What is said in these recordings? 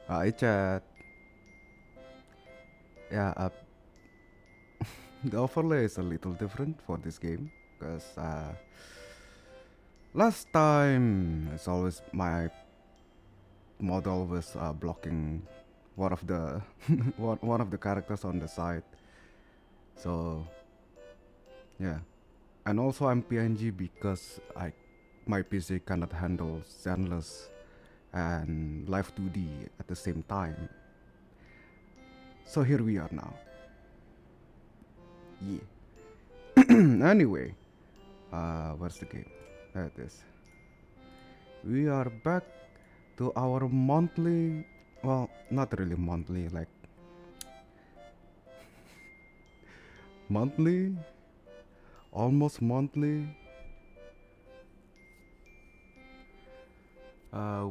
Hi, chat. Yeah, the overlay is a little different for this game because last time it's always my model was blocking one of the one of the characters on the side. So yeah, and also I'm PNG because my PC cannot handle Zenless and Live 2D at the same time. So here we are now. Yeah. Anyway, where's the game? There it is. We are back to our monthly, well, not really monthly, like monthly, almost monthly,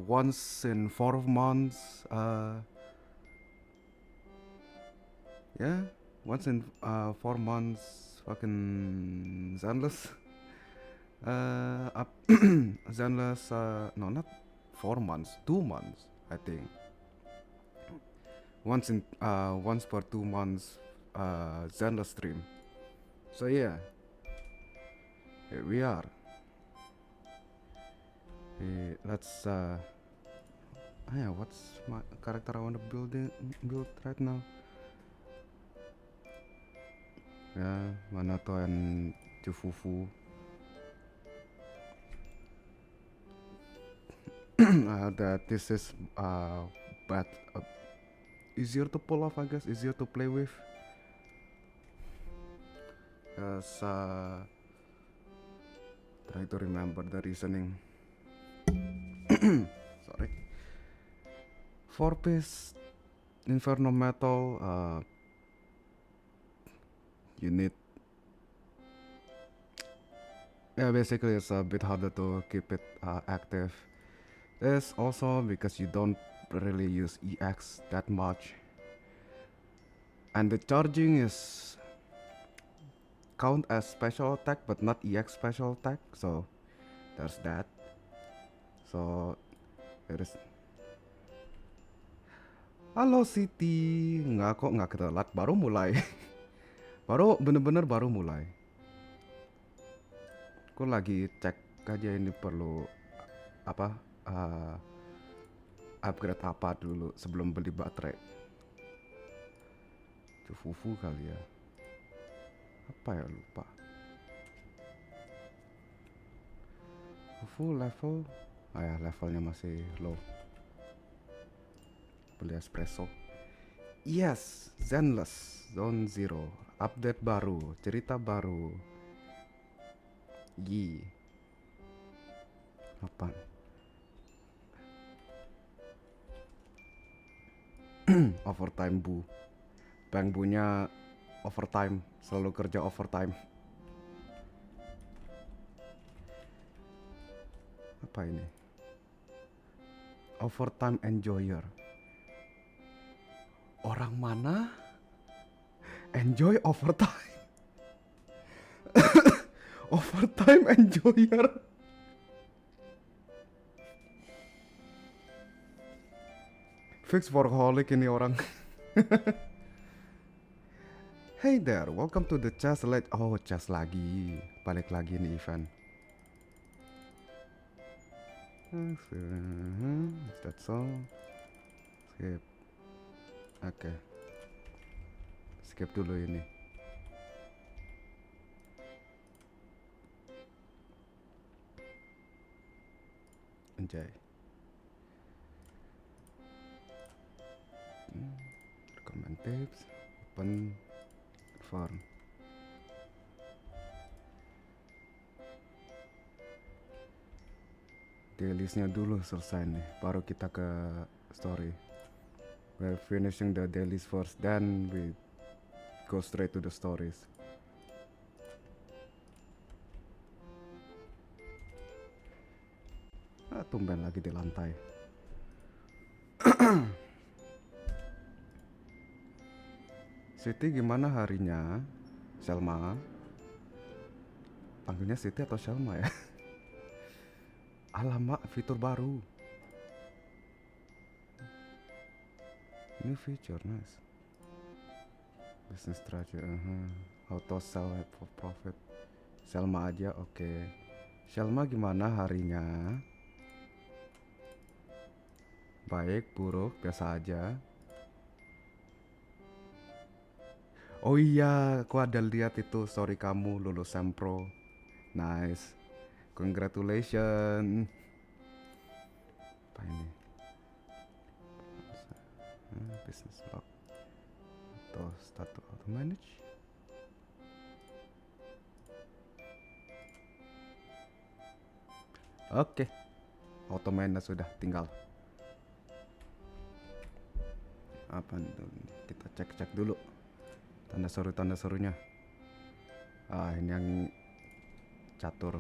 once in 4 months, yeah, once in 4 months, fucking Zenless, up, Zenless, no, not 4 months, 2 months, I think. Once per 2 months, Zenless stream. So yeah, here we are. Let's yeah, what's my character I want to build right now? Yeah, Manato and Jufufu. That this is but easier to pull off, I guess, easier to play with. Cause try to remember the reasoning. Sorry. 4-piece Inferno Metal. You need. Yeah, basically it's a bit harder to keep it active. This also because you don't really use EX that much. And the charging is count as special attack but not EX special attack, so there's that. So there is. Halo Siti, nggak kok nggak ketelat, baru mulai. Baru bener-bener baru mulai. Aku lagi cek aja ini perlu apa upgrade apa dulu sebelum beli baterai. Fufu kali ya. Apa ya, lupa. Fufu level, ya levelnya masih low. Beli espresso. Yes, Zenless Zone Zero, update baru, cerita baru. Yi. Apa? Overtime bu. Bang bunya overtime, selalu kerja overtime. Apa ini? Overtime enjoyer. Orang mana enjoy overtime? Overtime enjoyer. Fix workaholic ini orang. Hey there, welcome to the chess. Oh, chess lagi. Balik lagi nih event. Is that so? Skip. Oke. Skip dulu ini. Anjay. Recommend tips. Open form. Dailiesnya dulu selesai nih, baru kita ke story. We're finishing the dailies first, then we go straight to the stories. Tumben lagi di lantai. Siti gimana harinya? Selma? Panggilnya Siti atau Selma ya? Alamak, fitur baru. New feature, nice. Business strategy, auto sell for profit. Selma aja, oke. Selma gimana harinya? Baik, buruk, biasa aja. Oh iya, aku ada lihat itu story kamu lulus sempro. Nice. Congratulations. Apa ini? Business log. Atau start to auto manage. Oke, auto mainnya sudah, tinggal apa itu? Kita cek dulu tanda serunya. Ini yang catur,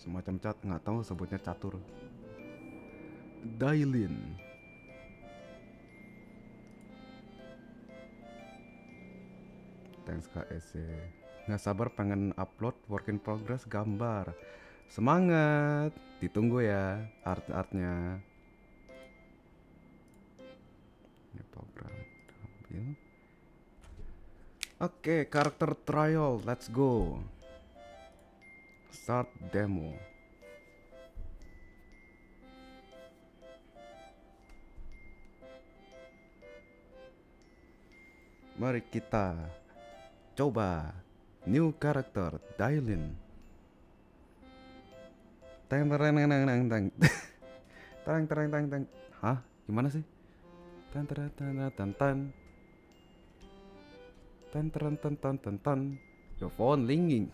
semacam nggak tahu sebutnya catur. Dailin. Thanks Kak Ese. Nggak sabar pengen upload work in progress gambar. Semangat, ditunggu ya art-artnya. Ini program ambil. Oke, karakter trial, let's go. Start demo. Mari kita coba new character Dailin. Teng teng teng teng teng teng teng teng teng. Hah? Gimana sih? Tan tan tan tan tan tan tan tan tan tan tan. Your phone ringing.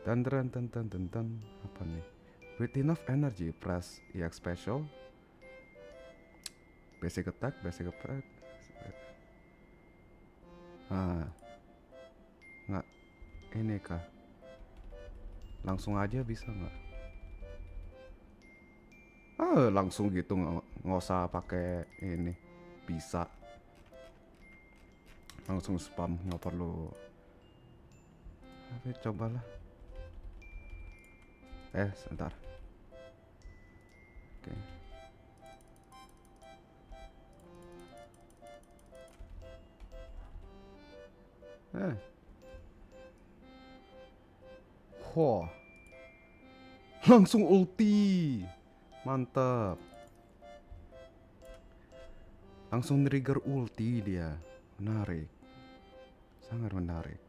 Tan tan tan tan tan tan. Apa nih? With enough energy, press EX special. Basic attack. Nggak, ini kah? Langsung aja bisa nggak? Langsung gitu, nggak usah pakai ini. Bisa. Langsung spam, nggak perlu. Tapi cobalah. Sebentar. Oke. Wah. Langsung ulti. Mantap. Langsung trigger ulti dia. Menarik. Sangat menarik.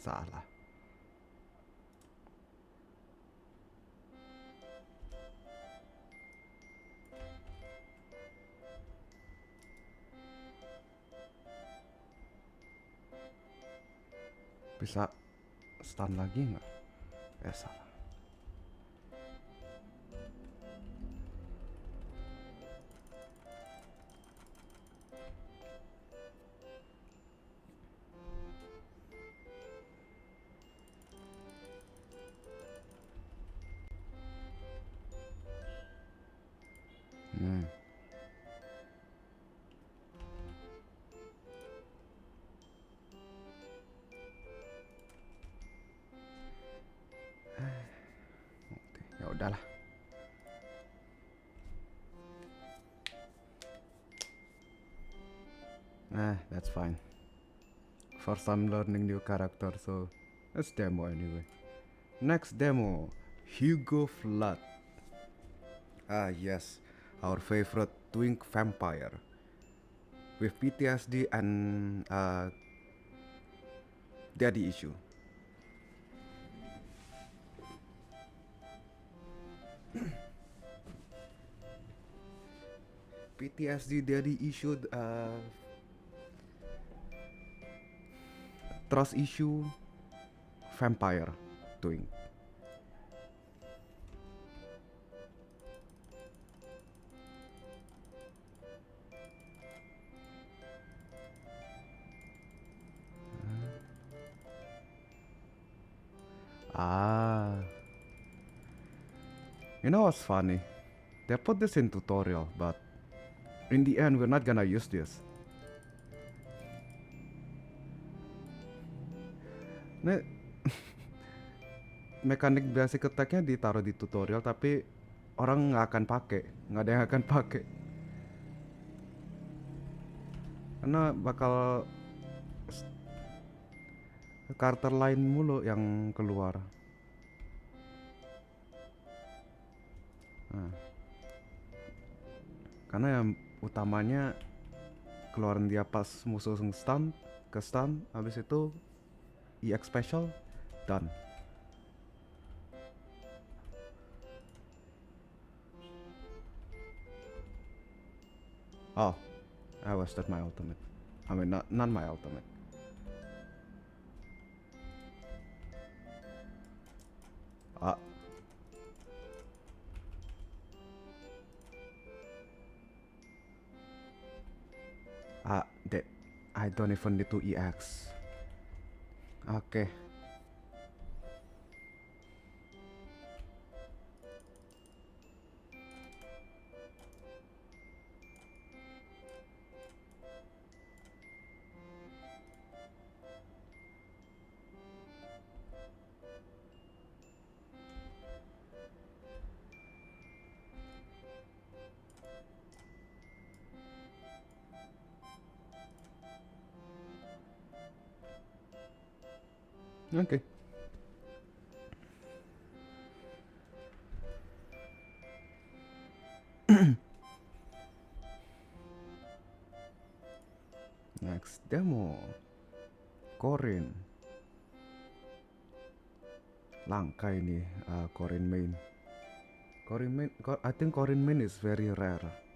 Salah. Bisa stun lagi nggak? Salah. Ya udahlah. That's fine. First I'm learning new character, so let's demo anyway. Next demo, Hugo Flood. Yes, our favorite twink vampire with PTSD and daddy issue. PTSD, daddy issue, trust issue, vampire twink. You know what's funny? They put this in tutorial, but in the end we're not gonna use this. Nih, mekanik basic attack-nya ditaruh di tutorial, tapi orang nggak akan pakai, nggak ada yang akan pakai, karena karakter lain mulu yang keluar. Nah, karena yang utamanya keluaran dia pas musuh stun, ke stun, habis itu EX special, done. Oh, I wasted my ultimate. I mean, not my ultimate. Ah. That I don't even need to EX. Okay. Okay. Next demo. Corin. Langka ini Corin main. I think Corin main is very rare.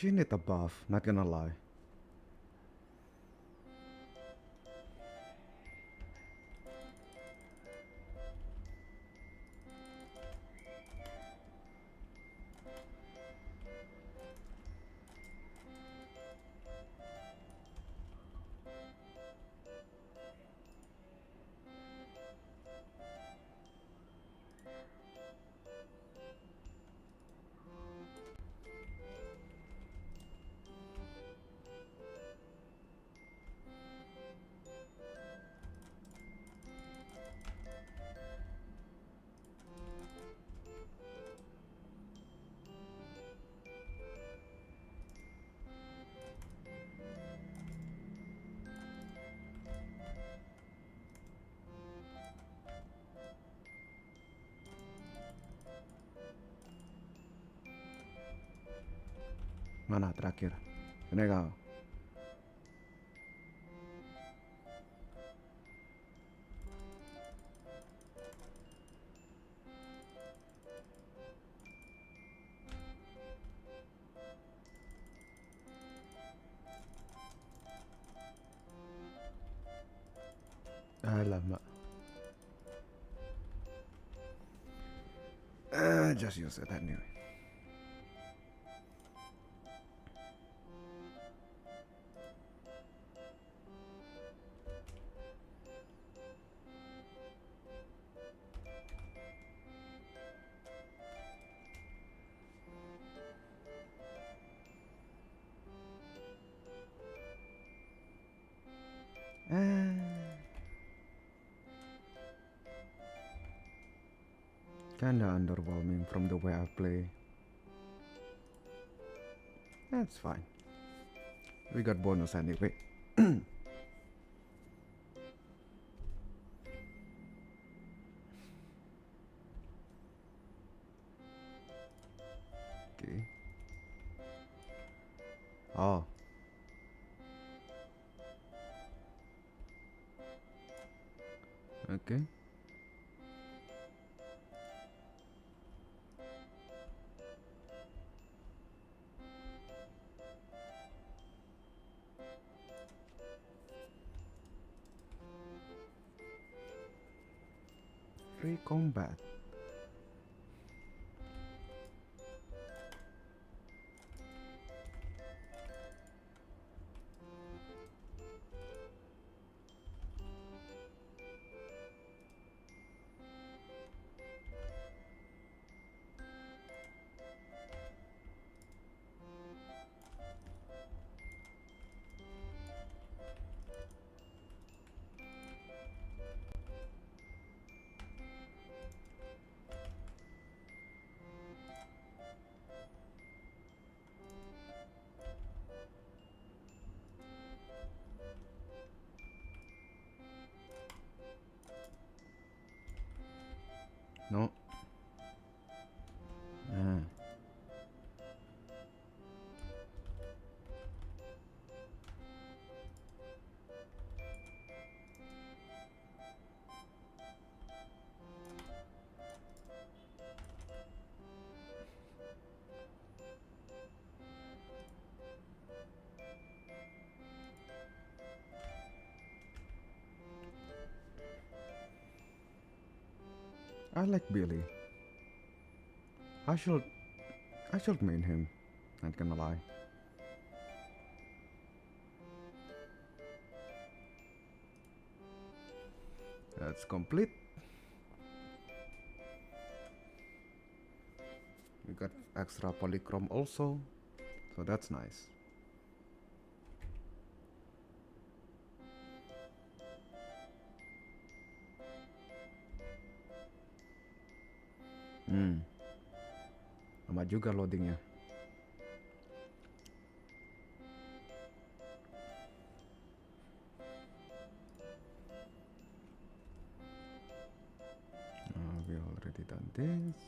She need a buff, not gonna lie. Mana terakhir? Ini kau. Alamak. Just use it anyway. Kinda underwhelming from the way I play. That's fine. We got bonus anyway. Okay. Oh. Okay. Free combat. I like Billy. I should main him. Not gonna lie. That's complete. We got extra polychrome also, so that's nice. Lama juga loadingnya. We already done this.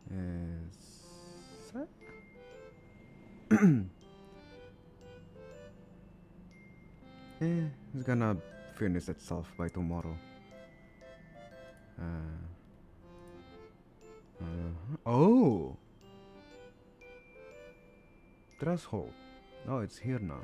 Yes. It's gonna finish itself by tomorrow. Oh! Threshold. Oh, it's here now.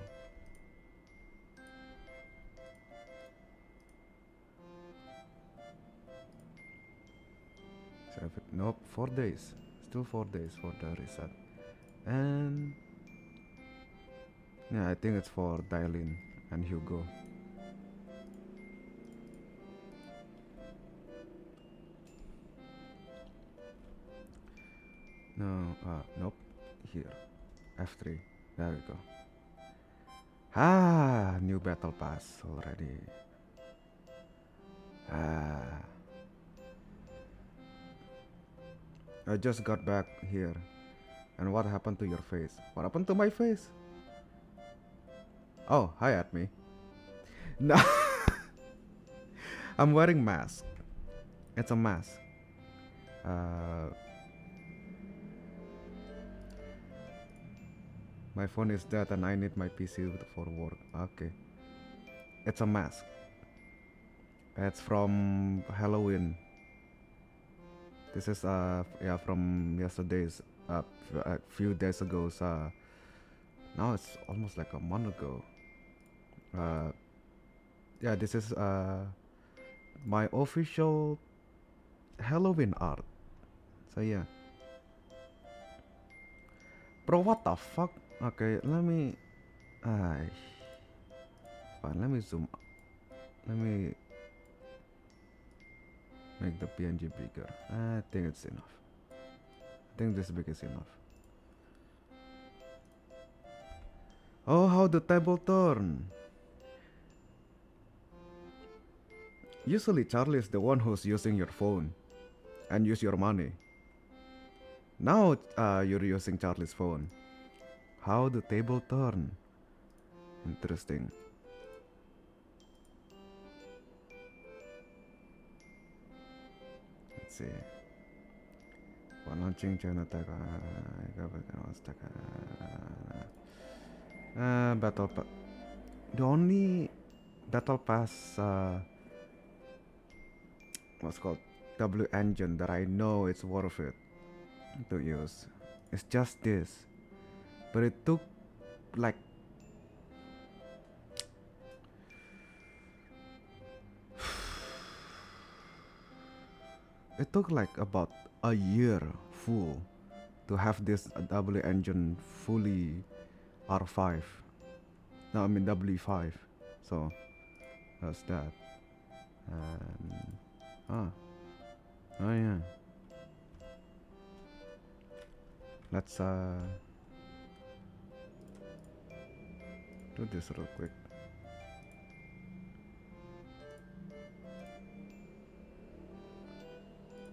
Nope, 4 days. Still 4 days for the reset. And yeah, I think it's for Dailin and Hugo. No, nope. Here. F3. There we go. New battle pass already. I just got back here. And what happened to your face? What happened to my face? Oh, hi at me. No. I'm wearing mask. It's a mask. My phone is dead and I need my PC for work. Okay. It's a mask. It's from Halloween. This is yeah, from yesterday's a few days ago. So now it's almost like a month ago. Yeah, this is my official Halloween art. So yeah. Bro, what the fuck? Okay, let me fine, let me zoom. Let me make the PNG bigger. I think it's enough. I think this big is enough. Oh, how the table turn. Usually Charlie is the one who's using your phone and use your money. Now you're using Charlie's phone. How the table turn. Interesting. Let's see. For launching China battle pass. The only battle pass what's called W engine that I know it's worth it to use. It's just this. But it took like it took like about a year full to have this W engine fully R5. No, I mean W5. So that's that. Oh yeah. Let's do this real quick.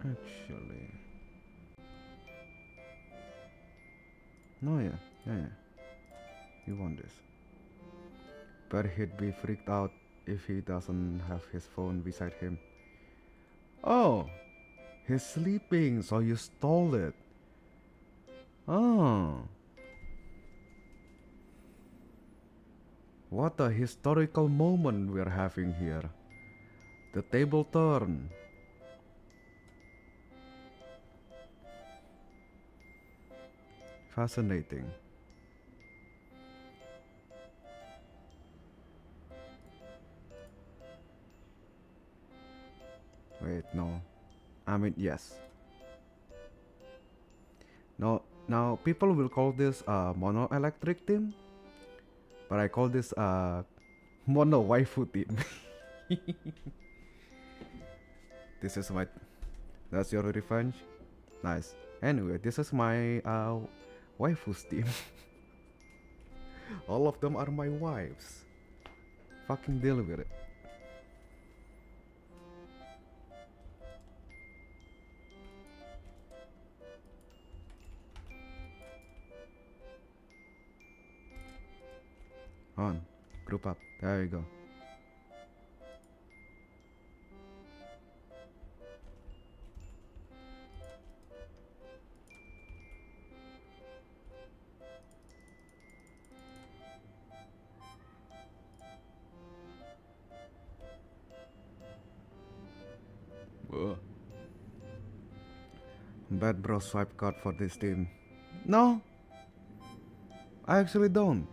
Actually, no, yeah. You want this, but he'd be freaked out if he doesn't have his phone beside him. Oh, he's sleeping, so you stole it. Oh, what a historical moment we're having here. The table turn. Fascinating. Wait, no. I mean, yes. Now people will call this mono electric team, but I call this mono waifu team. This is my. That's your revenge. Nice. Anyway, this is my waifu's team. All of them are my wives. Fucking deal with it. On. Group up. There you go. Whoa. Bad bro swipe card for this team. No, I actually don't.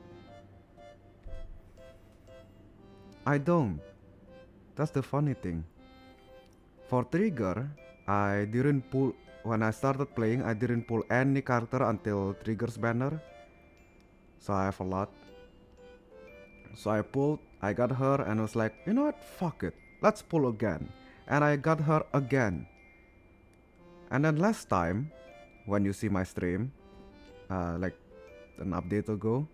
I don't. That's the funny thing. For trigger, I didn't pull. When I started playing, I didn't pull any character until trigger's banner. So I have a lot. So I pulled, I got her, and was like, you know what? Fuck it. Let's pull again. And I got her again. And then last time, when you see my stream, like an update ago,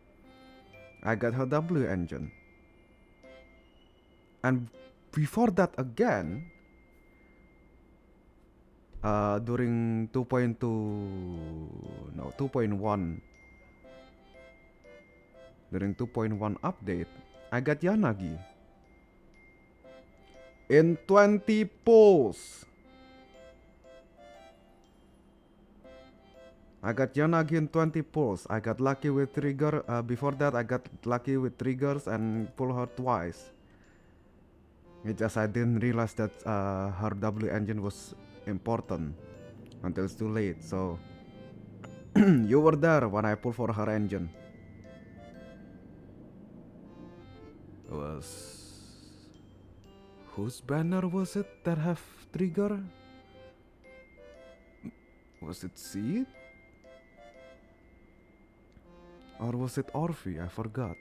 I got her W engine. And before that again, during 2.2, no, 2.1, during 2.1 update, I got Yanagi in 20 pulls. I got Yanagi in 20 pulls. I got lucky with trigger. Before that, I got lucky with triggers and pull her twice. It's just I didn't realize that her W engine was important until it's too late. So you were there when I pulled for her engine. Whose banner was it that have trigger? Was it Seed? Or was it Orphe? I forgot.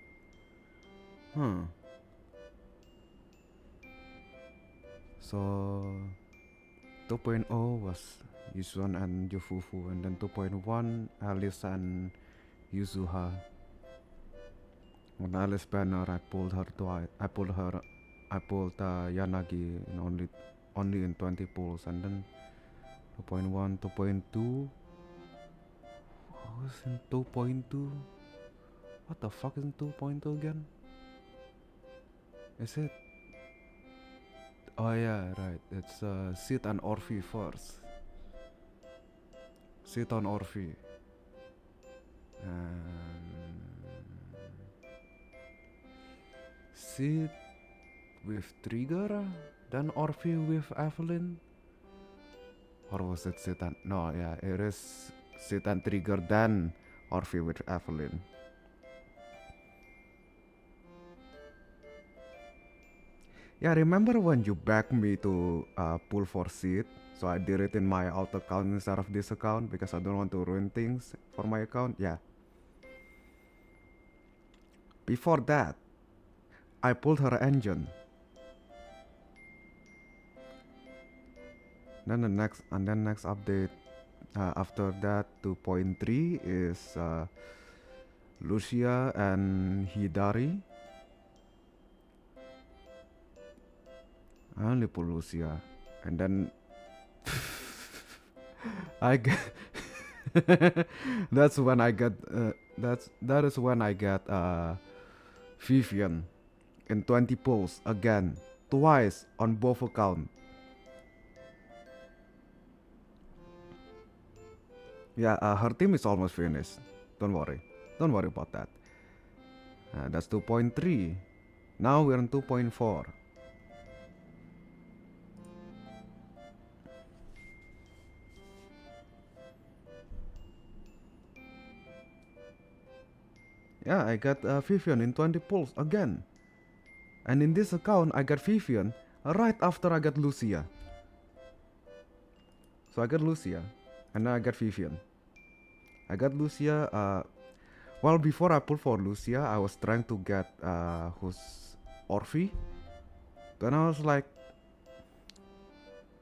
So 2.0 was Yuzun and Yufufu, and then 2.1 Alice and Yuzuha. On Alice banner, I pulled her twice. I pulled Yanagi in only in 20 pulls, and then 2.1, 2.2. What was in 2.2? What the fuck is in 2.2 again? Is it? Oh yeah, right. It's Sid and Orphe first. Sid on Orphe. Sid with Trigger, then Orphe with Evelyn. Or was it Sid and... No, yeah, it is Sid and Trigger, then Orphe with Evelyn. Yeah, remember when you begged me to pull for Sid? So I did it in my alt account instead of this account because I don't want to ruin things for my account. Yeah. Before that, I pulled her engine. Then the next update after that 2.3 is Lucia and Hidari. I only pull Lucia, and then I get that's when I get that is when I get Vivian in 20 pulls again, twice on both accounts. Yeah, her team is almost finished. Don't worry about that. That's 2.3. Now we're on 2.4. Yeah, I got Vivian in 20 pulls again. And in this account, I got Vivian right after I got Lucia. So I got Lucia, and then I got Vivian. I got Lucia. Well, before I pulled for Lucia, I was trying to get who's Orphe. Then I was like,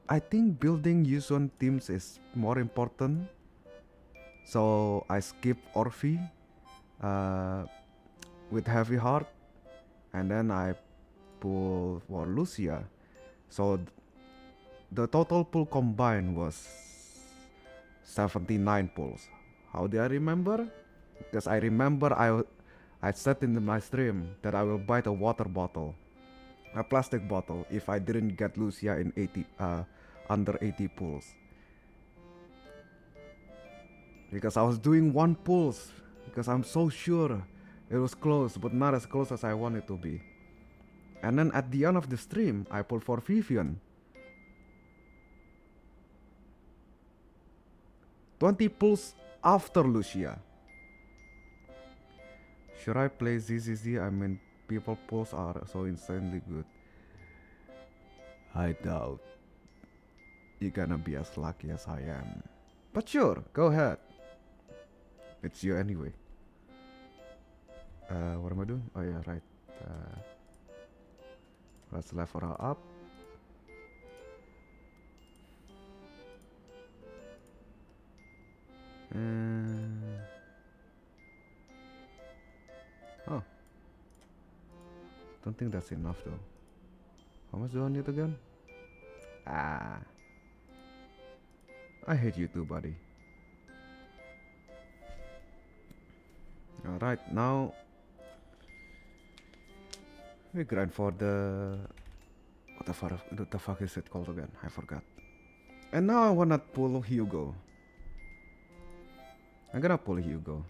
I think building Yuuzhan teams is more important. So I skipped Orphe with heavy heart, and then I pull for Lucia. So the total pull combined was 79 pulls. How do I remember? Because I remember I said in my stream that I will buy a water bottle, a plastic bottle, if I didn't get Lucia in 80 under 80 pulls. Because I was doing one pulls because I'm so sure it was close, but not as close as I wanted to be. And then at the end of the stream, I pulled for Vivian. 20 pulls after Lucia. Should I play ZZZ? I mean, people pulls are so insanely good. I doubt you're gonna be as lucky as I am. But sure, go ahead. It's you anyway. What am I doing? Oh yeah, right. Let's level her up. Oh. Don't think that's enough though. How much do I need again? Ah. I hate you too, buddy. Alright, now we grind for the... What the fuck is it called again? I forgot. And now I wanna pull Hugo. I'm gonna pull Hugo.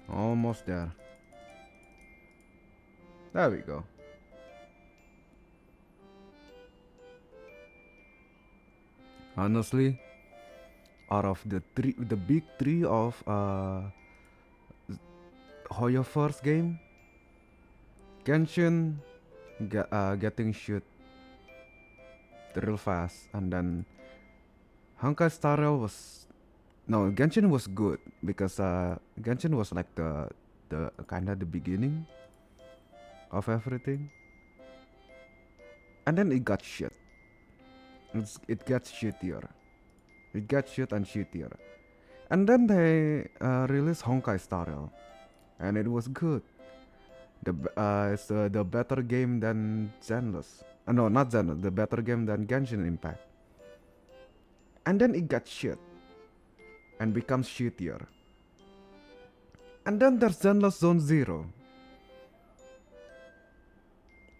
Almost there. There we go. Honestly, out of the big three of Hoyo first game, Genshin getting shoot real fast, and then Honkai Star Rail was Genshin was good because Genshin was like the kind of the beginning of everything, and then it got shit. It gets shittier. It gets shit and shittier, and then they released Honkai Star Rail, and it was good. It's the better game than Zenless. No, not Zenless. The better game than Genshin Impact. And then it got shit and becomes shittier. And then there's Zenless Zone Zero.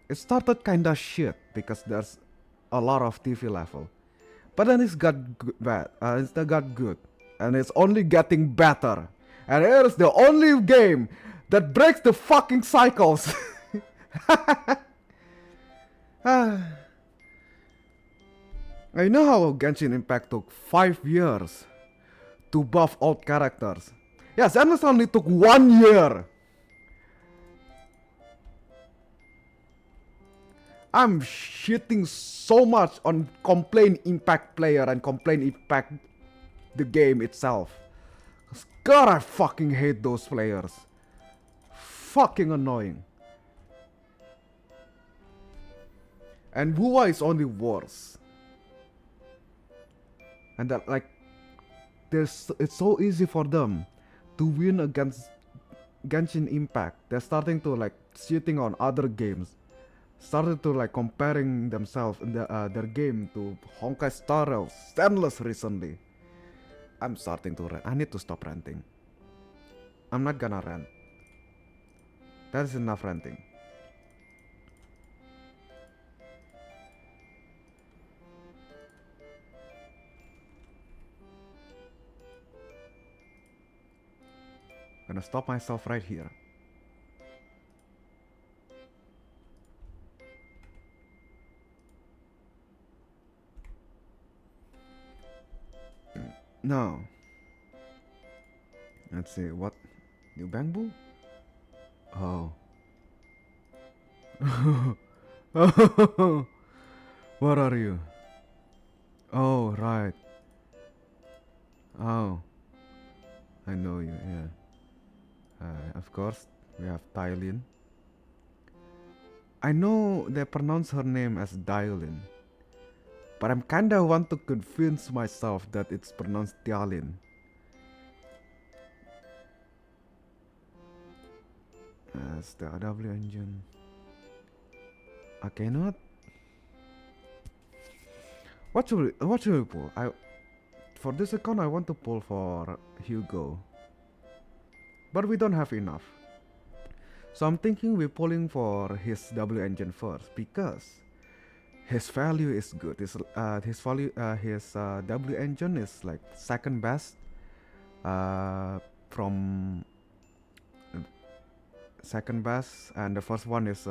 It started kinda shit because there's a lot of TV level, but then it's got bad. It's got good, and it's only getting better. And here's the only game that breaks the fucking cycles. I know how Genshin Impact took 5 years to buff old characters. Yes, Zenless only took 1 year. I'm shitting so much on complain Impact player and complain Impact the game itself. God, I fucking hate those players. Fucking annoying. And Wua is only worse. And that like it's so easy for them to win against Genshin Impact. They're starting to like shitting on other games. Started to like comparing themselves in their game to Honkai Star Rail, Zenless recently. I'm starting to rant. I need to stop ranting. I'm not gonna rant. That is enough ranting. Gonna stop myself right here. No. Let's see, what? New bamboo? Oh. What are you? Oh, right. Oh, I know you, yeah. Of course, we have Tylin. I know they pronounce her name as Dialin, but I'm kinda want to convince myself that it's pronounced Dialin. As the W engine. Okay, not. What should we pull? For this account I want to pull for Hugo, but we don't have enough. So I'm thinking we're pulling for his W engine first because his value is good. His W engine is like second best from second best, and the first one is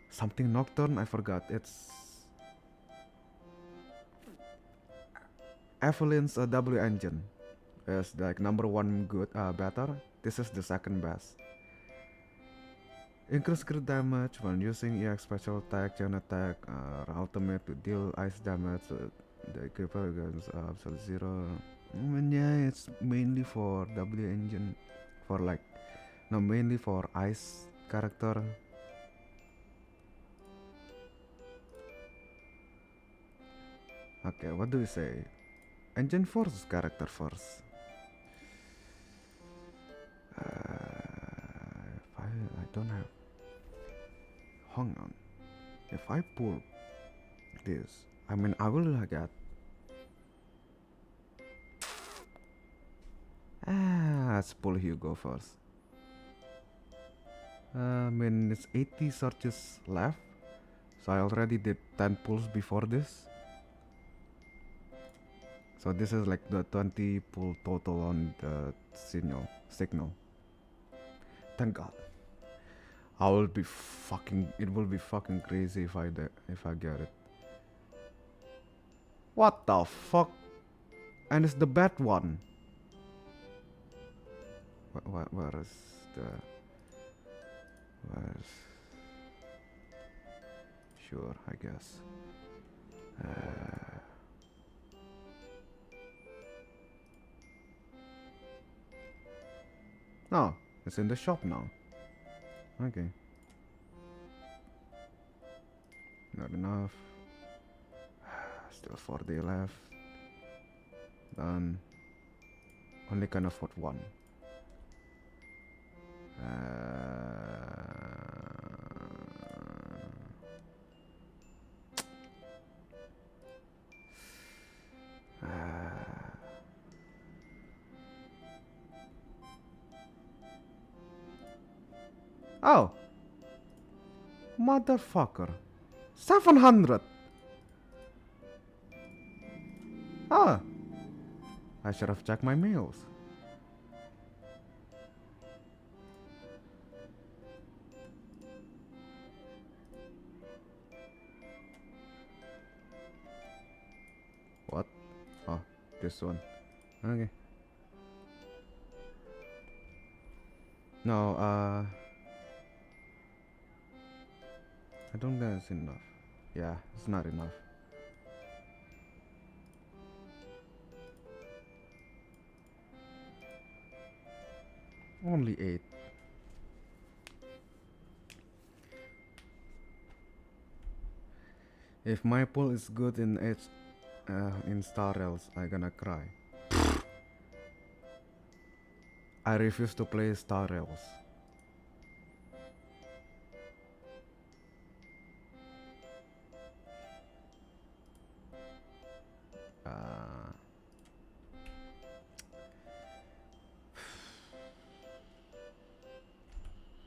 something nocturne. I forgot. It's Evelyn's W engine is like number one good better. This is the second best. Increase crit damage when using EX special attack, chain attack, ultimate to deal ice damage. The equivalent against absolute zero. Yeah, it's mainly for W engine, for like, no, mainly for ice character. Okay, what do we say? Engine force character first. If I don't have. Hang on. If I pull this, I mean, I will get. Let's pull Hugo first. I mean, it's 80 searches left, so I already did 10 pulls before this. So this is like the 20 pull total on the signal. Thank God. It will be fucking crazy if I get it. What the fuck? And it's the bad one. Where is the? Where's? Sure, I guess. No, it's in the shop now. Okay. Not enough. Still 40 left. Done. Only can afford one. Oh! Motherfucker. 700! Ah! I should have checked my mails. What? Oh, this one. Okay. No, I don't think it's enough. Yeah, it's not enough. Only 8. If my pull is good in Star Rails, I'm gonna cry. I refuse to play Star Rails.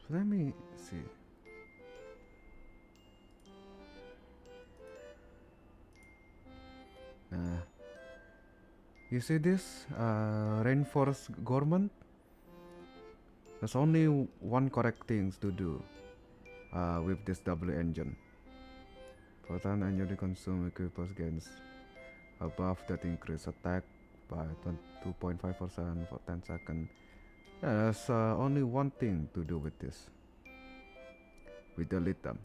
Let me see. You see this rainforest government? There's only one correct thing to do with this W engine. Proton engine consume equivalent gains above that increase attack by 2.5% for 10 seconds. Yeah, there's only one thing to do with this. We delete them.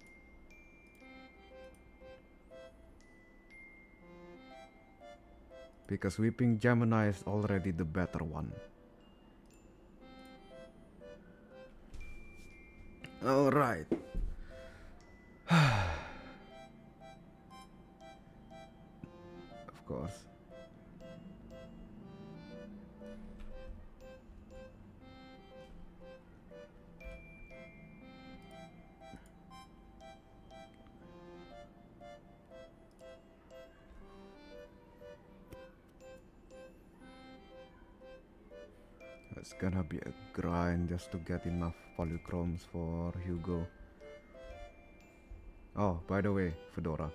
Because Weeping Gemini is already the better one. Alright. Of course. It's gonna be a grind just to get enough polychromes for Hugo. Oh, by the way, Fedora.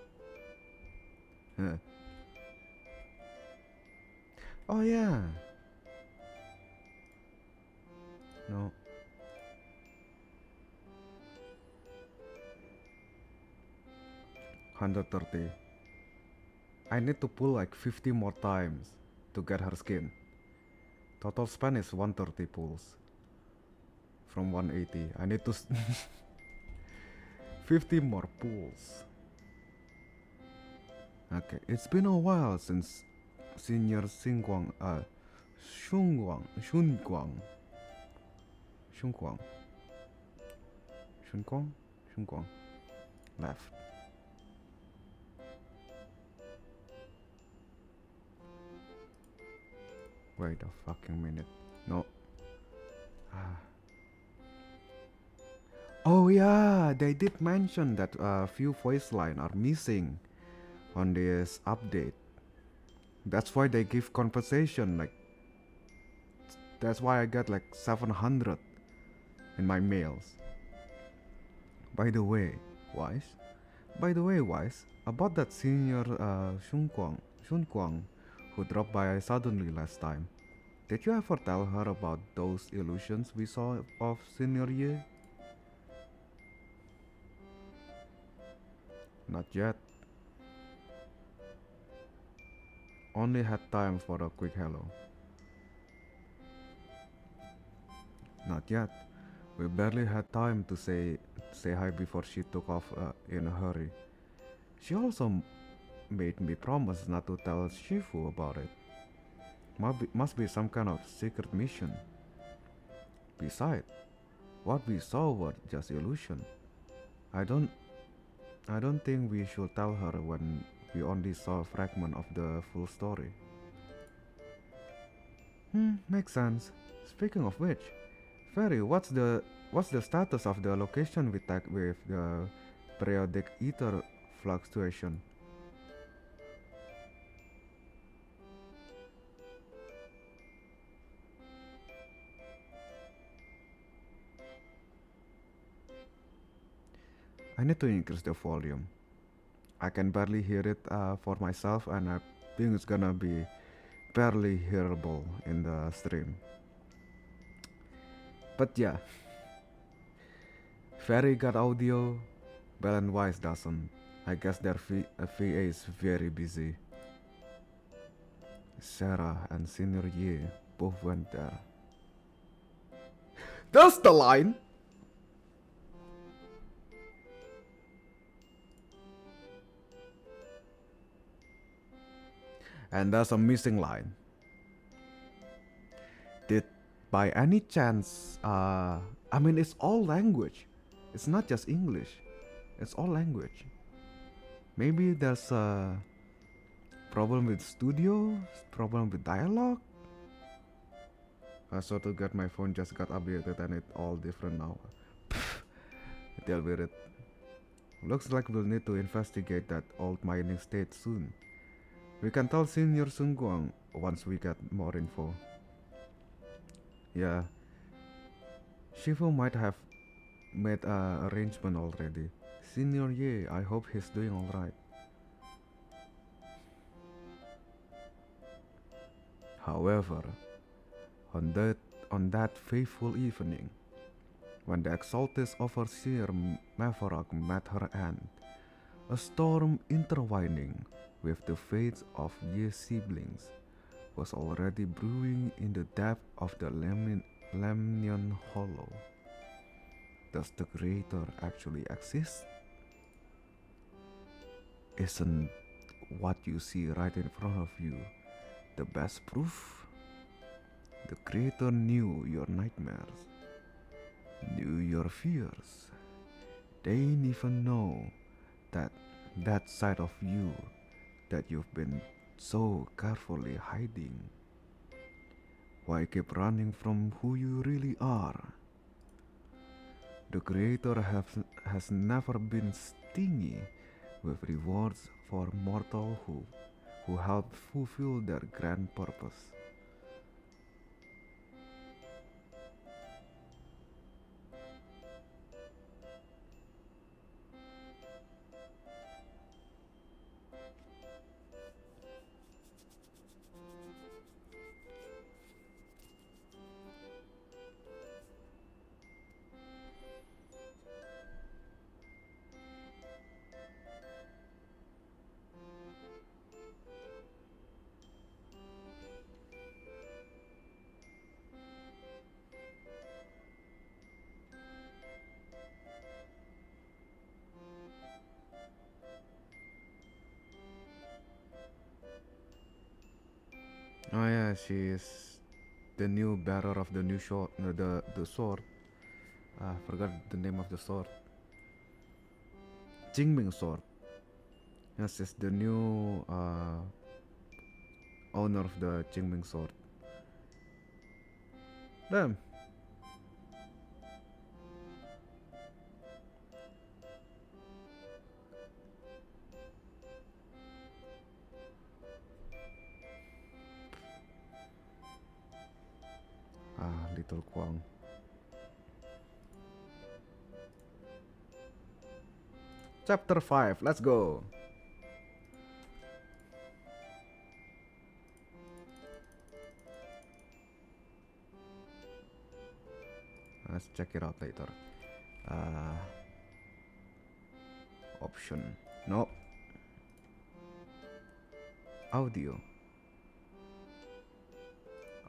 Huh. Oh yeah. No. $130. I need to pull like 50 more times to get her skin. Total spend is 130 pulls. From 180. I need to 50 more pulls. Okay, it's been a while since Senior Xinguang, Shunguang left. Wait a fucking minute. No. Oh yeah, they did mention that a few voice lines are missing on this update. That's why they give compensation, like that's why I got like 700 in my mails. By the way, Wise, about that senior Shunquang who dropped by suddenly last time. Did you ever tell her about those illusions we saw of Senior Ye? Not yet. Only had time for a quick hello. Not yet. We barely had time to say hi before she took off in a hurry. She also made me promise not to tell Shifu about it. Must be some kind of secret mission. Besides, what we saw were just illusion. I don't think we should tell her when we only saw a fragment of the full story. Makes sense. Speaking of which, Ferry, what's the status of the location we tagged with the periodic ether fluctuation? I need to increase the volume. I can barely hear it for myself, and I think it's gonna be barely hearable in the stream. But yeah, Ferry got audio, Bell and Wise doesn't. I guess their VA is very busy. Sarah and Senior Ye both went there. That's the line! And there's a missing line. Did by any chance, I mean, it's all language. It's not just English. It's all language. Maybe there's a problem with studio, problem with dialogue. So to get my phone just got updated and it's all different now. Deal with it. Looks like we'll need to investigate that old mining state soon. We can tell Senior Sun Guang once we get more info. Yeah. Shifu might have made an arrangement already. Senior Ye, I hope he's doing alright. However, on that fateful evening, when the exalted overseer Mavarok met her end, a storm intertwining with the fates of Ye's siblings was already brewing in the depth of the Lemnian Hollow. Does the Creator actually exist? Isn't what you see right in front of you the best proof? The Creator knew your nightmares, knew your fears. They didn't even know that side of you that you've been so carefully hiding. Why keep running from who you really are? The Creator has never been stingy with rewards for mortal who help fulfill their grand purpose. Oh yeah, she is the new bearer of the new sword, the sword. I forgot the name of the sword. Jingming sword. Yes, it's the new owner of the Jingming sword. Damn. Little Kwang. Chapter 5, let's go. Let's check it out later. Option. No. Audio.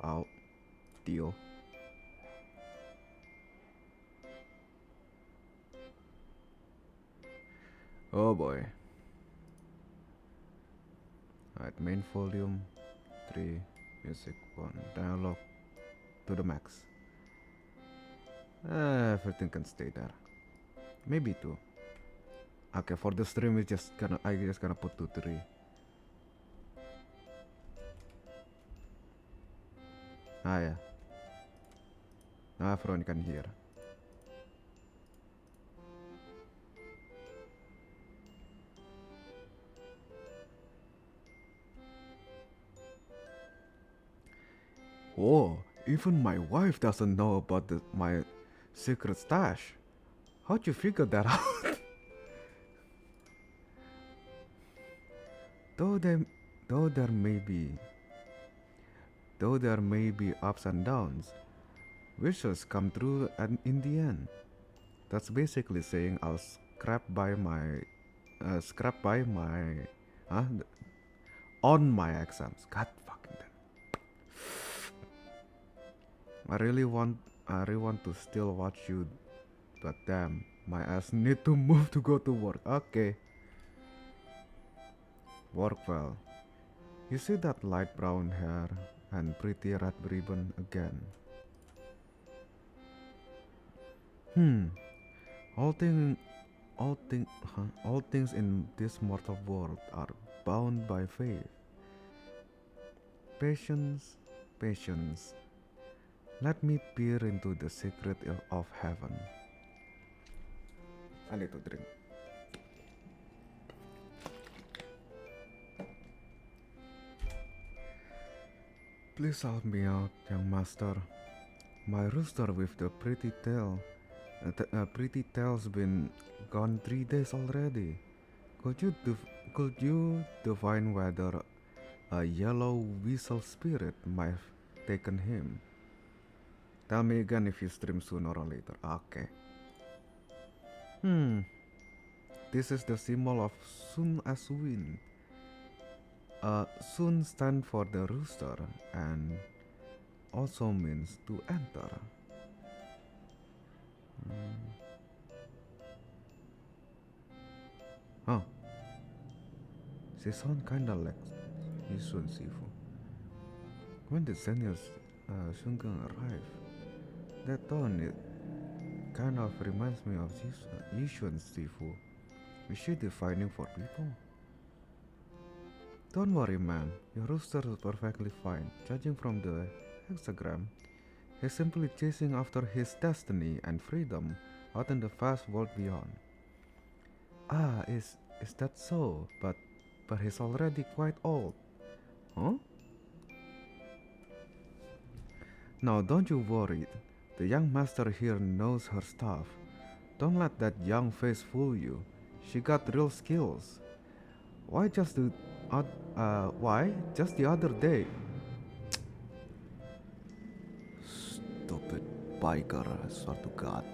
Audio. Oh boy. Alright, main volume 3, music 1, dialogue to the max. Everything can stay there. Maybe 2. Okay, for the stream I just gonna put 2, 3. Yeah. Now everyone can hear. Whoa, even my wife doesn't know about my secret stash. How'd you figure that out? Though there may be ups and downs, wishes come true and in the end. That's basically saying I'll scrap by my huh? On my exams. God fucking damn. I really want to still watch you, but damn, my ass need to move to go to work. Okay. Work well. You see that light brown hair and pretty red ribbon again? All things in this mortal world are bound by fate. Patience, patience. Let me peer into the secret of heaven. I need to drink. Please help me out, young master. My rooster with the pretty tail's been gone 3 days already. Could you divine whether A yellow weasel spirit might have taken him. Tell me again if you stream sooner or later. Okay. This is the symbol of Sun as wind. Sun stands for the rooster and also means to enter. Oh, she sounds kinda like Yishun Sifu. When the seniors Shungang arrive, that tone it kind of reminds me of Yishun Sifu. Is she defining for people? Don't worry, man. Your rooster is perfectly fine. Judging from the hexagram, he's simply chasing after his destiny and freedom out in the vast world beyond. Ah, is that so? But he's already quite old. Huh? Now don't you worry. The young master here knows her stuff. Don't let that young face fool you. She got real skills. Why just the other day? Stupid biker, I swear to God.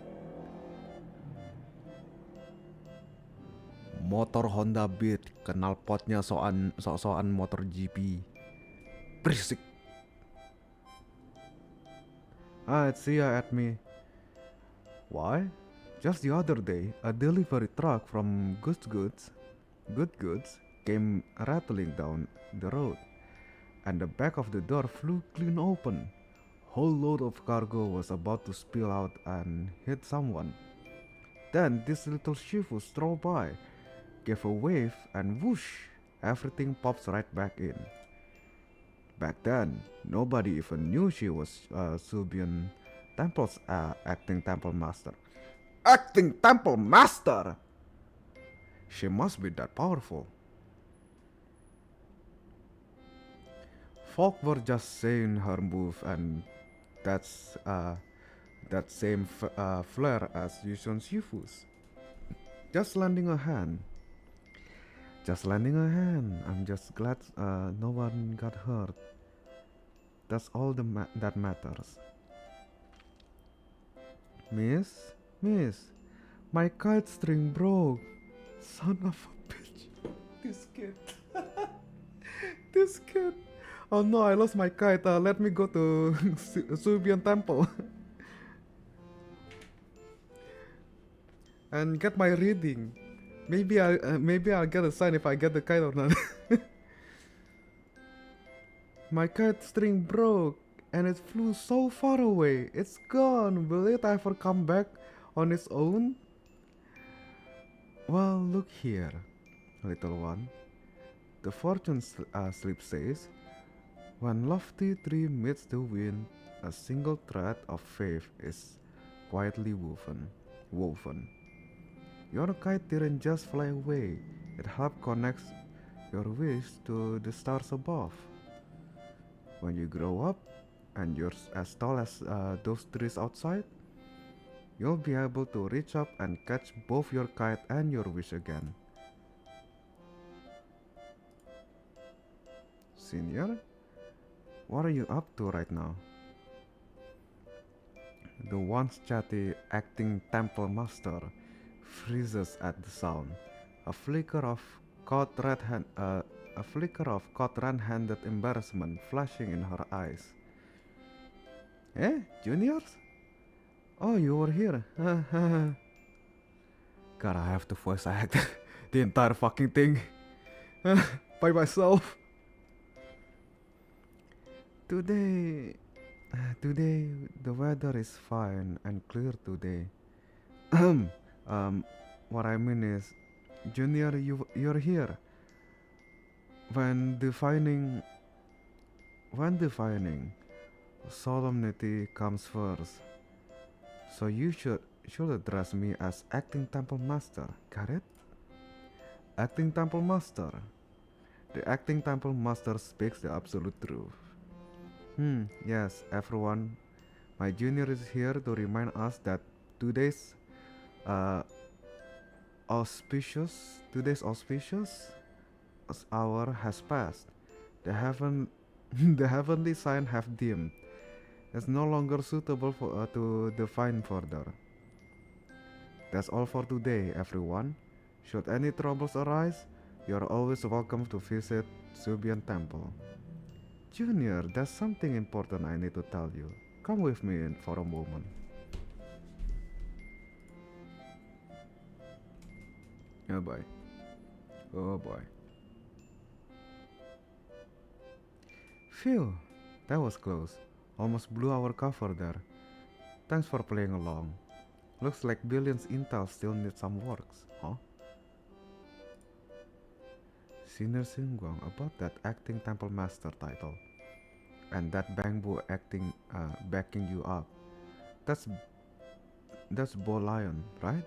Motor Honda Beat, kenal potnya soan motor GP. Berisik. It's Sia at me. Why? Just the other day, a delivery truck from Good Goods came rattling down the road, and the back of the door flew clean open. Whole load of cargo was about to spill out and hit someone. Then this little Shifu strolled by, gave a wave, and whoosh, everything pops right back in. Back then, nobody even knew she was Subian Temple's acting temple master. Acting temple master! She must be that powerful. Folk were just saying her move, and that's that same flair as Yushun Shifu's. Just lending a hand. I'm just glad no one got hurt. That's all that matters. Miss, my kite string broke. Son of a bitch. This kid. Oh no, I lost my kite. Let me go to Subian Temple and get my reading. Maybe I'll get a sign if I get the kite or not. My kite string broke and it flew so far away. It's gone. Will it ever come back on its own? Well, look here, little one. The fortune slip says, when lofty tree meets the wind, a single thread of faith is quietly woven. Your kite didn't just fly away, it helped connect your wish to the stars above. When you grow up and you're as tall as those trees outside, you'll be able to reach up and catch both your kite and your wish again. Senior, what are you up to right now? The once chatty acting temple master freezes at the sound. A flicker of caught red-handed embarrassment flashing in her eyes. Eh, juniors? Oh, you were here. God, I have to voice act the entire fucking thing by myself. Today the weather is fine and clear today. What I mean is, Junior, you're here. When defining, solemnity comes first. So you should address me as acting temple master. Got it? Acting temple master. The acting temple master speaks the absolute truth. Yes, everyone. My junior is here to remind us that today's auspicious hour has passed. The heaven, the heavenly sign have dimmed. It's no longer suitable to define further. That's all for today, everyone. Should any troubles arise, you're always welcome to visit Subian Temple. Junior, there's something important I need to tell you. Come with me for a moment. Oh boy. Oh boy. Phew, that was close. Almost blew our cover there. Thanks for playing along. Looks like Billion's intel still needs some works, huh? Senior Singguang about that acting temple master title. And that bamboo backing you up. That's Bo Lion, right?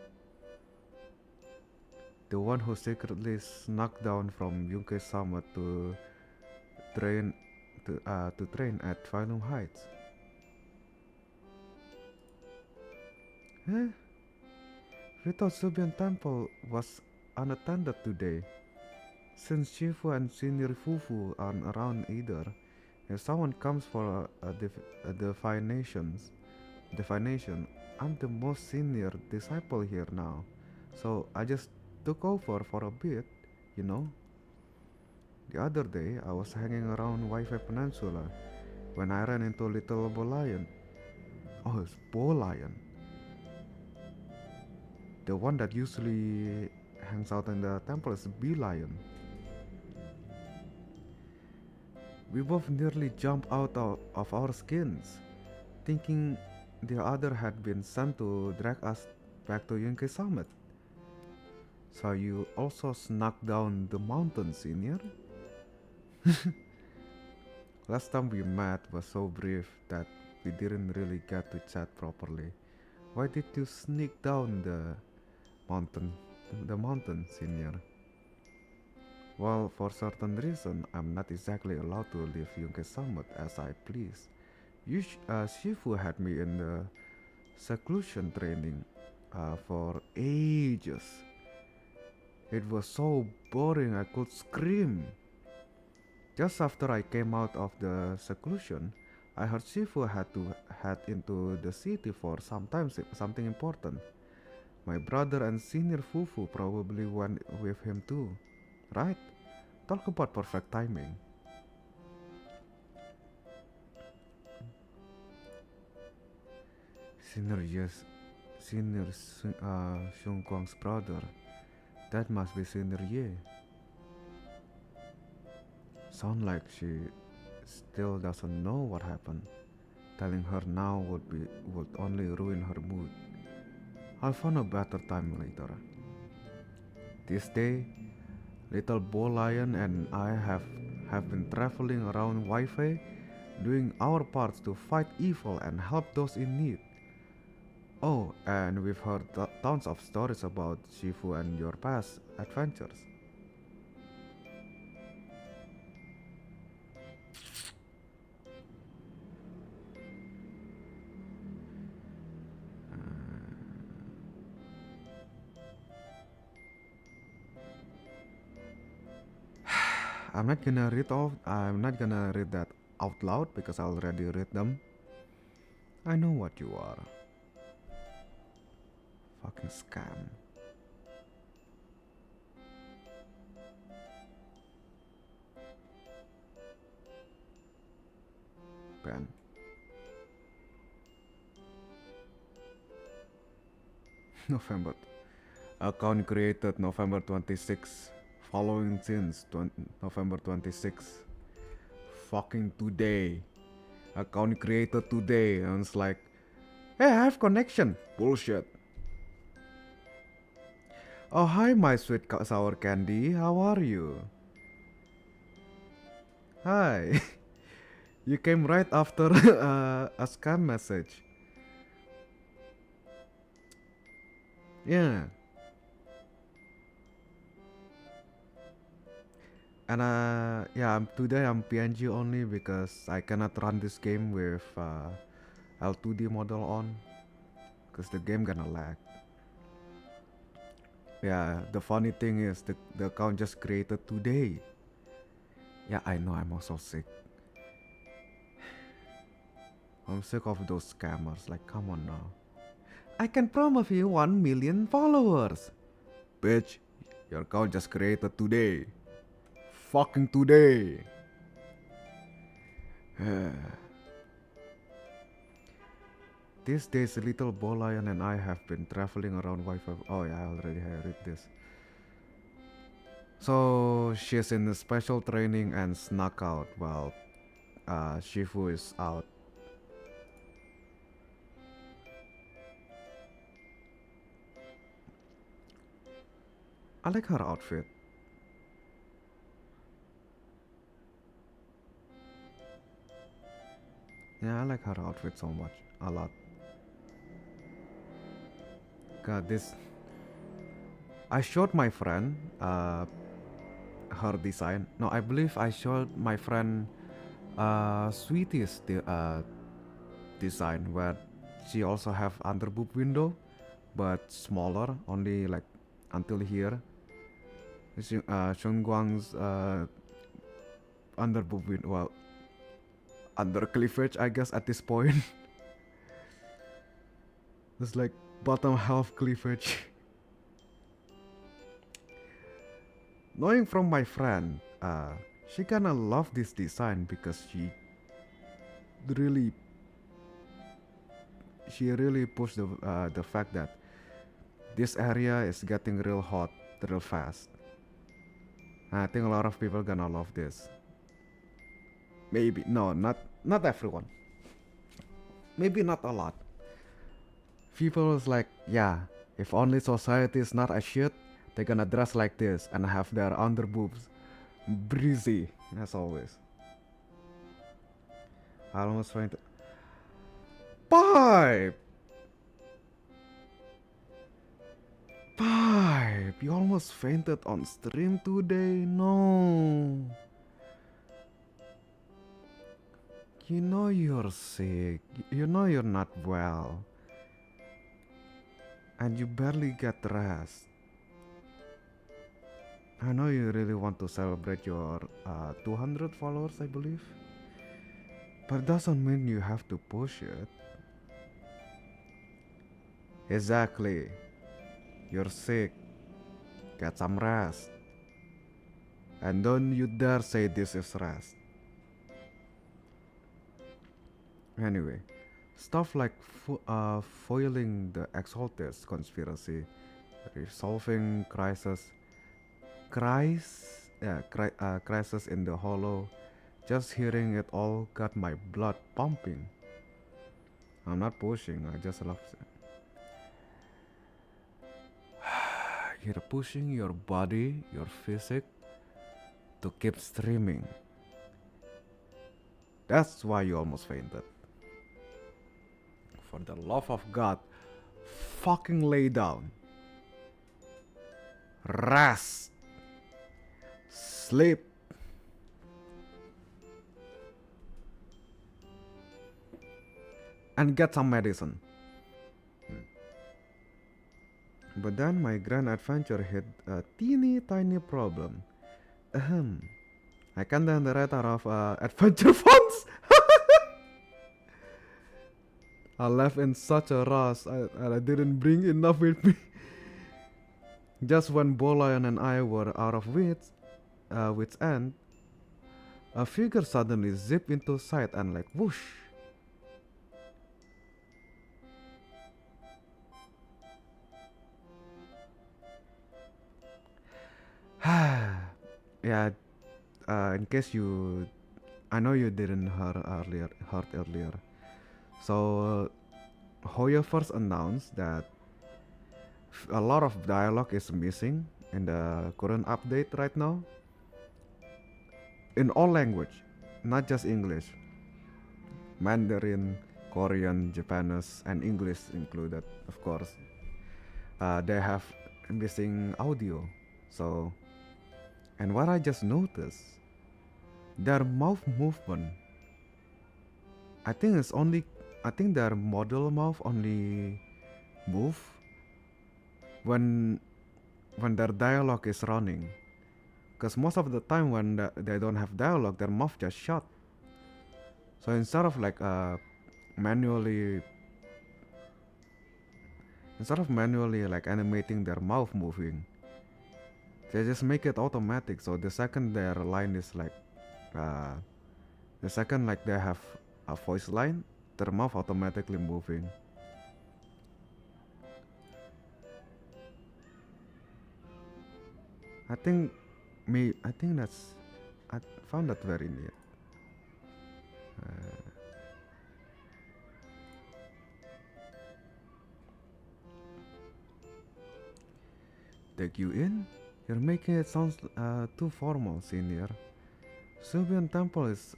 The one who secretly snuck down from Yunke Summit train to train at Phylum Heights. Eh? We thought Subian Temple was unattended today. Since Shifu and Senior Fufu aren't around either, if someone comes for a definition, I'm the most senior disciple here now. So I just took over for a bit, you know. The other day, I was hanging around Wi-Fi Peninsula when I ran into little Bo Lion. Oh, it's Bo Lion. The one that usually hangs out in the temple is Bee Lion. We both nearly jumped out of our skins, thinking the other had been sent to drag us back to Yunke Summit. So you also snuck down the mountain, Senior? Last time we met was so brief that we didn't really get to chat properly. Why did you sneak down mountain, the mountain, Senior? Well, for certain reason, I'm not exactly allowed to leave Yunke Summit as I please. Shifu had me in the seclusion training for ages. It was so boring I could scream. Just after I came out of the seclusion, I heard Shifu had to head into the city for something important. My brother and Senior Fufu probably went with him too, right? Talk about perfect timing. Senior Xiong Guang's brother. That must be Senior Ye. Sound like she still doesn't know what happened. Telling her now would only ruin her mood. I'll find a better time later. This day, little Bo Lion and I have been traveling around Wi-Fi, doing our parts to fight evil and help those in need. Oh, and we've heard tons of stories about Shifu and your past adventures. I'm not gonna read that out loud because I already read them. I know what you are. Fucking scam. Ben. November. Account created November 26. Following since November 26. Fucking today. Account created today. And it's like, hey, I have connection. Bullshit. Oh, hi, my sweet sour candy. How are you? Hi. You came right after a scam message. Yeah. And yeah, today I'm PNG only because I cannot run this game with L2D model on, because the game gonna lag. Yeah, the funny thing is the account just created today. Yeah, I know, I'm also sick. I'm sick of those scammers. Like, come on now. I can promise you 1 million followers. Bitch, your account just created today. Fucking today. These days, little Bolian and I have been traveling around Wi-Fi. Oh yeah, I already read this. So she's in a special training and snuck out while Shifu is out. I like her outfit. Yeah, I like her outfit so much. A lot. God, this. I showed my friend her design. No, I believe I showed my friend Sweetie's design where she also have underboob window, but smaller, only like until here. Shunguang's underboob window, well, under cleavage, I guess at this point. It's like bottom half cleavage. Knowing from my friend, she kinda love this design because really she really pushed the fact that this area is getting real hot real fast. I think a lot of people gonna love this. Maybe no, not everyone. Maybe not a lot. People is like, yeah, if only society is not a shit, they're gonna dress like this and have their underboobs breezy as always. I almost trying to pipe. Pipe, you almost fainted on stream today. No. You know you're sick. You know you're not well. And you barely get rest. I know you really want to celebrate your 200 followers, I believe. But doesn't mean you have to push it. Exactly. You're sick. Get some rest. And don't you dare say this is rest. Anyway, stuff like foiling the Exalted's conspiracy, resolving crisis in the hollow. Just hearing it all got my blood pumping. I'm not pushing, I just love it. You're pushing your body, your physique, to keep streaming. That's why you almost fainted. For the love of God, fucking lay down. Rest. Sleep. And get some medicine. But then my grand adventure hit a teeny tiny problem. Ahem. I can't generate enough adventure funds. I left in such a rush and I didn't bring enough with me. Just when Bolian and I were out of wits end, a figure suddenly zipped into sight and like whoosh. Yeah, in case I know you didn't heard earlier. So Hoya first announced that a lot of dialogue is missing in the current update right now. In all language, not just English. Mandarin, Korean, Japanese, and English included, of course. They have missing audio. So, and what I just noticed, their mouth movement. I think their model mouth only move when their dialogue is running. Because most of the time when they don't have dialogue, their mouth just shut. So instead of like manually like animating their mouth moving, they just make it automatic. So the second their line is like the second like they have a voice line, their mouth automatically moving. I think that's, I found that very neat. Take you in? You're making it sound too formal, senior. Subian Temple's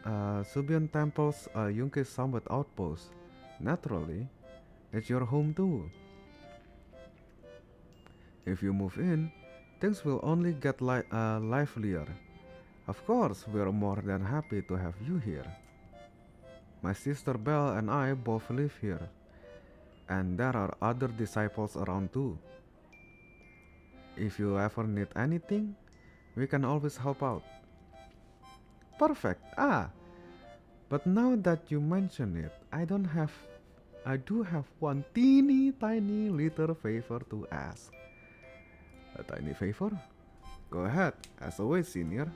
Yunke Summit outpost. Naturally, it's your home too. If you move in, things will only get livelier. Of course, we're more than happy to have you here. My sister Belle and I both live here, and there are other disciples around too. If you ever need anything, we can always help out. Perfect. But now that you mention it, I do have one teeny tiny little favor to ask. A tiny favor? Go ahead, as always, senior.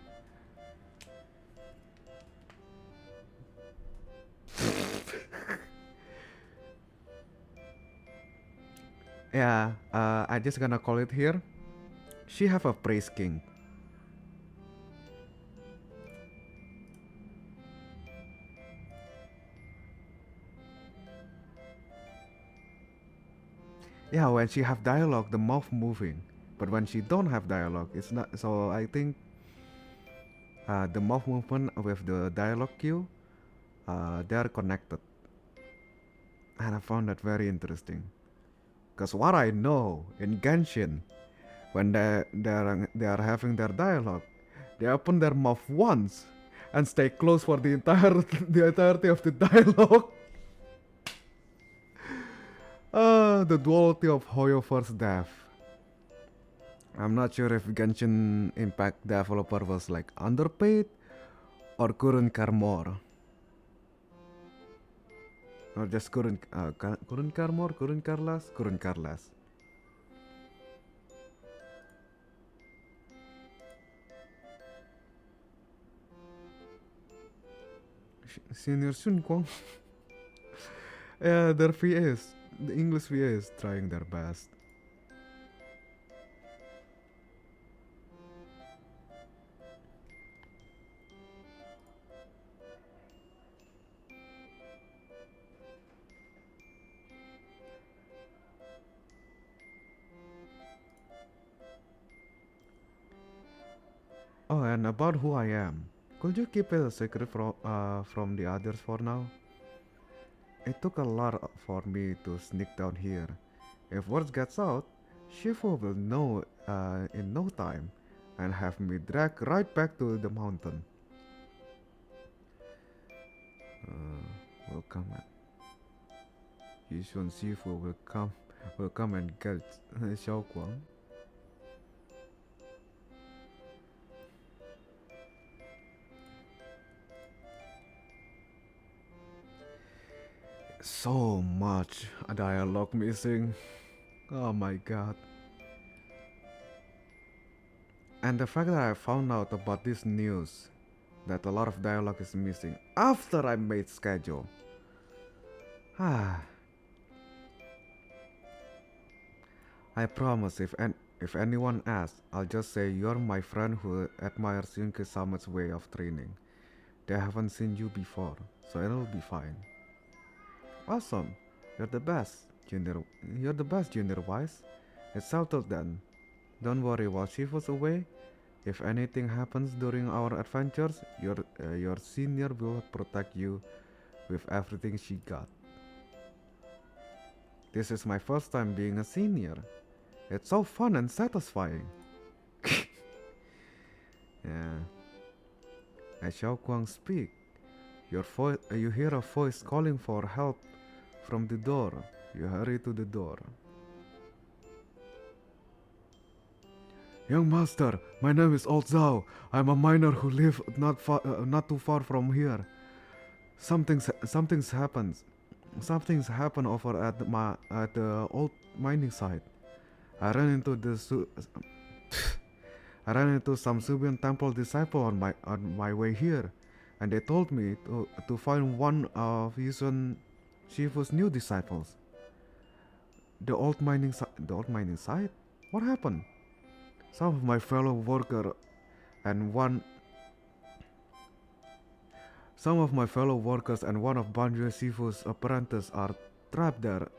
Yeah, I just gonna call it here. She have a praise king. Yeah, when she have dialogue, the mouth moving. But when she don't have dialogue, it's not. So I think the mouth movement with the dialogue cue, they are connected. And I found that very interesting. Because what I know in Genshin, when they are having their dialogue, they open their mouth once and stay closed for the entirety of the dialogue. The duality of Hoyover's death. I'm not sure if Genshin Impact developer was like underpaid or couldn't care more. Or just couldn't care more, couldn't care less, couldn't care less. Senior Sun Kwang. Yeah, their VAs, the English VA is trying their best. Oh, and about who I am, could you keep it a secret from the others for now? It took a lot for me to sneak down here. If word gets out, Shifu will know in no time and have me dragged right back to the mountain. Welcome. Yishun Shifu will come and get Xiao Guang. So much dialogue missing. Oh my god. And the fact that I found out about this news, that a lot of dialogue is missing after I made schedule. I promise if anyone asks, I'll just say you're my friend who admires Yunke Sama's way of training. They haven't seen you before, so it'll be fine. Awesome. You're the best, Junior Wise. It's settled then. Don't worry while Shifu's away. If anything happens during our adventures, your senior will protect you with everything she got. This is my first time being a senior. It's so fun and satisfying. Yeah. As Xiao Guang speak, you hear a voice calling for help from the door. You hurry to the door. Young master, my name is Old Zhao. I'm a miner who live not too far from here. Something's happened. Something's happened over at the old mining site. I ran into I ran into some Subian temple disciple on my way here, and they told me to find one of Yusun Shifu's new disciples. The old mining site? What happened? Some of my fellow worker and one Some of my fellow workers and one of Banjo Shifu's apprentices are trapped there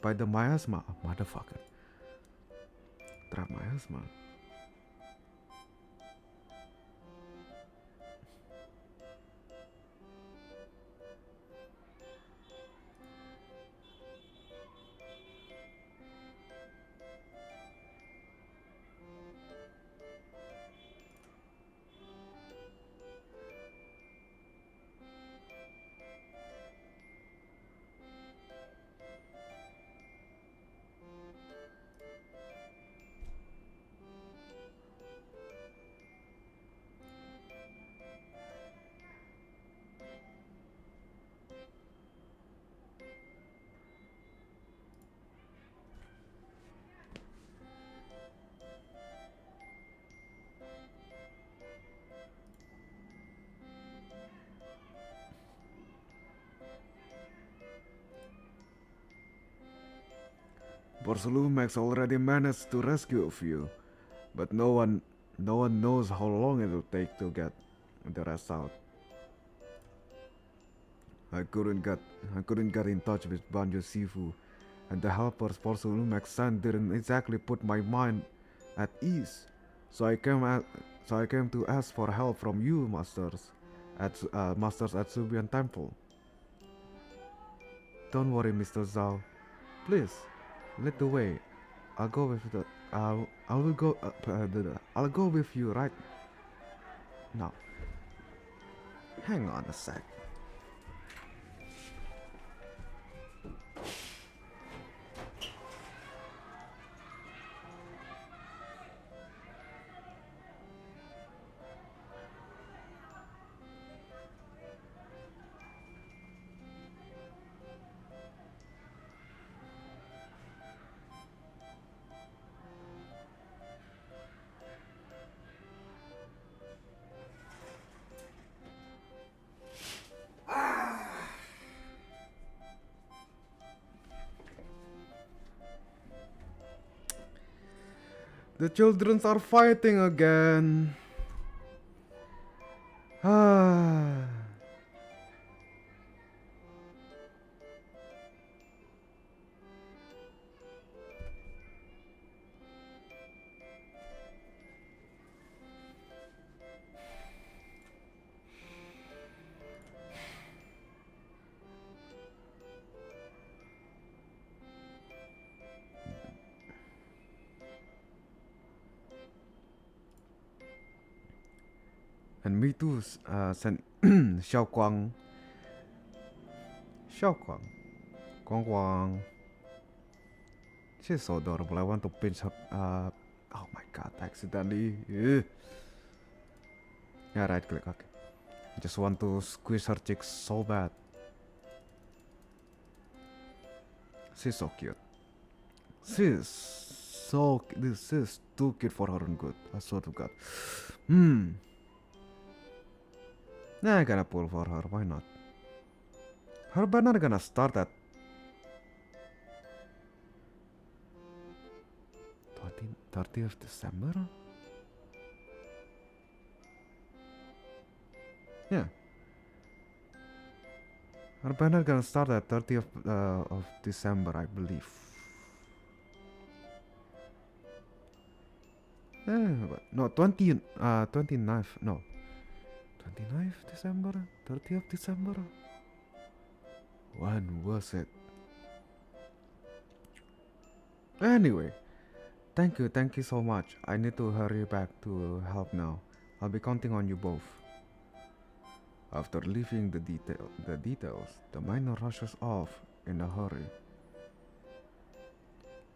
by the miasma. Oh, motherfucker. Trap miasma. Borslumex already managed to rescue a few, but no one knows how long it will take to get the rest out. I couldn't get in touch with Banjo Shifu, and the helpers Borslumex sent didn't exactly put my mind at ease. So I came to ask for help from you, masters at Subian Temple. Don't worry, Mr. Zhao. Please, lead the way. I'll go with the. I'll go with you right now. Hang on a sec. The children are fighting again. Ah. And me too, sent Xiao Guang. Xiao Guang. Guang Guang. She's so adorable. I want to pinch her. Oh my god, accidentally. Ugh. Yeah, right click, okay. Just want to squeeze her cheeks so bad. She's so cute. This is too cute for her own good. I swear to god. Yeah, I gotta pull for her, why not? Her banner gonna start at 30th December? Yeah. Her banner gonna start at 30th of December, I believe. No, 29th, no. 29th December? 30th December? When was it? Anyway, thank you so much. I need to hurry back to help now. I'll be counting on you both. After leaving the details, the miner rushes off in a hurry.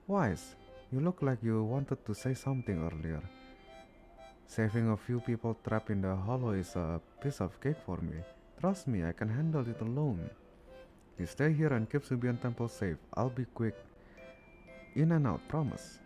Wise, you look like you wanted to say something earlier. Saving a few people trapped in the hollow is a piece of cake for me. Trust me, I can handle it alone. You stay here and keep Subian Temple safe. I'll be quick. In and out, promise.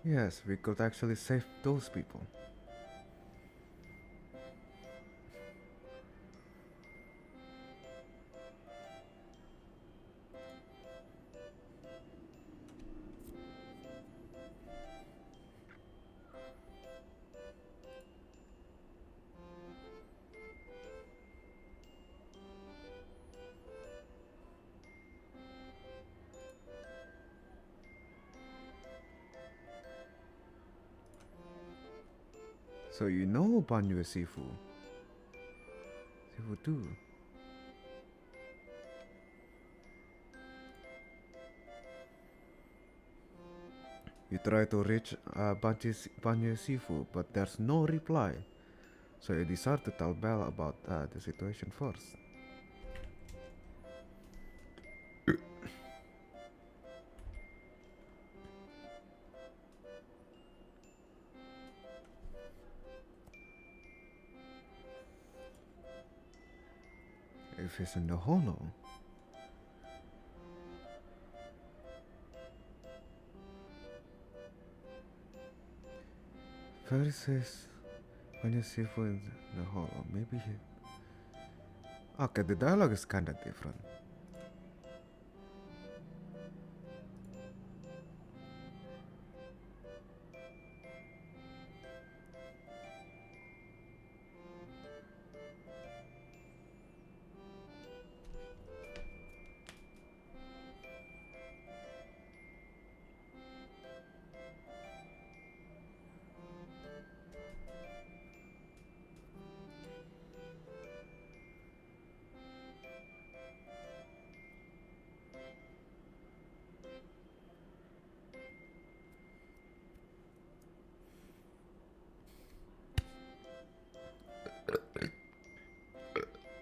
Yes, we could actually save those people. So you know Banyu Sifu. Sifu too. You try to reach Banyu Sifu, but there's no reply. So you decide to tell Belle about the situation first. If he's in the hollow. Fairy says Banyu Sifu in the hollow. Maybe he. Okay, the dialogue is kinda different.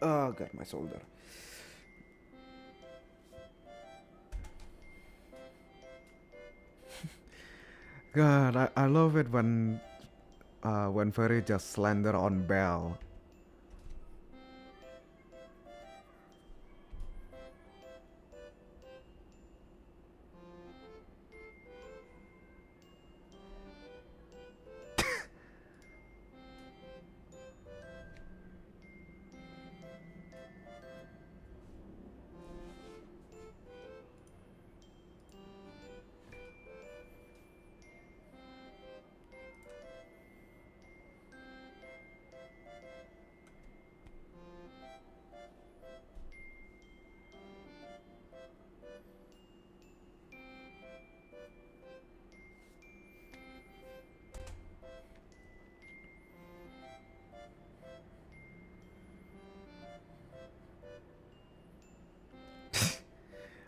Oh, got my shoulder. God, I love it when Fairy just slander on Belle.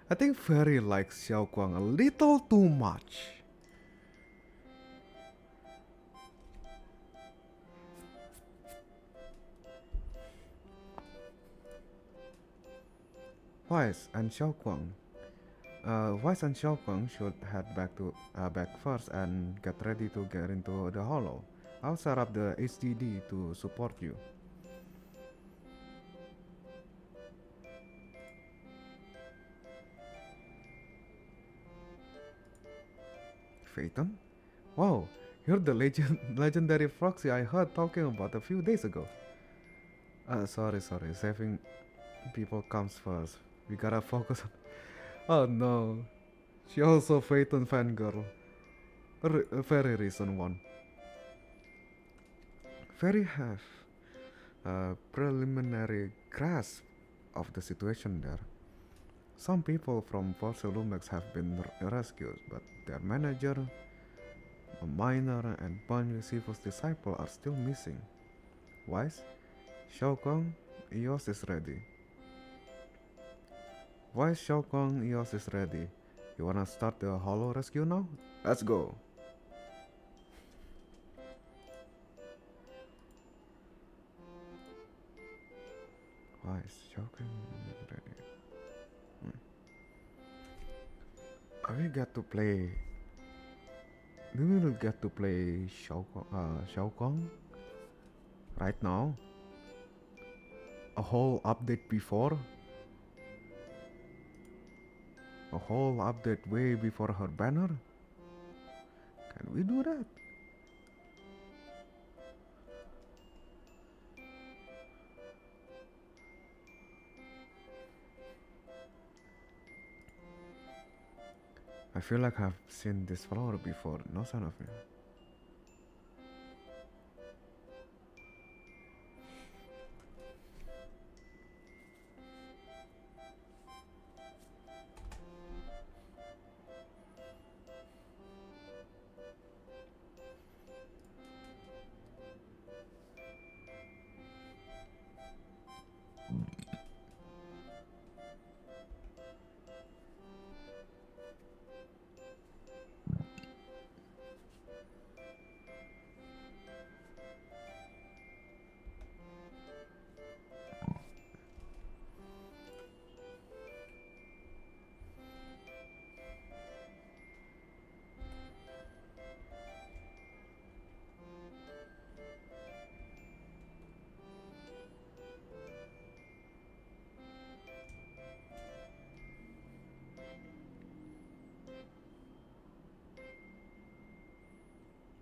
I think Fairy likes Xiao Guang a little too much. Wise and Xiao Guang. Wise and Xiao Guang should head back first and get ready to get into the hollow. I'll set up the HDD to support you. Phaeton? Wow, you're the legendary Froxy I heard talking about a few days ago. Sorry, saving people comes first. We gotta focus on. Oh no, she also Phaeton fangirl. A very recent one. Very have a preliminary grasp of the situation there. Some people from Fossil Lumex have been rescued, but their manager, a miner, and Pan Receiver's disciple are still missing. Wise, Shao Kong, Eos is ready. Wise, Shao Kong, Eos is ready. You wanna start the Hollow rescue now? Let's go. Wise, Shao Kong, ready. Do we get to play Shao Kong right now? A whole update before? A whole update way before her banner? Can we do that? I feel like I've seen this flower before, no son of me.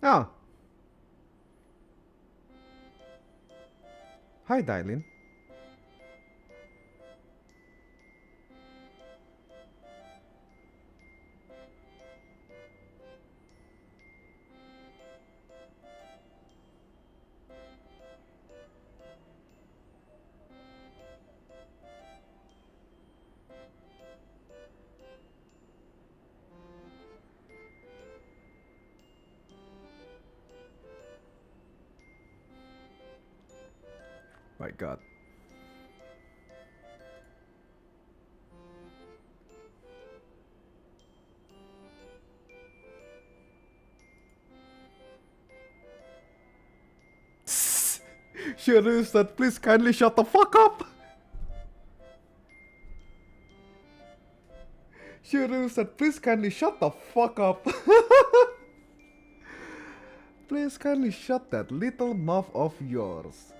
Oh. Hi, Dylin. My God. Sure, that please kindly shut the fuck up. Sure, that please kindly shut the fuck up. Please kindly shut that little mouth of yours.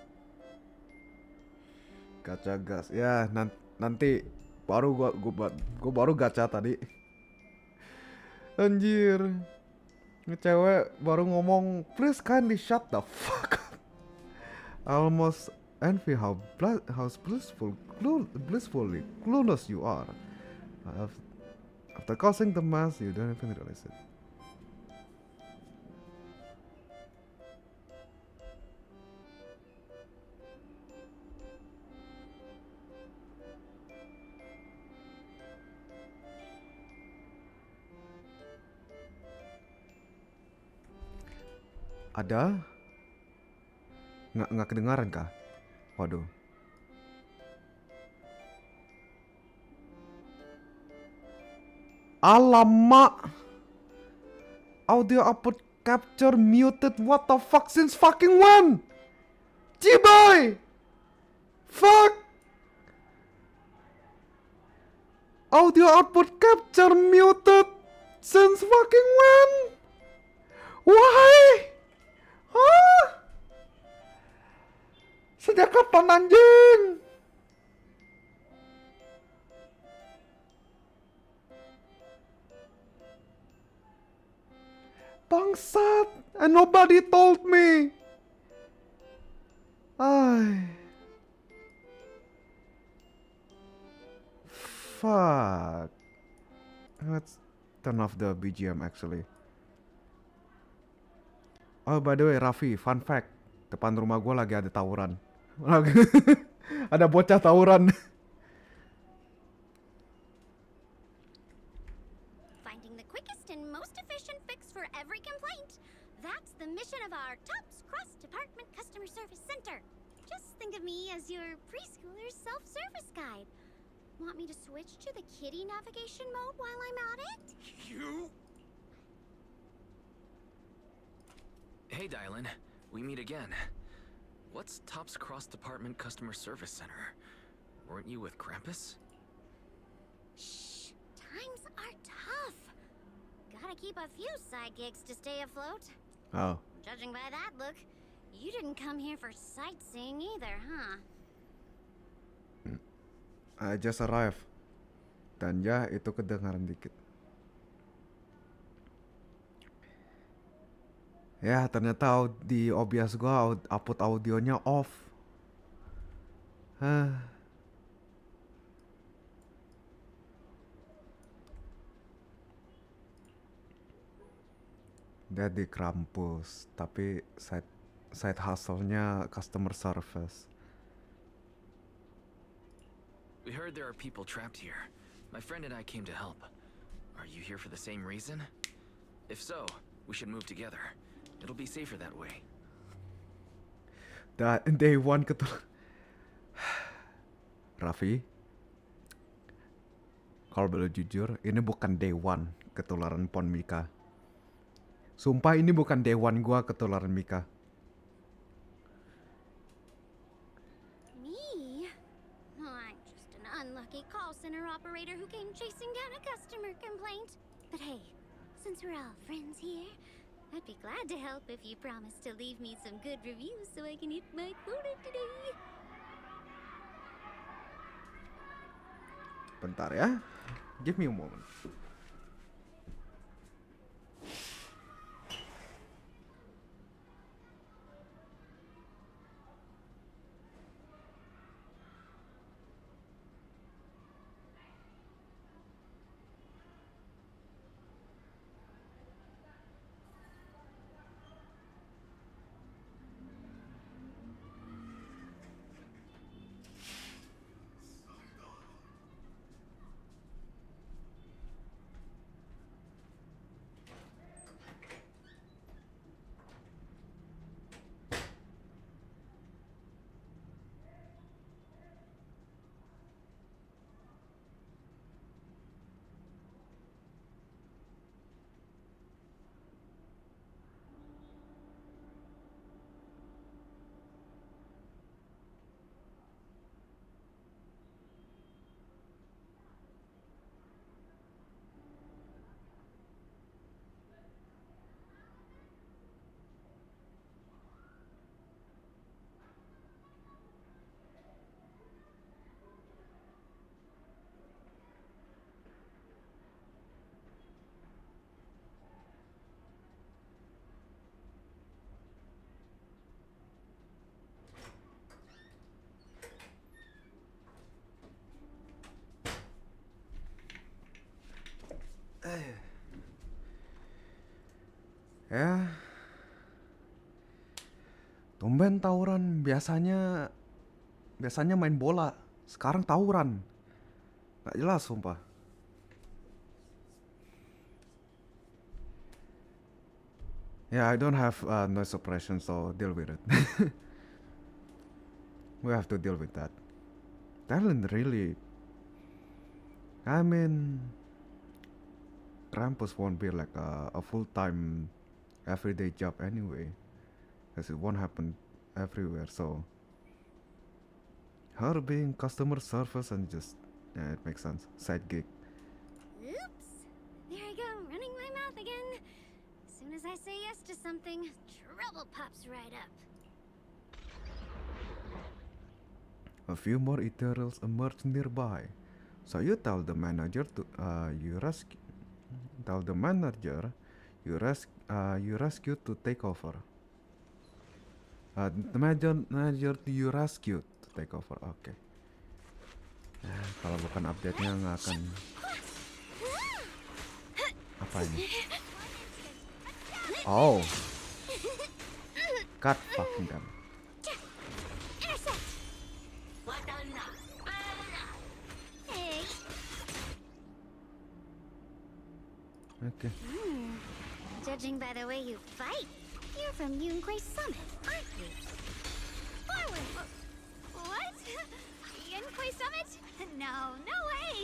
Gacha gas. Ya, nanti baru gua baru gacha tadi. Anjir. Cewek baru ngomong, please kindly shut the fuck up. I almost envy how blissfully clueless you are. After causing the mess, you don't even realize it. Ada? Nggak kedengaran kah? Waduh. Alamak! Audio output capture muted. What the fuck? Since fucking when? G-boy! Fuck! Audio output capture muted. Since fucking when? Why? Hah? Sejak kapan anjing? Bangsat, and nobody told me. Ay. Fuck. Let's turn off the BGM actually. Oh, by the way, Raffi, fun fact. Depan rumah gue lagi ada tawuran. Ada bocah tawuran. Finding the quickest and most inauguration of our TOPS cross-department customer service center. Just think of me as your preschooler's self-service guide. Want me to switch to the kitty navigation mode while I'm at it? You? Hey, Dylan. We meet again. What's TOPS cross-department customer service center? Weren't you with Krampus? Shh. Times are tough. Gotta keep a few side gigs to stay afloat. Oh. Judging by that look, you didn't come here for sightseeing either, huh? I just arrived. Dan ya, itu kedengaran dikit. Ya, ternyata di OBS gua output audionya off. Dia di kampus, tapi side hustle-nya customer service. We heard there are people trapped here. My friend and I came to help. Are you here for the same reason? If so, we should move together. It'll be safer that way. Day one Raffi, kalau boleh jujur, ini bukan day one ketularan Pon Mika. Sumpah ini bukan day one gua ketularan Mika. Me? Oh, I'm just an unlucky call center operator who came chasing down a customer complaint. But hey, since we're all friends here, I'd be glad to help if you promise to leave me some good reviews so I can hit my quota today. Bentar ya. Give me a moment. Ya. Tumben tawuran, biasanya main bola, sekarang tawuran. Gak jelas sumpah. Yeah, I don't have noise suppression, so deal with it. We have to deal with that. Talent really. I mean, Krampus won't be like a full-time, everyday job anyway, because it won't happen everywhere. So her being customer service and just, yeah, it makes sense. Side gig. Oops. There I go, running my mouth again. As soon as I say yes to something, trouble pops right up. A few more Ethereals emerge nearby, so you tell the manager to you rescue to take over. The manager you rescue to take over. Oke. Okay. Kalau bukan update-nya nggak akan. Apa ini? Oh. God fucking damn. Okay. Judging by the way you fight, You're from Yunque Summit, aren't you? Forward! What? Yunque Summit? No, no way!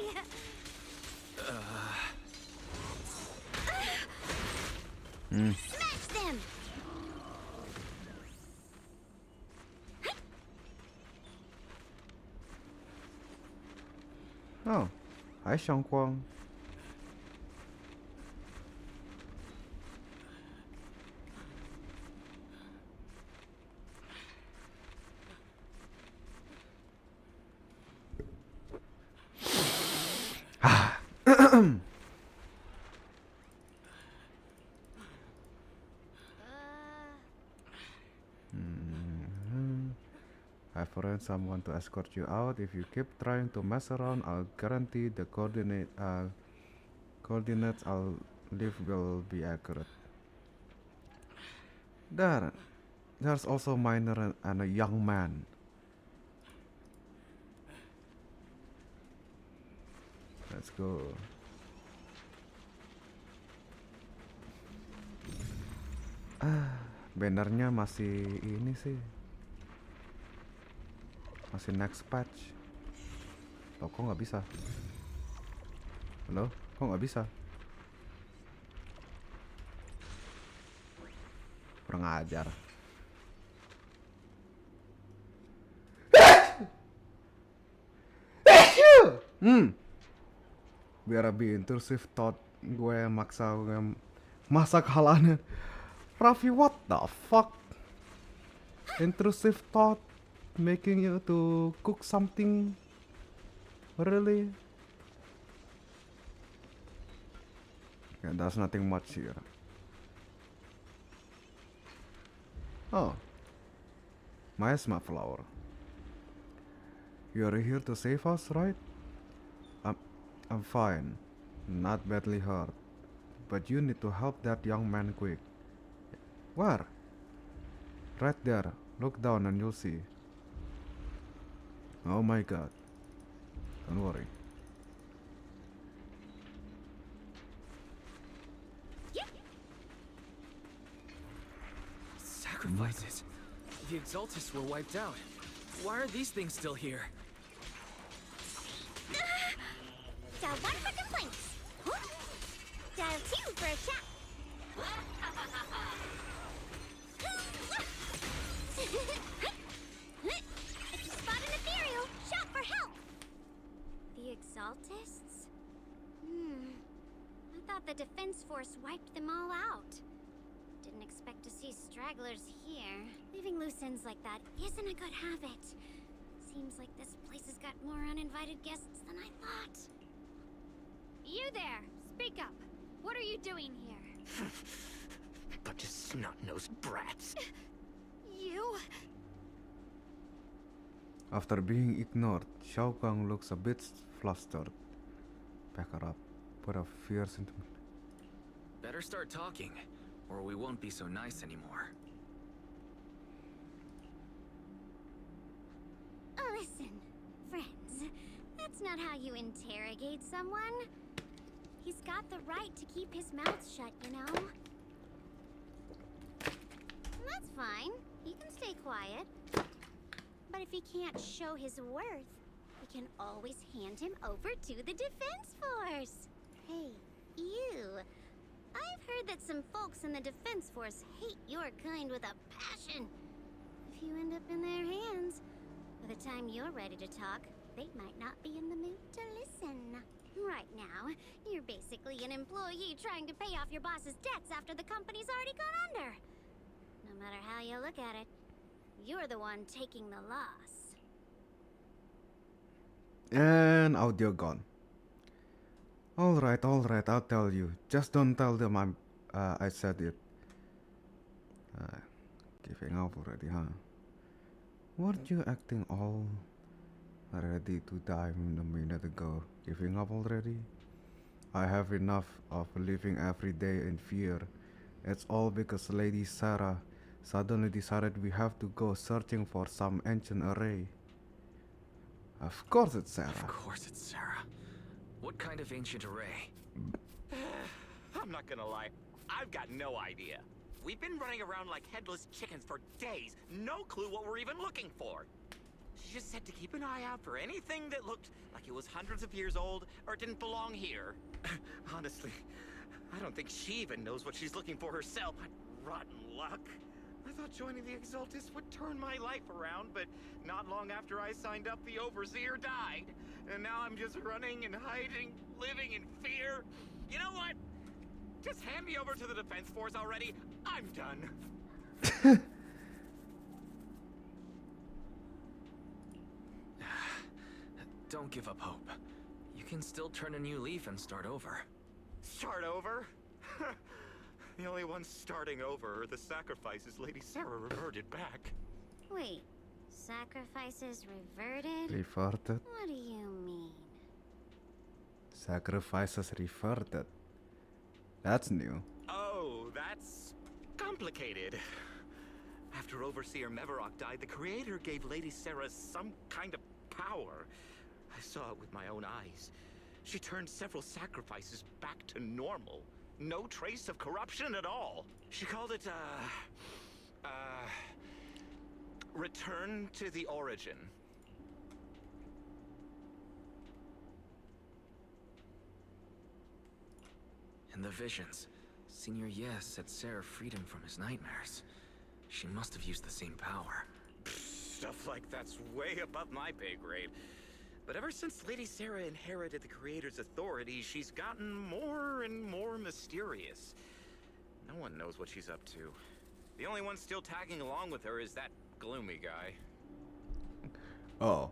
Smash them! Oh, hi Shangguang. I've arranged someone to escort you out. If you keep trying to mess around, I'll guarantee the coordinates I'll leave will be accurate. There's also a minor and a young man. Let's go. Bannernya masih ini sih. Masih next patch. Loh, kok nggak bisa? Halo? Kok nggak bisa? Kurang ajar. Biar lebih intrusive thought, gue maksa masak halannya. Raffi, what the fuck? Intrusive thought making you to cook something? Really? Yeah, there's nothing much here. Oh, Miasma Flower. You're here to save us, right? I'm fine, not badly hurt, but you need to help that young man quick. Where? Right there. Look down and you'll see. Oh my god. Don't worry. Sacrifices. The Exaltists were wiped out. Why are these things still here? Dial 1 for complaints. Dial 2 for a chat. If you spot an ethereal, shout for help. The Exaltists? I thought the Defense Force wiped them all out. Didn't expect to see stragglers here. Leaving loose ends like that isn't a good habit. Seems like this place has got more uninvited guests than I thought. You there! Speak up! What are you doing here? Bunch of snot-nosed brats. You? After being ignored, Xiao Gang looks a bit flustered. Back her up. Put a fierce into me. Better start talking, or we won't be so nice anymore. Listen, friends. That's not how you interrogate someone. He's got the right to keep his mouth shut, you know? That's fine. He can stay quiet. But if he can't show his worth, we can always hand him over to the Defense Force. Hey, you. I've heard that some folks in the Defense Force hate your kind with a passion. If you end up in their hands, by the time you're ready to talk, they might not be in the mood to listen. Right now, you're basically an employee trying to pay off your boss's debts after the company's already gone under. No matter how you look at it, you're the one taking the loss. And audio gone. Alright, I'll tell you. Just don't tell them I said it. Giving up already, huh? Weren't you acting all ready to die a minute ago? Giving up already? I have enough of living every day in fear. It's all because Lady Sarah suddenly decided we have to go searching for some ancient array. Of course it's Sarah. Of course it's Sarah. What kind of ancient array? I'm not gonna lie, I've got no idea. We've been running around like headless chickens for days. No clue what we're even looking for. She just said to keep an eye out for anything that looked like it was hundreds of years old or didn't belong here. Honestly, I don't think she even knows what she's looking for herself. Rotten luck. I thought joining the Exaltus would turn my life around, but not long after I signed up, the Overseer died. And now I'm just running and hiding, living in fear. You know what? Just hand me over to the Defense Force already. I'm done. Don't give up hope. You can still turn a new leaf and start over. Start over? The only ones starting over are the sacrifices Lady Sarah reverted back. Wait, sacrifices reverted? Reverted. What do you mean? Sacrifices reverted. That's new. Oh, that's complicated. After Overseer Mevarok died, the Creator gave Lady Sarah some kind of power. I saw it with my own eyes. She turned several sacrifices back to normal. No trace of corruption at all. She called it, return to the origin. In the visions, Senior Yes said Sarah freed him from his nightmares. She must have used the same power. Stuff like that's way above my pay grade. But ever since Lady Sarah inherited the Creator's authority, she's gotten more and more mysterious. No one knows what she's up to. The only one still tagging along with her is that gloomy guy. Oh.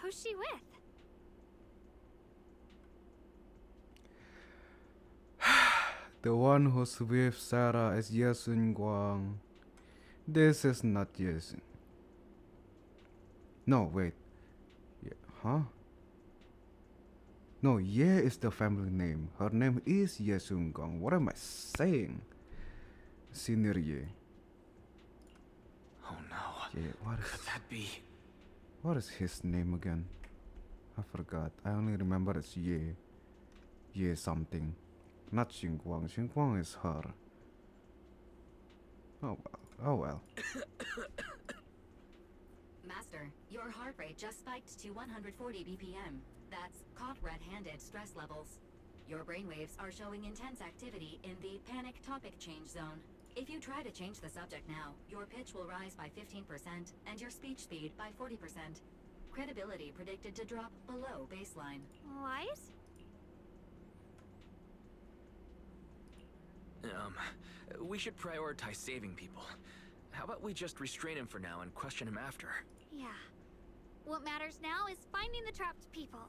Who's she with? The one who's with Sarah is Yesun Guang. This is not Yesun. No, wait. Huh? No, Ye is the family name. Her name is Yesun Guang. What am I saying? Senior Ye. Oh no. Ye, Could that be? what is his name again? I forgot. I only remember it's Ye. Ye something. Not Xing Guang. Xing Guang is her. Oh well. Oh well. Master, your heart rate just spiked to 140 BPM. That's caught red-handed stress levels. Your brainwaves are showing intense activity in the panic topic change zone. If you try to change the subject now, your pitch will rise by 15% and your speech speed by 40%. Credibility predicted to drop below baseline. Wise? We should prioritize saving people. How about we just restrain him for now and question him after? Yeah. What matters now is finding the trapped people.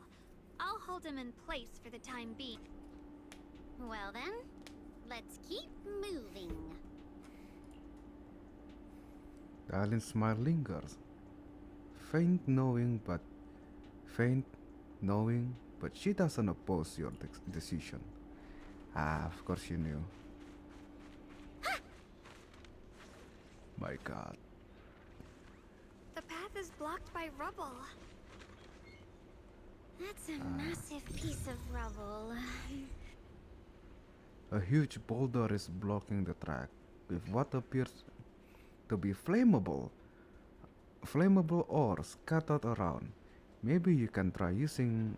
I'll hold him in place for the time being. Well then, let's keep moving. Darlene's smile lingers. Faint knowing, but she doesn't oppose your decision. Ah, of course you knew. My God. The path is blocked by rubble. That's a massive piece of rubble. A huge boulder is blocking the track with what appears to be flammable ore scattered around. Maybe you can try using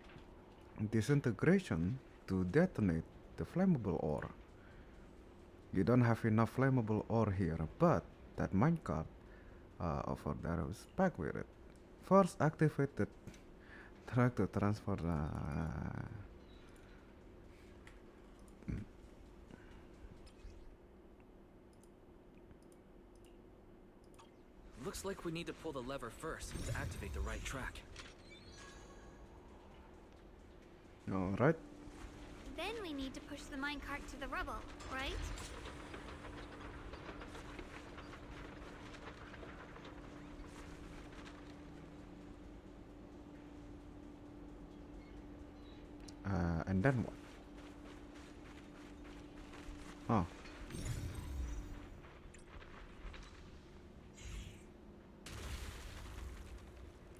disintegration to detonate the flammable ore. You don't have enough flammable ore here, but that minecart over there is packed with it. First, activate the track to transfer the... Looks like we need to pull the lever first to activate the right track. Alright. Then we need to push the minecart to the rubble, right? And then what? Oh.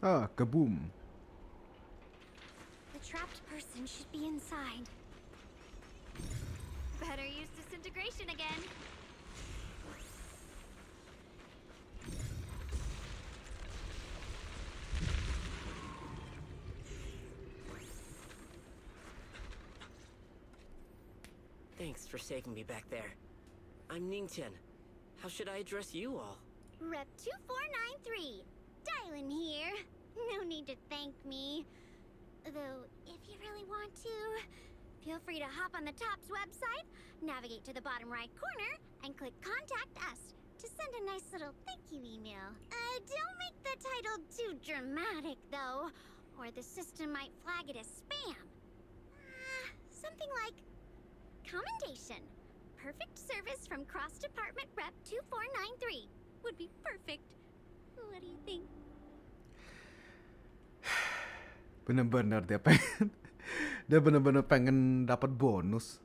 Ah, kaboom. The trapped person should be inside. better use disintegration again. Thanks for saving me back there. I'm Ningtian. How should I address you all? Rep 2493. Dylan here. No need to thank me. Though, if you really want to, feel free to hop on the TOPS website, navigate to the bottom right corner, and click Contact Us to send a nice little thank you email. Don't make the title too dramatic, though, or the system might flag it as spam. Something like Commendation. Perfect service from Cross Department Rep 2493 would be perfect. What do you think? Bener-bener dia pengen dia bener-bener pengen dapat bonus.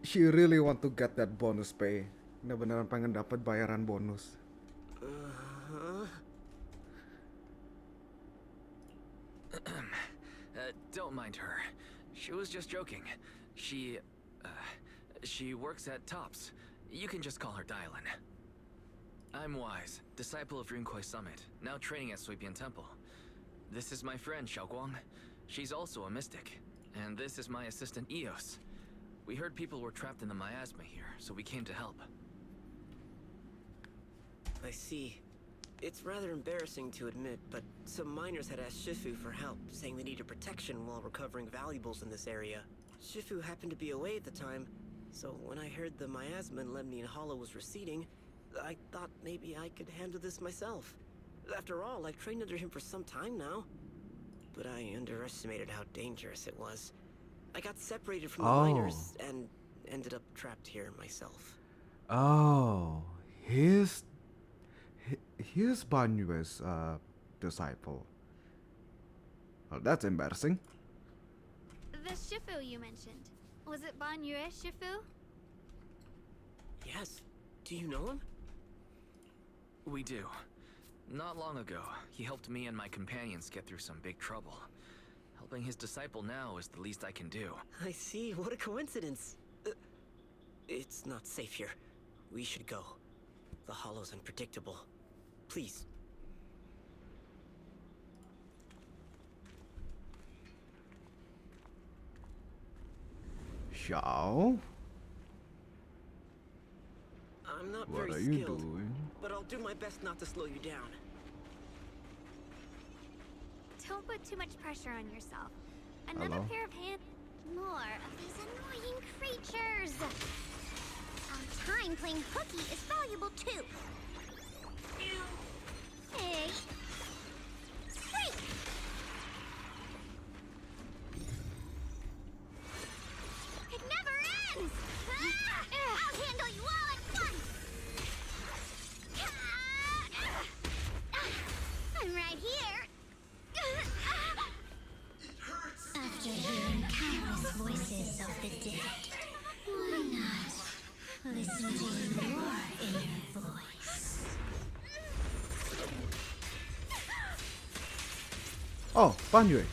She really want to get that bonus pay. Dia beneran pengen dapat bayaran bonus. Don't mind her. She was just joking. She works at TOPS. You can just call her Dylan. I'm Wise, disciple of Runkoi Summit, now training at Suipian Temple. This is my friend Xiaoguang. She's also a mystic. And this is my assistant Eos. We heard people were trapped in the miasma here, so we came to help. I see. It's rather embarrassing to admit, but some miners had asked Shifu for help, saying they needed protection while recovering valuables in this area. Shifu happened to be away at the time, so when I heard the miasma in Lemnian Hollow was receding, I thought maybe I could handle this myself. After all, I've trained under him for some time now. But I underestimated how dangerous it was. I got separated from the miners and ended up trapped here myself. Oh, here's Banyue's disciple. Well, that's embarrassing. The Shifu you mentioned. Was it Banyue Shifu? Yes. Do you know him? We do. Not long ago, he helped me and my companions get through some big trouble. Helping his disciple now is the least I can do. I see. What a coincidence. It's not safe here. We should go. The hollow's unpredictable. Please. Xiao? I'm not What very are you skilled, doing? but I'll do my best not to slow you down. Don't put too much pressure on yourself. Another Hello? pair of hands. More of these annoying creatures. Our time playing hooky is valuable too. Hey. Strike! It never ends! I'll handle you all at once! I'm right here. After hearing countless voices of the dead, why not listen to your inner voice? Oh, Banyue.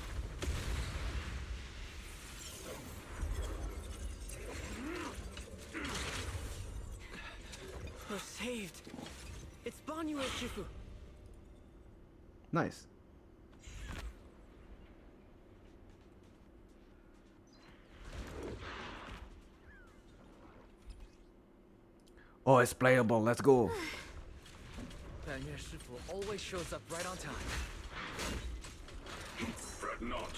We're saved. It's Banyue Shifu. Nice. Oh, it's playable. Let's go. Banyue Shifu always shows up right on time. Fret not.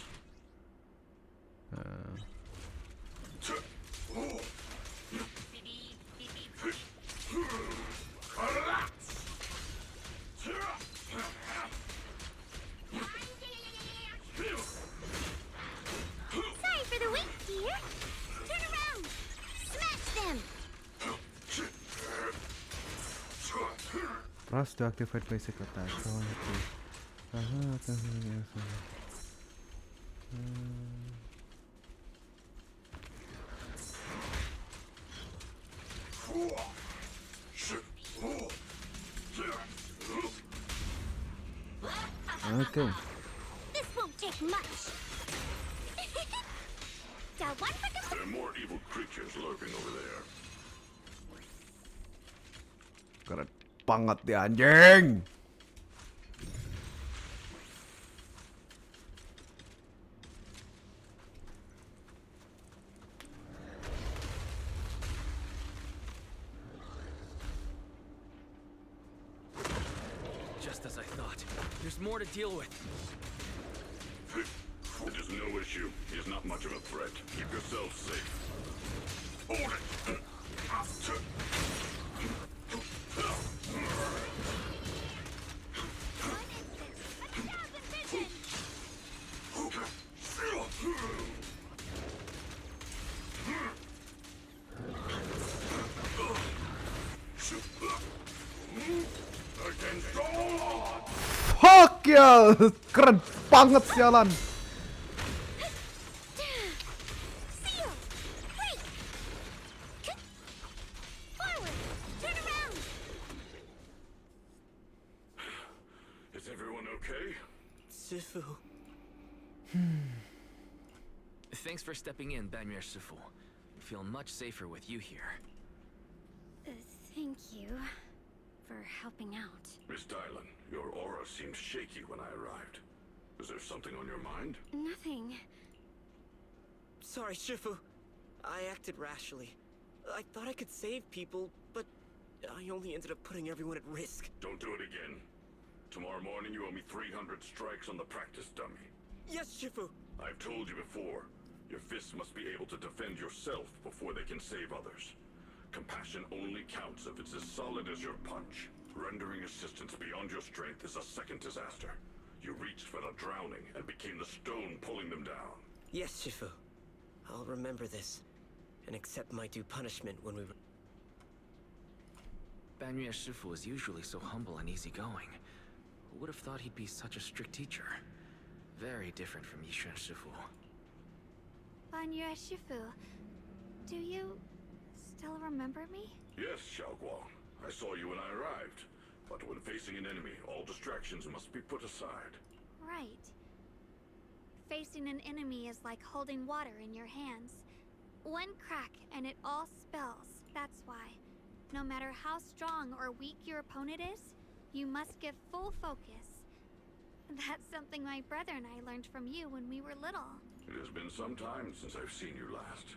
Sorry for the wait, dear. Turn around. Smash them. Press to activate basic attack. Okay. This won't take much. one for There are more evil creatures lurking over there. Keren banget dia anjing. Just as I thought. There's more to deal with. It is no issue. He is not much of a threat. Keep yourself safe. Hold it! Against all odds! Fuck ya, keren banget sialan. Seal! Wait! Forward! Turn around! Is everyone okay? Shifu. Thanks for stepping in, Banmir Shifu. I feel much safer with you here. Thank you for helping out. Miss Dylan, your aura seemed shaky when I arrived. Is there something on your mind? Nothing. Sorry, Shifu. I acted rashly. I thought I could save people, but I only ended up putting everyone at risk. Don't do it again. Tomorrow morning you owe me 300 strikes on the practice dummy. Yes, Shifu. I've told you before, your fists must be able to defend yourself before they can save others. Compassion only counts if it's as solid as your punch. Rendering assistance beyond your strength is a second disaster. You reached for the drowning and became the stone pulling them down. Yes, Shifu. I'll remember this and accept my due punishment when we... Banmir Shifu is usually so humble and easygoing. Who would have thought he'd be such a strict teacher? Very different from Yishan Shifu. Banyu Shifu, do you still remember me? Yes, Xiaoguang. I saw you when I arrived. But when facing an enemy, all distractions must be put aside. Right. Facing an enemy is like holding water in your hands. One crack and it all spills. That's why. No matter how strong or weak your opponent is, you must give full focus. That's something my brother and I learned from you when we were little. It has been some time since I've seen you last.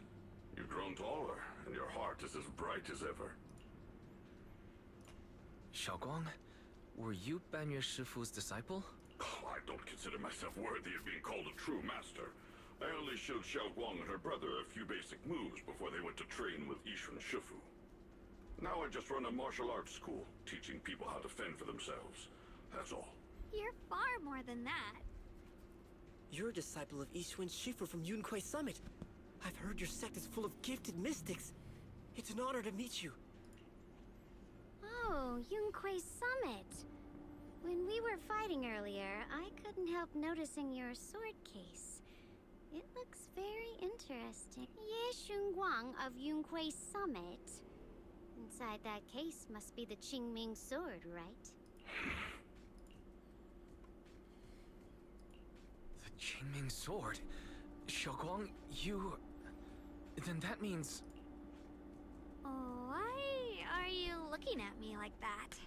You've grown taller, and your heart is as bright as ever. Xiaoguang, were you Banmir Shifu's disciple? Oh, I don't consider myself worthy of being called a true master. I only showed Xiaoguang and her brother a few basic moves before they went to train with Yishan Shifu. Now I just run a martial arts school, teaching people how to fend for themselves. That's all. You're far more than that. You're a disciple of Ishun Shifu from Yunquai Summit. I've heard your sect is full of gifted mystics. It's an honor to meet you. Oh, Yunquai Summit. When we were fighting earlier, I couldn't help noticing your sword case. It looks very interesting. Ye Shunguang of Yunquai Summit. Inside that case must be the Qingming sword, right? The Qingming sword? Xiaoguang, you... Then that means... Why are you looking at me like that?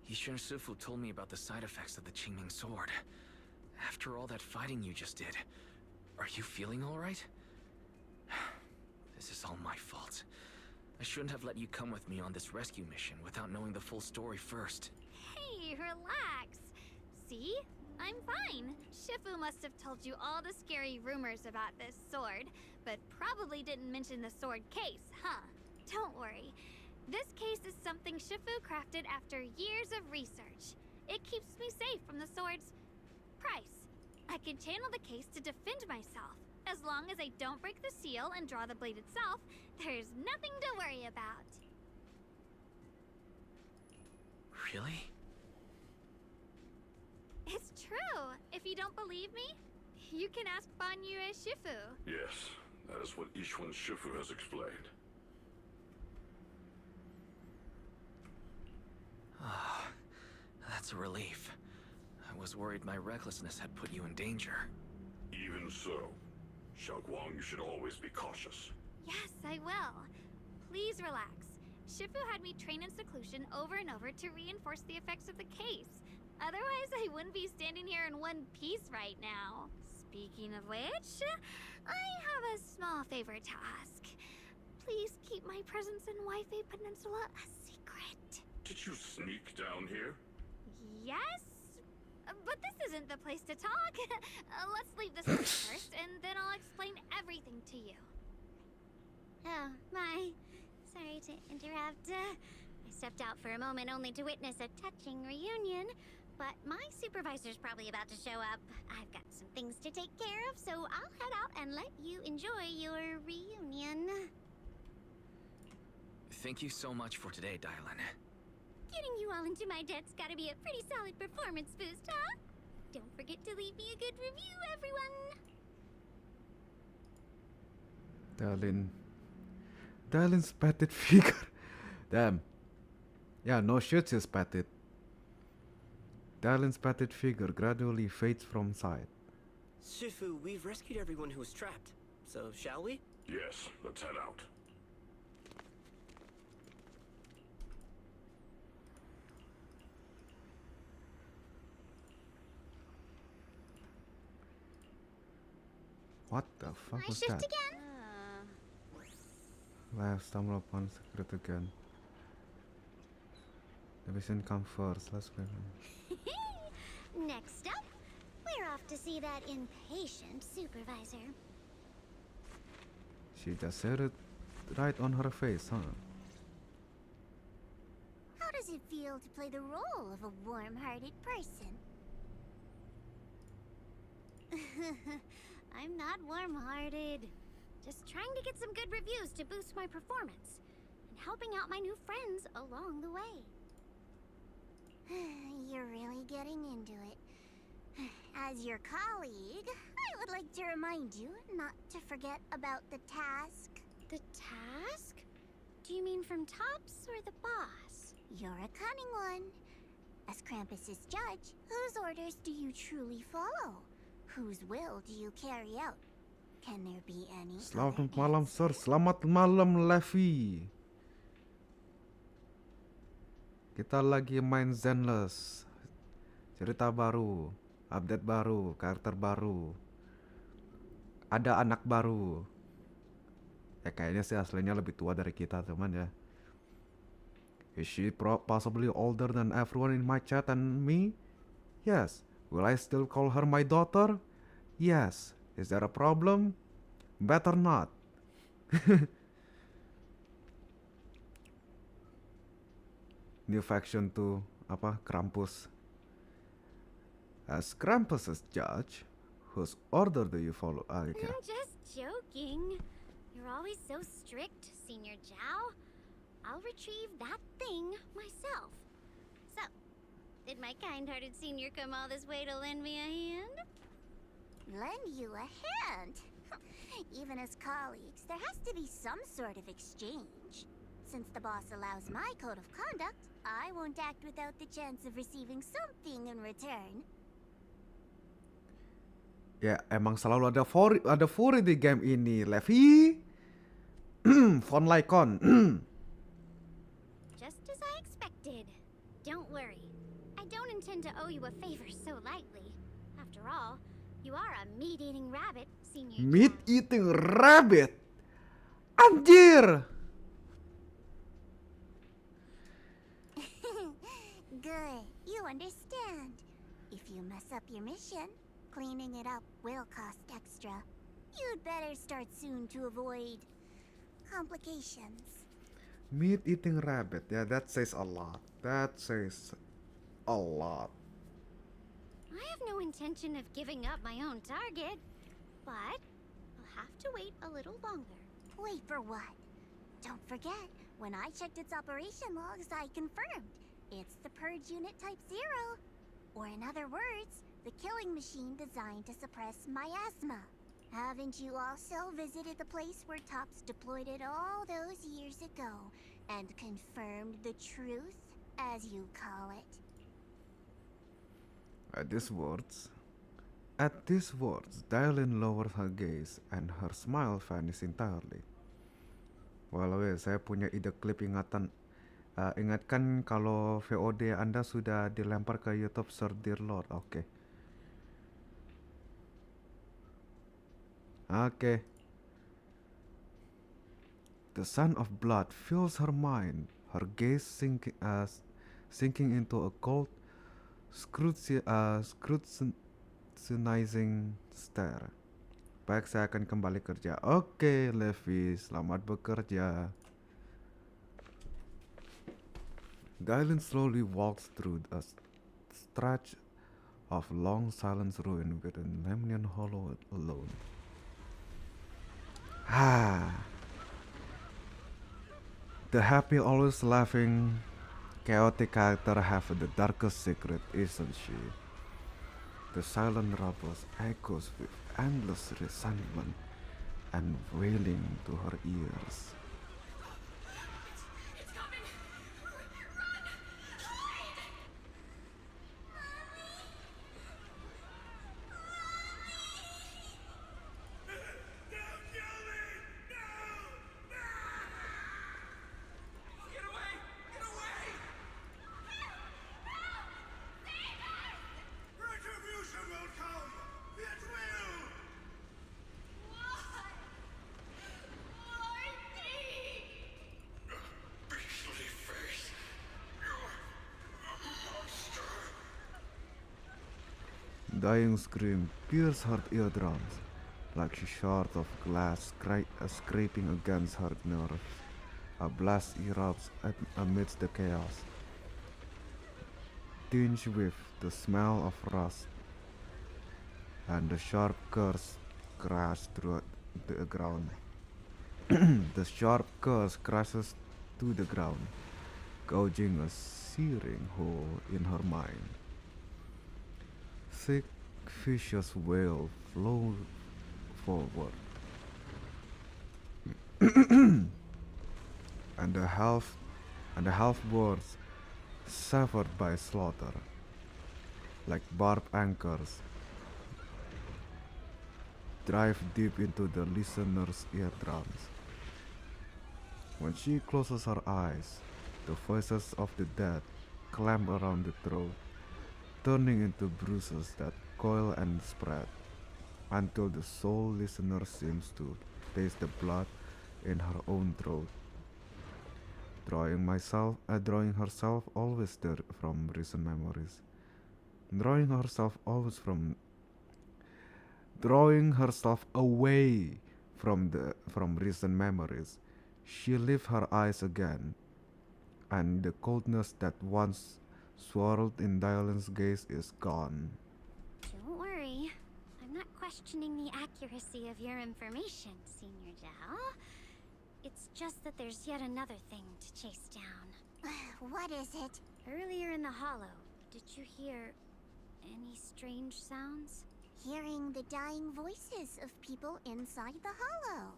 Yishan Shifu told me about the side effects of the Qingming sword. After all that fighting you just did, are you feeling alright? This is all my fault. I shouldn't have let you come with me on this rescue mission without knowing the full story first. Hey, relax. See? I'm fine. Shifu must have told you all the scary rumors about this sword, but probably didn't mention the sword case, huh? Don't worry. This case is something Shifu crafted after years of research. It keeps me safe from the sword's price. I can channel the case to defend myself. As long as I don't break the seal and draw the blade itself, there's nothing to worry about. Really? It's true. If you don't believe me, you can ask Banyu Shifu. Yes, that is what Ishun Shifu has explained. Ah, that's a relief. I was worried my recklessness had put you in danger. Even so, Xiaoguang, you should always be cautious. Yes, I will. Please relax. Shifu had me train in seclusion over and over to reinforce the effects of the case. Otherwise, I wouldn't be standing here in one piece right now. Speaking of which, I have a small favor to ask. Please keep my presence in Wi-Fi Peninsula a secret. Did you sneak down here? Yes? But this isn't the place to talk. Let's leave this place first, and then I'll explain everything to you. Oh, my. Sorry to interrupt. I stepped out for a moment only to witness a touching reunion, but my supervisor's probably about to show up. I've got some things to take care of, so I'll head out and let you enjoy your reunion. Thank you so much for today, Dylan. Getting you all into my debt's gotta be a pretty solid performance boost, huh? Don't forget to leave me a good review, everyone! Dylan's padded figure. Damn. Yeah, no shit, she's padded. Dylan's padded figure gradually fades from sight. Shifu, we've rescued everyone who was trapped. So, shall we? Yes, let's head out. What the fuck My was shift that? again? Left, stumble upon secret again. The mission come first. Let's go. Next up, we're off to see that impatient supervisor. She just said it right on her face, huh? How does it feel to play the role of a warm-hearted person? I'm not warm-hearted. Just trying to get some good reviews to boost my performance. And helping out my new friends along the way. You're really getting into it. As your colleague, I would like to remind you not to forget about the task. The task? Do you mean from Tops or the boss? You're a cunning one. As Krampus's judge, whose orders do you truly follow? Whose will do you carry out? Can there be any Selamat other malam, answer? Sir. Selamat malam, Levi. Kita lagi main Zenless. Cerita baru, update baru, karakter baru. Ada anak baru. Ya kayaknya sih aslinya lebih tua dari kita, teman ya. Is she possibly older than everyone in my chat and me? Yes. Will I still call her my daughter? Yes. Is there a problem? Better not. New faction to apa? Krampus. As Krampus's judge, whose order do you follow? Okay. I'm just joking. You're always so strict, Senior Zhao. I'll retrieve that thing myself. So, did my kind-hearted senior come all this way to lend me a hand? Lend you a hand? Even as colleagues, there has to be some sort of exchange. Since the boss allows my code of conduct, I won't act without the chance of receiving something in return. Ya, emang selalu ada furi di game ini, Levi. Von Lycon. Just as I expected. Don't worry. I don't intend to owe you a favor so lightly. After all, you are a meat-eating rabbit, Senior Zhao. Meat-eating rabbit. Anjir. Good. You understand. If you mess up your mission, cleaning it up will cost extra. You'd better start soon to avoid complications. Meat-eating rabbit. Yeah, that says a lot. That says a lot. I have no intention of giving up my own target, but I'll have to wait a little longer. Wait for what? Don't forget, when I checked its operation logs, I confirmed. It's the Purge Unit Type 0. Or in other words, the killing machine designed to suppress miasma. Haven't you also visited the place where Tops deployed it all those years ago and confirmed the truth, as you call it? These words At these words, Dialyn lowered her gaze and her smile vanished entirely. Well, saya punya ide klip ingatan. Ingatkan kalau VOD Anda sudah dilempar ke YouTube Sir Dear Lord. Oke. Oke. The scent of blood fills her mind, her gaze sinking into a cold, scrutinizing stare. Baik, saya akan kembali kerja. Oke, Levi, selamat bekerja. Dylan slowly walks through a stretch of long silence ruin within Lemnian Hollow alone. The happy, always laughing, chaotic character have the darkest secret, isn't she? The silent rubbles echoes with endless resentment and wailing to her ears. It's coming! Run! Don't kill me! No! No! Get away! Get away! Retribution will come! It will! Why? Why me? Beastly face! You're a monster! Dying scream pierces her eardrums like a shard of glass scraping against her nerves. A blast erupts amidst the chaos, tinged with the smell of rust, and the sharp curse crashes through the ground. The sharp curse crashes to the ground, gouging a searing hole in her mind. Thick, vicious wail flows forward, and the half words severed by slaughter, like barbed anchors, drive deep into the listener's eardrums. When she closes her eyes, the voices of the dead clamp around the throat, turning into bruises that coil and spread, until the sole listener seems to taste the blood in her own throat. Drawing herself always from recent memories. Drawing herself away from recent memories. She lifts her eyes again, and the coldness that once swirled in Dylan's gaze is gone. Don't worry. I'm not questioning the accuracy of your information, Senior Dao. It's just that there's yet another thing to chase down. What is it? Earlier in the hollow, did you hear any strange sounds? Hearing the dying voices of people inside the hollow.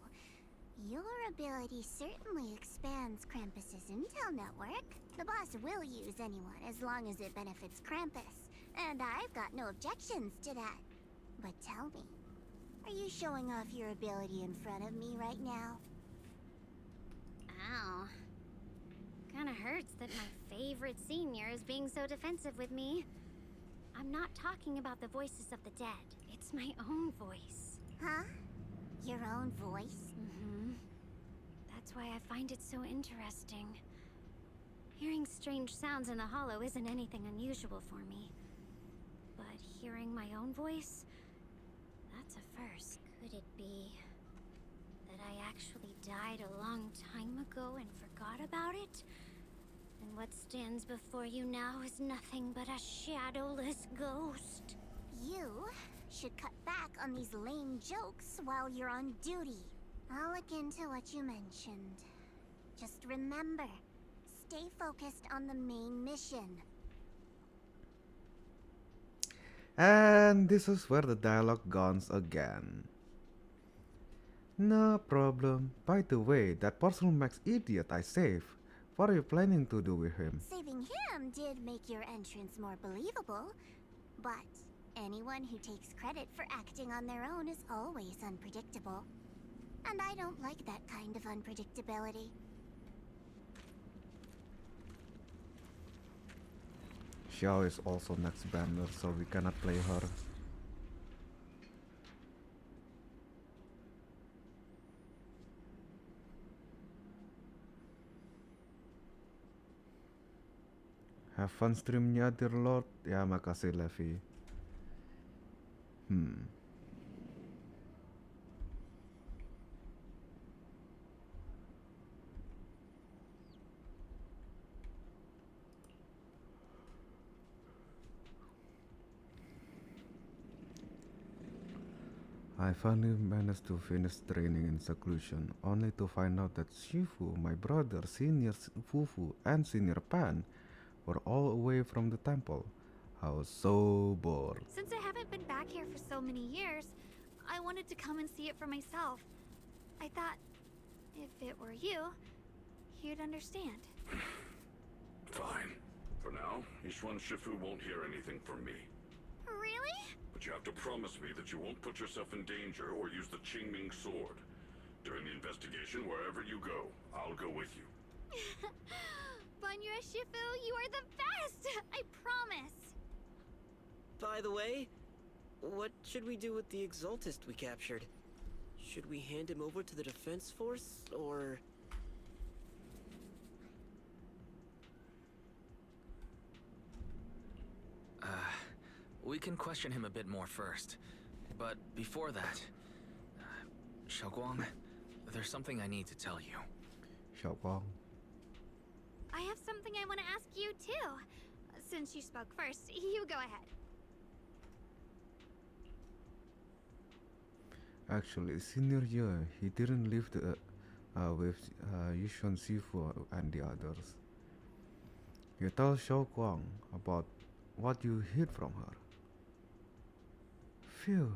Your ability certainly expands Krampus's intel network. The boss will use anyone as long as it benefits Krampus, and I've got no objections to that. But tell me, are you showing off your ability in front of me right now? Ow. Kinda hurts that my favorite senior is being so defensive with me. I'm not talking about the voices of the dead. It's my own voice. Huh? Your own voice? Mm-hmm. That's why I find it so interesting. Hearing strange sounds in the hollow isn't anything unusual for me. But hearing my own voice, that's a first. Could it be that I actually died a long time ago and forgot about it? And what stands before you now is nothing but a shadowless ghost. You should cut back on these lame jokes while you're on duty. I'll look into what you mentioned. Just remember, stay focused on the main mission. And this is where the dialogue goes again. No problem. By the way, that porcelain Max idiot I saved, what are you planning to do with him? Saving him did make your entrance more believable, but Anyone who takes credit for acting on their own is always unpredictable. And I don't like that kind of unpredictability. Xiao is also next banner, so we cannot play her. Have fun streamnya, dear Lord. Ya, makasih Levi. I finally managed to finish training in seclusion, only to find out that Shifu, my brother, Senior Fufu, and Senior Pan were all away from the temple. I was so bored. Since I haven't been back here for so many years, I wanted to come and see it for myself. I thought, if it were you, you'd understand. Fine. For now, Ishwan Shifu won't hear anything from me. Really? But you have to promise me that you won't put yourself in danger or use the Qingming sword. During the investigation, wherever you go, I'll go with you. Banya Shifu, you are the best! I promise! By the way, what should we do with the Exaltist we captured? Should we hand him over to the defense force, or... We can question him a bit more first. But before that... Xiaoguang, there's something I need to tell you. Xiaoguang. I have something I want to ask you, too. Since you spoke first, you go ahead. Actually, Senior Ye, he didn't live with Yishun Sifu and the others. You tell Xiaoguang about what you hid from her. Phew,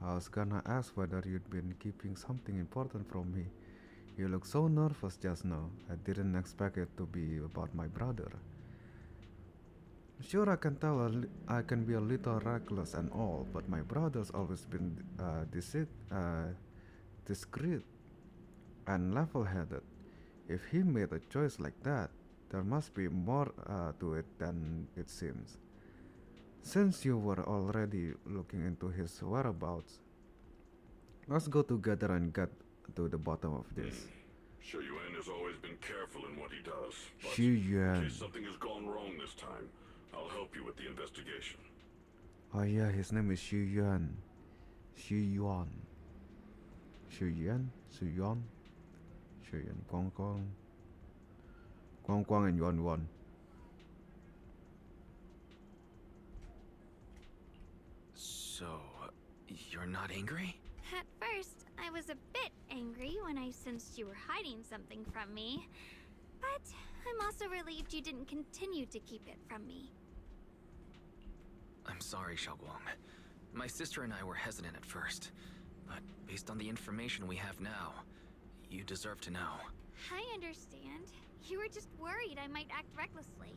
I was gonna ask whether you'd been keeping something important from me. You look so nervous just now. I didn't expect it to be about my brother. Sure, I can tell I can be a little reckless and all, but my brother's always been discreet and level-headed. If he made a choice like that, there must be more to it than it seems. Since you were already looking into his whereabouts, let's go together and get to the bottom of this. Xu Yuan has always been careful in what he does. But Xu Yuan. in case something has gone wrong this time, I'll help you with the investigation. Oh yeah, his name is Xu Yuan. Xu Yuan. Xu Yuan? Xu Yuan? Xu Yuan. Guang Guang. Guang Guang and Yuan Yuan. So, you're not angry? At first, I was a bit angry when I sensed you were hiding something from me. But I'm also relieved you didn't continue to keep it from me. I'm sorry, Xiaoguang. My sister and I were hesitant at first. But based on the information we have now, you deserve to know. I understand. You were just worried I might act recklessly.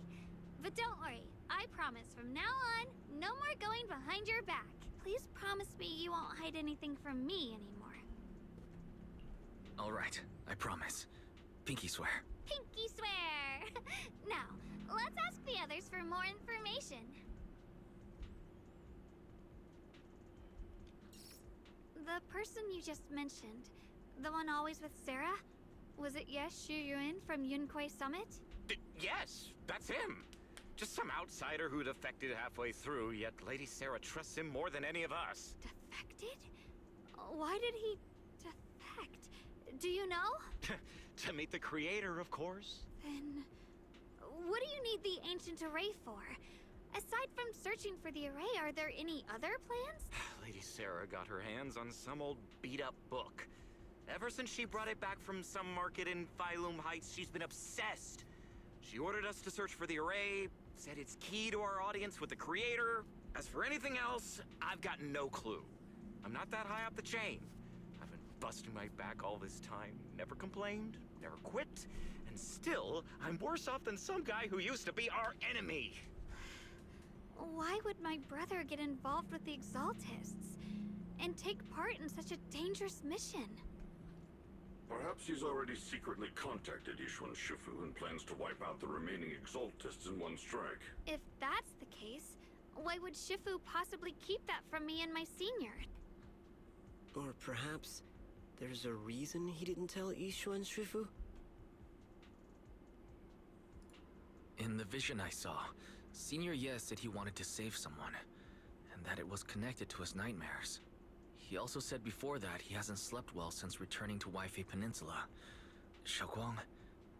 But don't worry, I promise from now on, no more going behind your back. Please promise me you won't hide anything from me anymore. All right, I promise. Pinky swear. Pinky swear! Now, let's ask the others for more information. The person you just mentioned, the one always with Sarah, was it Xu Yuan from Yunquai Summit? Yes, that's him. Just some outsider who defected halfway through, yet Lady Sarah trusts him more than any of us. Defected? Why did he defect? Do you know? To meet the creator, of course. Then, what do you need the ancient array for? Aside from searching for the array, are there any other plans? Lady Sarah got her hands on some old beat-up book. Ever since she brought it back from some market in Phylum Heights, she's been obsessed. She ordered us to search for the array, said it's key to our audience with the creator. As for anything else, I've got no clue. I'm not that high up the chain. I've been busting my back all this time, never complained, never quit, and still, I'm worse off than some guy who used to be our enemy. Why would my brother get involved with the Exaltists and take part in such a dangerous mission? Perhaps he's already secretly contacted Yishuan Shifu and plans to wipe out the remaining Exaltists in one strike. If that's the case, why would Shifu possibly keep that from me and my senior? Or perhaps there's a reason he didn't tell Yishuan Shifu? In the vision I saw, Senior Ye said he wanted to save someone, and that it was connected to his nightmares. He also said before that he hasn't slept well since returning to Waifei Peninsula. Xiaoguang,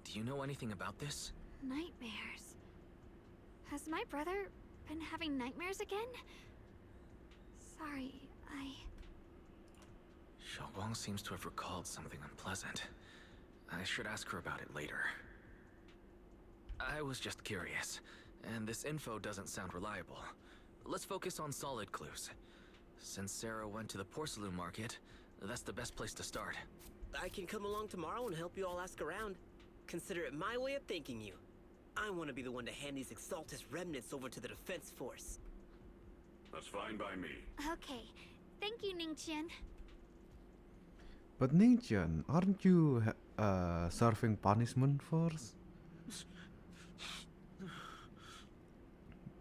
do you know anything about this? Nightmares. Has my brother been having nightmares again? Sorry, Xiaoguang seems to have recalled something unpleasant. I should ask her about it later. I was just curious, and this info doesn't sound reliable. Let's focus on solid clues. Since Sarah went to the porcelain market, that's the best place to start. I can come along tomorrow and help you all ask around. Consider it my way of thanking you. I want to be the one to hand these Exaltus remnants over to the defense force. That's fine by me. Okay. Thank you, Ningqian. But Ningqian, aren't you serving punishment first?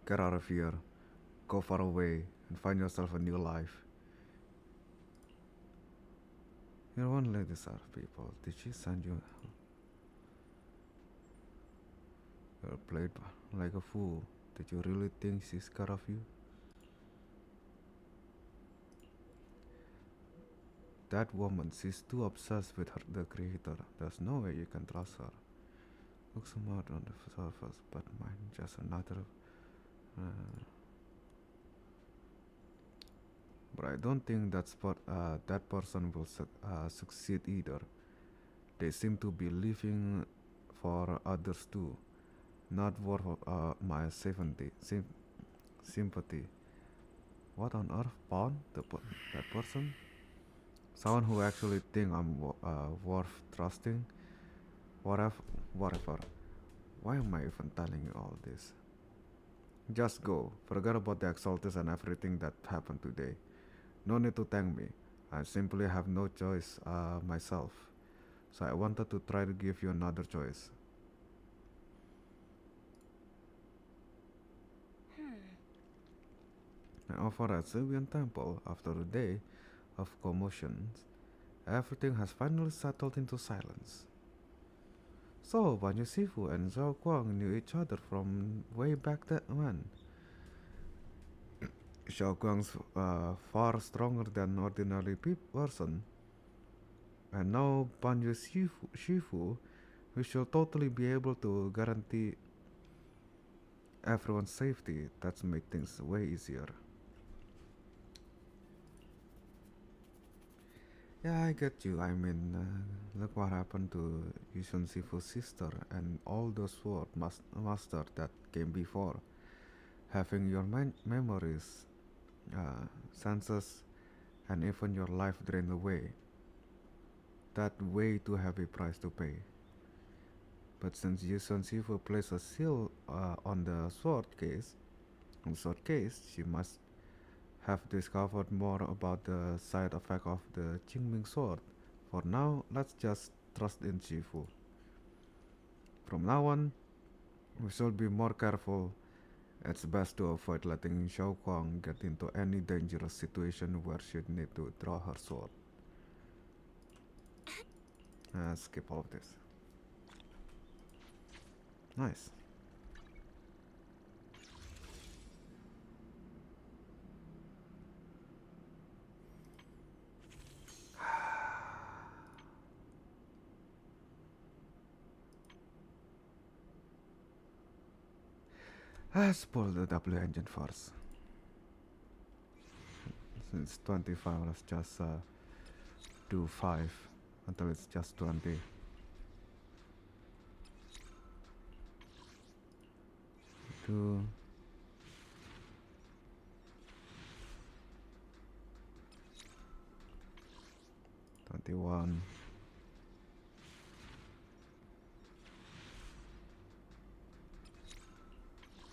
Get out of here. Go far away and find yourself a new life. You're one lady, sir, people. Did she send you? You're played like a fool. Did you really think she's scared of you? That woman, she's too obsessed with the creator. There's no way you can trust her. Looks smart on the surface, but mine just another. But I don't think that person will succeed either. They seem to be living for others too, not worth my sympathy. What on earth, Pawn? That person? Someone who actually think I'm worth trusting? Whatever. Why am I even telling you all this? Just go. Forget about the Exaltus and everything that happened today. No need to thank me. I simply have no choice myself. So I wanted to try to give you another choice. And over at Sylvian Temple, after a day of commotions, everything has finally settled into silence. So, Banyu Sifu and Zhao Guang knew each other from way back when. Xiao Guang's far stronger than ordinary person, and now Banyu Shifu, we should totally be able to guarantee everyone's safety. That's make things way easier. Yeah, I get you. I mean, look what happened to Yishun Sifu's sister and all those sword master that came before. Having your memories, senses, and even your life drained away. That way too heavy price to pay. But since Yishun Sifu placed a seal on the sword case, she must have discovered more about the side effect of the Qingming sword. For now, let's just trust in Shifu. From now on, we should be more careful. It's best to avoid letting Xiao Guang get into any dangerous situation where she'd need to draw her sword. Skip all of this. Nice. Let's pull the W engine first. Since 25, let's just do 5 until it's just 20. Do 21.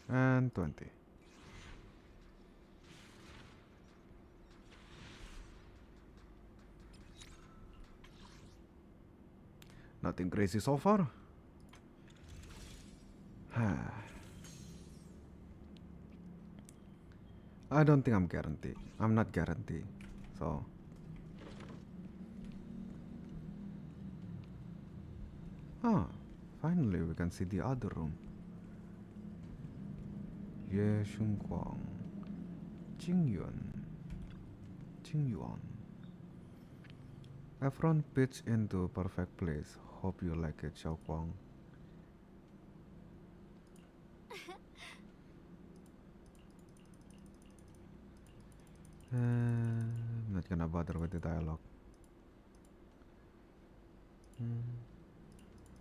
And 20. Nothing crazy so far. I don't think I'm guaranteed. I'm not guaranteed. So. Ah, finally we can see the other room. Ye Shunguang. Jingyuan. Everyone pitch into perfect place. Hope you like it, Xiao Guang. I'm not gonna bother with the dialogue.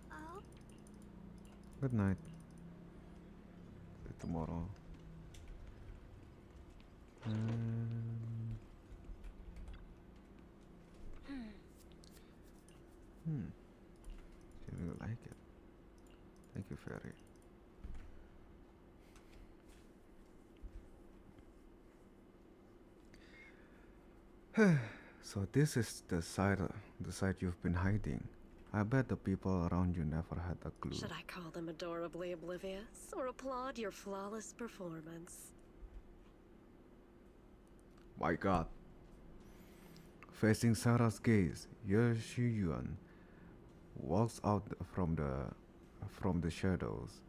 Oh, Good night. See you tomorrow. She really like it. Thank you, Fairy. So this is the site you've been hiding. I bet the people around you never had a clue. Should I call them adorably oblivious or applaud your flawless performance? My God. Facing Sarah's gaze, Ye Shuyuan walks out from the shadows,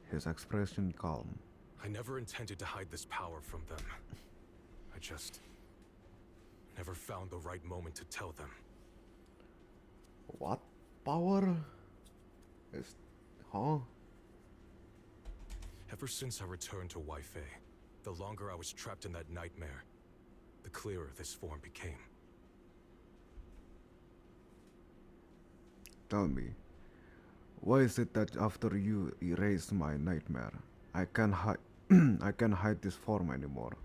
his expression calm. I never intended to hide this power from them. I just never found the right moment to tell them. What power? Huh? Ever since I returned to Wi-Fi, the longer I was trapped in that nightmare, the clearer this form became. Tell me, why is it that after you erased my nightmare, I can't hide I can't hide this form anymore?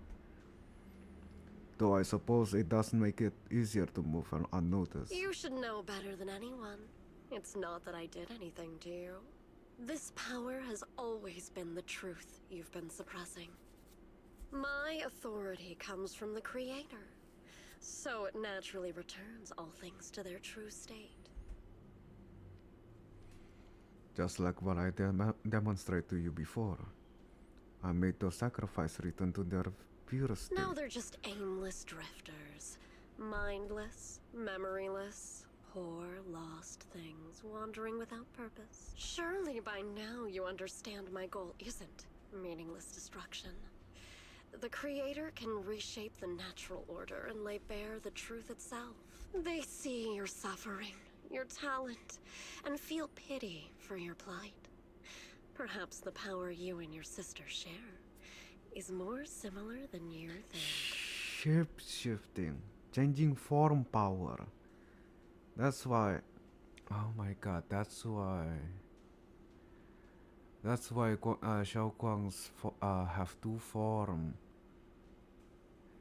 Though I suppose it does make it easier to move unnoticed. You should know better than anyone. It's not that I did anything to you. This power has always been the truth you've been suppressing. My authority comes from the Creator, so it naturally returns all things to their true state. Just like what I demonstrated to you before. I made those sacrifices return to their pure state. Now they're just aimless drifters. Mindless, memoryless, poor, lost things wandering without purpose. Surely by now you understand my goal isn't meaningless destruction. The Creator can reshape the natural order and lay bare the truth itself. They see your suffering, your talent, and feel pity for your plight. Perhaps the power you and your sister share is more similar than you think. Shape-shifting, changing form power. That's why. Oh my God, that's why. That's why Xiao Guang's have two forms.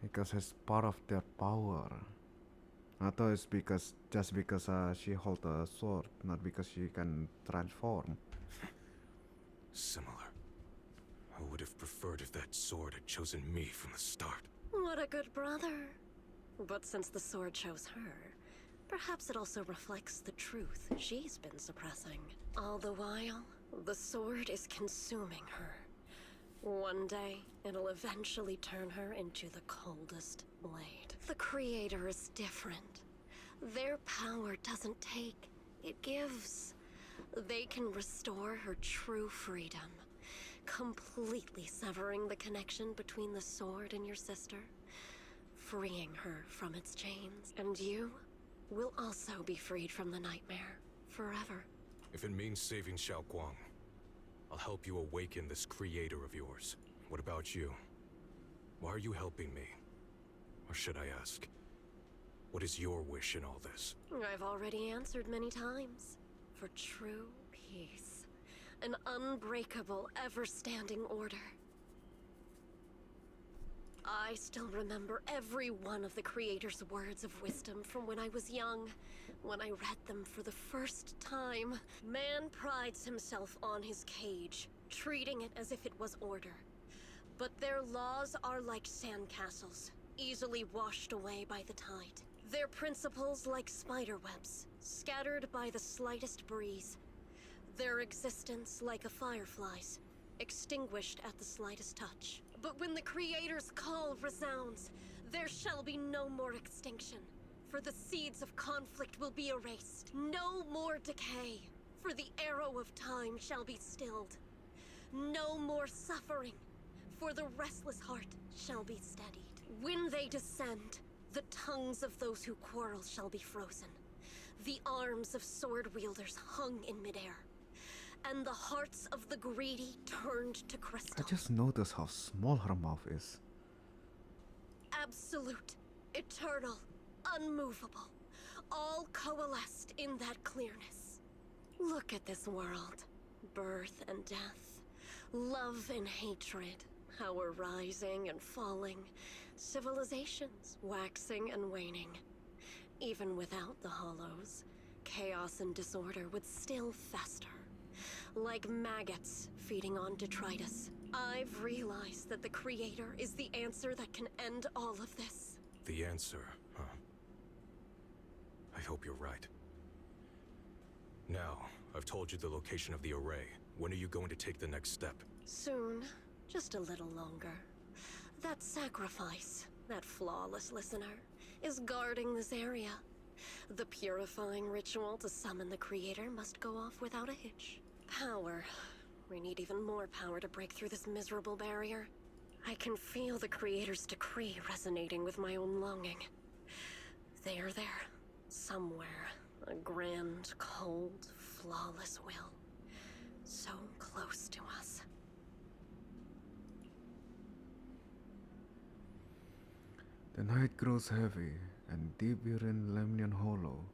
Because it's part of their power. I thought it's just because she holds a sword, not because she can transform. Similar. I would have preferred if that sword had chosen me from the start. What a good brother. But since the sword chose her, perhaps it also reflects the truth she's been suppressing. All the while, the sword is consuming her. One day, it'll eventually turn her into the coldest blade. The Creator is different. Their power doesn't take, it gives. They can restore her true freedom, completely severing the connection between the sword and your sister, freeing her from its chains. And you will also be freed from the nightmare forever. If it means saving Xiao Guang, I'll help you awaken this Creator of yours. What about you? Why are you helping me? Or should I ask, what is your wish in all this? I've already answered many times. For true peace. An unbreakable, ever-standing order. I still remember every one of the Creator's words of wisdom from when I was young, when I read them for the first time. Man prides himself on his cage, treating it as if it was order. But their laws are like sandcastles, easily washed away by the tide. Their principles like spider webs, scattered by the slightest breeze. Their existence like a firefly's, extinguished at the slightest touch. But when the Creator's call resounds, there shall be no more extinction, for the seeds of conflict will be erased. No more decay, for the arrow of time shall be stilled. No more suffering, for the restless heart shall be steadied. When they descend, the tongues of those who quarrel shall be frozen, the arms of sword wielders hung in midair, and the hearts of the greedy turned to crystal. I just noticed how small her mouth is. Absolute, eternal, unmovable, all coalesced in that clearness. Look at this world. Birth and death, love and hatred, our rising and falling, civilizations waxing and waning. Even without the hollows, chaos and disorder would still fester, like maggots feeding on detritus. I've realized that the Creator is the answer that can end all of this. The answer, huh? I hope you're right. Now, I've told you the location of the array. When are you going to take the next step? Soon. Just a little longer. That sacrifice, that flawless listener, is guarding this area. The purifying ritual to summon the Creator must go off without a hitch. Power. We need even more power to break through this miserable barrier. I can feel the Creator's decree resonating with my own longing. They are there, somewhere. A grand, cold, flawless will. So close to us. The night grows heavy, and deep within Lemnian Hollow,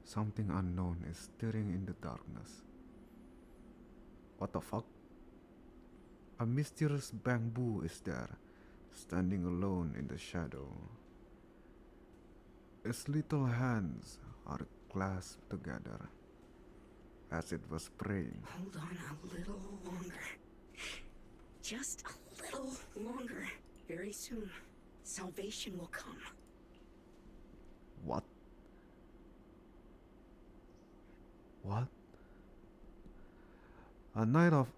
something unknown is stirring in the darkness. What the fuck? A mysterious bamboo is there, standing alone in the shadow. Its little hands are clasped together, as it was praying. Hold on a little longer. Just a little longer. Very soon, salvation will come. What? What? A night of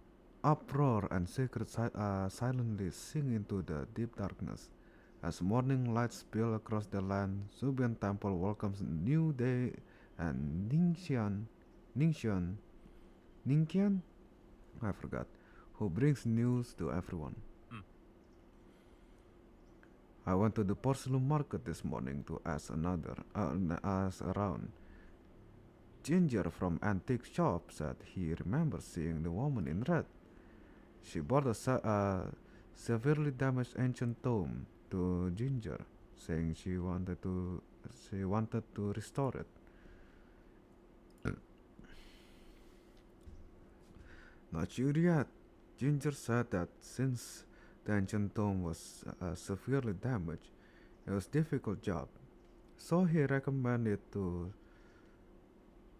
uproar and sacred silently sink into the deep darkness. As morning lights spill across the land, Zubian Temple welcomes new day and Ningxian? I forgot. Who brings news to everyone. I went to the porcelain market this morning to ask around. Ginger from Antique Shop said he remembers seeing the woman in red. She bought a severely damaged ancient tome to Ginger, saying she wanted to restore it. Not sure yet. Ginger said that since the ancient tome was severely damaged, it was a difficult job. So he recommended to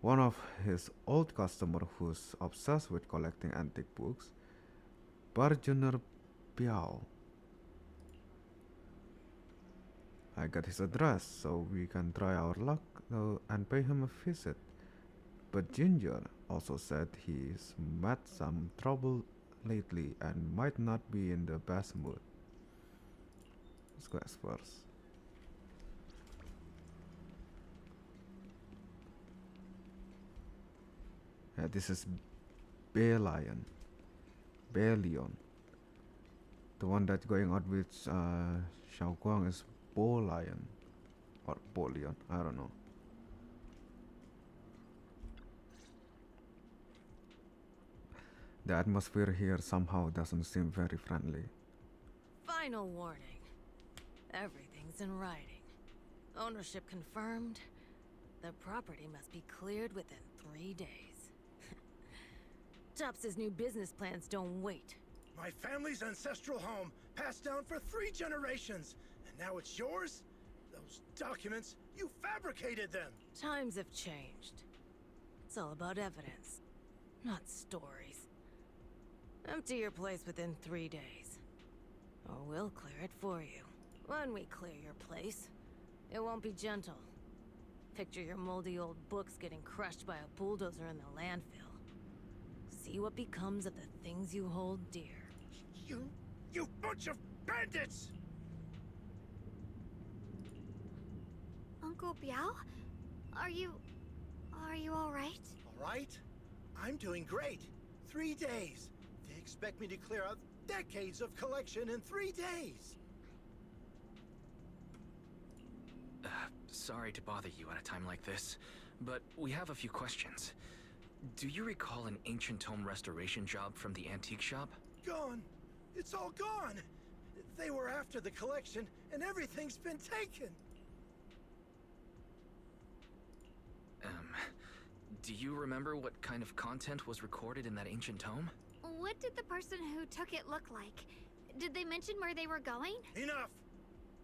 one of his old customers who's obsessed with collecting antique books, Bargener Biao. I got his address so we can try our luck and pay him a visit. But Ginger also said he's met some trouble lately and might not be in the best mood. Let's go as first. Yeah, this is Balion. The one that's going out with Xiao Guang is Bolion. Or Bolion, I don't know. The atmosphere here somehow doesn't seem very friendly. Final warning. Everything's in writing. Ownership confirmed. The property must be cleared within 3 days. Tops's new business plans don't wait. My family's ancestral home, passed down for 3 generations, and now it's yours? Those documents, you fabricated them! Times have changed. It's all about evidence, not stories. Empty your place within 3 days, or we'll clear it for you. When we clear your place, it won't be gentle. Picture your moldy old books getting crushed by a bulldozer in the landfill. See what becomes of the things you hold dear. You bunch of bandits! Uncle Biao? Are you all right? All right? I'm doing great. 3 days. They expect me to clear out decades of collection in 3 days. Sorry to bother you at a time like this, but we have a few questions. Do you recall an ancient tome restoration job from the antique shop? Gone. It's all gone. They were after the collection, and everything's been taken. Do you remember what kind of content was recorded in that ancient tome? What did the person who took it look like? Did they mention where they were going? Enough!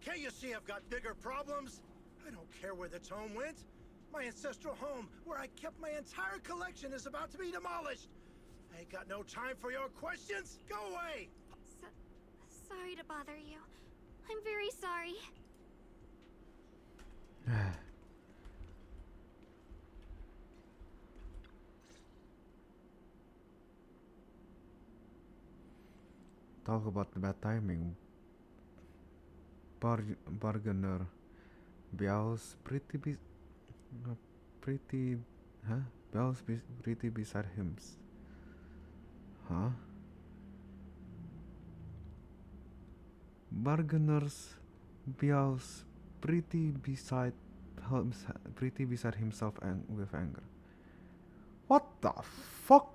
Can't you see I've got bigger problems? I don't care where the tome went. My ancestral home, where I kept my entire collection, is about to be demolished. I ain't got no time for your questions. Go away! Sorry to bother you. I'm very sorry. Talk about bad timing. Bargainer Biao's pretty beside him. Huh? Bargainer's Biao's pretty beside himself and with anger. What the fuck?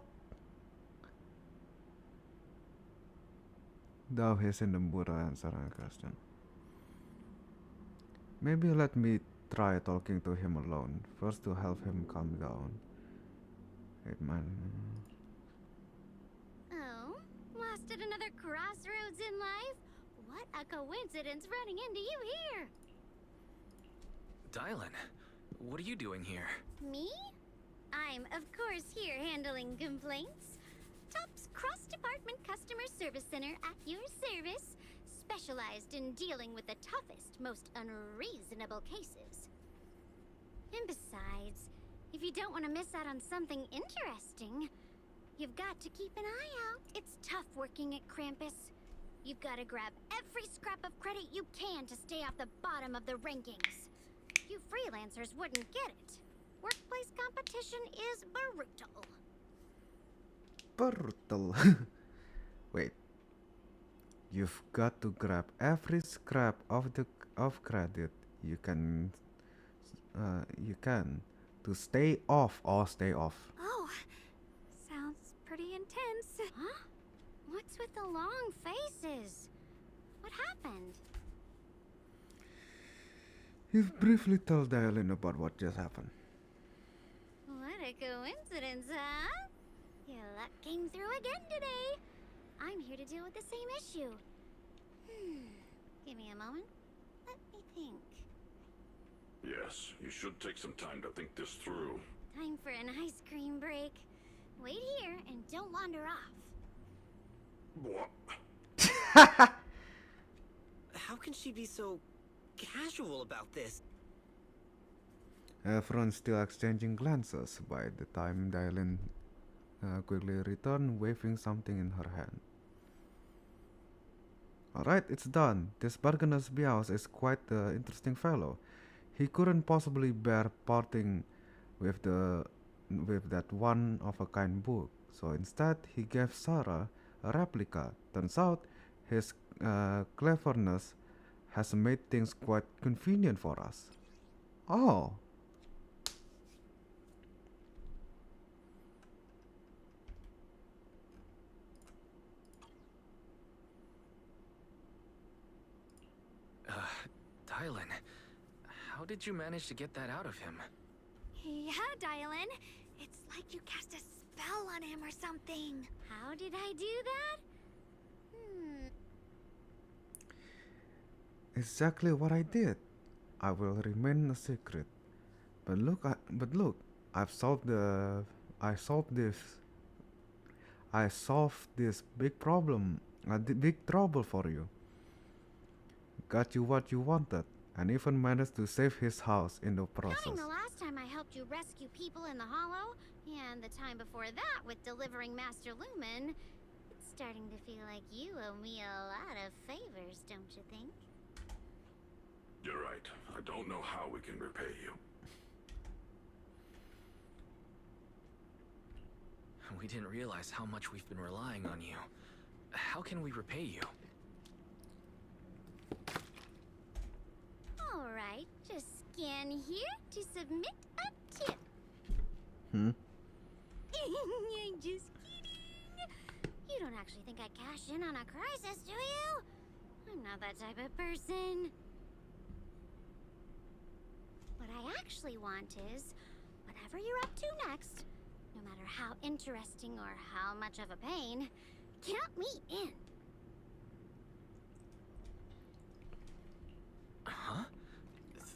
Thou hasn't the Buddha answer a question. Maybe let me try talking to him alone first to help him calm down. Wait, man. Oh, lost at another crossroads in life? What a coincidence running into you here! Dylan, what are you doing here? Me? I'm, of course, here handling complaints. Top's cross-department customer service center at your service, specialized in dealing with the toughest, most unreasonable cases. And besides, if you don't want to miss out on something interesting, you've got to keep an eye out. It's tough working at Krampus. You've got to grab every scrap of credit you can to stay off the bottom of the rankings. You freelancers wouldn't get it. Workplace competition is brutal. Brutal. Wait. You've got to grab every scrap of credit you can to stay off. Oh, sounds pretty intense. Huh? What's with the long faces? What happened? You've briefly told Dylan about what just happened. What a coincidence, huh? Your luck came through again today. I'm here to deal with the same issue. Give me a moment. Let me think. Yes, you should take some time to think this through. Time for an ice cream break. Wait here and don't wander off. What? How can she be so casual about this? Everyone's still exchanging glances by the time Dylan quickly returned, waving something in her hand. Alright, it's done. This Bargainus Biaus is quite the interesting fellow. He couldn't possibly bear parting with that one-of-a-kind book, so instead he gave Sarah a replica. Turns out his cleverness has made things quite convenient for us. Oh. Dylan, how did you manage to get that out of him? Yeah, Dylan. It's like you cast a spell on him or something. How did I do that? Exactly what I did. I will remain a secret. But look, I solved this big problem, big trouble for you. Got you what you wanted. and even managed to save his house in the process. Counting the last time I helped you rescue people in the Hollow, and the time before that with delivering Master Lumen, it's starting to feel like you owe me a lot of favors, don't you think? You're right. I don't know how we can repay you. We didn't realize how much we've been relying on you. How can we repay you? Alright, just scan here to submit a tip. Hmm? I'm just kidding. You don't actually think I'd cash in on a crisis, do you? I'm not that type of person. What I actually want is, whatever you're up to next, no matter how interesting or how much of a pain, count me in. Huh?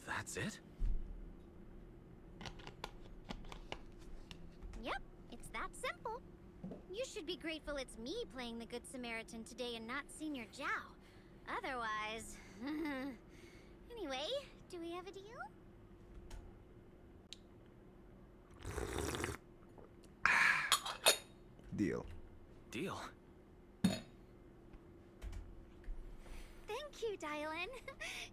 That's it? Yep, it's that simple. You should be grateful it's me playing the Good Samaritan today and not Senior Zhao. Otherwise... Anyway, do we have a deal? Deal. Deal. Thank you, Dylan.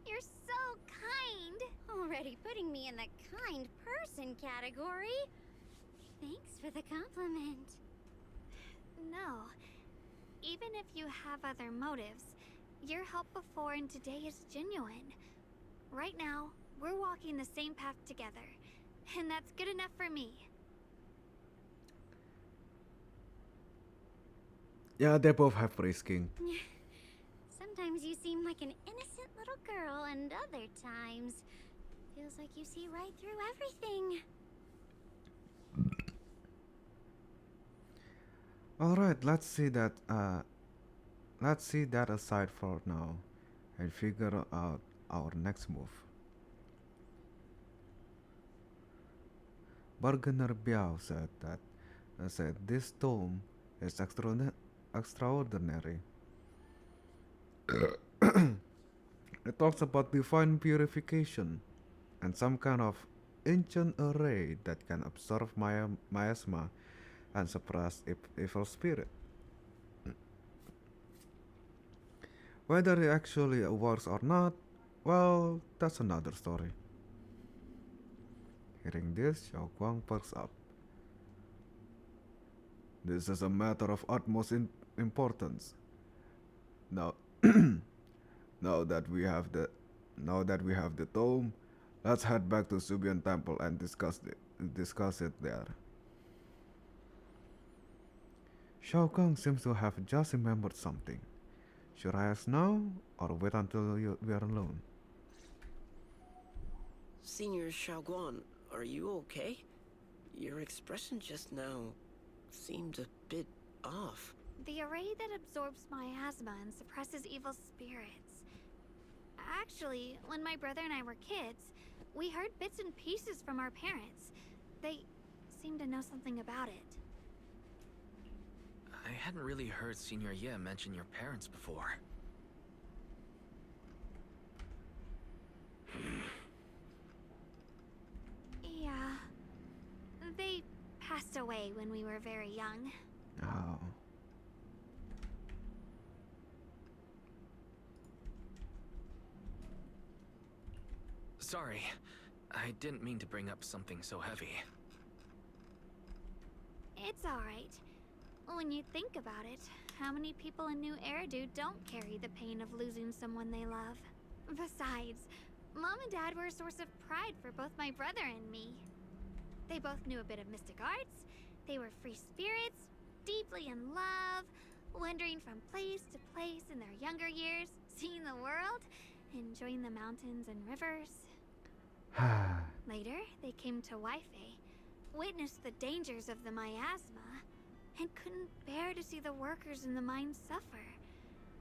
You're so kind. Already putting me in the kind person category. Thanks for the compliment. No. Even if you have other motives, your help before and today is genuine. Right now, we're walking the same path together, and that's good enough for me. Yeah, they both have risking. Sometimes you seem like an innocent little girl, and other times feels like you see right through everything. Alright, let's see that aside for now and figure out our next move. Bargainer Biao said this tomb is extraordinary. It talks about divine purification and some kind of ancient array that can absorb miasma and suppress evil spirit. Whether it actually works or not, well, that's another story. Hearing this, Xiao Guang perks up. This is a matter of utmost importance. Now, now that we have the tome, let's head back to Subian Temple and discuss it there. Shao Kahn seems to have just remembered something. Should I ask now, or wait until we are alone? Senior Shaoguan, are you okay? Your expression just now seemed a bit off. The array that absorbs miasma and suppresses evil spirits. Actually, when my brother and I were kids, we heard bits and pieces from our parents. They seemed to know something about it. I hadn't really heard Senior Ye mention your parents before. Yeah. They passed away when we were very young. Oh. Sorry, I didn't mean to bring up something so heavy. It's alright. When you think about it, how many people in New Eridu don't carry the pain of losing someone they love? Besides, Mom and Dad were a source of pride for both my brother and me. They both knew a bit of mystic arts, they were free spirits, deeply in love, wandering from place to place in their younger years, seeing the world, enjoying the mountains and rivers. Later, they came to Waifei, witnessed the dangers of the miasma, and couldn't bear to see the workers in the mines suffer.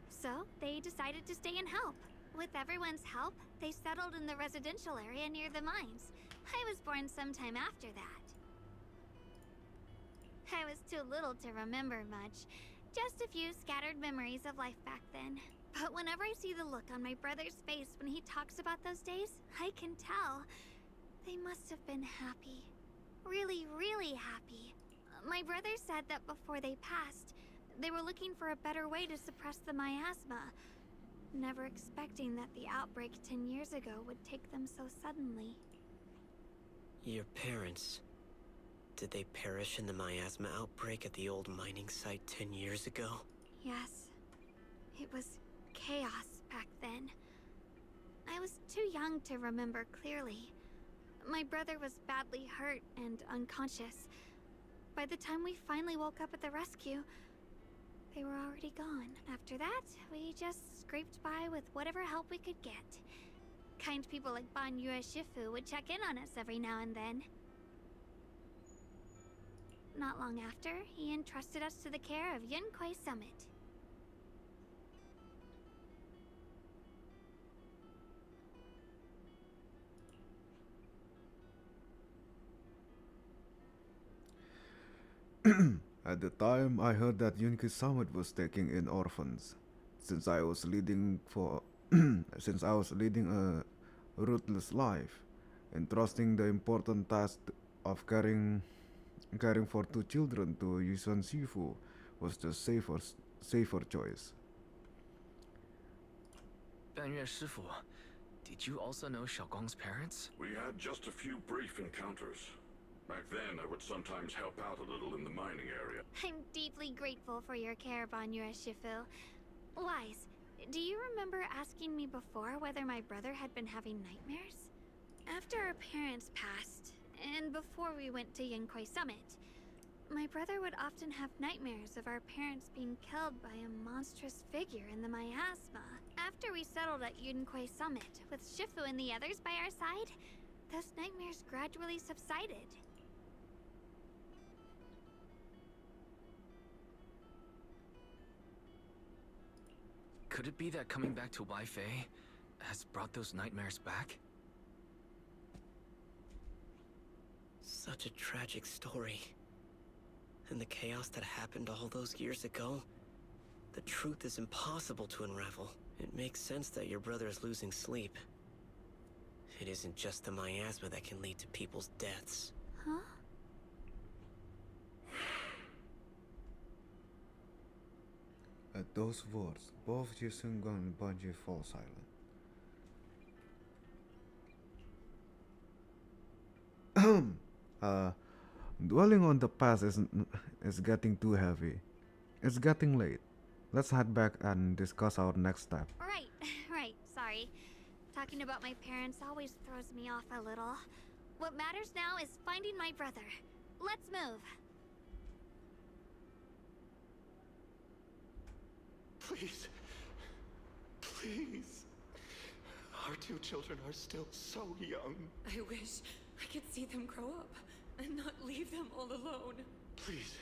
So, they decided to stay and help. With everyone's help, they settled in the residential area near the mines. I was born sometime after that. I was too little to remember much, Just a few scattered memories of life back then. But whenever I see the look on my brother's face when he talks about those days, I can tell. They must have been happy. Really, really happy. My brother said that before they passed, they were looking for a better way to suppress the miasma. Never expecting that the outbreak 10 years ago would take them so suddenly. Your parents... Did they perish in the miasma outbreak at the old mining site 10 years ago? Yes. It was chaos back then. I was too young to remember clearly. My brother was badly hurt and unconscious. By the time we finally woke up at the rescue, they were already gone. After that, we just scraped by with whatever help we could get. Kind people like Banyue Shifu would check in on us every now and then. Not long after, he entrusted us to the care of Yunquai Summit. At the time, I heard that Yunki Summit was taking in orphans. Since I was leading a ruthless life, entrusting the important task of caring for 2 children to Yusan Shifu was the safer choice. Banyue Shifu, did you also know Xiaoguang's parents? We had just a few brief encounters. Back then, I would sometimes help out a little in the mining area. I'm deeply grateful for your care, Banyue Shifu. Wise, do you remember asking me before whether my brother had been having nightmares? After our parents passed, and before we went to Yunquai Summit, my brother would often have nightmares of our parents being killed by a monstrous figure in the miasma. After we settled at Yunquai Summit, with Shifu and the others by our side, those nightmares gradually subsided. Could it be that coming back to Waifei has brought those nightmares back? Such a tragic story. And the chaos that happened all those years ago, the truth is impossible to unravel. It makes sense that your brother is losing sleep. It isn't just the miasma that can lead to people's deaths. Huh? At those words, both Jisungang and Banji fall silent. Dwelling on the past is getting too heavy. It's getting late. Let's head back and discuss our next step. Right, sorry. Talking about my parents always throws me off a little. What matters now is finding my brother. Let's move. Please. Please. Our 2 children are still so young. I wish I could see them grow up and not leave them all alone. Please.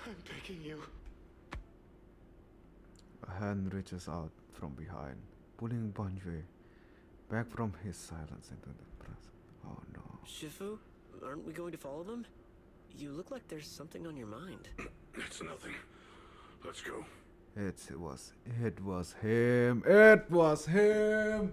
I'm begging you. A hand reaches out from behind, pulling Banjue back from his silence into the present. Oh no. Shifu, aren't we going to follow them? You look like there's something on your mind. It's nothing. Let's go. It was him. It was him.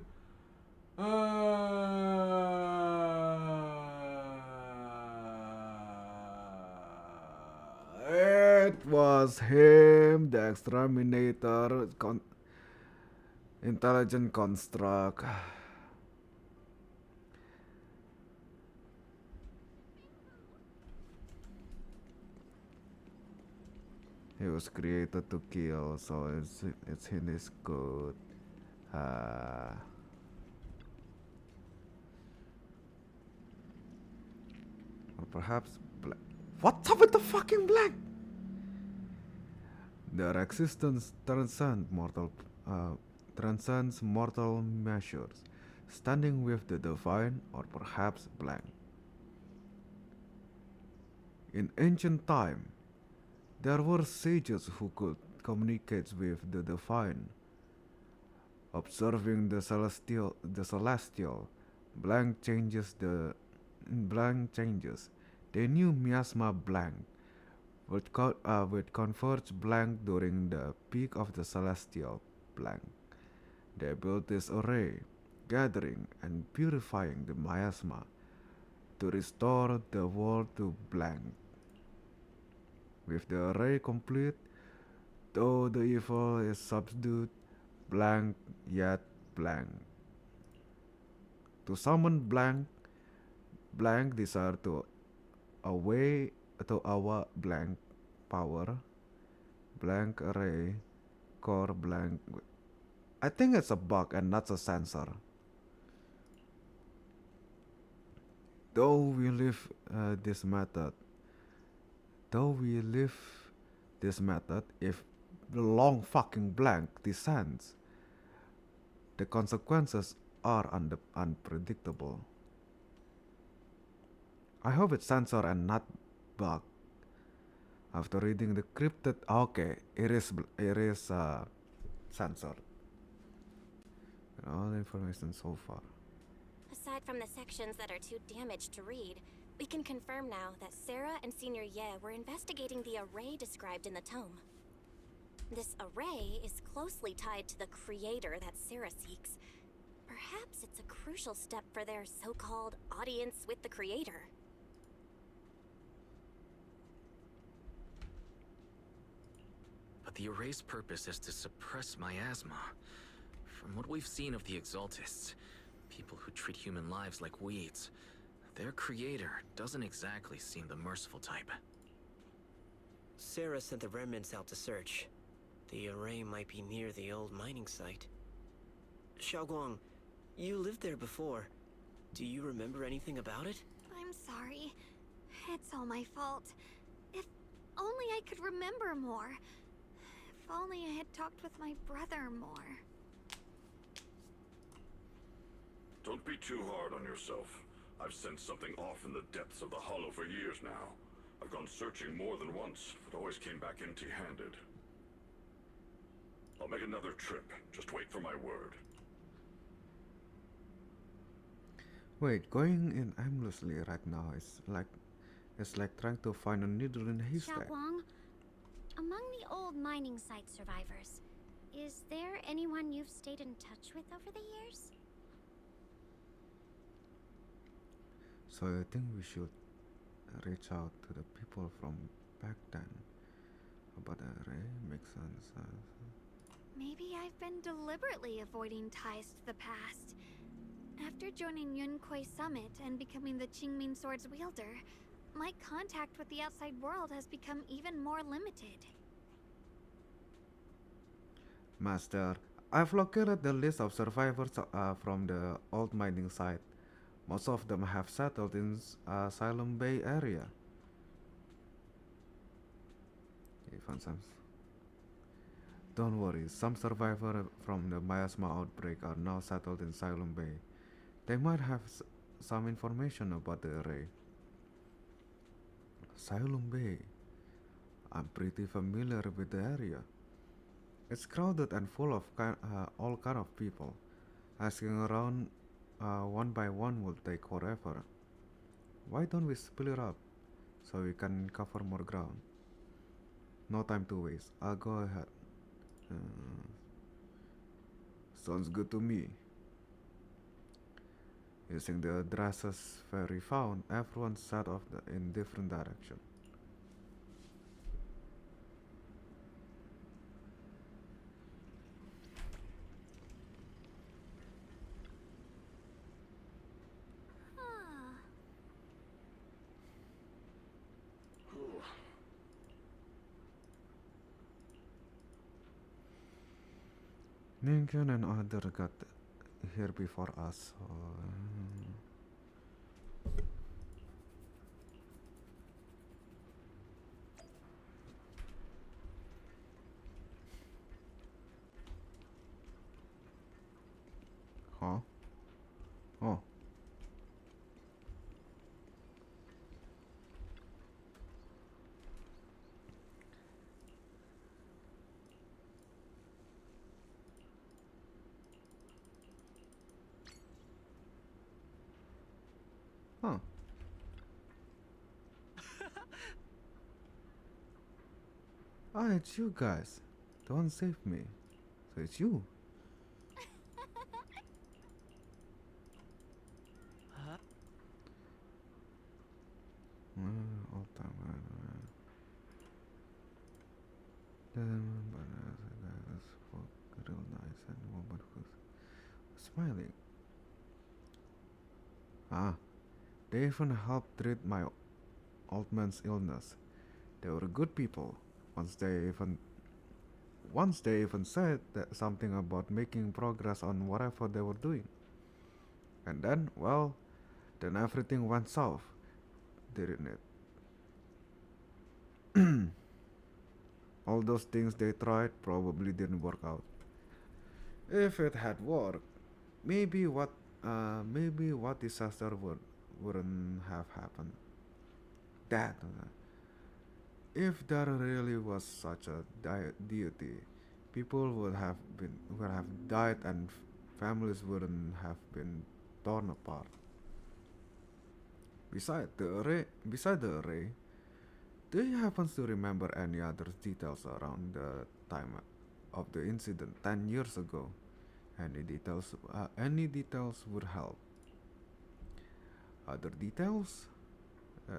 It was him, the exterminator, intelligent construct. He was created to kill, so it's in his code. Or perhaps black. What's up with the fucking black? Their existence transcends mortal measures, standing with the divine or perhaps blank. In ancient time, there were sages who could communicate with the divine. Observing the celestial, blank changes. They knew miasma blank would converge blank during the peak of the celestial blank. They built this array, gathering and purifying the miasma to restore the world to blank. With the array complete, though the evil is subdued, blank yet blank. To summon blank, blank desire to away to our blank power, blank array, core blank. I think it's a bug and not a sensor. Though we live this method, if the long fucking blank descends, the consequences are unpredictable. I hope it's sensor and not bug. After reading the crypted, okay, it is censored. And all the information so far. Aside from the sections that are too damaged to read, we can confirm now that Sarah and Senior Ye were investigating the array described in the tome. This array is closely tied to the creator that Sarah seeks. Perhaps it's a crucial step for their so-called audience with the creator. But the array's purpose is to suppress miasma. From what we've seen of the Exaltists, people who treat human lives like weeds, their creator doesn't exactly seem the merciful type. Sarah sent the remnants out to search. The array might be near the old mining site. Xiaoguang, you lived there before. Do you remember anything about it? I'm sorry. It's all my fault. If only I could remember more. If only I had talked with my brother more. Don't be too hard on yourself. I've sensed something off in the depths of the hollow for years now. I've gone searching more than once, but always came back empty-handed. I'll make another trip. Just wait for my word. Wait, going in aimlessly right now is like trying to find a needle in a haystack. Xiaoguang, among the old mining site survivors, is there anyone you've stayed in touch with over the years? So I think we should reach out to the people from back then. About the array makes sense. Maybe I've been deliberately avoiding ties to the past. After joining Yunkuei Summit and becoming the Qingming Sword's wielder, my contact with the outside world has become even more limited. Master, I've located the list of survivors from the old mining site. Most of them have settled in Asylum Bay area. Don't worry, some survivors from the miasma outbreak are now settled in Asylum Bay. They might have some information about the array. Asylum Bay. I'm pretty familiar with the area. It's crowded and full of all kind of people. Asking around one by one will take forever. Why don't we split it up so we can cover more ground? No time to waste. I'll go ahead. Sounds good to me. Using the addresses Ferry found, everyone set off in different direction. Ninkan and other got here before us. So, huh? Oh. Huh. Ah, it's you guys. Don't save me. So it's you. Huh? All time. Real nice and woman who's smiling. Ah, they even helped treat my old man's illness. They were good people. Once they even Once they even said that something about making progress on whatever they were doing. And then, well, then everything went south, didn't it? All those things they tried probably didn't work out. If it had worked, maybe what disaster wouldn't have happened. That if there really was such a deity, people would have died and families wouldn't have been torn apart. Beside the array, do you happen to remember any other details around the time of the incident 10 years ago? Any details would help. Other details?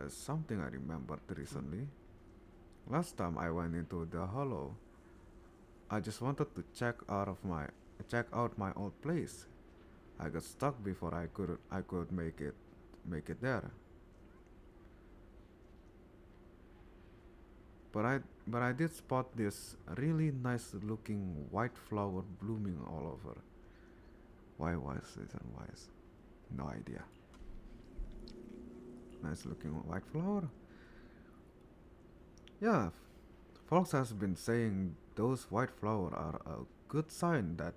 Something I remembered recently. Last time I went into the hollow, I just wanted to check out my old place. I got stuck before I could make it there. But I did spot this really nice looking white flower blooming all over. Why was it and why is no idea. Nice looking white flower. Yeah, folks has been saying those white flowers are a good sign that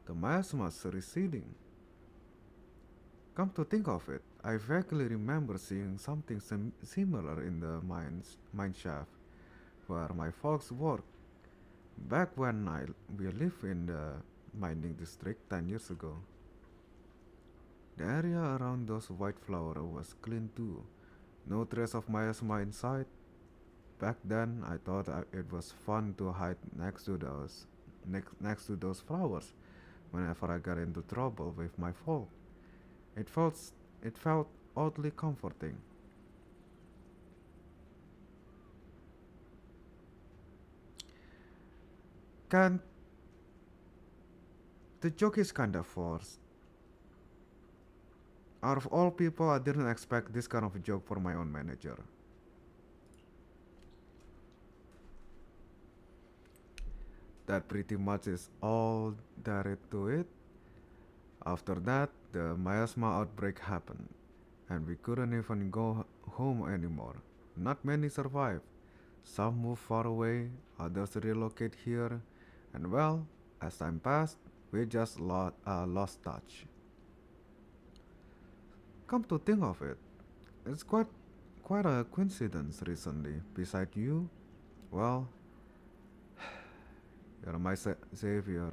the miasma is receding. Come to think of it, I vaguely remember seeing something similar in the mine shaft where my folks worked back when we lived in the mining district 10 years ago. The area around those white flowers was clean too. No trace of miasma inside. Back then, I thought it was fun to hide next to those flowers whenever I got into trouble with my folk. It felt it felt oddly comforting. Can the joke is kinda forced. Out of all people, I didn't expect this kind of a joke for my own manager. That pretty much is all there is to it. After that, the miasma outbreak happened, and we couldn't even go home anymore. Not many survived. Some moved far away, others relocate here, and well, as time passed, we just lost touch. Come to think of it, it's quite a coincidence recently. Beside you, well, you're my savior,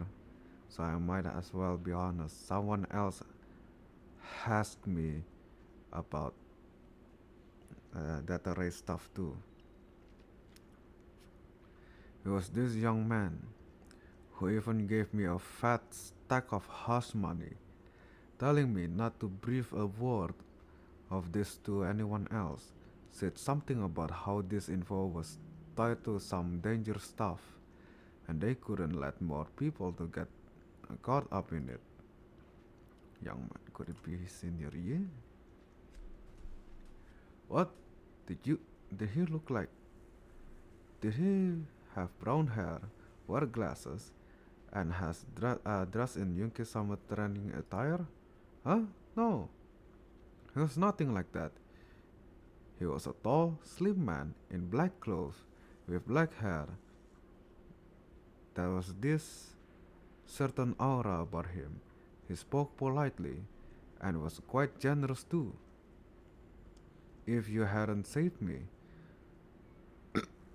so I might as well be honest. Someone else asked me about that array stuff too. It was this young man who even gave me a fat stack of house money, telling me not to breathe a word of this to anyone else. Said something about how this info was tied to some dangerous stuff, and they couldn't let more people to get caught up in it. Young man, could it be his senior year? What did he look like? Did he have brown hair, wear glasses, and has dressed in Yunki summer training attire? Huh? No, he was nothing like that. He was a tall, slim man in black clothes with black hair. There was this certain aura about him. He spoke politely and was quite generous too. If you hadn't saved me,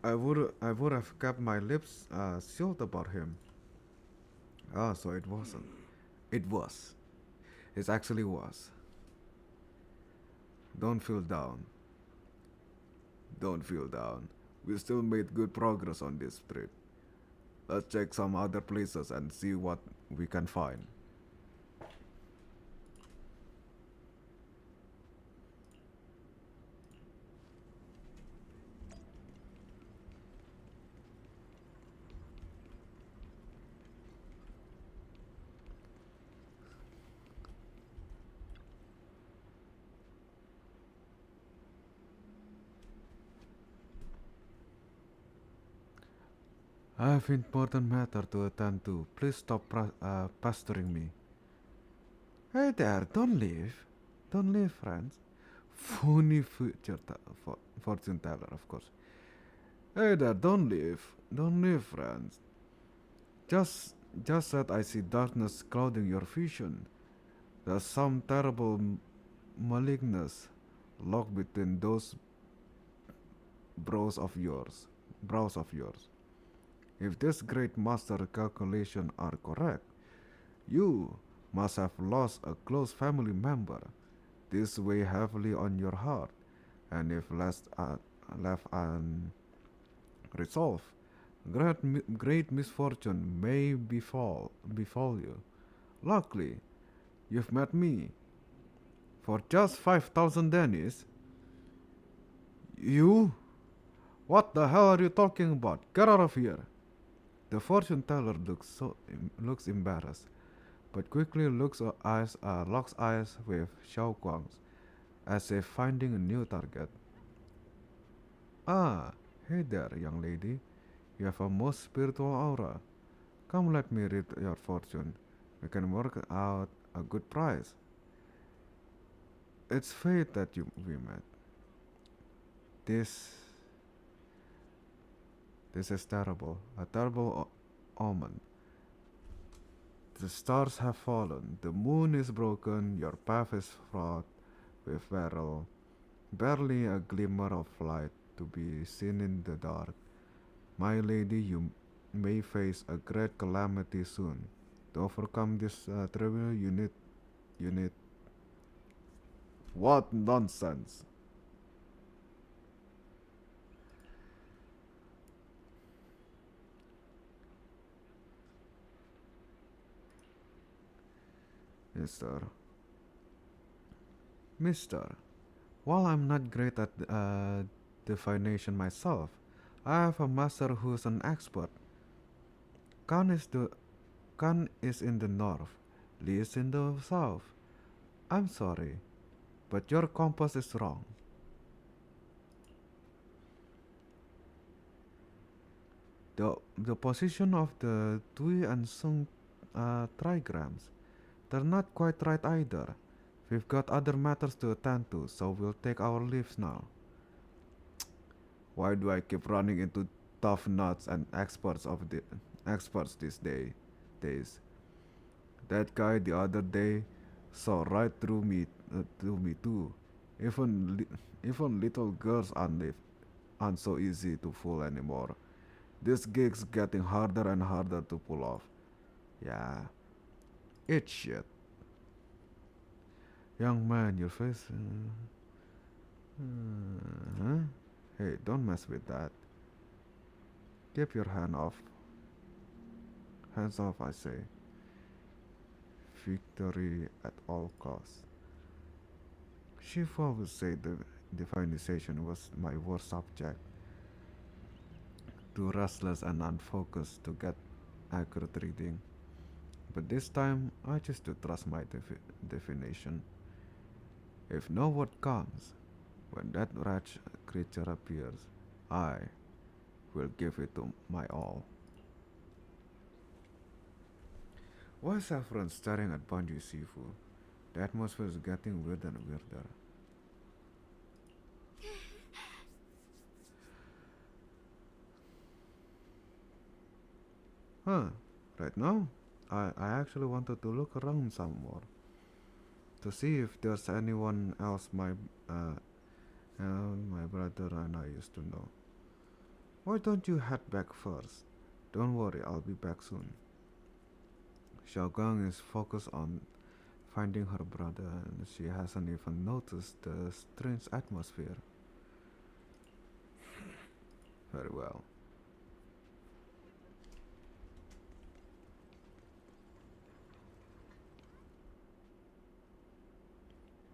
I would have kept my lips sealed about him. Ah, so it wasn't. It was. It actually was. Don't feel down. Don't feel down. We still made good progress on this trip. Let's check some other places and see what we can find. I have important matter to attend to. Please stop pestering me. Hey there, don't leave. Don't leave, friends. Phony fortune teller, of course. Hey there, don't leave. Don't leave, friends. Just, just that I see darkness clouding your vision. There's some terrible malignance locked between those brows of yours. If this great master calculation are correct, you must have lost a close family member. This weigh heavily on your heart, and if left unresolved, great misfortune may befall you. Luckily, you've met me. For just 5,000 Dennis. You? What the hell are you talking about? Get out of here! The fortune teller looks embarrassed, but quickly locks eyes with Xiao Guang's, as if finding a new target. Ah, hey there, young lady. You have a most spiritual aura. Come, let me read your fortune. We can work out a good price. It's fate that we met. This is terrible, a terrible omen. The stars have fallen, the moon is broken, your path is fraught with peril. Barely a glimmer of light to be seen in the dark. My lady, you may face a great calamity soon. To overcome this trouble, you need. What nonsense! Mister, while I'm not great at divination myself, I have a master who's an expert. Khan is in the north, Lee is in the south. I'm sorry, but your compass is wrong. The position of the Tui and Sung trigrams, they're not quite right either. We've got other matters to attend to, so we'll take our leaves now. Why do I keep running into tough nuts and experts these days? That guy the other day saw right through me too. Even little girls aren't so easy to fool anymore. This gig's getting harder and harder to pull off. Yeah, it's shit. Young man, your face. Huh? Hey, don't mess with that. Keep your hand off. Hands off, I say. Victory at all costs. Shifu would say the divination was my worst subject. Too restless and unfocused to get accurate reading. But this time, I choose to trust my definition. If no word comes, when that wretched creature appears, I will give it to my all. Why is everyone staring at Banji Sifu? The atmosphere is getting weirder and weirder. Huh, right now, I actually wanted to look around some more. To see if there's anyone else my brother and I used to know. Why don't you head back first? Don't worry, I'll be back soon. Xiaogang is focused on finding her brother and she hasn't even noticed the strange atmosphere. Very well.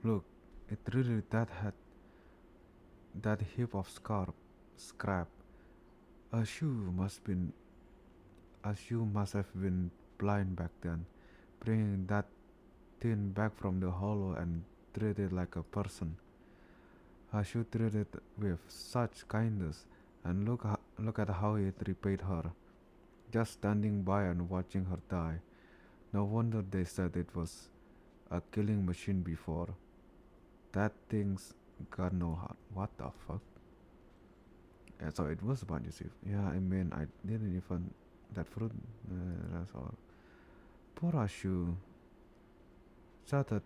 Look, it really that heap of scrap. A shoe must have been blind back then, bringing that tin back from the hollow and treated like a person. A shoe treated with such kindness, and look at how it repaid her, just standing by and watching her die. No wonder they said it was a killing machine before. That thing's got no heart. What the fuck? Yeah, so it was a bunch of. Yeah, I mean, I didn't even. That fruit. That's all. Poor Ashu. Such a,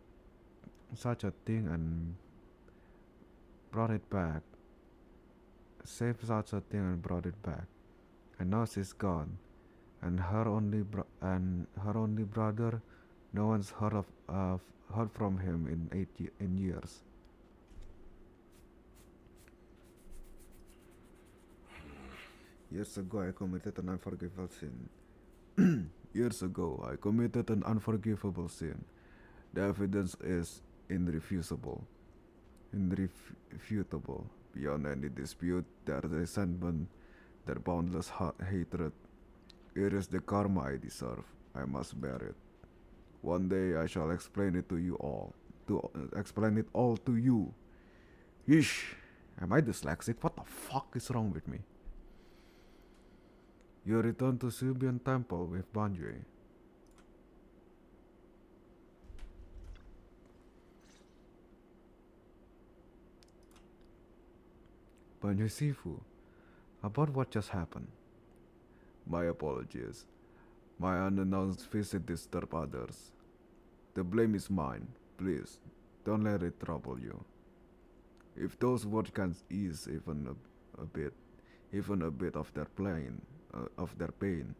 such a thing and brought it back. Saved such a thing and brought it back. And now she's gone. And her only brother, no one's heard from him in years. Years ago, I committed an unforgivable sin. Years ago, I committed an unforgivable sin. The evidence is irrefutable. Beyond any dispute, their resentment, their boundless hatred. It is the karma I deserve. I must bear it. One day I shall explain it to you all. Explain it all to you. Yeesh. Am I dyslexic? What the fuck is wrong with me? You return to Subian Temple with Banjue. Banjue Sifu, about what just happened. My apologies. My unannounced visit disturbed others. The blame is mine. Please, don't let it trouble you. If those words can ease even a bit of their pain,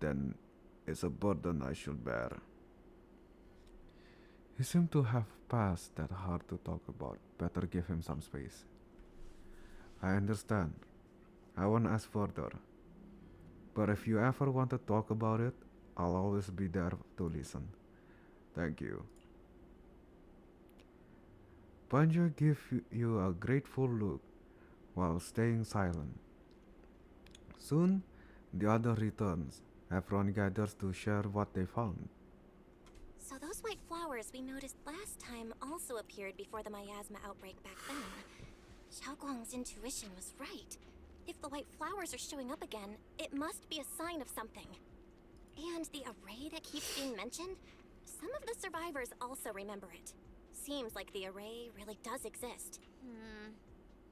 then it's a burden I should bear. He seemed to have past that hard to talk about. Better give him some space. I understand. I won't ask further. But if you ever want to talk about it, I'll always be there to listen. Thank you. Banjo gave you a grateful look while staying silent. Soon, the other returns. Everyone gathers to share what they found. So those white flowers we noticed last time also appeared before the miasma outbreak back then. Xiaoguang's intuition was right. If the white flowers are showing up again, it must be a sign of something. And the array that keeps being mentioned, some of the survivors also remember it. Seems like the array really does exist.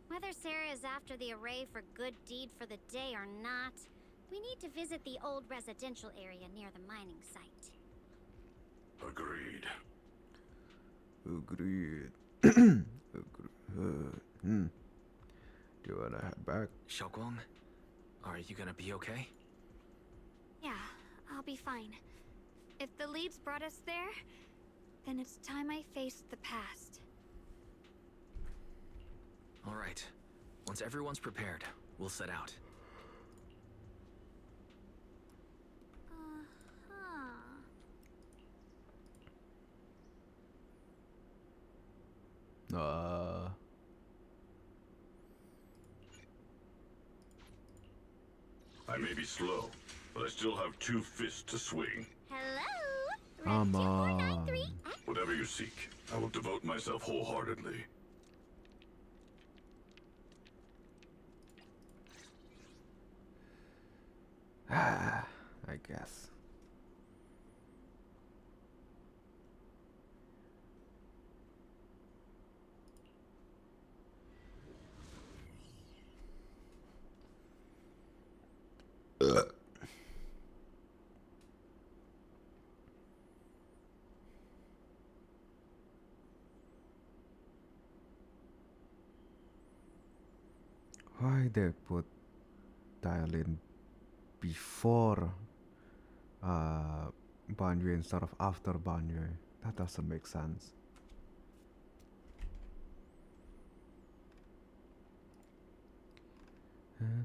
Whether Sarah is after the array for good deed for the day or not, we need to visit the old residential area near the mining site. Agreed. Do you wanna head back? Xiaoguang, are you gonna be okay? Yeah, I'll be fine. If the leads brought us there, then it's time I faced the past. All right. Once everyone's prepared, we'll set out. I may be slow, but I still have 2 fists to swing. Hello? Come on. Whatever you seek, I will devote myself wholeheartedly. I guess. Why they put Dialin before Banyu instead of after Banyu? That doesn't make sense. Master,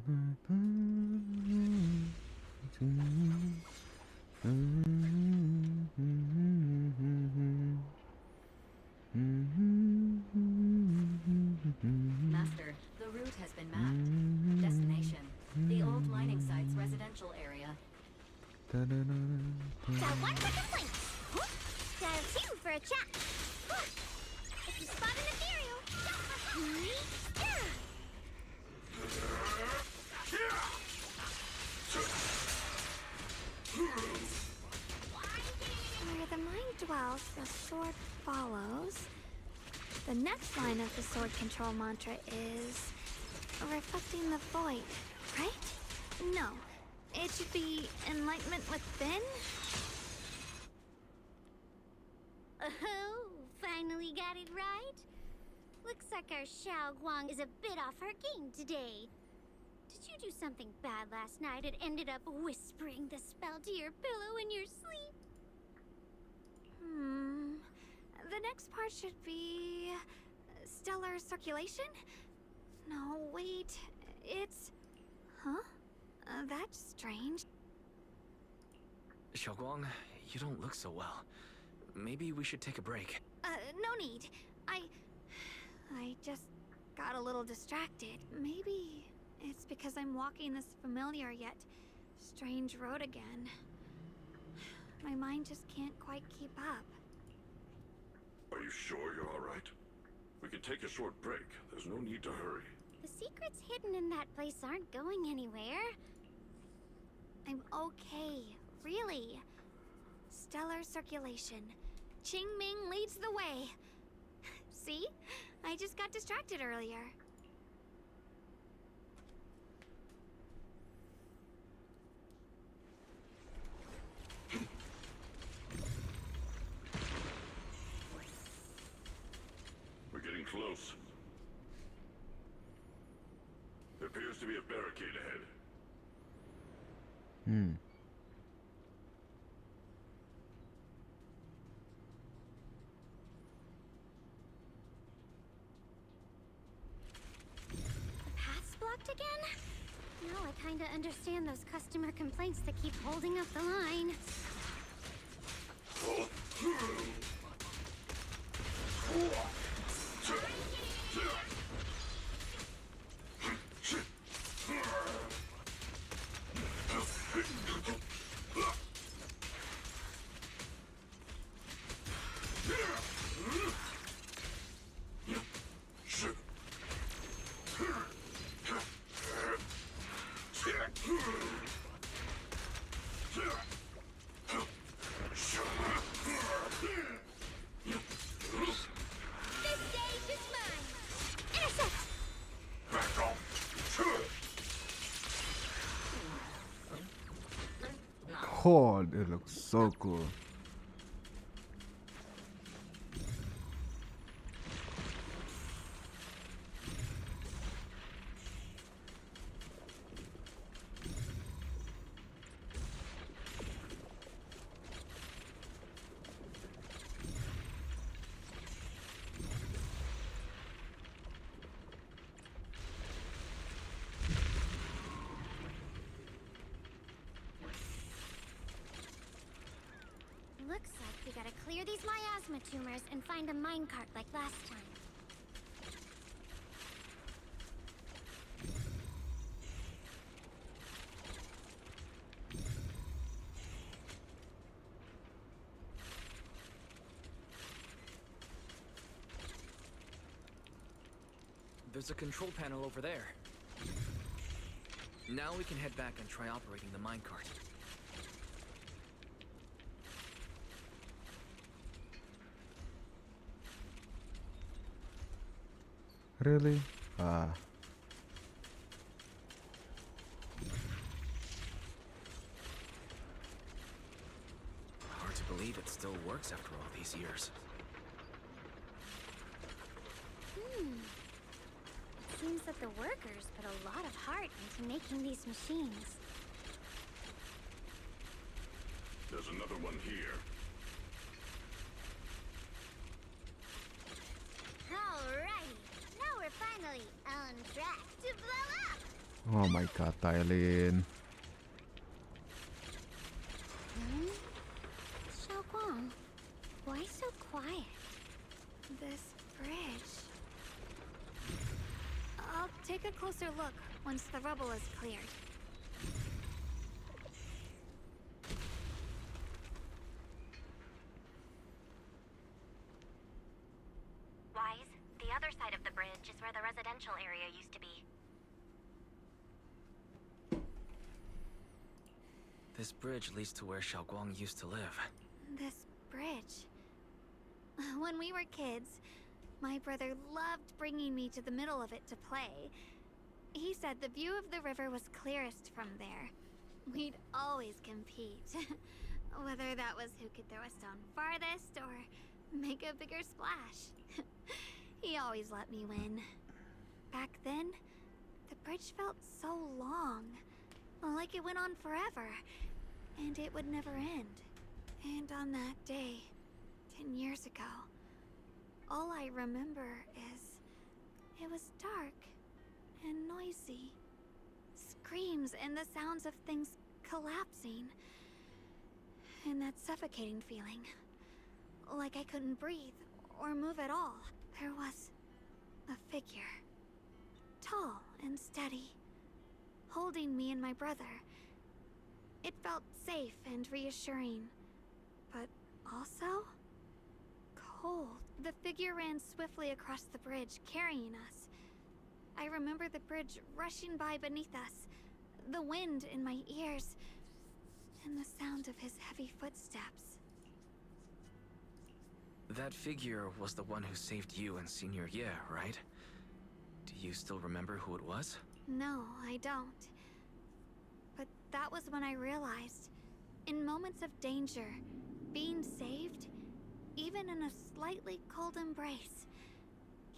the route has been mapped. Destination, the old mining site's residential area. Dial 1 for complaints. Dial 2 for a chat. If you spot an ethereal, Where the mind dwells, the sword follows. The next line of the sword control mantra is reflecting the void, right? No, it should be enlightenment within. Oh, finally got it right. Looks like our Xiao Guang is a bit off her game today. Did you do something bad last night and ended up whispering the spell to your pillow in your sleep? The next part should be stellar circulation? No, wait. It's... Huh? That's strange. Xiaoguang, you don't look so well. Maybe we should take a break. No need. I just got a little distracted. Maybe it's because I'm walking this familiar yet strange road again. My mind just can't quite keep up. Are you sure you're all right? We can take a short break. There's no need to hurry. The secrets hidden in that place aren't going anywhere. I'm okay, really. Stellar circulation. Qingming leads the way. See? I just got distracted earlier. We're getting close. There appears to be a barricade ahead. Path's blocked again? Now I kinda understand those customer complaints that keep holding up the line. Oh, it looks so cool. Looks like we gotta clear these miasma tumors and find a minecart like last time. There's a control panel over there. Now we can head back and try operating the minecart. Really? Hard to believe it still works after all these years. It seems that the workers put a lot of heart into making these machines. There's another one here. Alrighty, now we're finally on track to blow up. Oh Kathleen. Xiaoguang, why so quiet? This bridge. I'll take a closer look once the rubble is cleared. Wise, the other side of the bridge is where the residential area used to be. This bridge leads to where Xiaoguang used to live. This bridge. When we were kids, my brother loved bringing me to the middle of it to play. He said the view of the river was clearest from there. We'd always compete. Whether that was who could throw a stone farthest or make a bigger splash. He always let me win. Back then, the bridge felt so long. Like it went on forever. And it would never end. And on that day, 10 years ago, all I remember is it was dark and noisy. Screams and the sounds of things collapsing. And that suffocating feeling. Like I couldn't breathe or move at all. There was a figure. Tall and steady. Holding me and my brother. It felt safe and reassuring. But also cold. The figure ran swiftly across the bridge, carrying us. I remember the bridge rushing by beneath us, the wind in my ears, and the sound of his heavy footsteps. That figure was the one who saved you and Senior Ye, right? Do you still remember who it was? No, I don't. But that was when I realized, in moments of danger, being saved, even in a slightly cold embrace,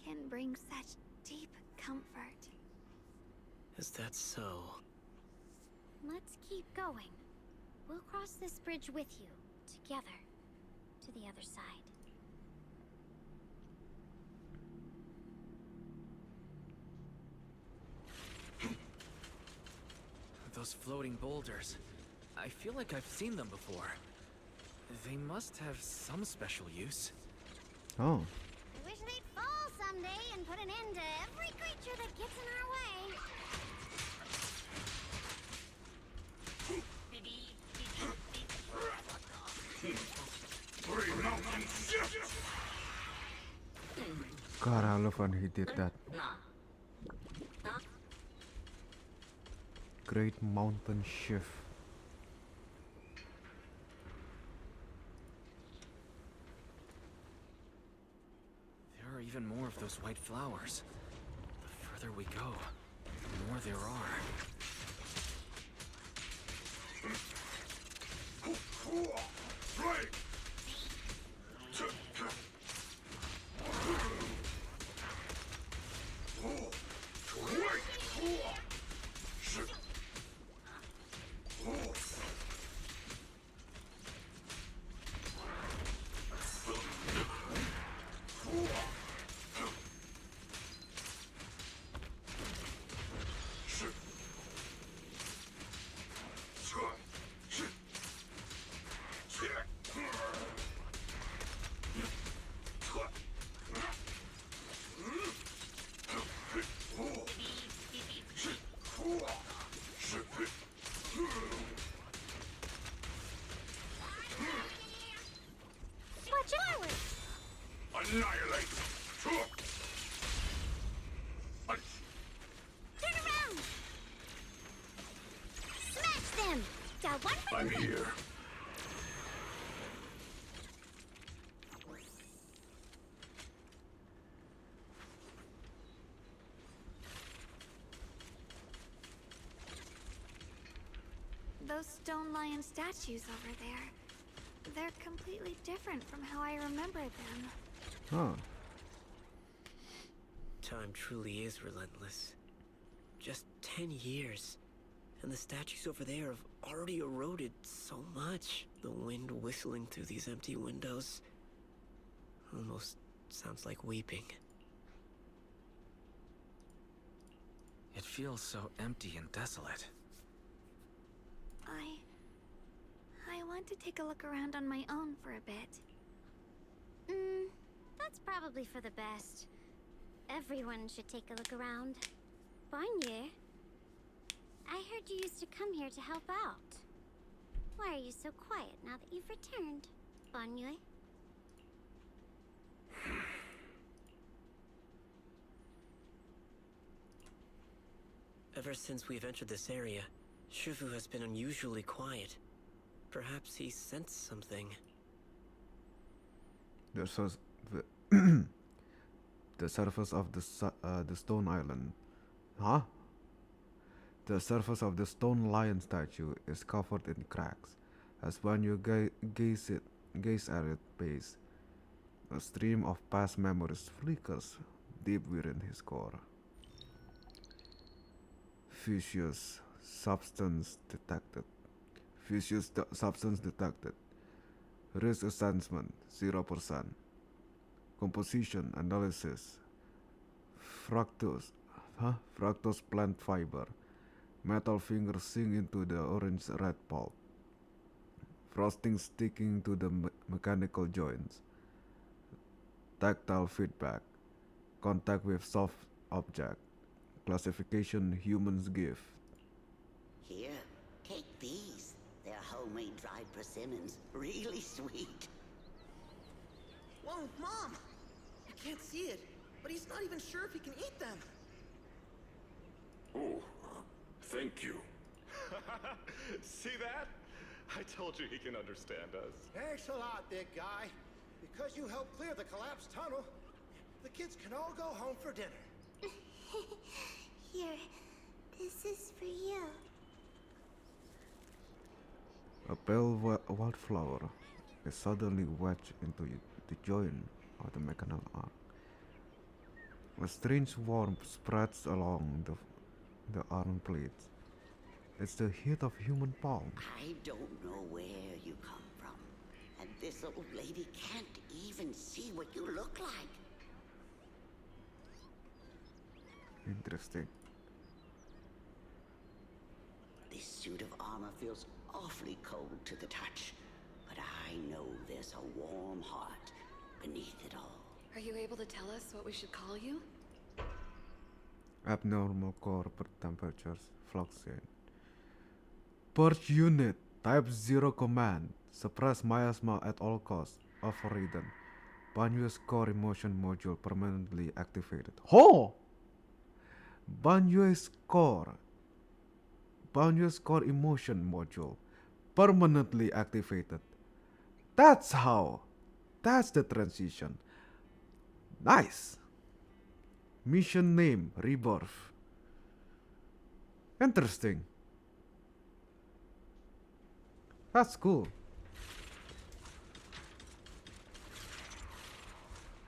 can bring such deep comfort. Is that so? Let's keep going. We'll cross this bridge with you, together, to the other side. Those floating boulders. I feel like I've seen them before. They must have some special use. Oh. I wish they'd fall someday and put an end to every creature that gets in our way. God, I love when he did that. Great mountain shift. There are even more of those white flowers. The further we go, the more there are. Watch forward! Annihilate! Turn around! Smash them! Got one for I'm the here. Those stone lion statues over there. They're completely different from how I remembered them. Huh. Time truly is relentless. Just 10 years. And the statues over there have already eroded so much. The wind whistling through these empty windows almost sounds like weeping. It feels so empty and desolate. I want to take a look around on my own for a bit. That's probably for the best. Everyone should take a look around. Banye, I heard you used to come here to help out. Why are you so quiet now that you've returned, Banye? Ever since we've entered this area, Shifu has been unusually quiet. Perhaps he sensed something. The surface of the stone island. Huh? The surface of the stone lion statue is covered in cracks. As when you gaze at its base, a stream of past memories flickers deep within his core. Fused substance detected. Substance detected. Risk assessment 0%. Composition analysis. Fructose plant fiber. Metal fingers sink into the orange-red pulp. Frosting sticking to the mechanical joints. Tactile feedback. Contact with soft object. Classification humans give. Here, take these. They're homemade dried persimmons. Really sweet. Whoa, Mom! I can't see it, but he's not even sure if he can eat them. Oh, thank you. See that? I told you he can understand us. Thanks a lot, big guy. Because you helped clear the collapsed tunnel, the kids can all go home for dinner. Here, this is for you. A pale wildflower is suddenly wedged into the joint of the mechanical arm. A strange warmth spreads along the arm plates. It's the heat of human palm. I don't know where you come from, and this old lady can't even see what you look like. Interesting. This suit of armor feels awfully cold to the touch, but I know there's a warm heart beneath it all. Are you able to tell us what we should call you? Abnormal core temperatures fluctuate. Purge unit, type 0 command. Suppress miasma at all costs. Overridden. Banyue's core emotion module permanently activated. Oh! Banyue's core emotion module permanently activated. That's the transition. Nice. Mission name Rebirth. Interesting. That's cool.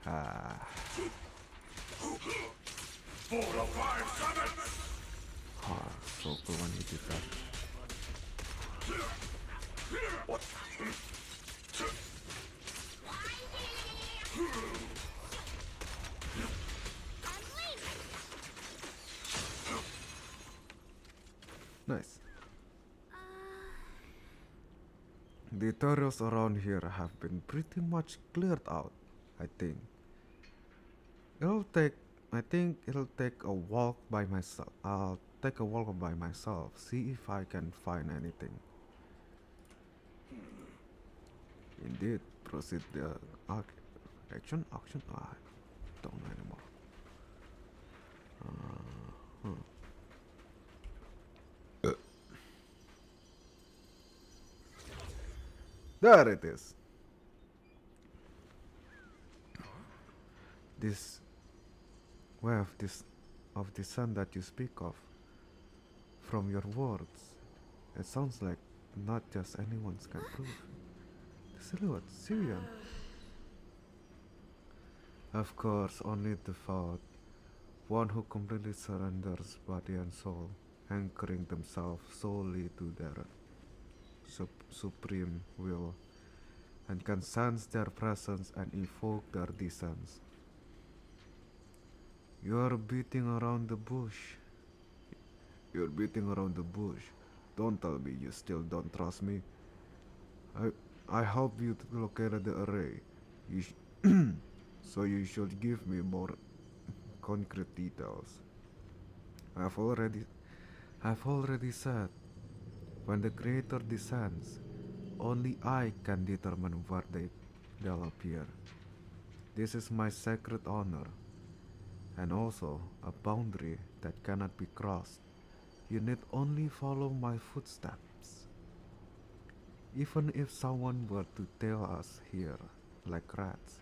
Ah. 4 to 5 summits! Ah, so cool when you did that. What? Nice. The tutorials around here have been pretty much cleared out, I think. I think it'll take a walk by myself. I'll take a walk by myself, see if I can find anything. Indeed, proceed the action. I don't know anymore. There it is. This way of the sun that you speak of, from your words, it sounds like not just anyone's can prove. The silhouette, Syrian. Of course, only the devout, one who completely surrenders body and soul, anchoring themselves solely to their supreme will, and can sense their presence and evoke their descent. You are beating around the bush. You're beating around the bush. Don't tell me you still don't trust me. I I helped you to locate the array. So you should give me more concrete details. I've already I've already said when the creator descends, only I can determine where they'll appear. This is my sacred honor, and also a boundary that cannot be crossed. You need only follow my footsteps. Even if someone were to tail us here like rats,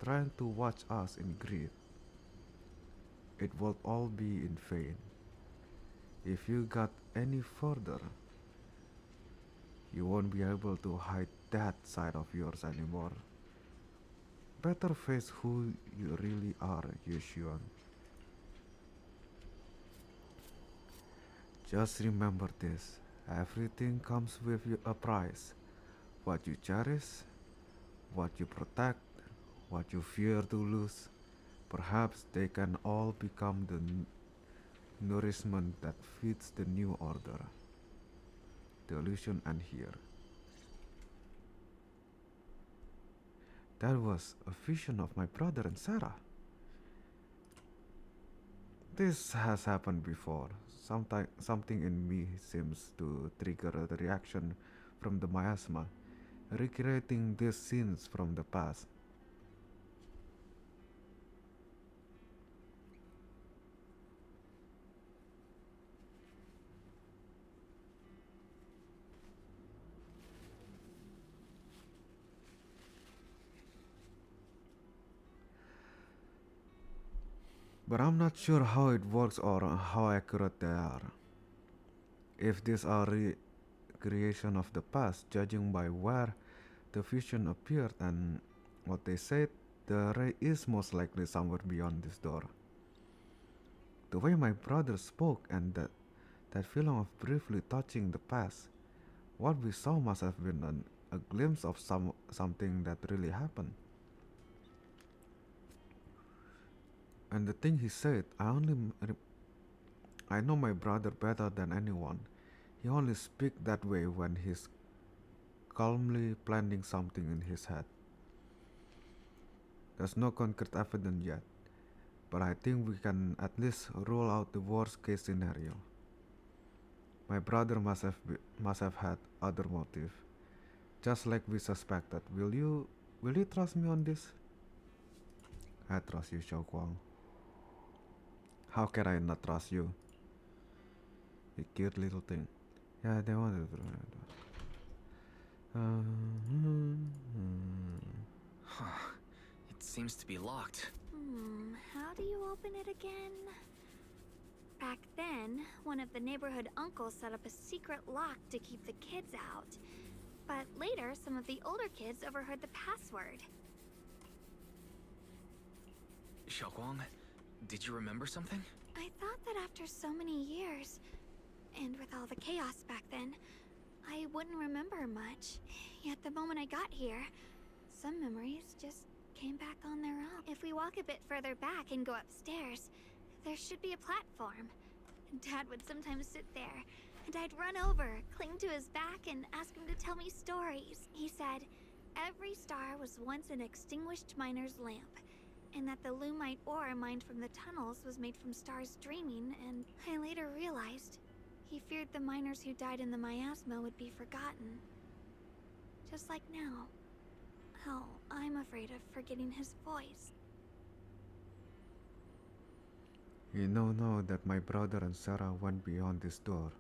trying to watch us in greed, it would all be in vain. If you got any further, you won't be able to hide that side of yours anymore. Better face who you really are, Yushuan. Just remember this. Everything comes with a price. What you cherish, what you protect, what you fear to lose. Perhaps they can all become the nourishment that feeds the new order. The illusion ends here. That was a vision of my brother and Sarah. This has happened before. Something in me seems to trigger a reaction from the miasma, recreating these scenes from the past. But I'm not sure how it works or how accurate they are. If these are creation of the past, judging by where the vision appeared and what they said, the ray is most likely somewhere beyond this door. The way my brother spoke and that feeling of briefly touching the past, what we saw must have been a glimpse of something that really happened. And the thing he said, I know my brother better than anyone. He only speaks that way when he's calmly planning something in his head. There's no concrete evidence yet, but I think we can at least rule out the worst case scenario. My brother must have had other motive, just like we suspected. Will you trust me on this? I trust you, Xiao Guang. How can I not trust you? You cute little thing. Yeah, they wanted to. It seems to be locked. How do you open it again? Back then, one of the neighborhood uncles set up a secret lock to keep the kids out. But later, some of the older kids overheard the password. Xiaoguang, did you remember something? I thought that after so many years, and with all the chaos back then, I wouldn't remember much. Yet the moment I got here, some memories just came back on their own. If we walk a bit further back and go upstairs, there should be a platform. Dad would sometimes sit there, and I'd run over, cling to his back, and ask him to tell me stories. He said, every star was once an extinguished miner's lamp, and that the Lumite ore mined from the tunnels was made from stars dreaming, and I later realized he feared the miners who died in the miasma would be forgotten. Just like now. How I'm afraid of forgetting his voice. You know that my brother and Sarah went beyond this door,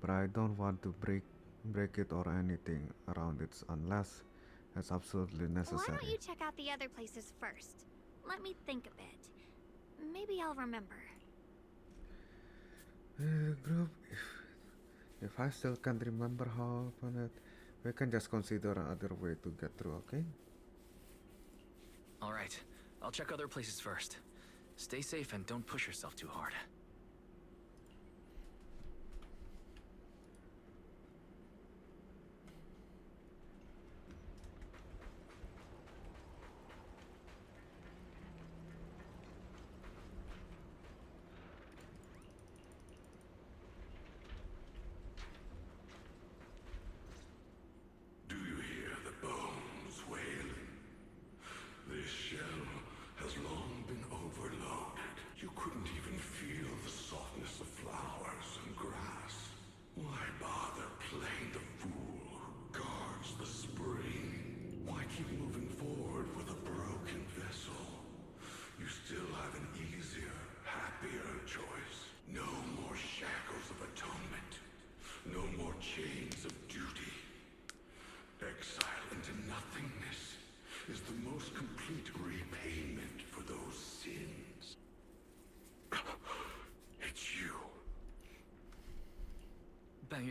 but I don't want to break it or anything around it unless it's absolutely necessary. Why don't you check out the other places first? Let me think a bit. Maybe I'll remember. Group, if I still can't remember how to open it, we can just consider another way to get through, okay? Alright, I'll check other places first. Stay safe and don't push yourself too hard.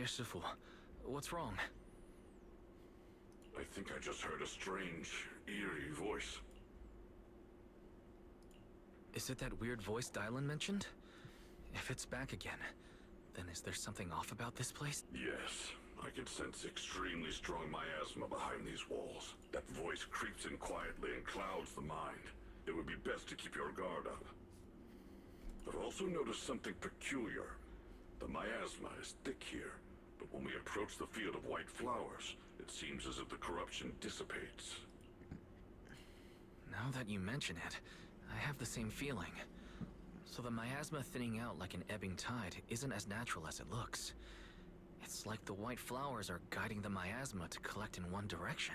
Shifu, what's wrong? I think I just heard a strange, eerie voice. Is it that weird voice Dylan mentioned? If it's back again, then is there something off about this place? Yes, I can sense extremely strong miasma behind these walls. That voice creeps in quietly and clouds the mind. It would be best to keep your guard up. I've also noticed something peculiar. The miasma is thick here, but when we approach the field of white flowers, it seems as if the corruption dissipates. Now that you mention it, I have the same feeling. So the miasma thinning out like an ebbing tide isn't as natural as it looks. It's like the white flowers are guiding the miasma to collect in one direction.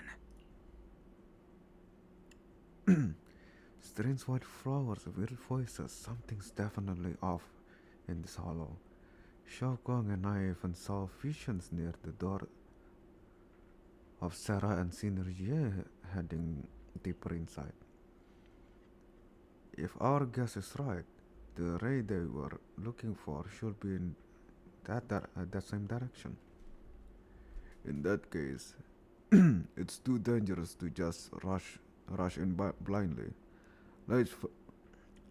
Strange white flowers, weird voices. Something's definitely off in this hollow. Xiao Guang and I even saw visions near the door of Sarah and Senior Ye heading deeper inside. If our guess is right, the ray they were looking for should be in that same direction. In that case, it's too dangerous to just rush in blindly.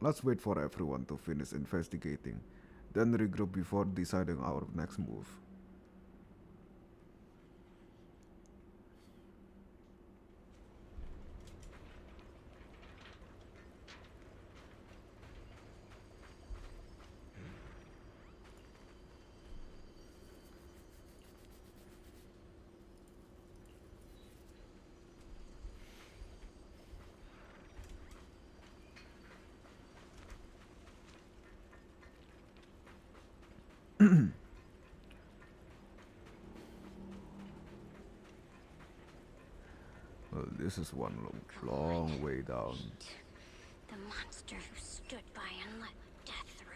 Let's wait for everyone to finish investigating, then regroup before deciding our next move. Well, this is one long way down. The monster who stood by and let death through.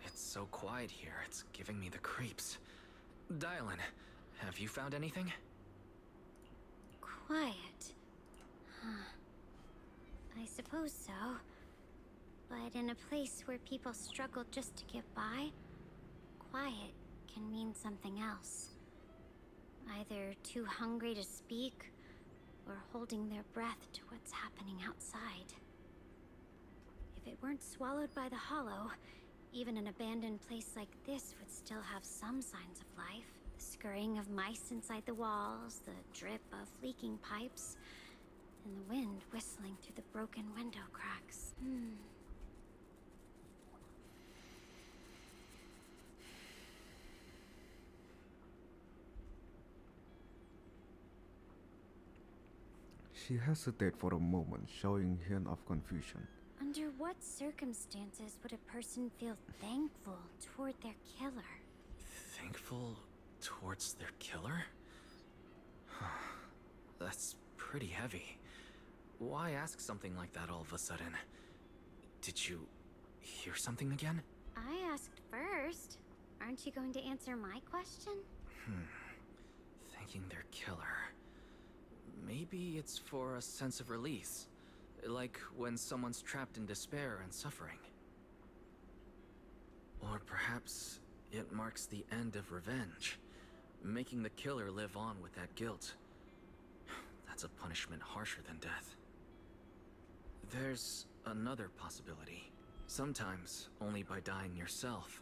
It's so quiet here, it's giving me the creeps. Dylan, have you found anything? Quiet. Huh. I suppose so. But in a place where people struggle just to get by, quiet can mean something else. Either too hungry to speak, or holding their breath to what's happening outside. If it weren't swallowed by the hollow, even an abandoned place like this would still have some signs of life. The scurrying of mice inside the walls, the drip of leaking pipes, and the wind whistling through the broken window cracks. She hesitated for a moment, showing hint of confusion. Under what circumstances would a person feel thankful toward their killer? Thankful towards their killer? That's pretty heavy. Why ask something like that all of a sudden? Did you hear something again? I asked first. Aren't you going to answer my question? Thanking their killer. Maybe it's for a sense of release. Like when someone's trapped in despair and suffering. Or perhaps it marks the end of revenge, making the killer live on with that guilt. That's a punishment harsher than death. There's another possibility. Sometimes, only by dying yourself,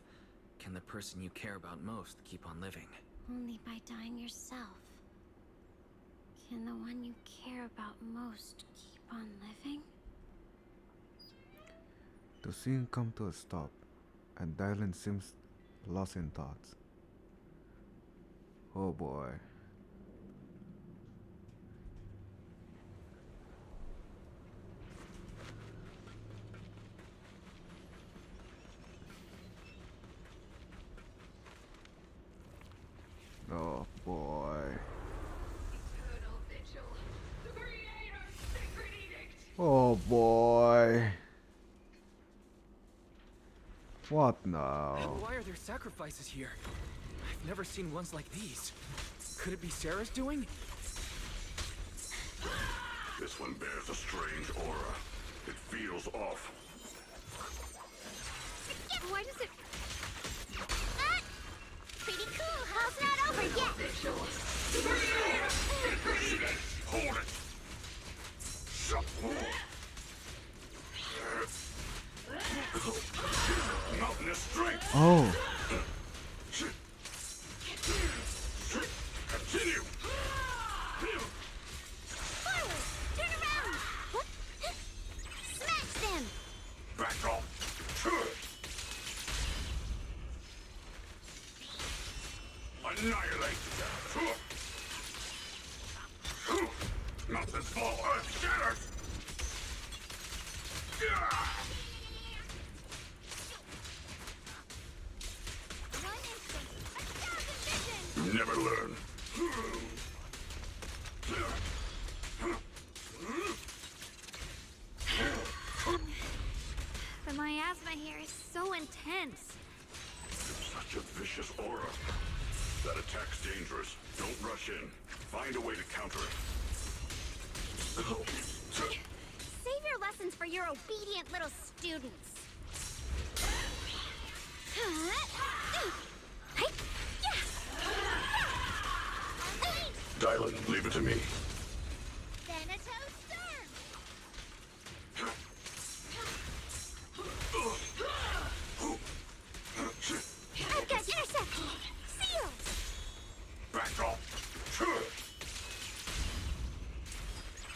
can the person you care about most keep on living. Only by dying yourself. Can the one you care about most keep on living? The scene comes to a stop, and Dylan seems lost in thoughts. Oh boy. Oh boy. Oh boy. What now? Why are there sacrifices here? I've never seen ones like these. Could it be Sarah's doing? This one bears a strange aura. It feels off. Why does it... Pretty cool, huh? It's not over yet! Hold it! Mountainous strength! Oh. Continue! Forward! Turn around! Smash them! Back off! Annihilate! Mountains fall, earth shatters! Never learn. The miasma here is so intense. Such a vicious aura. That attack's dangerous. Don't rush in. Find a way to counter it. Save your lessons for your obedient little students. Dylan, leave it to me. Thanatos Storm! I've got intercept! Seal! Back off!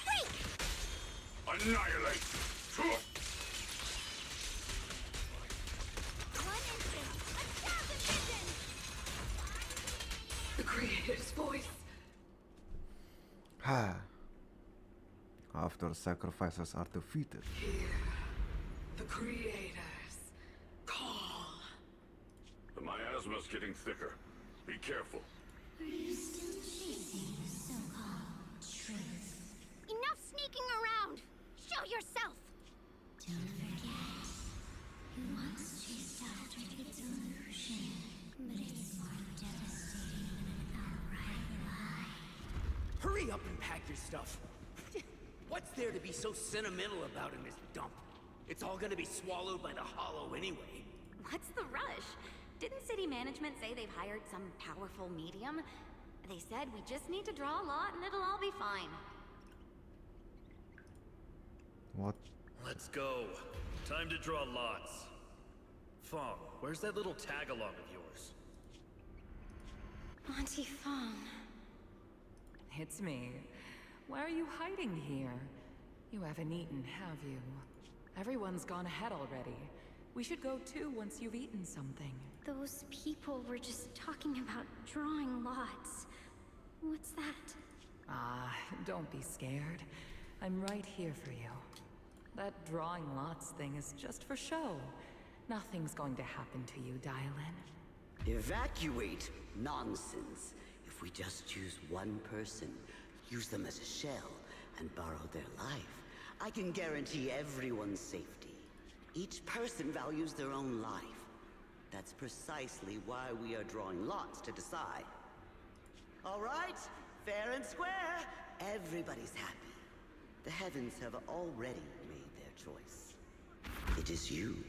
Break! Annihilate! One instant! 1,000 vision! The Creator's voice. After sacrifices are defeated. The Creators call. The miasma's getting thicker. Be careful. Are you still chasing the so-called truth? Enough sneaking around! Show yourself! Don't forget, you once chased after its illusion, but it's more devastating than an outright lie. Hurry up and pack your stuff. What's there to be so sentimental about in this dump? It's all gonna be swallowed by the Hollow anyway. What's the rush? Didn't city management say they've hired some powerful medium? They said we just need to draw a lot and it'll all be fine. What? Let's go. Time to draw lots. Fong, where's that little tag-along of yours? Auntie Fong. It's me. Why are you hiding here? You haven't eaten, have you? Everyone's gone ahead already. We should go too once you've eaten something. Those people were just talking about drawing lots. What's that? Ah, don't be scared. I'm right here for you. That drawing lots thing is just for show. Nothing's going to happen to you, Dylan. Evacuate? Nonsense. If we just choose one person, use them as a shell, and borrow their life, I can guarantee everyone's safety. Each person values their own life. That's precisely why we are drawing lots to decide. All right, fair and square. Everybody's happy. The heavens have already made their choice. It is you,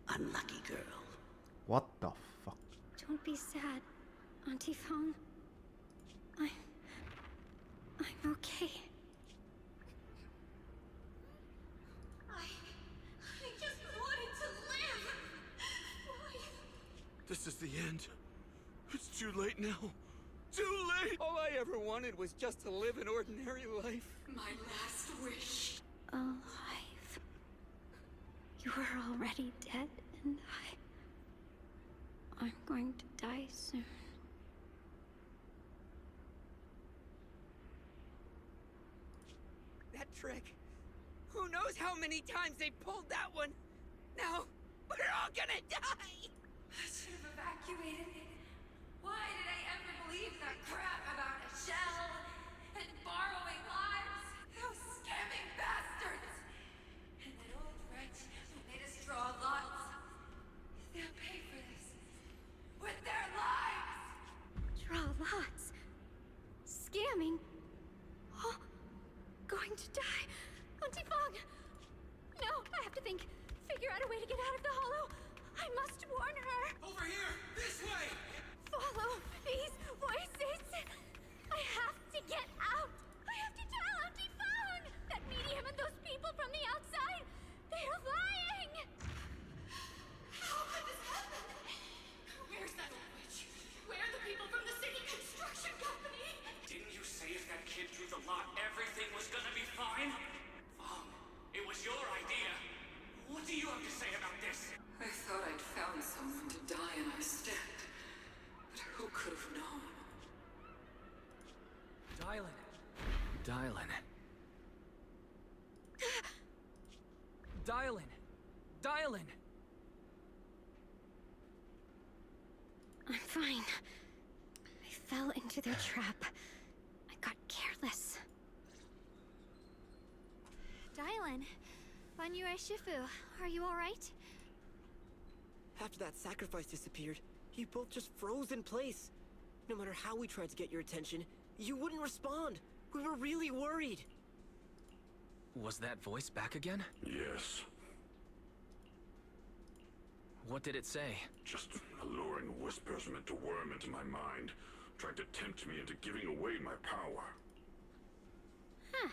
unlucky girl. What the fuck? Don't be sad, Auntie Fong. I'm okay. I just wanted to live. Why? This is the end. It's too late now. Too late! All I ever wanted was just to live an ordinary life. My last wish. Alive. You were already dead, and I'm going to die soon. That trick. Who knows how many times they pulled that one? Now, we're all gonna die! I should have evacuated it. Why did I ever believe that crap about a shell and borrowing lives? Those scamming bastards! And that old wretch who made us draw lots. They'll pay for this with their lives! Draw lots. Scamming. Oh, going to die. get out of the hollow. I must warn her. Over here! This way! Follow these voices. I have to get out. I have to tell Auntie Phone. That medium and those people from the outside, they're lying. How could this happen? Where's that old witch? Where are the people from the city construction company? Didn't you say if that kid drew the lot, everything was gonna be fine? It was your idea. What do you have to say about this? I thought I'd found someone to die in our stead. But who could have known? Dylan. Dylan! I'm fine. I fell into their trap. I got careless. Dylan, Banyue Shifu, are you alright? After that sacrifice disappeared, you both just froze in place. No matter how we tried to get your attention, you wouldn't respond. We were really worried. Was that voice back again? Yes. What did it say? Just alluring whispers meant to worm into my mind, trying to tempt me into giving away my power. Huh.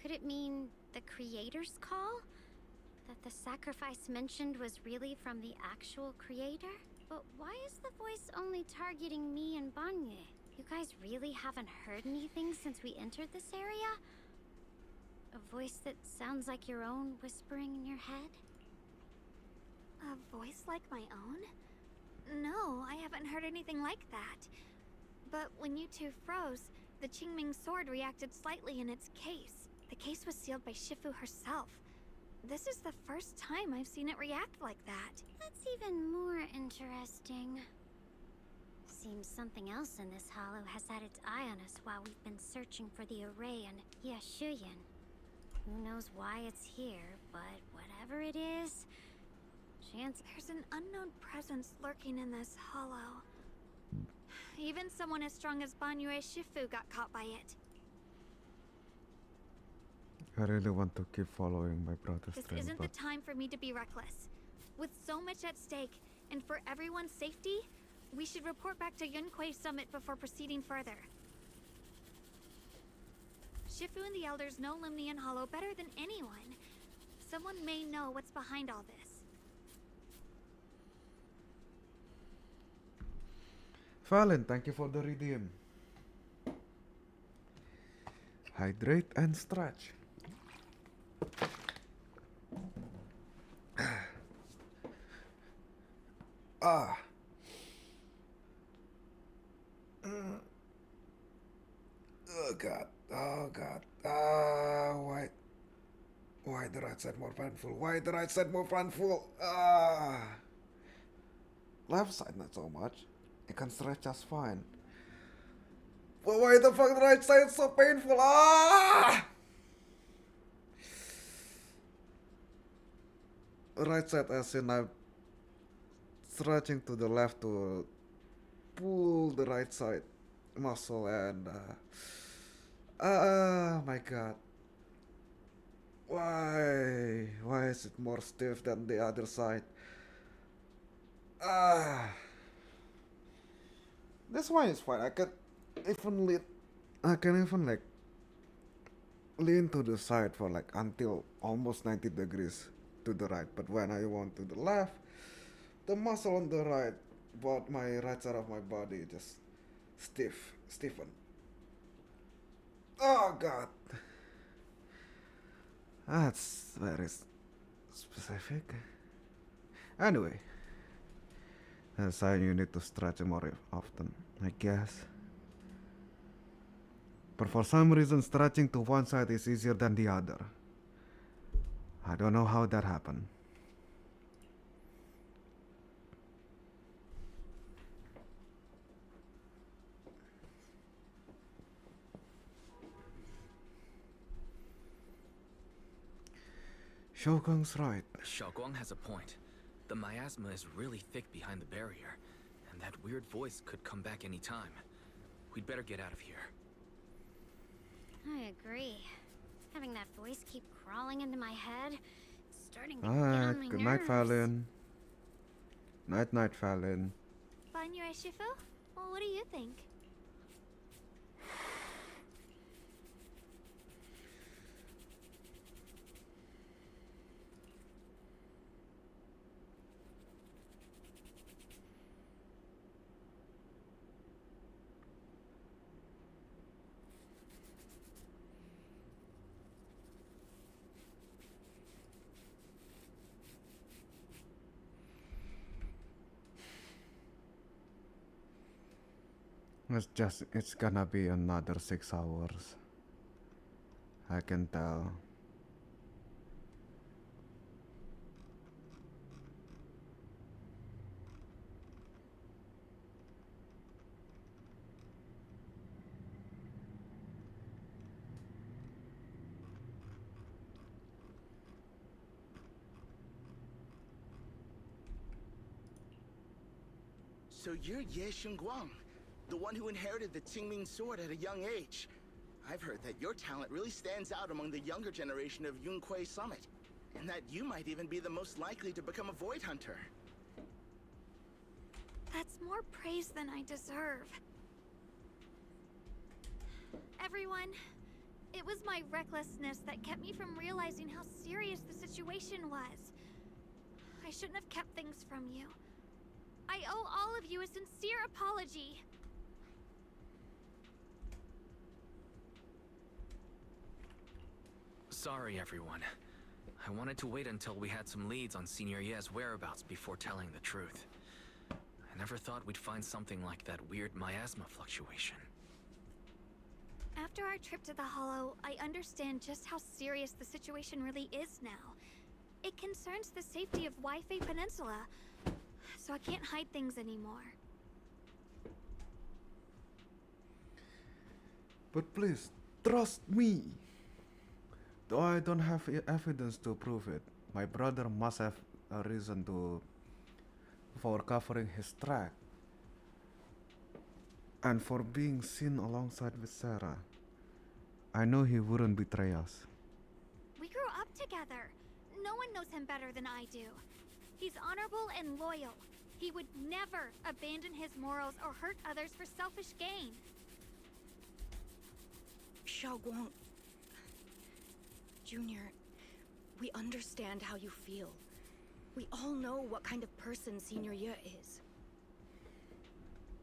Could it mean the Creator's call? That the sacrifice mentioned was really from the actual Creator? But why is the voice only targeting me and Banyue? You guys really haven't heard anything since we entered this area? A voice that sounds like your own whispering in your head? A voice like my own? No, I haven't heard anything like that. But when you two froze, the Qingming sword reacted slightly in its case. The case was sealed by Shifu herself. This is the first time I've seen it react like that. That's even more interesting. Seems something else in this hollow has had its eye on us while we've been searching for the array and Yashuyan. Who knows why it's here, but whatever it is, There's an unknown presence lurking in this hollow. Even someone as strong as Banyue Shifu got caught by it. I really want to keep following my brother's This trail, isn't but the time for me to be reckless. With so much at stake, and for everyone's safety, we should report back to Yunquei Summit before proceeding further. Shifu and the elders know Limnian Hollow better than anyone. Someone may know what's behind all this. Fallon, thank you for the redeem. Hydrate and stretch. Ah. Oh god. Oh god. Why the right side more painful? Why the right side more painful? Left side not so much. It can stretch just fine. But why the fuck the right side so painful? Right side as in I'm stretching to the left to pull the right side muscle and my god. Why is it more stiff than the other side? This one is fine. I can even like lean to the side for like until almost 90 degrees to the right. But when I want to the left, the muscle on the right, but my right side of my body just stiffen. Oh god. That's very specific. Anyway. That's why you need to stretch more often, I guess. But for some reason, stretching to one side is easier than the other. I don't know how that happened. Xiaoguang's right. Xiaoguang has a point. The miasma is really thick behind the barrier, and that weird voice could come back any time. We'd better get out of here. I agree. Having that voice keep crawling into my head, it's starting to get on my Good night, nerves. Fallon. Night, Fallon. Fun your Shifu? Well, what do you think? It's gonna be another 6 hours. I can tell. So you're Ye Xingguang, the one who inherited the Qingming sword at a young age. I've heard that your talent really stands out among the younger generation of Yunque Summit, and that you might even be the most likely to become a Void Hunter. That's more praise than I deserve. Everyone, it was my recklessness that kept me from realizing how serious the situation was. I shouldn't have kept things from you. I owe all of you a sincere apology. Sorry, everyone. I wanted to wait until we had some leads on Senior Ye's whereabouts before telling the truth. I never thought we'd find something like that weird miasma fluctuation. After our trip to the Hollow, I understand just how serious the situation really is now. It concerns the safety of Wi-Fi Peninsula, so I can't hide things anymore. But please, trust me. Though I don't have evidence to prove it, my brother must have a reason for covering his track. And for being seen alongside with Sarah. I know he wouldn't betray us. We grew up together. No one knows him better than I do. He's honorable and loyal. He would never abandon his morals or hurt others for selfish gain. Xiaoguang, Junior, we understand how you feel. We all know what kind of person Senior Ye is.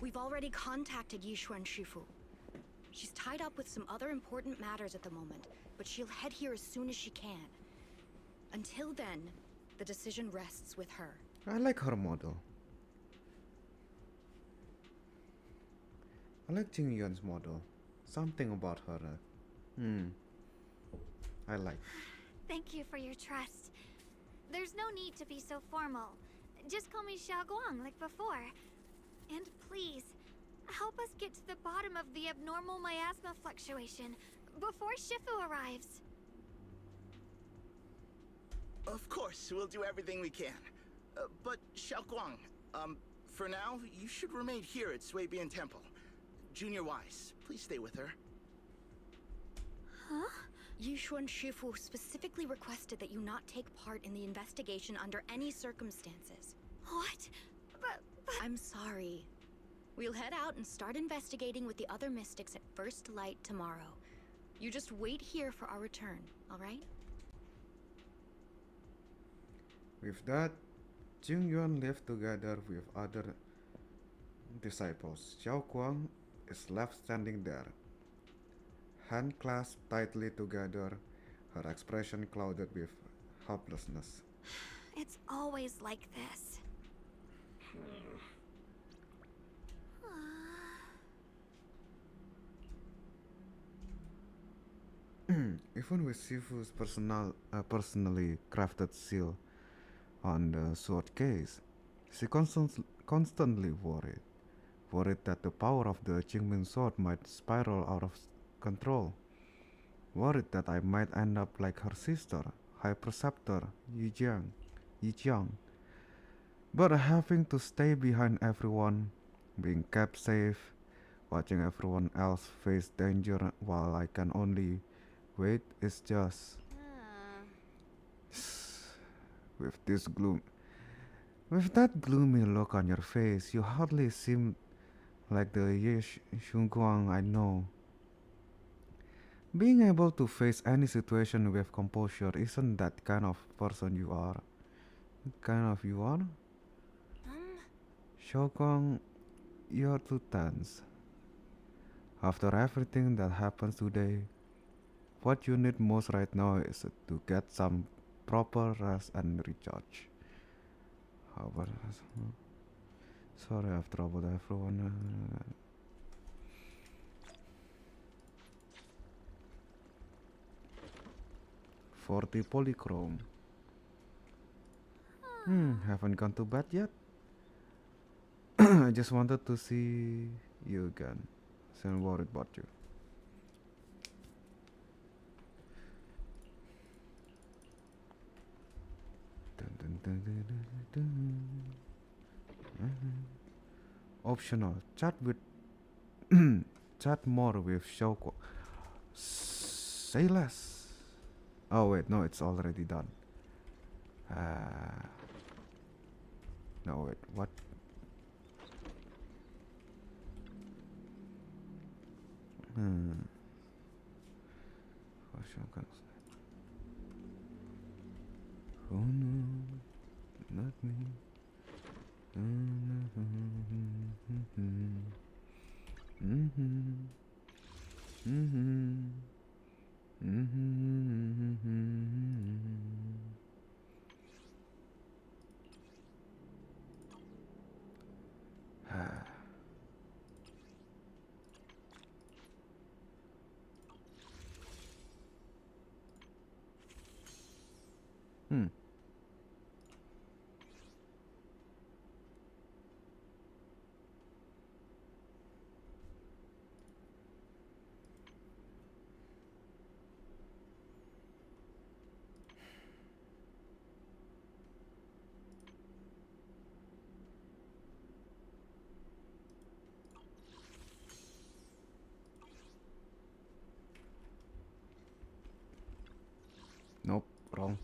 We've already contacted Yishuan Shifu. She's tied up with some other important matters at the moment, but she'll head here as soon as she can. Until then, the decision rests with her. I like her model. I like Jing Yuan's model. Something about her. I like. Thank you for your trust. There's no need to be so formal. Just call me Xiaoguang like before. And please, help us get to the bottom of the abnormal miasma fluctuation before Shifu arrives. Of course, we'll do everything we can. But Xiaoguang, for now, you should remain here at Swabian Temple. Junior Wise, please stay with her. Huh? Yishuan Shifu specifically requested that you not take part in the investigation under any circumstances. What? But... I'm sorry. We'll head out and start investigating with the other mystics at first light tomorrow. You just wait here for our return, alright? With that, Jing Yuan left together with other disciples. Xiao Guang is left standing there, hand clasped tightly together, her expression clouded with helplessness. It's always like this. Even with Shifu's personally crafted seal on the sword case, she constantly worried that the power of the Qingming sword might spiral out of control, worried that I might end up like her sister, High Preceptor Yijiang. But having to stay behind everyone, being kept safe, watching everyone else face danger while I can only wait is just... With this gloom, with that gloomy look on your face, you hardly seem like the Shunguang I know. Being able to face any situation with composure isn't that kind of person you are. Kind of you are? Shokong, you're too tense. After everything that happens today, what you need most right now is to get some proper rest and recharge. How about sorry, I've troubled everyone. 40 polychrome. Haven't gone to bed yet? I just wanted to see you again. So I'm worried about you. Optional. Chat with chat more with Shoko. Say less. Oh wait, no, it's already done. No wait, what? Oh no, not me. Nope, wrong.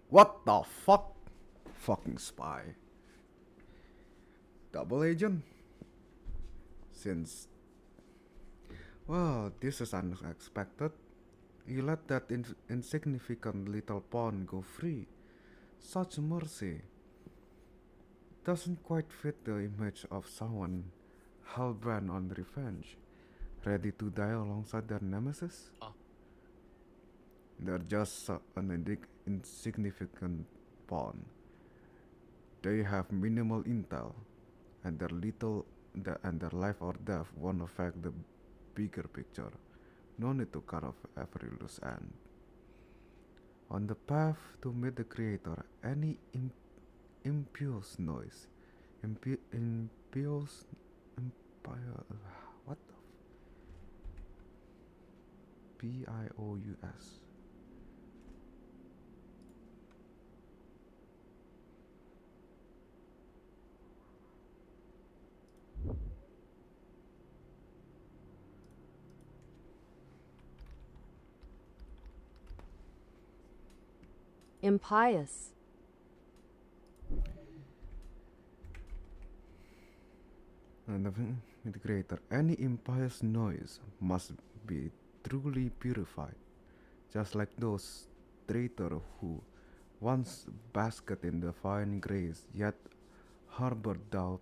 What the fuck? Fucking spy. Double agent? Since... Well, this is unexpected. You let that insignificant little pawn go free. Such mercy. Doesn't quite fit the image of someone hell-bent on revenge, ready to die alongside their nemesis. They're just an insignificant pawn. They have minimal intel, and their life or death won't affect the bigger picture. No need to cut off every loose end. On the path to meet the creator, any impious noise, impious empire, what the pious. Impious. And the creator, any impious noise must be truly purified, just like those traitors who once basked in the fine grace, yet harbored doubt,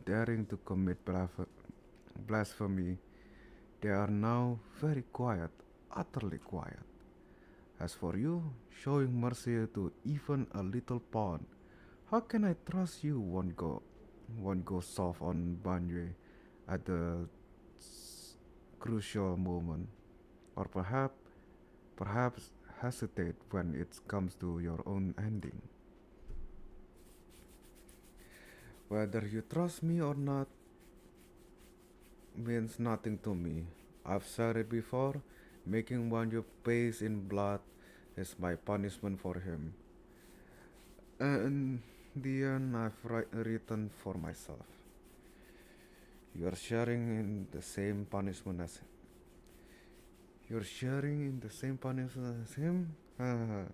daring to commit blasphemy. They are now very quiet, utterly quiet. As for you, showing mercy to even a little pawn, how can I trust you won't go soft on Banjue at the crucial moment, or perhaps hesitate when it comes to your own ending. Whether you trust me or not means nothing to me. I've said it before, making Banjo pays in blood is my punishment for him. And the end I've written for myself. You're sharing in the same punishment as him. You're sharing in the same punishment as him? How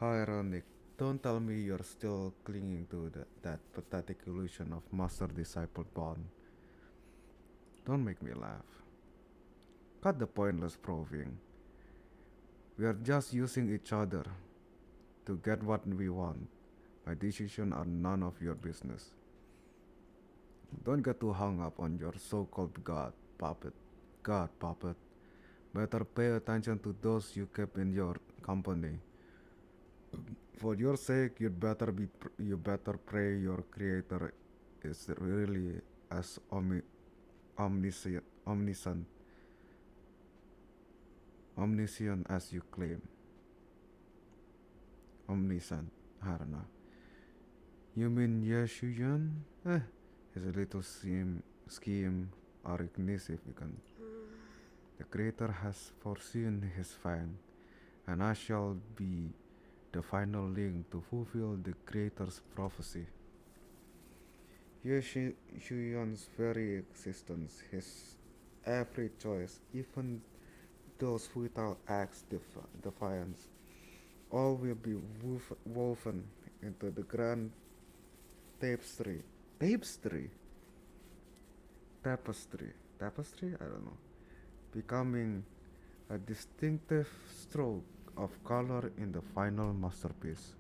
ironic. Don't tell me you're still clinging to that pathetic illusion of master-disciple bond. Don't make me laugh. Cut the pointless proving. We are just using each other to get what we want. My decisions are none of your business. Don't get too hung up on your so-called God puppet. Better pay attention to those you keep in your company. For your sake, you better pray your Creator is really as omniscient as you claim. Omniscient, I don't know. You mean Yeshuyun? His little scheme are insignificant. The Creator has foreseen his fang, and I shall be the final link to fulfill the Creator's prophecy. Yeshuyun's very existence, his every choice, even those futile acts defiance, all will be woven into the grand tapestry. Tapestry? I don't know. Becoming a distinctive stroke of color in the final masterpiece.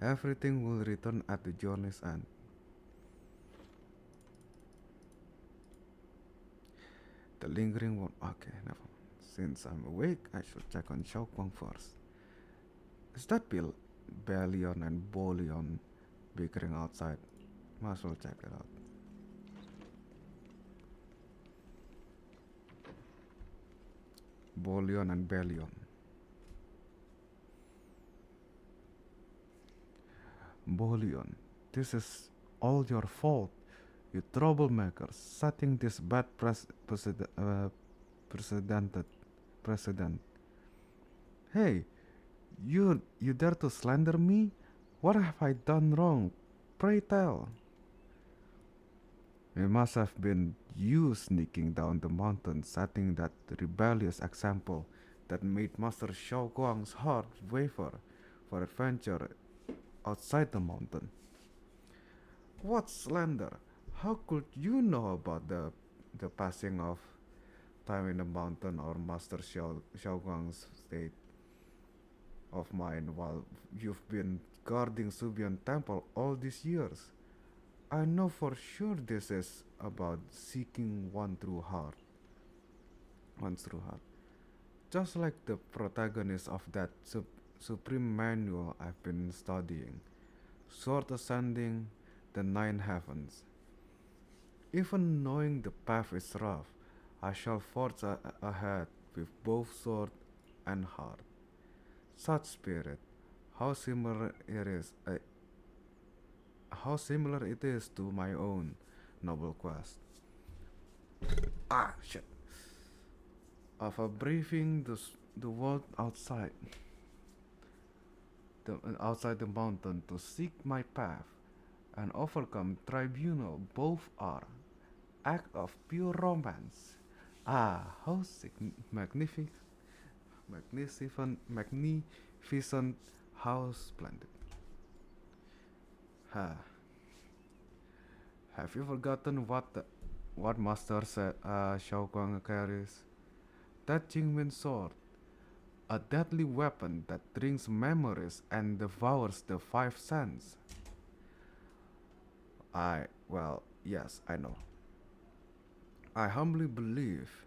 Everything will return at the journey's end. The lingering one. Okay, never mind. Since I'm awake, I should check on Xiaoguang first. Is that Bellion and Bolion bickering outside? Might as well check it out. Bolion and Bellion. Bolion, this is all your fault. You troublemakers, setting this bad precedent. Hey, you dare to slander me? What have I done wrong? Pray tell. It must have been you sneaking down the mountain, setting that rebellious example that made Master Xiaoguang's heart waver for adventure outside the mountain. What slander? How could you know about the passing of time in the mountain or Master Xiaoguang's state of mind while you've been guarding Subian Temple all these years? I know for sure this is about seeking one's true heart. Just like the protagonist of that supreme manual I've been studying, Sword Ascending the Nine Heavens. Even knowing the path is rough, I shall forge ahead with both sword and heart. Such spirit, how similar it is to my own noble quest. Shit. Of a briefing the world outside the mountain to seek my path and overcome tribunal, both are act of pure romance. How magnificent, how splendid. Have you forgotten what Master said Xiaoguang carries? That Jingmin sword, a deadly weapon that drinks memories and devours the five senses. Yes, I know. I humbly believe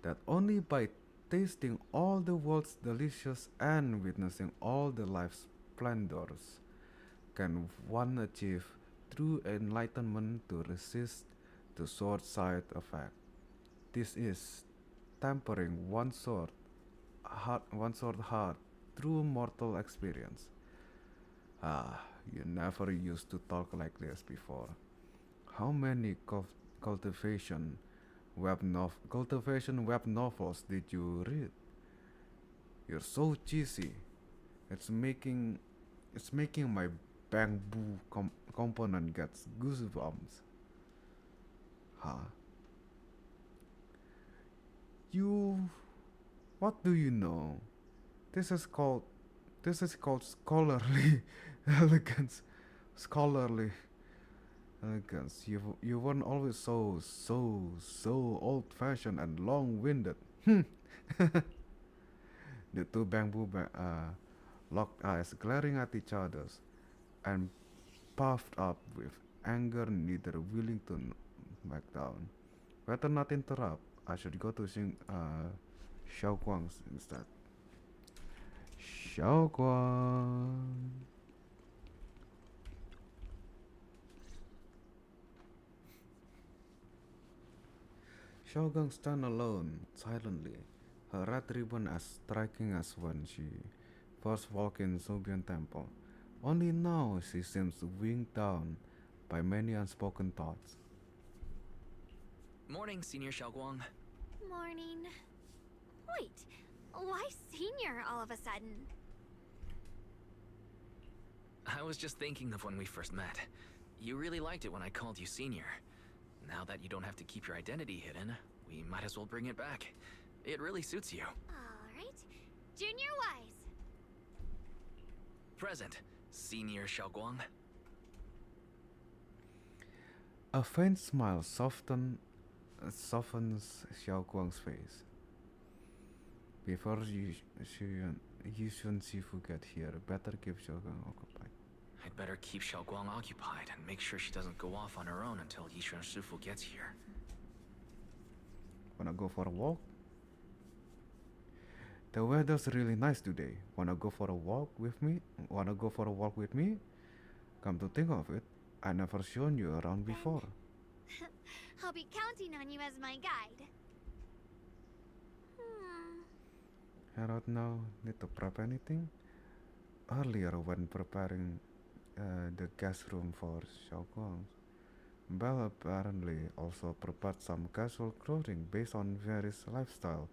that only by tasting all the world's delicious and witnessing all the life's splendors can one achieve true enlightenment to resist the sword side effect. This is tempering one sword heart through mortal experience. You never used to talk like this before. How many cultivation web novels did you read? You're so cheesy. It's making my bamboo component gets goosebumps. Huh? You... What do you know? This is called... This is called scholarly elegance. Scholarly elegance. You weren't always so old-fashioned and long-winded. The two locked eyes glaring at each other and puffed up with anger, neither willing to back down. Better not interrupt. I should go to Xiao Guang's instead. Xiao Guang. Xiao Guang stand alone, silently, her red ribbon as striking as when she first walked in Sobian Temple. Only now she seems weighed down by many unspoken thoughts. Morning, Senior Xiaoguang. Morning. Wait, why senior all of a sudden? I was just thinking of when we first met. You really liked it when I called you Senior. Now that you don't have to keep your identity hidden, we might as well bring it back. It really suits you. Alright. Junior Wise. Present, Senior Xiaoguang. A faint smile softens Xiao Guang's face. Before Yishun Shifu get here, better keep Xiao Guang occupied. I'd better keep Xiaoguang occupied and make sure she doesn't go off on her own until Yishun Shifu gets here. Wanna go for a walk? The weather's really nice today. Wanna go for a walk with me? Come to think of it, I never shown you around before. I'll be counting on you as my guide. I don't know, need to prep anything? Earlier when preparing the guest room for Xiao Guang, Belle apparently also prepared some casual clothing based on various lifestyle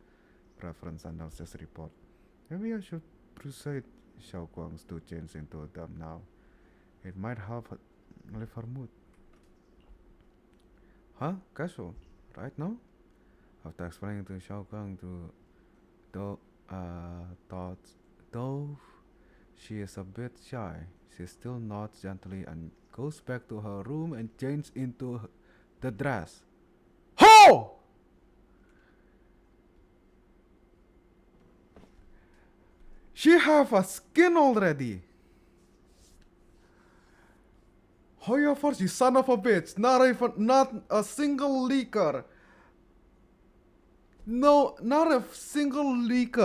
preference analysis report. Maybe I should persuade Xiao Guang to change into them now. It might help lift her mood. Huh? Casual? Right now? After explaining to Xiao Guang though she is a bit shy, she still nods gently and goes back to her room and changes into the dress. Ho! She have a skin already. However, you son of a bitch, not a single leaker. No, not a single leak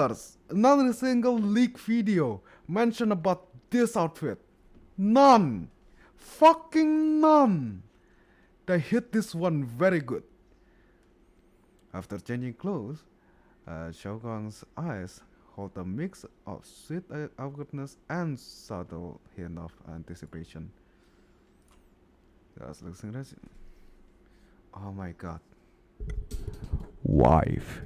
video mentioned about this outfit. None. Fucking none. They hit this one very good. After changing clothes, Xiao Guang's eyes hold a mix of sweet awkwardness and subtle hint of anticipation. Just looking at it. Oh my god. Wife.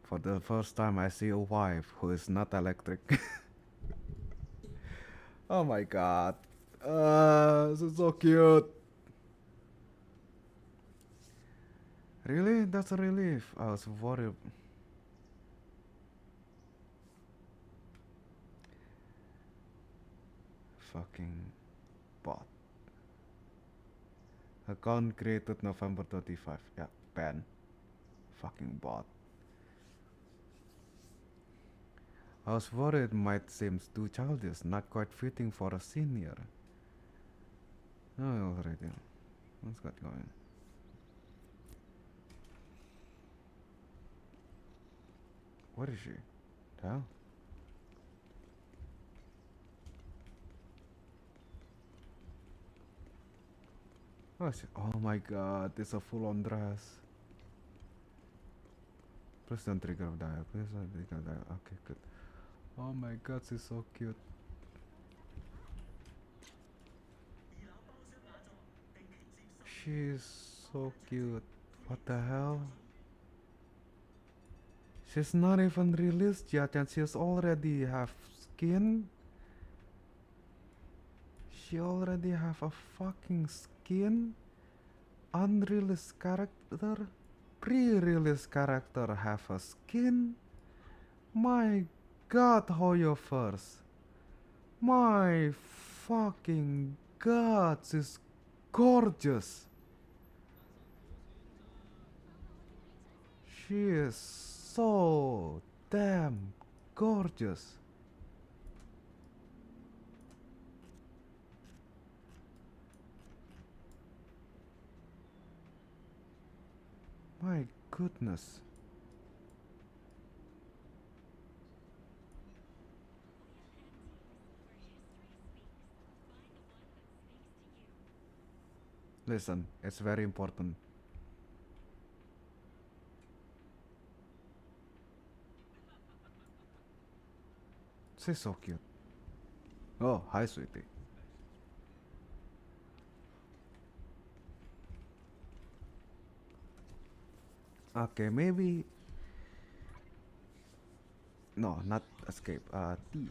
For the first time I see a wife who is not electric. Oh my god. This is so cute. Really? That's a relief. I was worried. Fucking bot. Account created November 25. Yeah, ban. Fucking bot. I was worried it might seem too childish, not quite fitting for a senior. Oh, already. Let's get going. What is she? The hell? Oh my god, it's a full-on dress. Please don't trigger dial. Please don't trigger dial. Okay, good. Oh my god, she's so cute. She's so cute. What the hell? She's not even released yet and she's already have skin? She already have a fucking skin? Unreleased character? Pre-release character have a skin? My god, Hoyoverse. My fucking god, she's gorgeous. She is so damn gorgeous. My goodness. Listen, it's very important. She's so cute. Oh, hi, sweetie. Okay, maybe. No, not escape. T.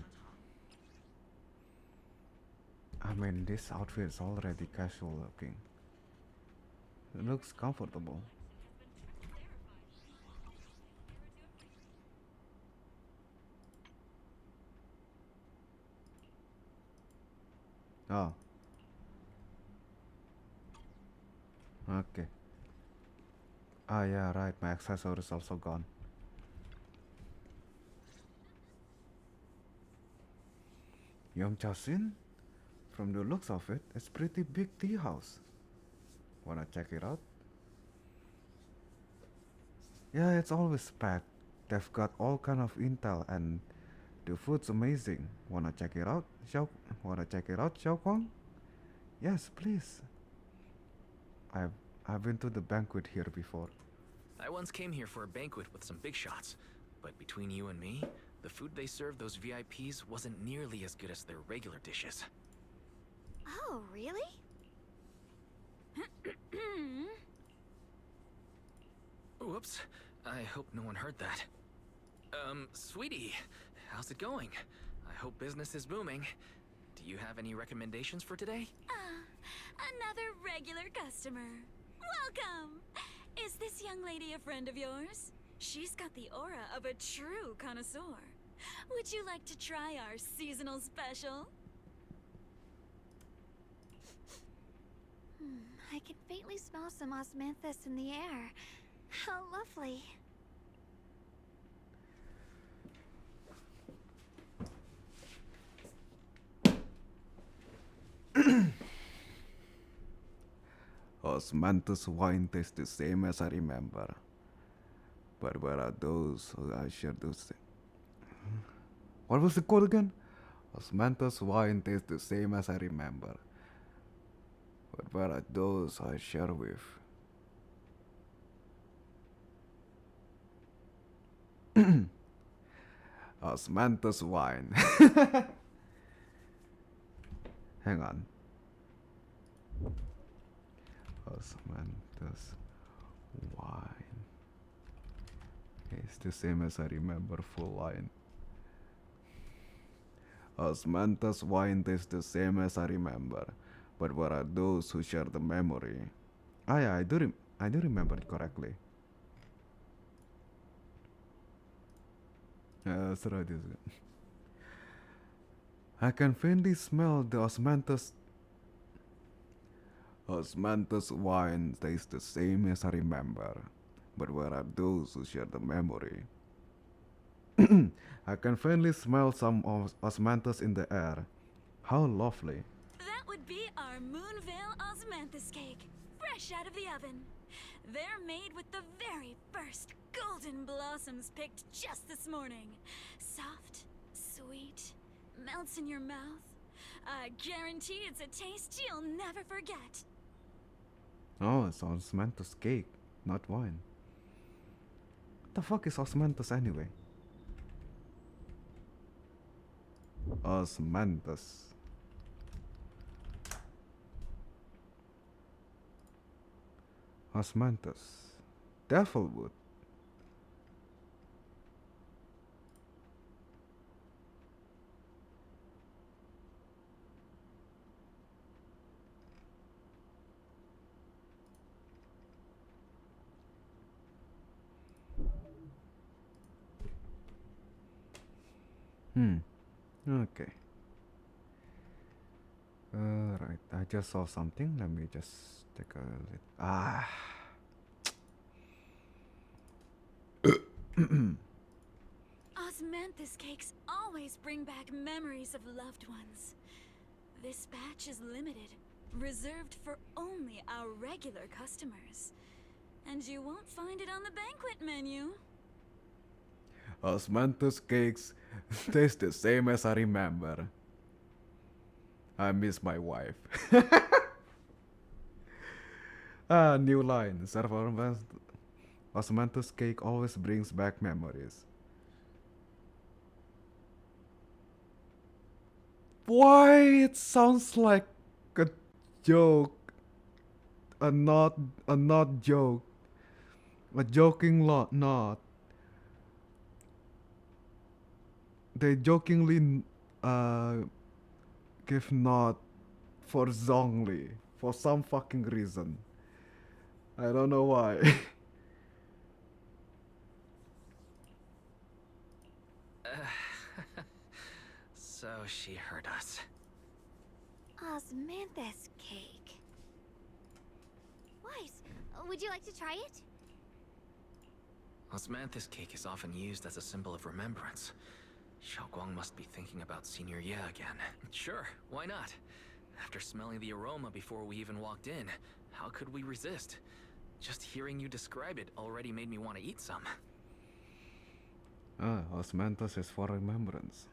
I mean, this outfit is already casual looking. It looks comfortable. Oh. Okay. Ah, yeah, right. My accessory is also gone. Young Chasin? From the looks of it, it's pretty big tea house. Wanna check it out? Yeah, it's always packed. They've got all kind of intel and the food's amazing. Wanna check it out, Xiao Kwang? Yes, please. I've been to the banquet here before. I once came here for a banquet with some big shots, but between you and me, the food they served those VIPs wasn't nearly as good as their regular dishes. Oh, really? Whoops. I hope no one heard that. Sweetie, how's it going? I hope business is booming. Do you have any recommendations for today? Another regular customer. Welcome! Is this young lady a friend of yours? She's got the aura of a true connoisseur. Would you like to try our seasonal special? I can faintly smell some osmanthus in the air. How lovely. Osmanthus wine tastes the same as I remember. But where are those who I share those? What was the quote again? Osmanthus wine tastes the same as I remember. But where are those I share with? Osmanthus wine. Hang on. Osmanthus wine. It's the same as I remember, full line. Osmanthus wine tastes the same as I remember, but what are those who share the memory? Ah, yeah, I do remember it correctly. That's right, is it? I can faintly smell the osmanthus. Osmanthus wine tastes the same as I remember, but where are those who share the memory? I can faintly smell some osmanthus in the air. How lovely. That would be our Moonvale Osmanthus cake, fresh out of the oven. They're made with the very first golden blossoms picked just this morning. Soft, sweet, melts in your mouth. I guarantee it's a taste you'll never forget. Oh, it's osmanthus cake, not wine. What the fuck is osmanthus anyway? Osmanthus. Osmanthus. Devilwood. Okay. Right. I just saw something. Let me just take a look. Osmanthus cakes always bring back memories of loved ones. This batch is limited, reserved for only our regular customers. And you won't find it on the banquet menu. Osmanthus cakes taste the same as I remember. I miss my wife. New line. Server Osmanthus cake always brings back memories. Why it sounds like a joke, a not joke, a joking lot not. They jokingly give not for Zhongli for some fucking reason. I don't know why. So she heard us. Osmanthus cake. Wise, would you like to try it? Osmanthus cake is often used as a symbol of remembrance. Xiaoguang must be thinking about Senior Ye again. Sure, why not? After smelling the aroma before we even walked in, how could we resist? Just hearing you describe it already made me want to eat some. Osmanthus is for remembrance.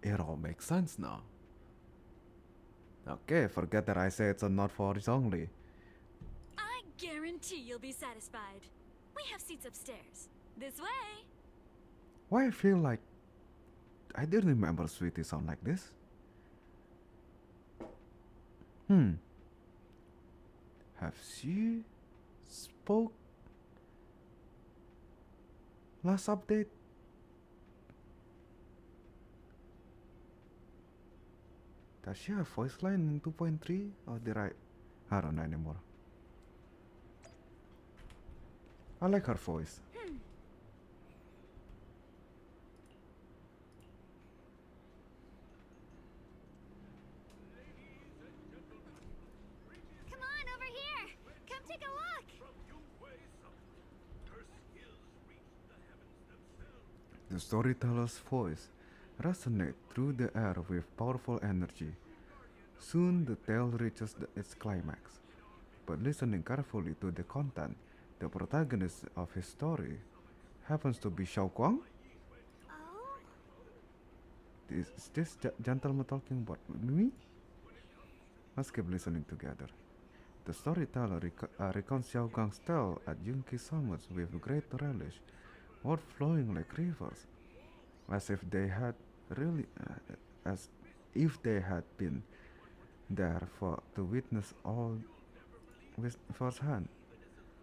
It all makes sense now. Okay, forget that I say it's a not for only. I guarantee you'll be satisfied. We have seats upstairs. This way. Why I feel like I didn't remember Sweetie sound like this. Have she spoke last update? Does she have voice line in 2.3 or did I don't know anymore. I like her voice. Come on over here. Come take a look. The storyteller's voice resonates through the air with powerful energy. Soon the tale reaches its climax. But listening carefully to the content, the protagonist of his story happens to be Xiaoguang? Oh? Is this gentleman talking about me? Let's keep listening together. The storyteller recounts Xiaoguang's tale at Yunqi summits with great relish, words flowing like rivers, as if they had been there to witness all with firsthand.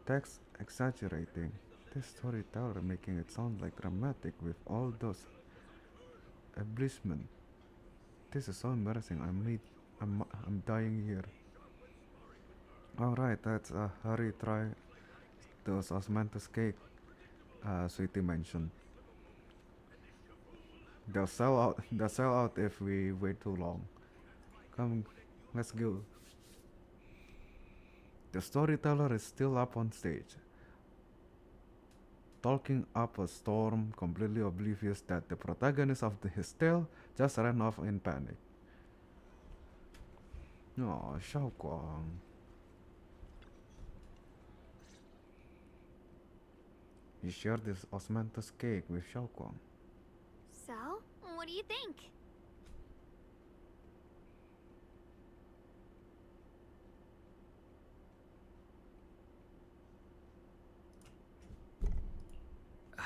Text exaggerating, this storyteller making it sound like dramatic with all those embellishments. This is so embarrassing. I'm dying here. Alright, let's hurry try those osmanthus cake Sweetie mentioned. They'll sell out. They'll sell out if we wait too long. Come, let's go. The storyteller is still up on stage, talking up a storm, completely oblivious that the protagonist of his tale just ran off in panic. Oh, Xiaoguang. He shared this osmanthus cake with Xiaoguang. So, what do you think?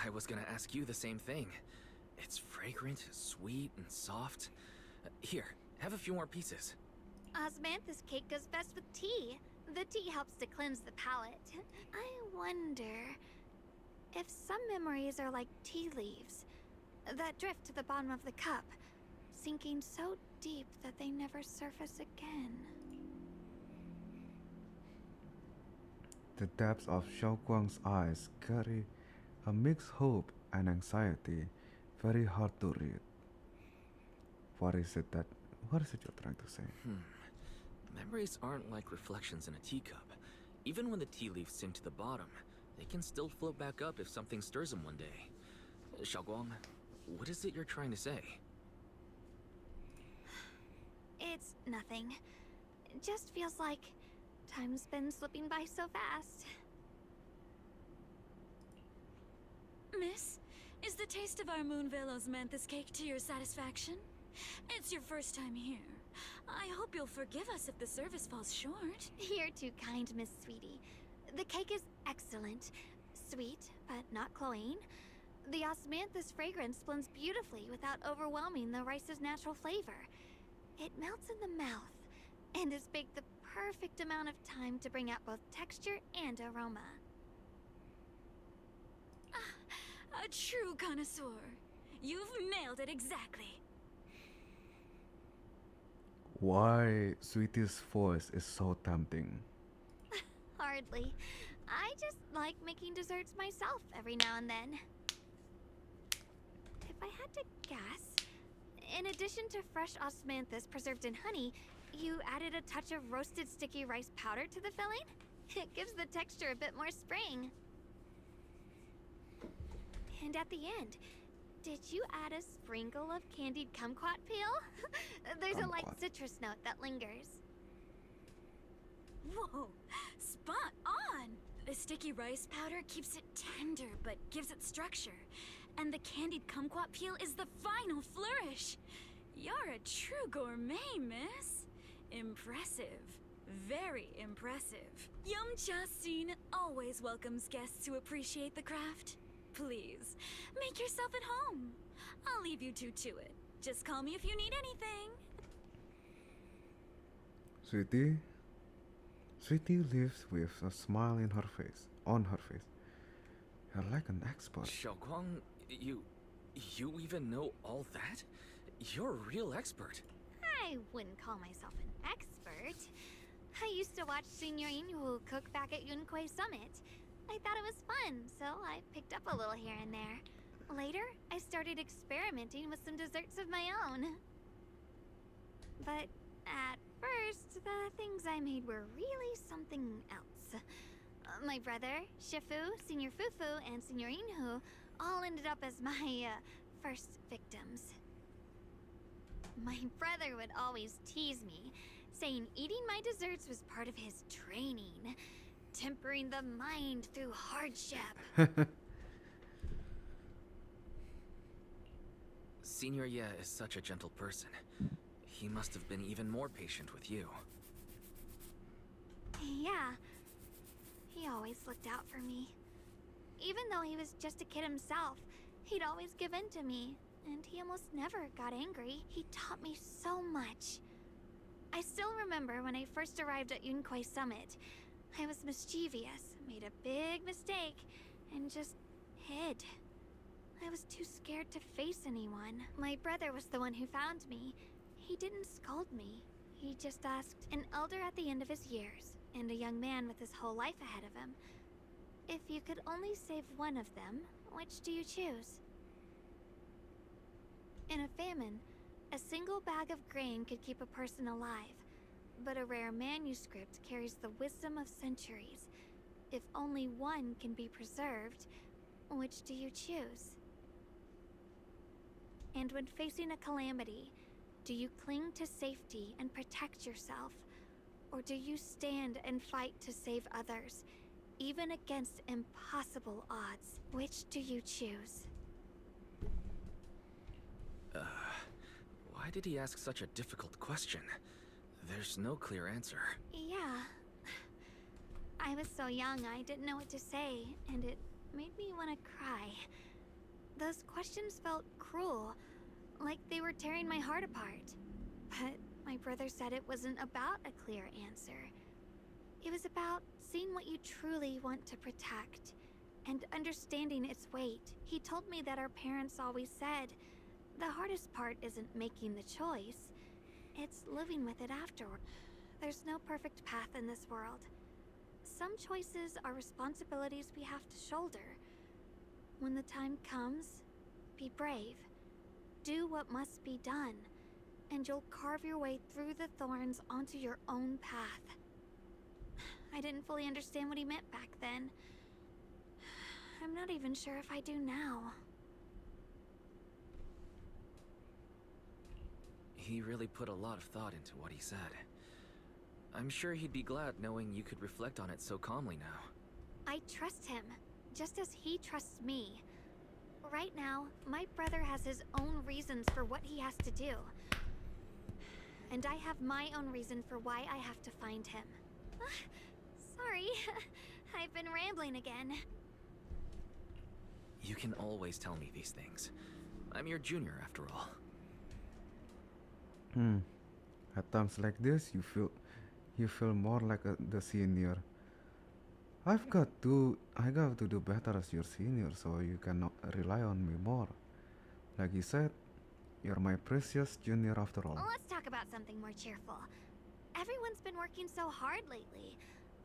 I was gonna ask you the same thing. It's fragrant, sweet, and soft. Here, have a few more pieces. Osmanthus cake goes best with tea. The tea helps to cleanse the palate. I wonder if some memories are like tea leaves that drift to the bottom of the cup, sinking so deep that they never surface again. The depths of Xiaoguang's eyes carry a mixed hope and anxiety, Very hard to read. What is it you're trying to say? Memories aren't like reflections in a teacup. Even when the tea leaves sink to the bottom, they can still float back up if something stirs them one day. Xiaoguang, what is it you're trying to say? It's nothing. It just feels like time's been slipping by so fast. Miss, is the taste of our Moonvale osmanthus cake to your satisfaction? It's your first time here. I hope you'll forgive us if the service falls short. You're too kind, Miss Sweetie. The cake is excellent. Sweet, but not cloying. The osmanthus fragrance blends beautifully without overwhelming the rice's natural flavor. It melts in the mouth and is baked the perfect amount of time to bring out both texture and aroma. A true connoisseur. You've nailed it exactly. Why Sweetie's voice is so tempting? Hardly. I just like making desserts myself every now and then. If I had to guess, in addition to fresh osmanthus preserved in honey, you added a touch of roasted sticky rice powder to the filling? It gives the texture a bit more spring. And at the end, did you add a sprinkle of candied kumquat peel? There's a light citrus note that lingers. Whoa, spot on! The sticky rice powder keeps it tender but gives it structure. And the candied kumquat peel is the final flourish. You're a true gourmet, miss. Impressive. Very impressive. Yum-Cha Scene always welcomes guests who appreciate the craft. Please, make yourself at home. I'll leave you two to it. Just call me if you need anything. Sweetie lives with a smile on her face. You're like an expert. Xiaoguang, you even know all that? You're a real expert. I wouldn't call myself an expert. I used to watch Senior Inhu cook back at Yunquay Summit. I thought it was fun, so I picked up a little here and there. Later, I started experimenting with some desserts of my own. But at first, the things I made were really something else. My brother, Shifu, Senior Fufu, and Senior Inhu all ended up as my first victims. My brother would always tease me, saying eating my desserts was part of his training. Tempering the mind through hardship. Senior Ye is such a gentle person. He must have been even more patient with you. Yeah. He always looked out for me. Even though he was just a kid himself, he'd always give in to me, and he almost never got angry. He taught me so much. I still remember when I first arrived at Yunquay Summit. I was mischievous, made a big mistake, and just hid. I was too scared to face anyone. My brother was the one who found me. He didn't scold me. He just asked an elder at the end of his years, and a young man with his whole life ahead of him. If you could only save one of them, which do you choose? In a famine, a single bag of grain could keep a person alive. But a rare manuscript carries the wisdom of centuries. If only one can be preserved, which do you choose? And when facing a calamity, do you cling to safety and protect yourself? Or do you stand and fight to save others, even against impossible odds? Which do you choose? Why did he ask such a difficult question? There's no clear answer. Yeah. I was so young, I didn't know what to say, and it made me want to cry. Those questions felt cruel, like they were tearing my heart apart. But my brother said it wasn't about a clear answer. It was about seeing what you truly want to protect, and understanding its weight. He told me that our parents always said, the hardest part isn't making the choice, it's living with it afterward. There's no perfect path in this world. Some choices are responsibilities we have to shoulder. When the time comes, be brave. do what must be done, and you'll carve your way through the thorns onto your own path. I didn't fully understand what he meant back then. I'm not even sure if I do now. He really put a lot of thought into what he said. I'm sure he'd be glad knowing you could reflect on it so calmly now. I trust him, just as he trusts me. Right now, my brother has his own reasons for what he has to do. And I have my own reason for why I have to find him. Sorry, I've been rambling again. You can always tell me these things. I'm your junior after all. At times like this, you feel more like the senior. I got to do better as your senior, so you can rely on me more. Like you said, you're my precious junior after all. Let's talk about something more cheerful. Everyone's been working so hard lately.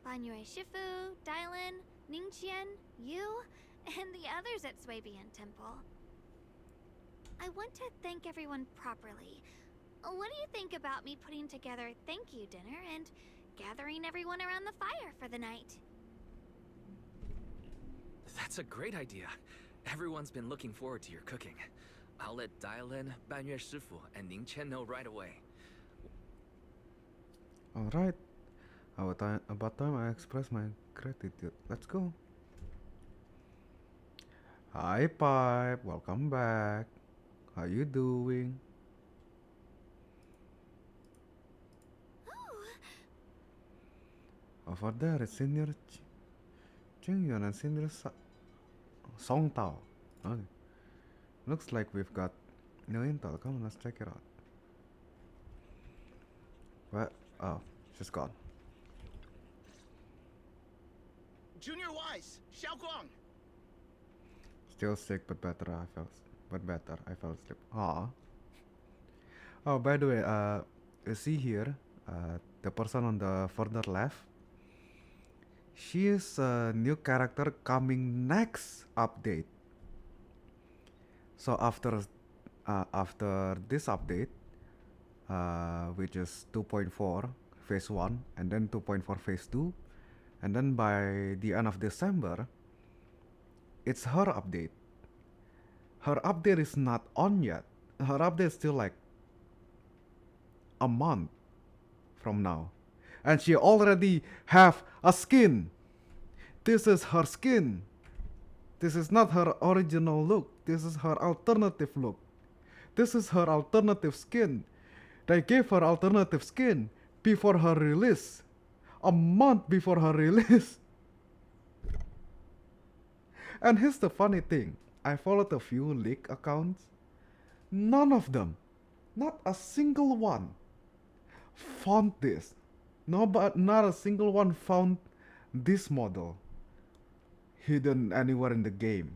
Banyue Shifu, Dylan, Ningqian, you, and the others at Swabian Temple. I want to thank everyone properly. What do you think about me putting together a thank you dinner and gathering everyone around the fire for the night? That's a great idea. Everyone's been looking forward to your cooking. I'll let Dylan, Banyue Shifu, and Ningqian know right away. Alright. About time I express my gratitude. Let's go. Hi Pipe, welcome back. How you doing? Over there is Senior Jingyun and Senior Song Tao. Okay. Looks like we've got new intel. Come on, let's check it out. What? Oh, she's gone. Junior Wise, Xiaoguang. Still sick, but better. I fell asleep. Aw. Oh, by the way, you see here, the person on the further left. She is a new character coming next update. So after this update, which is 2.4 phase 1 and then 2.4 phase 2, and then by the end of December, it's her update. Her update is not on yet. Her update is still like a month from now. And she already have a skin. This is her skin. This is not her original look. This is her alternative look. This is her alternative skin. They gave her alternative skin before her release. A month before her release. And here's the funny thing. I followed a few leak accounts. None of them, not a single one, found this. No, but not a single one found this model hidden anywhere in the game.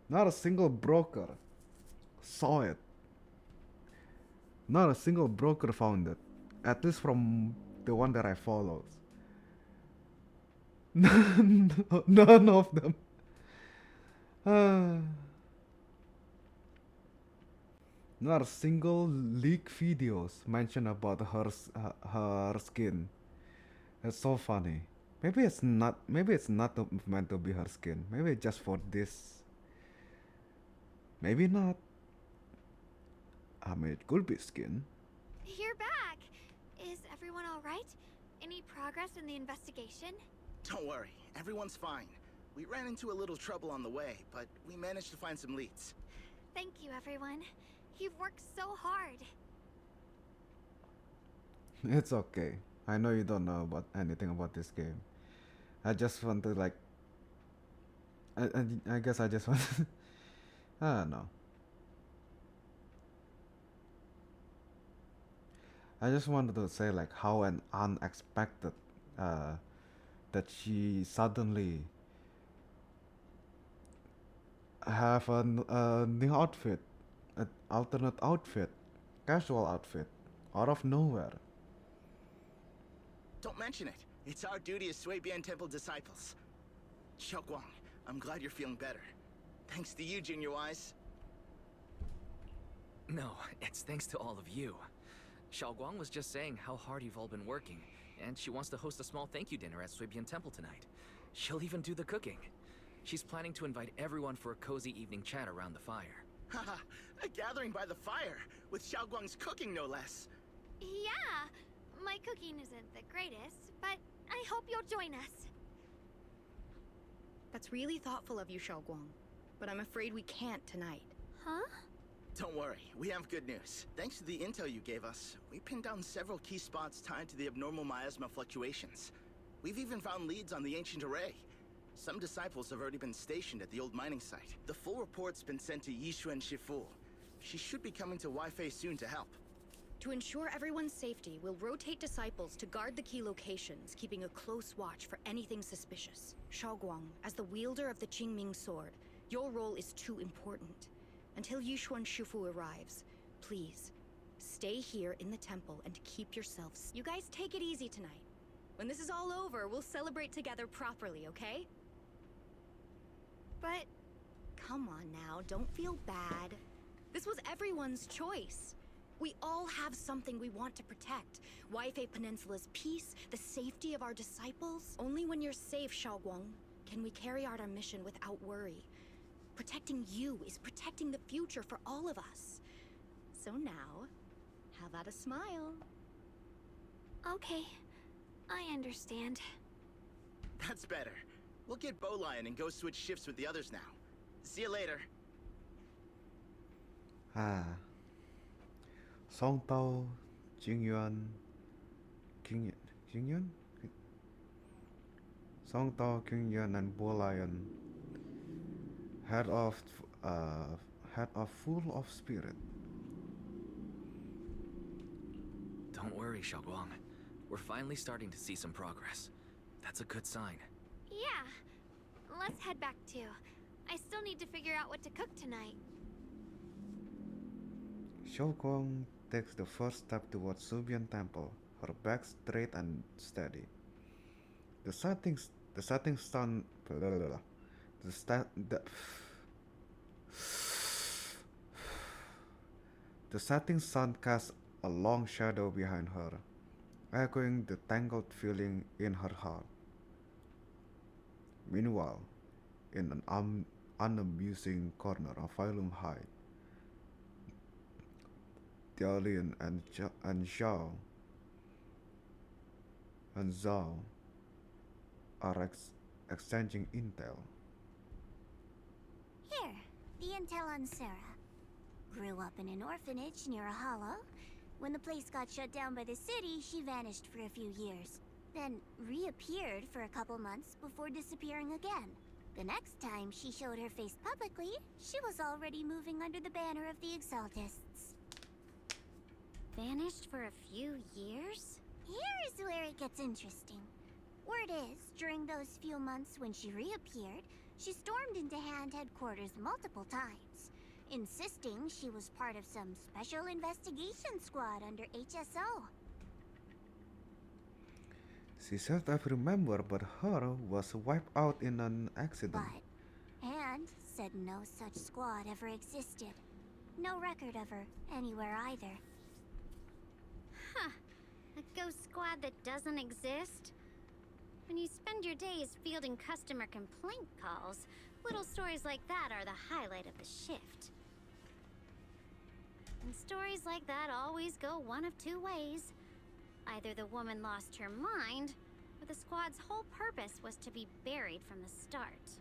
Not a single broker saw it. Not a single broker found it. At least from the one that I followed. None of them. Not a single leak videos mention about her skin. It's so funny. Maybe it's not meant to be her skin. Maybe it's just for this. Maybe not. I mean, it could be skin. You're back. Is everyone all right? Any progress in the investigation? Don't worry, everyone's fine. We ran into a little trouble on the way, but we managed to find some leads. Thank you, everyone. You've worked so hard. It's okay. I know you don't know about anything about this game. I just want to like... I guess I just want to... I don't know. I just wanted to say like how an unexpected that she suddenly have a new outfit, an alternate outfit, casual outfit, out of nowhere. Don't mention it. It's our duty as Swabian Temple disciples. Xiaoguang, I'm glad you're feeling better. Thanks to you, Junior Wise. No, it's thanks to all of you. Xiaoguang was just saying how hard you've all been working, and she wants to host a small thank you dinner at Suibian Temple tonight. She'll even do the cooking. She's planning to invite everyone for a cozy evening chat around the fire. Haha, a gathering by the fire, with Xiaoguang's cooking no less. Yeah, my cooking isn't the greatest, but I hope you'll join us. That's really thoughtful of you, Xiaoguang. But I'm afraid we can't tonight. Huh? Don't worry, we have good news. Thanks to the intel you gave us, we pinned down several key spots tied to the abnormal miasma fluctuations. We've even found leads on the ancient array. Some disciples have already been stationed at the old mining site. The full report's been sent to Yixuan Shifu. She should be coming to Wi-Fi soon to help. To ensure everyone's safety, we'll rotate disciples to guard the key locations, keeping a close watch for anything suspicious. Xiaoguang, as the wielder of the Qingming sword, your role is too important. Until Yixuan Shifu arrives, please, stay here in the temple and keep yourselves. You guys take it easy tonight. When this is all over, we'll celebrate together properly, okay? But... Come on now, don't feel bad. This was everyone's choice. We all have something we want to protect. Wi-Fi Peninsula's peace, the safety of our disciples. Only when you're safe, Xiaoguang, can we carry out our mission without worry. Protecting you is protecting the future for all of us. So now, how about a smile? Okay, I understand. That's better. We'll get Bowlion and go switch shifts with the others now. See you later. Song Tao, Jingyuan, Jingyuan? Song Tao, Jingyuan, and Bowlion head off full of spirit. Don't worry, Xiaoguang. We're finally starting to see some progress. That's a good sign. Yeah, let's head back too. I still need to figure out what to cook tonight. Xiaoguang takes the first step towards Subian Temple, her back straight and steady. The setting sun the setting sun casts a long shadow behind her, echoing the tangled feeling in her heart. Meanwhile, in an unamusing corner of Phylum High, Dialin and Zhao are exchanging intel. Here, the intel on Sarah. Grew up in an orphanage near a hollow. When the place got shut down by the city, she vanished for a few years. Then reappeared for a couple months before disappearing again. The next time she showed her face publicly, she was already moving under the banner of the Exaltists. Vanished for a few years? Here is where it gets interesting. Word is, during those few months when she reappeared, she stormed into Hand headquarters multiple times, insisting she was part of some special investigation squad under HSO. She said I remember, but her was wiped out in an accident. But Hand said no such squad ever existed. No record of her anywhere either. Huh. A ghost squad that doesn't exist? When you spend your days fielding customer complaint calls, little stories like that are the highlight of the shift. And stories like that always go one of two ways. Either the woman lost her mind, or the squad's whole purpose was to be buried from the start.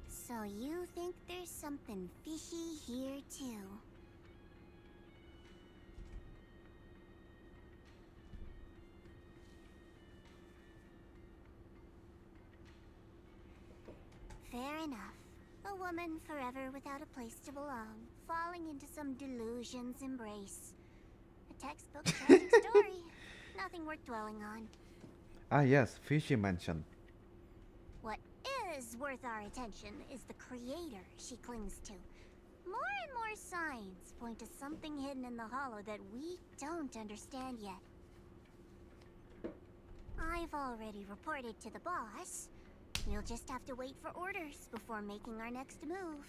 So you think there's something fishy here too? Fair enough. A woman forever without a place to belong, falling into some delusion's embrace. A textbook tragic story. Nothing worth dwelling on. Ah yes, Fishy mentioned. What is worth our attention is the creator she clings to. More and more signs point to something hidden in the hollow that we don't understand yet. I've already reported to the boss. We'll just have to wait for orders before making our next move.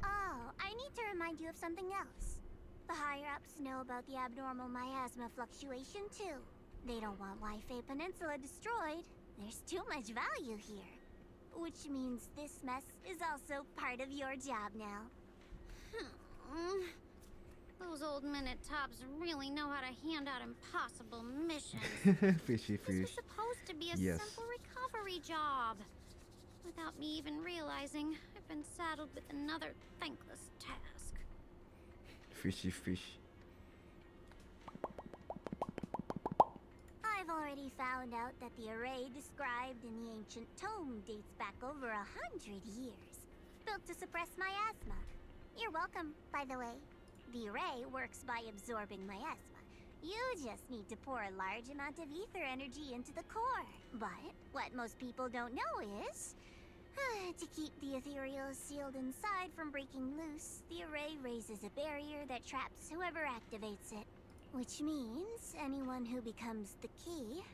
Oh, I need to remind you of something else. The higher-ups know about the abnormal miasma fluctuation, too. They don't want Wi-Fi Peninsula destroyed. There's too much value here. Which means this mess is also part of your job now. Those old minute tops really know how to hand out impossible missions. Fishy This fish. was supposed to be a Yes. simple recovery job. Without me even realizing, I've been saddled with another thankless task. Fishy fish. I've already found out that the array described in the ancient tome dates back over 100 years. Built to suppress miasma. You're welcome, by the way. The array works by absorbing miasma. You just need to pour a large amount of ether energy into the core. But what most people don't know is, to keep the ethereal sealed inside from breaking loose, the array raises a barrier that traps whoever activates it. Which means anyone who becomes the key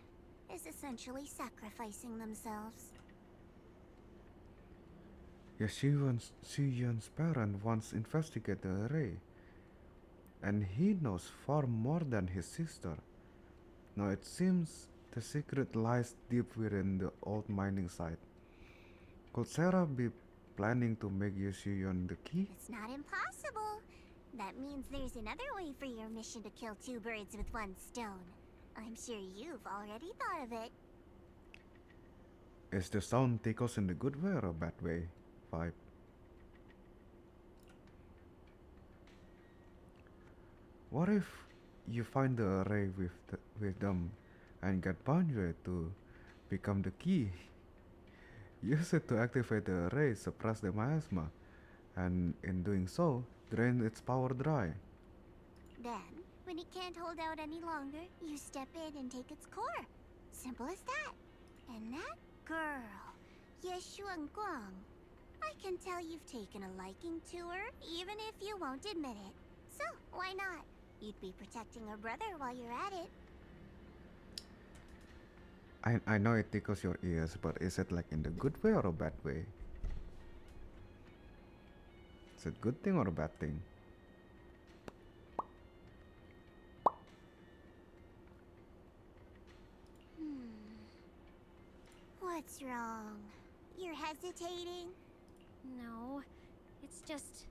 is essentially sacrificing themselves. Xuyuan's parent once investigated the array, and he knows far more than his sister. Now it seems the secret lies deep within the old mining site. Could Sarah be planning to make Xuyuan the key? It's not impossible. That means there's another way for your mission to kill two birds with one stone. I'm sure you've already thought of it. Is the sound tickles in the good way or a bad way vibe? What if you find the array with them and get Banjue to become the key? Use it to activate the array, suppress the miasma, and in doing so, drain its power dry. Then, when it can't hold out any longer, you step in and take its core. Simple as that. And that girl, Yeshuan Guang, I can tell you've taken a liking to her, even if you won't admit it. So, why not? You'd be protecting her brother while you're at it. I know it tickles your ears, but is it like in the good way or a bad way? Is it a good thing or a bad thing? What's wrong? You're hesitating? No, it's just,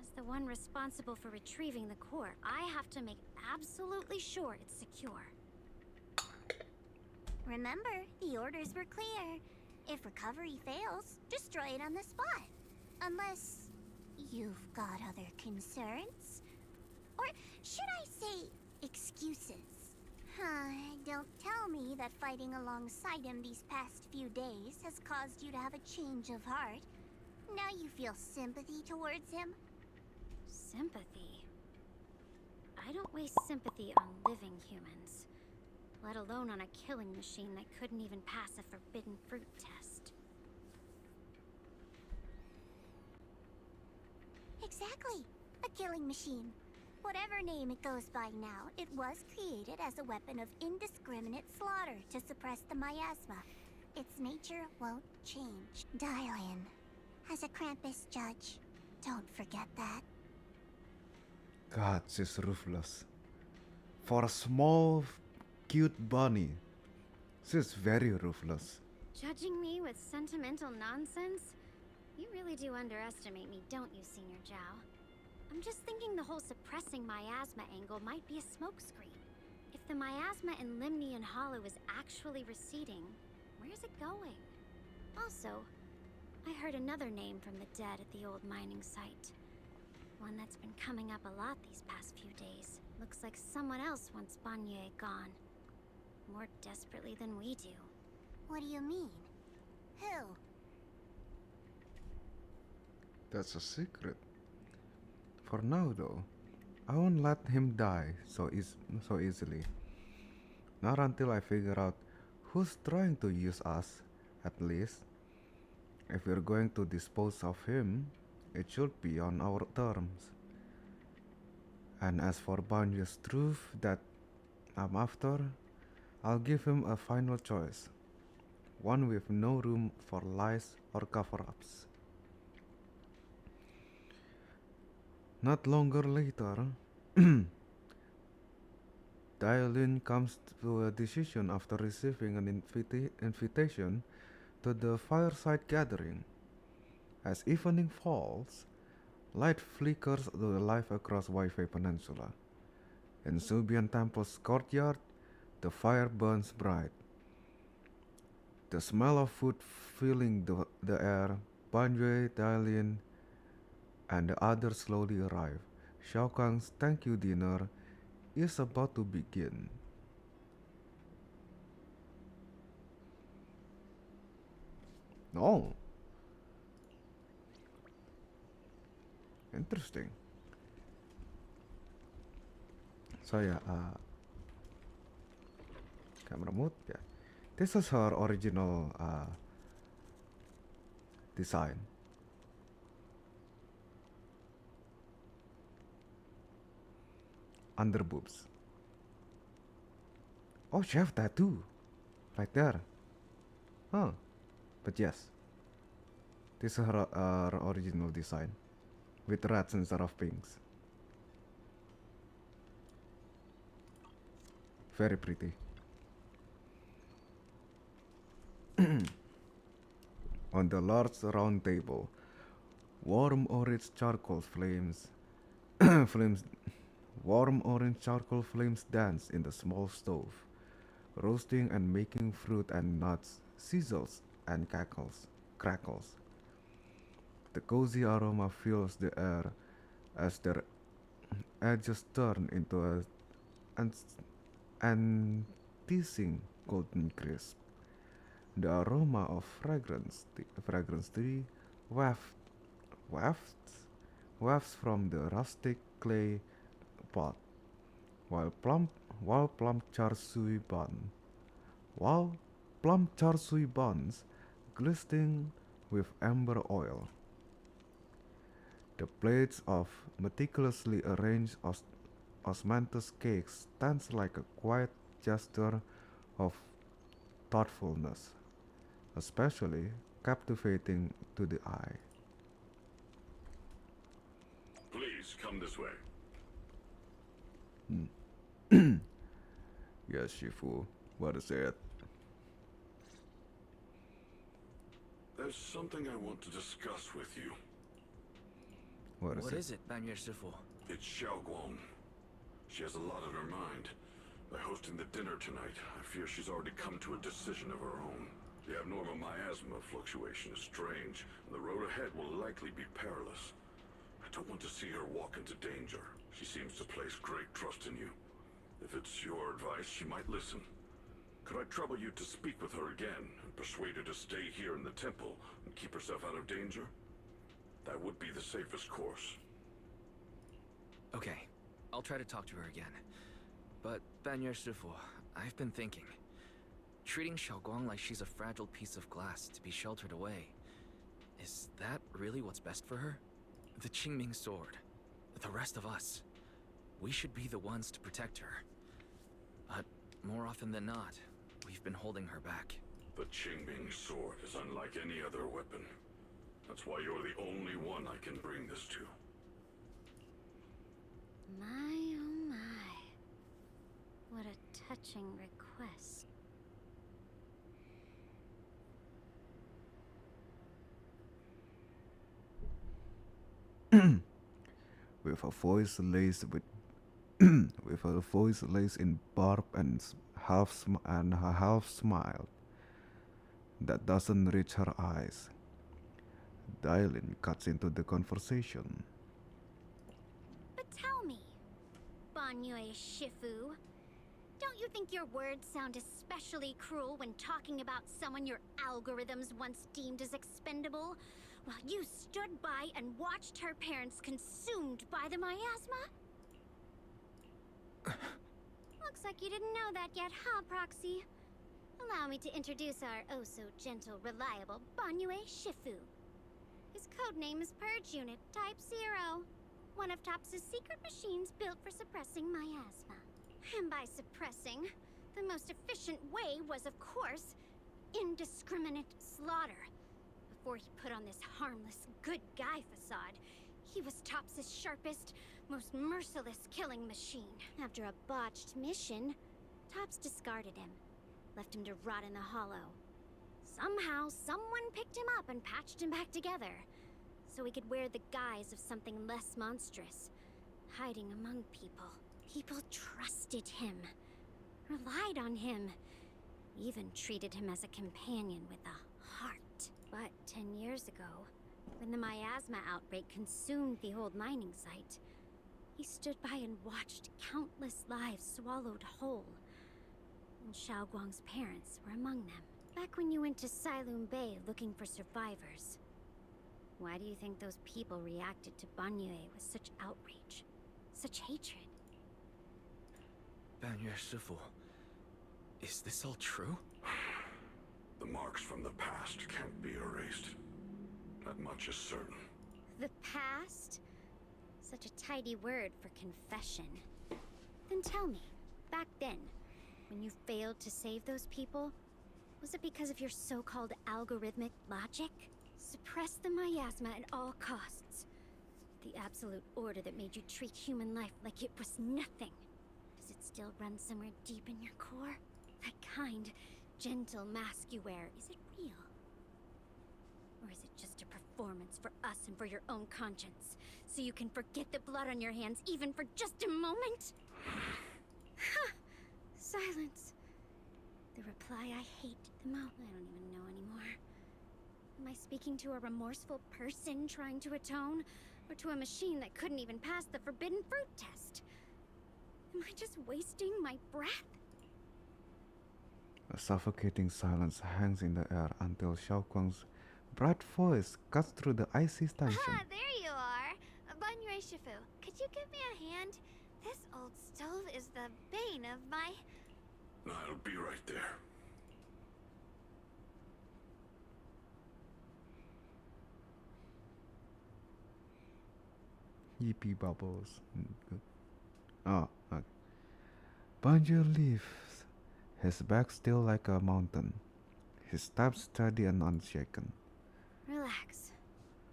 as the one responsible for retrieving the core, I have to make absolutely sure it's secure. Remember, the orders were clear. If recovery fails, destroy it on the spot. Unless you've got other concerns? Or should I say, excuses? Don't tell me that fighting alongside him these past few days has caused you to have a change of heart. Now you feel sympathy towards him? Sympathy? I don't waste sympathy on living humans, let alone on a killing machine that couldn't even pass a forbidden fruit test. Exactly. A killing machine. Whatever name it goes by now, it was created as a weapon of indiscriminate slaughter to suppress the miasma. Its nature won't change. Dial in. As a Krampus judge, don't forget that. God, she's ruthless. For a small, cute bunny, she's very ruthless. Judging me with sentimental nonsense? You really do underestimate me, don't you, Senior Zhao? I'm just thinking the whole suppressing miasma angle might be a smokescreen. If the miasma in Limnian Hollow is actually receding, where's it going? Also, I heard another name from the dead at the old mining site. One that's been coming up a lot these past few days. Looks like someone else wants Banye gone. More desperately than we do. What do you mean? Who? That's a secret. For now, though, I won't let him die so easily. Not until I figure out who's trying to use us, at least. If we're going to dispose of him, it should be on our terms. And as for Banju's truth that I'm after, I'll give him a final choice. one with no room for lies or cover-ups. Not longer later, Dialin comes to a decision after receiving an invitation to the fireside gathering. As evening falls, light flickers to life across Wi-Fi Peninsula. In Subian Temple's courtyard, the fire burns bright. The smell of food filling the air, Banjue, Dialin, and the others slowly arrive. Shao Kang's thank you dinner is about to begin. Oh. Interesting. So yeah, camera mode, yeah. This is her original design. Under boobs. Oh, she have tattoo. Right there. Huh. But yes. This is her original design. With reds instead of pinks. Very pretty. On the large round table, warm orange charcoal flames warm orange charcoal flames dance in the small stove, roasting and making fruit and nuts, sizzles and crackles. The cozy aroma fills the air as their edges turn into an teasing golden crisp. The aroma of fragrance tree wafts, wafts from the rustic clay pot, while plum char siu buns glistening with amber oil. The plates of meticulously arranged osmanthus cakes stands like a quiet gesture of thoughtfulness, especially captivating to the eye. Please come this way. Yes, Shifu. What is it? There's something I want to discuss with you. What is it, Banyue Shifu? It's Xiaoguang. She has a lot on her mind. By hosting the dinner tonight, I fear she's already come to a decision of her own. The abnormal miasma fluctuation is strange, and the road ahead will likely be perilous. I don't want to see her walk into danger. She seems to place great trust in you. If it's your advice, she might listen. Could I trouble you to speak with her again and persuade her to stay here in the temple and keep herself out of danger? That would be the safest course. Okay, I'll try to talk to her again. But, Banyue Shifu, I've been thinking. Treating Xiaoguang like she's a fragile piece of glass to be sheltered away. Is that really what's best for her? The Qingming sword. The rest of us. We should be the ones to protect her. But, more often than not, we've been holding her back. The Qingming sword is unlike any other weapon. That's why you're the only one I can bring this to. My oh my. What a touching request. With a voice laced in barb and a half smile that doesn't reach her eyes. Dialin cuts into the conversation. But tell me, Banyue Shifu, don't you think your words sound especially cruel when talking about someone your algorithms once deemed as expendable, while you stood by and watched her parents consumed by the miasma? Looks like you didn't know that yet, huh, Proxy? Allow me to introduce our oh-so-gentle, reliable Banyue Shifu. His codename is Purge Unit Type 0, one of TOPS' secret machines built for suppressing miasma. And by suppressing, the most efficient way was, of course, indiscriminate slaughter. Before he put on this harmless, good guy facade, he was Tops's sharpest, most merciless killing machine. After a botched mission, Tops discarded him, left him to rot in the hollow. Somehow, someone picked him up and patched him back together, so he could wear the guise of something less monstrous, hiding among people. People trusted him, relied on him, even treated him as a companion with a heart. But 10 years ago, when the miasma outbreak consumed the old mining site, he stood by and watched countless lives swallowed whole. And Xiaoguang's parents were among them. Back when you went to Silum Bay looking for survivors, why do you think those people reacted to Banyue with such outrage, such hatred? Banyue Shifu, is this all true? The marks from the past can't be erased. That much is certain. The past? Such a tidy word for confession. Then tell me, back then, when you failed to save those people, was it because of your so-called algorithmic logic? Suppress the miasma at all costs. The absolute order that made you treat human life like it was nothing. Does it still run somewhere deep in your core? That kind, gentle mask you wear, is it real? Or is it just a performance for us and for your own conscience? So you can forget the blood on your hands even for just a moment? Silence. The reply I hate the most. I don't even know anymore. Am I speaking to a remorseful person trying to atone? Or to a machine that couldn't even pass the forbidden fruit test? Am I just wasting my breath? A suffocating silence hangs in the air until Xiaoguang's bright voice cuts through the icy station. Ah, there you are! Banyue Shifu, could you give me a hand? This old stove is the bane of my... I'll be right there. Yippee bubbles. Good. Oh, okay. Banjo leaves, his back still like a mountain, his steps steady and unshaken. Relax.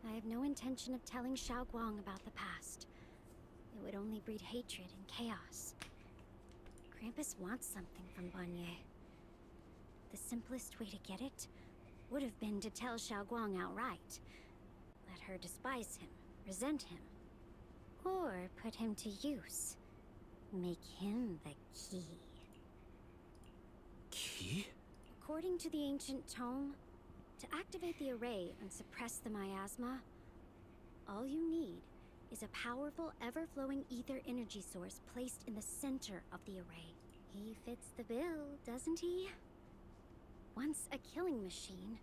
I have no intention of telling Xiaoguang about the past. It would only breed hatred and chaos. Krampus wants something from Banyue. The simplest way to get it would have been to tell Xiaoguang outright. Let her despise him, resent him, or put him to use. Make him the key. Key? According to the ancient tome, to activate the array and suppress the miasma, all you need is a powerful, ever-flowing ether energy source placed in the center of the array. He fits the bill, doesn't he? Once a killing machine,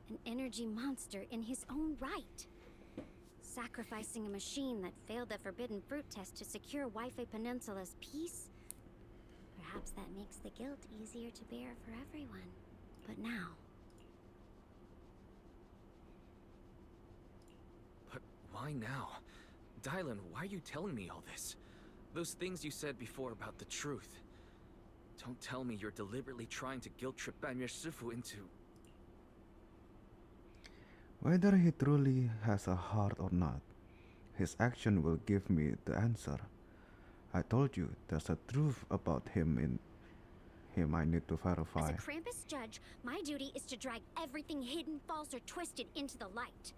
an energy monster in his own right. Sacrificing a machine that failed the forbidden fruit test to secure Wi-Fi Peninsula's peace? Perhaps that makes the guilt easier to bear for everyone. But now... But why now? Dylan, why are you telling me all this? Those things you said before about the truth. Don't tell me you're deliberately trying to guilt-trip Banyue Shifu into... Whether he truly has a heart or not, his action will give me the answer. I told you there's a truth about him in him I need to verify. As a Krampus judge, my duty is to drag everything hidden, false, or twisted into the light.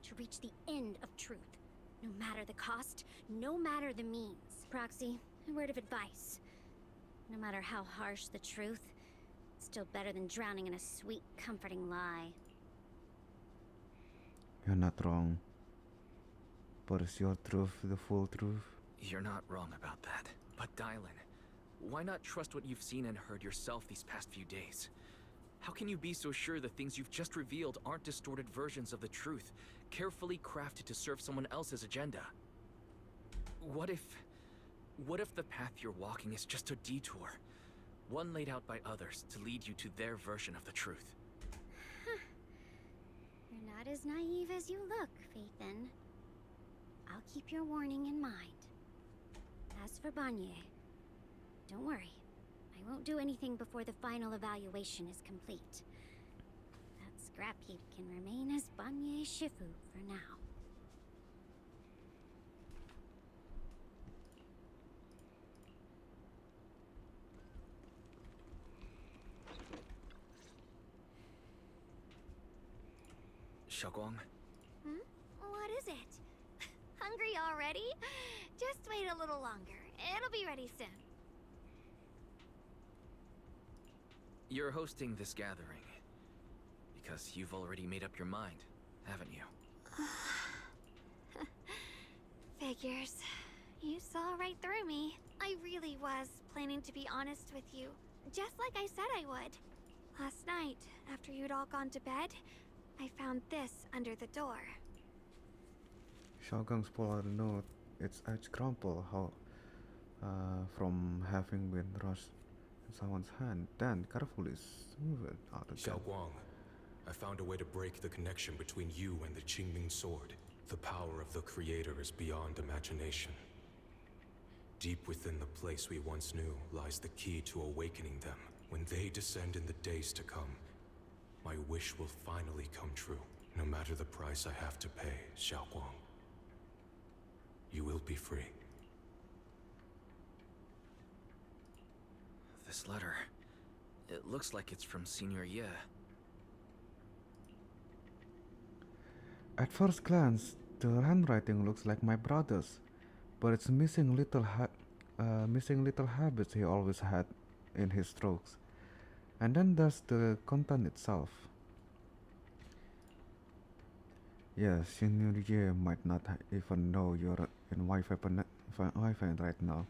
To reach the end of truth. No matter the cost, no matter the means. Proxy, a word of advice. No matter how harsh the truth, it's still better than drowning in a sweet, comforting lie. You're not wrong. But is your truth the full truth? You're not wrong about that. But Dylan, why not trust what you've seen and heard yourself these past few days? How can you be so sure the things you've just revealed aren't distorted versions of the truth, carefully crafted to serve someone else's agenda? What if the path you're walking is just a detour? One laid out by others to lead you to their version of the truth. You're not as naive as you look, Phaethon. I'll keep your warning in mind. As for Banyue, don't worry. I won't do anything before the final evaluation is complete. scrap heap can remain as Banye Shifu for now. Xiaoguang, What is it? Hungry already? Just wait a little longer. It'll be ready soon. you're hosting this gathering because you've already made up your mind, haven't you? Figures. You saw right through me. I really was planning to be honest with you, just like I said I would. Last night, after you'd all gone to bed, I found this under the door. Xiaogang's pull out a note. Its edge crumpled from having been rushed in someone's hand, then carefully smoothed out again. Xiaoguang, I found a way to break the connection between you and the Qingming sword. The power of the Creator is beyond imagination. Deep within the place we once knew lies the key to awakening them. When they descend in the days to come, my wish will finally come true. No matter the price I have to pay, Xiaoguang. You will be free. This letter, it looks like it's from Senior Ye. At first glance, the handwriting looks like my brother's, but it's missing little habits he always had in his strokes. And then there's the content itself. Yes, Senior Ye might not even know you're in Wi-Fi right now.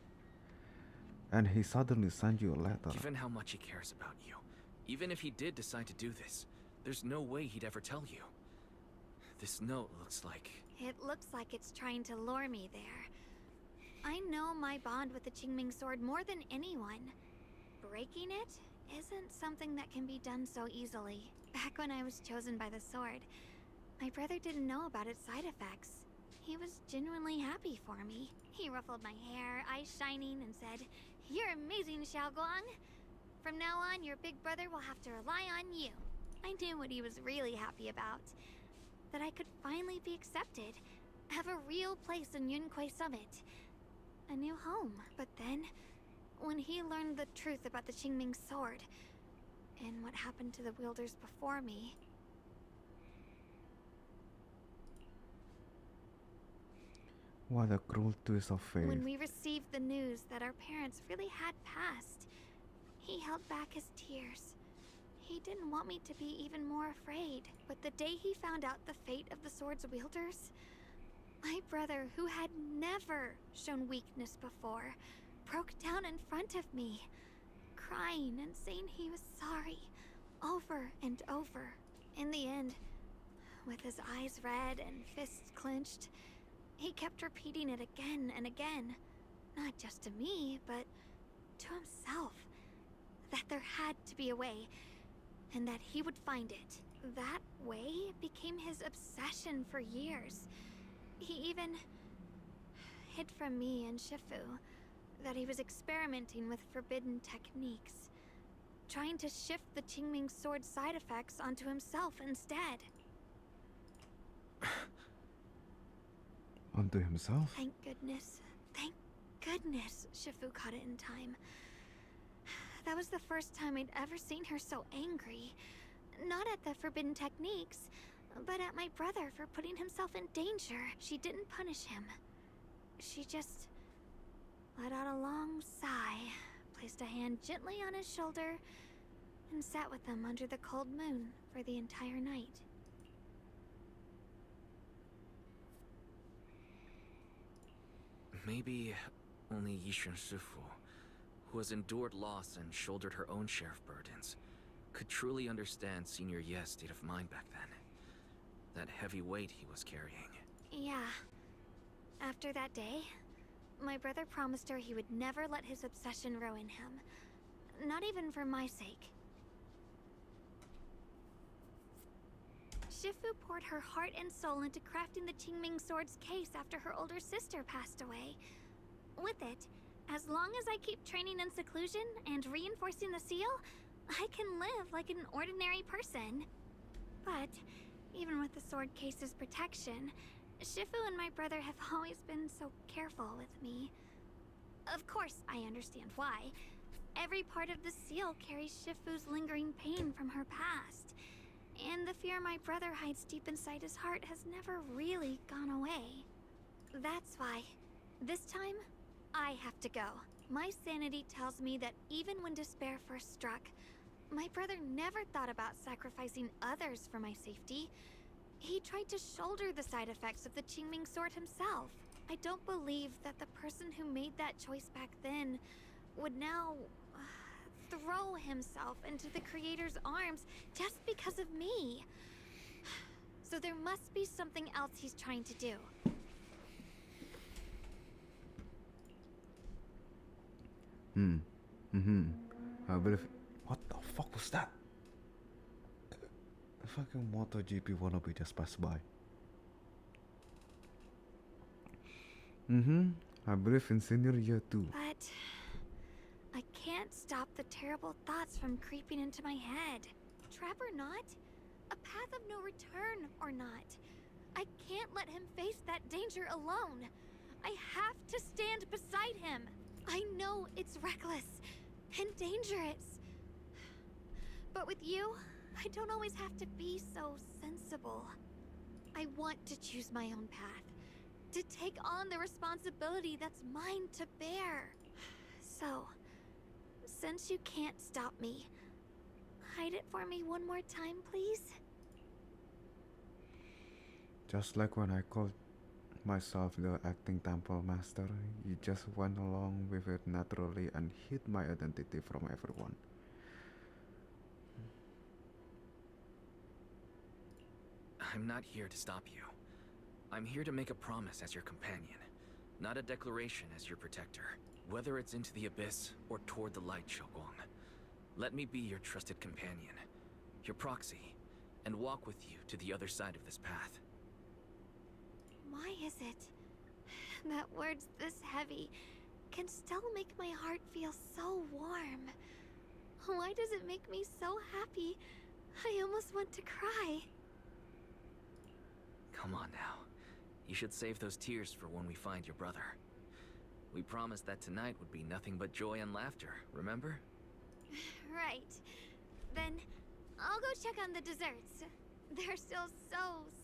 And he suddenly sent you a letter. Given how much he cares about you, even if he did decide to do this, there's no way he'd ever tell you. This note looks like... It looks like it's trying to lure me there. I know my bond with the Qingming sword more than anyone. Breaking it isn't something that can be done so easily. Back when I was chosen by the sword, my brother didn't know about its side effects. He was genuinely happy for me. He ruffled my hair, eyes shining, and said, "You're amazing, Xiaoguang. From now on, your big brother will have to rely on you." I knew what he was really happy about. That I could finally be accepted, have a real place in Yunquei Summit. A new home. But then, when he learned the truth about the Qingming sword, and what happened to the wielders before me... What a cruel twist of fate. When we received the news that our parents really had passed, he held back his tears. He didn't want me to be even more afraid. But the day he found out the fate of the sword's wielders, my brother, who had never shown weakness before, broke down in front of me, crying and saying he was sorry, over and over. In the end, with his eyes red and fists clenched, he kept repeating it again and again, not just to me, but to himself, that there had to be a way, and that he would find it. That way became his obsession for years. He even hid from me and Shifu that he was experimenting with forbidden techniques, trying to shift the Qingming sword side effects onto himself instead. Onto himself? Thank goodness Shifu caught it in time. That was the first time I'd ever seen her so angry. Not at the forbidden techniques, but at my brother for putting himself in danger. She didn't punish him. She just let out a long sigh, placed a hand gently on his shoulder, and sat with him under the cold moon for the entire night. Maybe only Yishun Shifu, who has endured loss and shouldered her own share of burdens, could truly understand Senior Ye's state of mind back then. That heavy weight he was carrying. Yeah. After that day, my brother promised her he would never let his obsession ruin him. Not even for my sake. Shifu poured her heart and soul into crafting the Qingming sword's case after her older sister passed away. With it, as long as I keep training in seclusion and reinforcing the seal, I can live like an ordinary person. But even with the sword case's protection, Shifu and my brother have always been so careful with me. Of course, I understand why. Every part of the seal carries Shifu's lingering pain from her past. And the fear my brother hides deep inside his heart has never really gone away. That's why, this time, I have to go. My sanity tells me that even when despair first struck, my brother never thought about sacrificing others for my safety. He tried to shoulder the side effects of the Qingming sword himself. I don't believe that the person who made that choice back then would now throw himself into the Creator's arms just because of me. So there must be something else he's trying to do. I believe. What the fuck was that? The fucking MotoGP wannabe just passed by. I believe in senior year too. But I can't stop the terrible thoughts from creeping into my head. Trap or not, a path of no return or not, I can't let him face that danger alone. I have to stand beside him. I know it's reckless and dangerous. But with you, I don't always have to be so sensible. I want to choose my own path, to take on the responsibility that's mine to bear. So, since you can't stop me, hide it for me one more time, please? Just like when I called myself the acting temple master, you just went along with it naturally and hid my identity from everyone. I'm not here to stop you. I'm here to make a promise as your companion, not a declaration as your protector. Whether it's into the abyss or toward the light, Xiaoguang, let me be your trusted companion, your proxy, and walk with you to the other side of this path. Why is it that words this heavy can still make my heart feel so warm? Why does it make me so happy I almost want to cry? Come on now. You should save those tears for when we find your brother. We promised that tonight would be nothing but joy and laughter, remember? Right. Then I'll go check on the desserts. There's still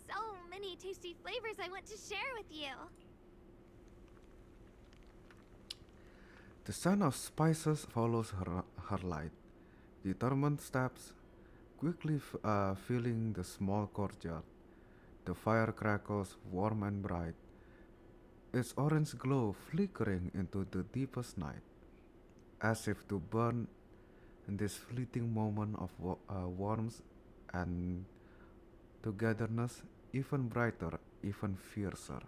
so many tasty flavors I want to share with you. The scent of spices follows her light. Determined steps, quickly filling the small courtyard. The fire crackles warm and bright, its orange glow flickering into the deepest night, as if to burn this fleeting moment of warmth and togetherness even brighter, even fiercer.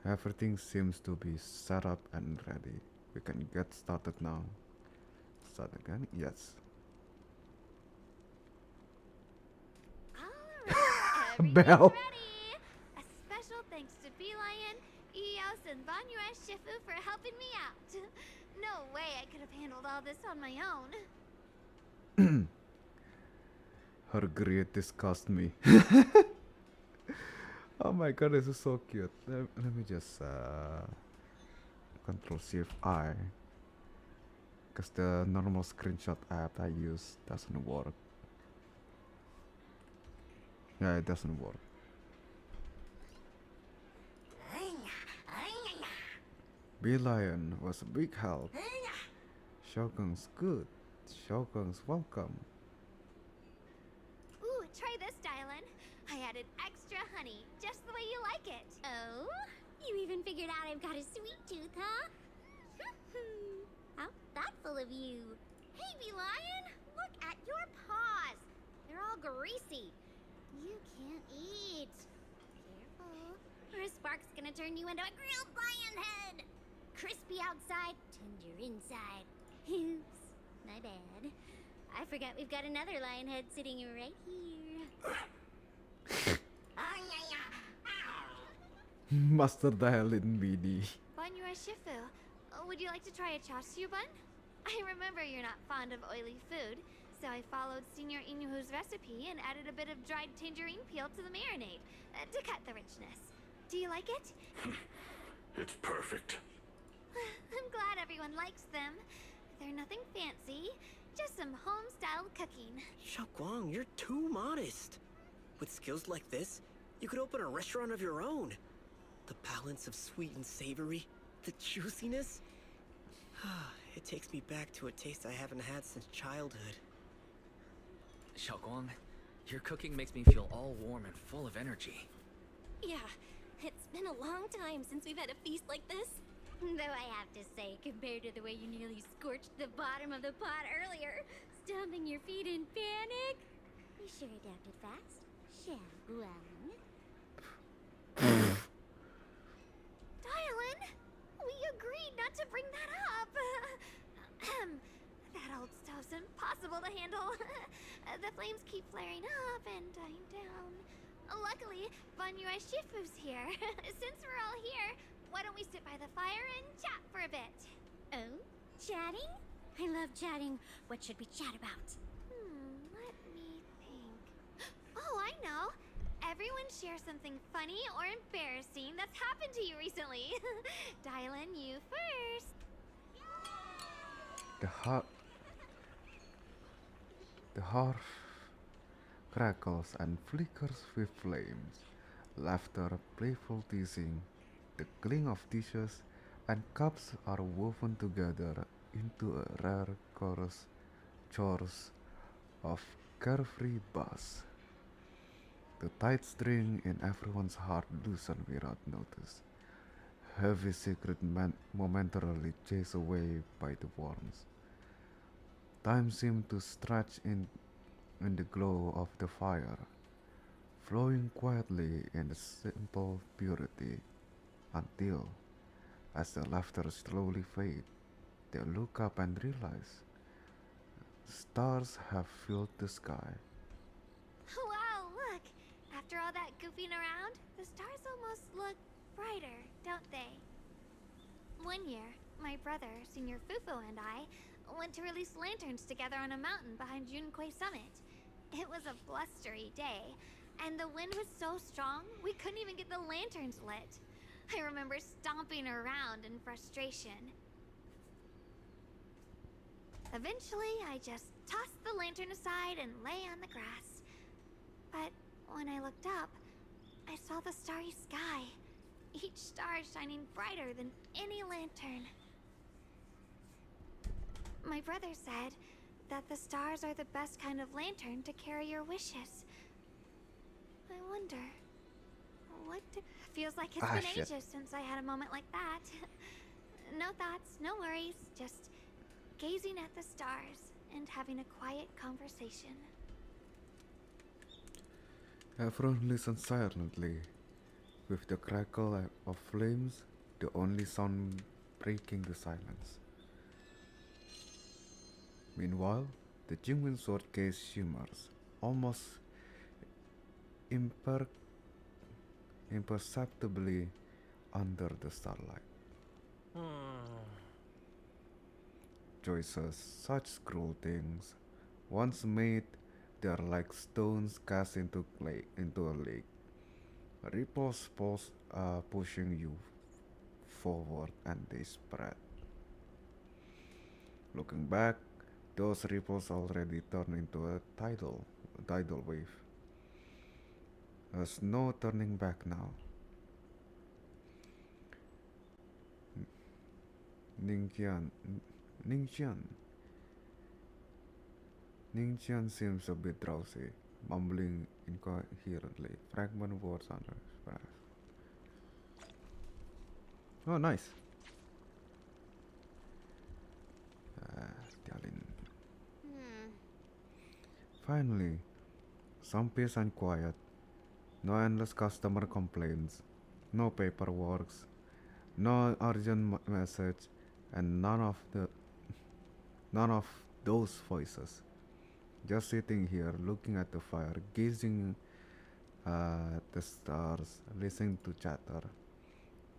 Everything seems to be set up and ready. We can get started now. Start again? Yes. Alright, Bell. everything's ready. A special thanks to Beelion, Eos, and Banyue Shifu for helping me out. No way I could have handled all this on my own. Her greed disgusts me. Oh my god, this is so cute. Let me just Control Shift I, because the normal screenshot app I use doesn't work. Yeah, it doesn't work. Beelion was a big help. Shogun's good. Shogun's welcome. Ooh, try this, Dylan. I added extra honey, just the way you like it. Oh? You even figured out I've got a sweet tooth, huh? How thoughtful of you. Hey, Beelion, look at your paws. They're all greasy. You can't eat. Careful, or a spark's gonna turn you into a grilled lion head. Crispy outside, tender inside. Oops, my bad. I forgot we've got another lion head sitting right here. Master Dialin BD. Banyu Shifu. Would you like to try a chashu bun? I remember you're not fond of oily food, so I followed Senior Inuhu's recipe and added a bit of dried tangerine peel to the marinade to cut the richness. Do you like it? It's perfect. I'm glad everyone likes them. They're nothing fancy, just some home-style cooking. Xiaoguang, you're too modest. With skills like this, you could open a restaurant of your own. The balance of sweet and savory, the juiciness. It takes me back to a taste I haven't had since childhood. Xiaoguang, your cooking makes me feel all warm and full of energy. Yeah, it's been a long time since we've had a feast like this. Though I have to say, compared to the way you nearly scorched the bottom of the pot earlier, stomping your feet in panic, you sure adapted fast, Xiaoguang. Dylan, we agreed not to bring that up. That old stove's impossible to handle. The flames keep flaring up and dying down. Luckily, Banyu Shifu's here. Since we're all here, why don't we sit by the fire and chat for a bit? Oh? Chatting? I love chatting. What should we chat about? Let me think. Oh, I know. Everyone share something funny or embarrassing that's happened to you recently. Dylan, you first. The hearth crackles and flickers with flames. Laughter, playful teasing, the clink of dishes and cups are woven together into a rare chorus of carefree bass. The tight string in everyone's heart loosen without notice. Heavy secret momentarily chased away by the warmth. Time seemed to stretch in the glow of the fire, flowing quietly in simple purity, until, as the laughter slowly fades, they look up and realize stars have filled the sky. Wow, look! After all that goofing around, the stars almost look brighter, don't they? One year, my brother, Senior Fufu, and I went to release lanterns together on a mountain behind Junkui Summit. It was a blustery day, and the wind was so strong we couldn't even get the lanterns lit. I remember stomping around in frustration. Eventually, I just tossed the lantern aside and lay on the grass. But when I looked up, I saw the starry sky, each star shining brighter than any lantern. My brother said that the stars are the best kind of lantern to carry your wishes. I wonder, feels like it's been ages since I had a moment like that. No thoughts, no worries, just gazing at the stars and having a quiet conversation. Everyone listened silently, with the crackle of flames the only sound breaking the silence. Meanwhile, the Jingwen sword case shimmers, almost imperceptibly under the starlight. Choices, such cruel things, once made, they are like stones cast into a lake. Ripples pushing you forward, and they spread. Looking back, those ripples already turned into a tidal wave. There's no turning back now. Ningqian seems a bit drowsy, mumbling incoherently, fragment words under his breath. Oh, nice. Dialin. Finally, some peace and quiet. No endless customer complaints, no paperwork, no urgent message, and none of those voices. Just sitting here, looking at the fire, gazing at the stars, listening to chatter.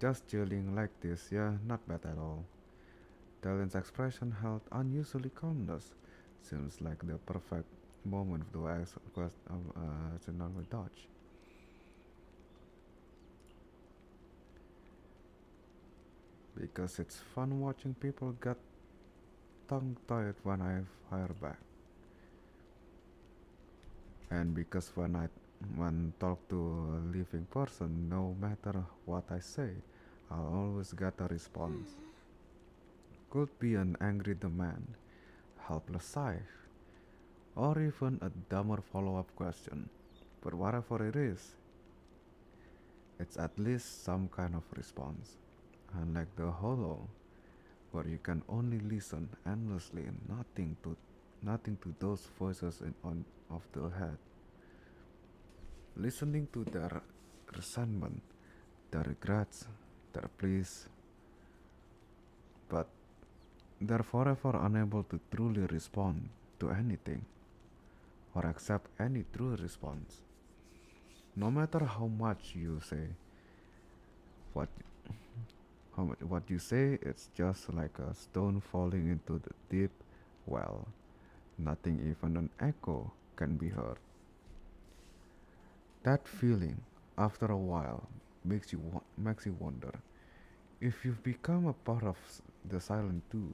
Just chilling like this, yeah, not bad at all. Dylan's expression held unusually calmness. Seems like the perfect moment to ask a question to not dodge. Because it's fun watching people get tongue-tied when I fire back. And because when talk to a living person, no matter what I say, I'll always get a response. Could be an angry demand, helpless sigh, or even a dumber follow-up question. But whatever it is, it's at least some kind of response. Unlike the hollow, where you can only listen endlessly and nothing to those voices of the head. Listening to their resentment, their regrets, their pleas, but they're forever unable to truly respond to anything or accept any true response. No matter how much you say, what what you say, it's just like a stone falling into the deep well. Nothing, even an echo, can be heard. That feeling, after a while, makes you wonder if you've become a part of the silent too.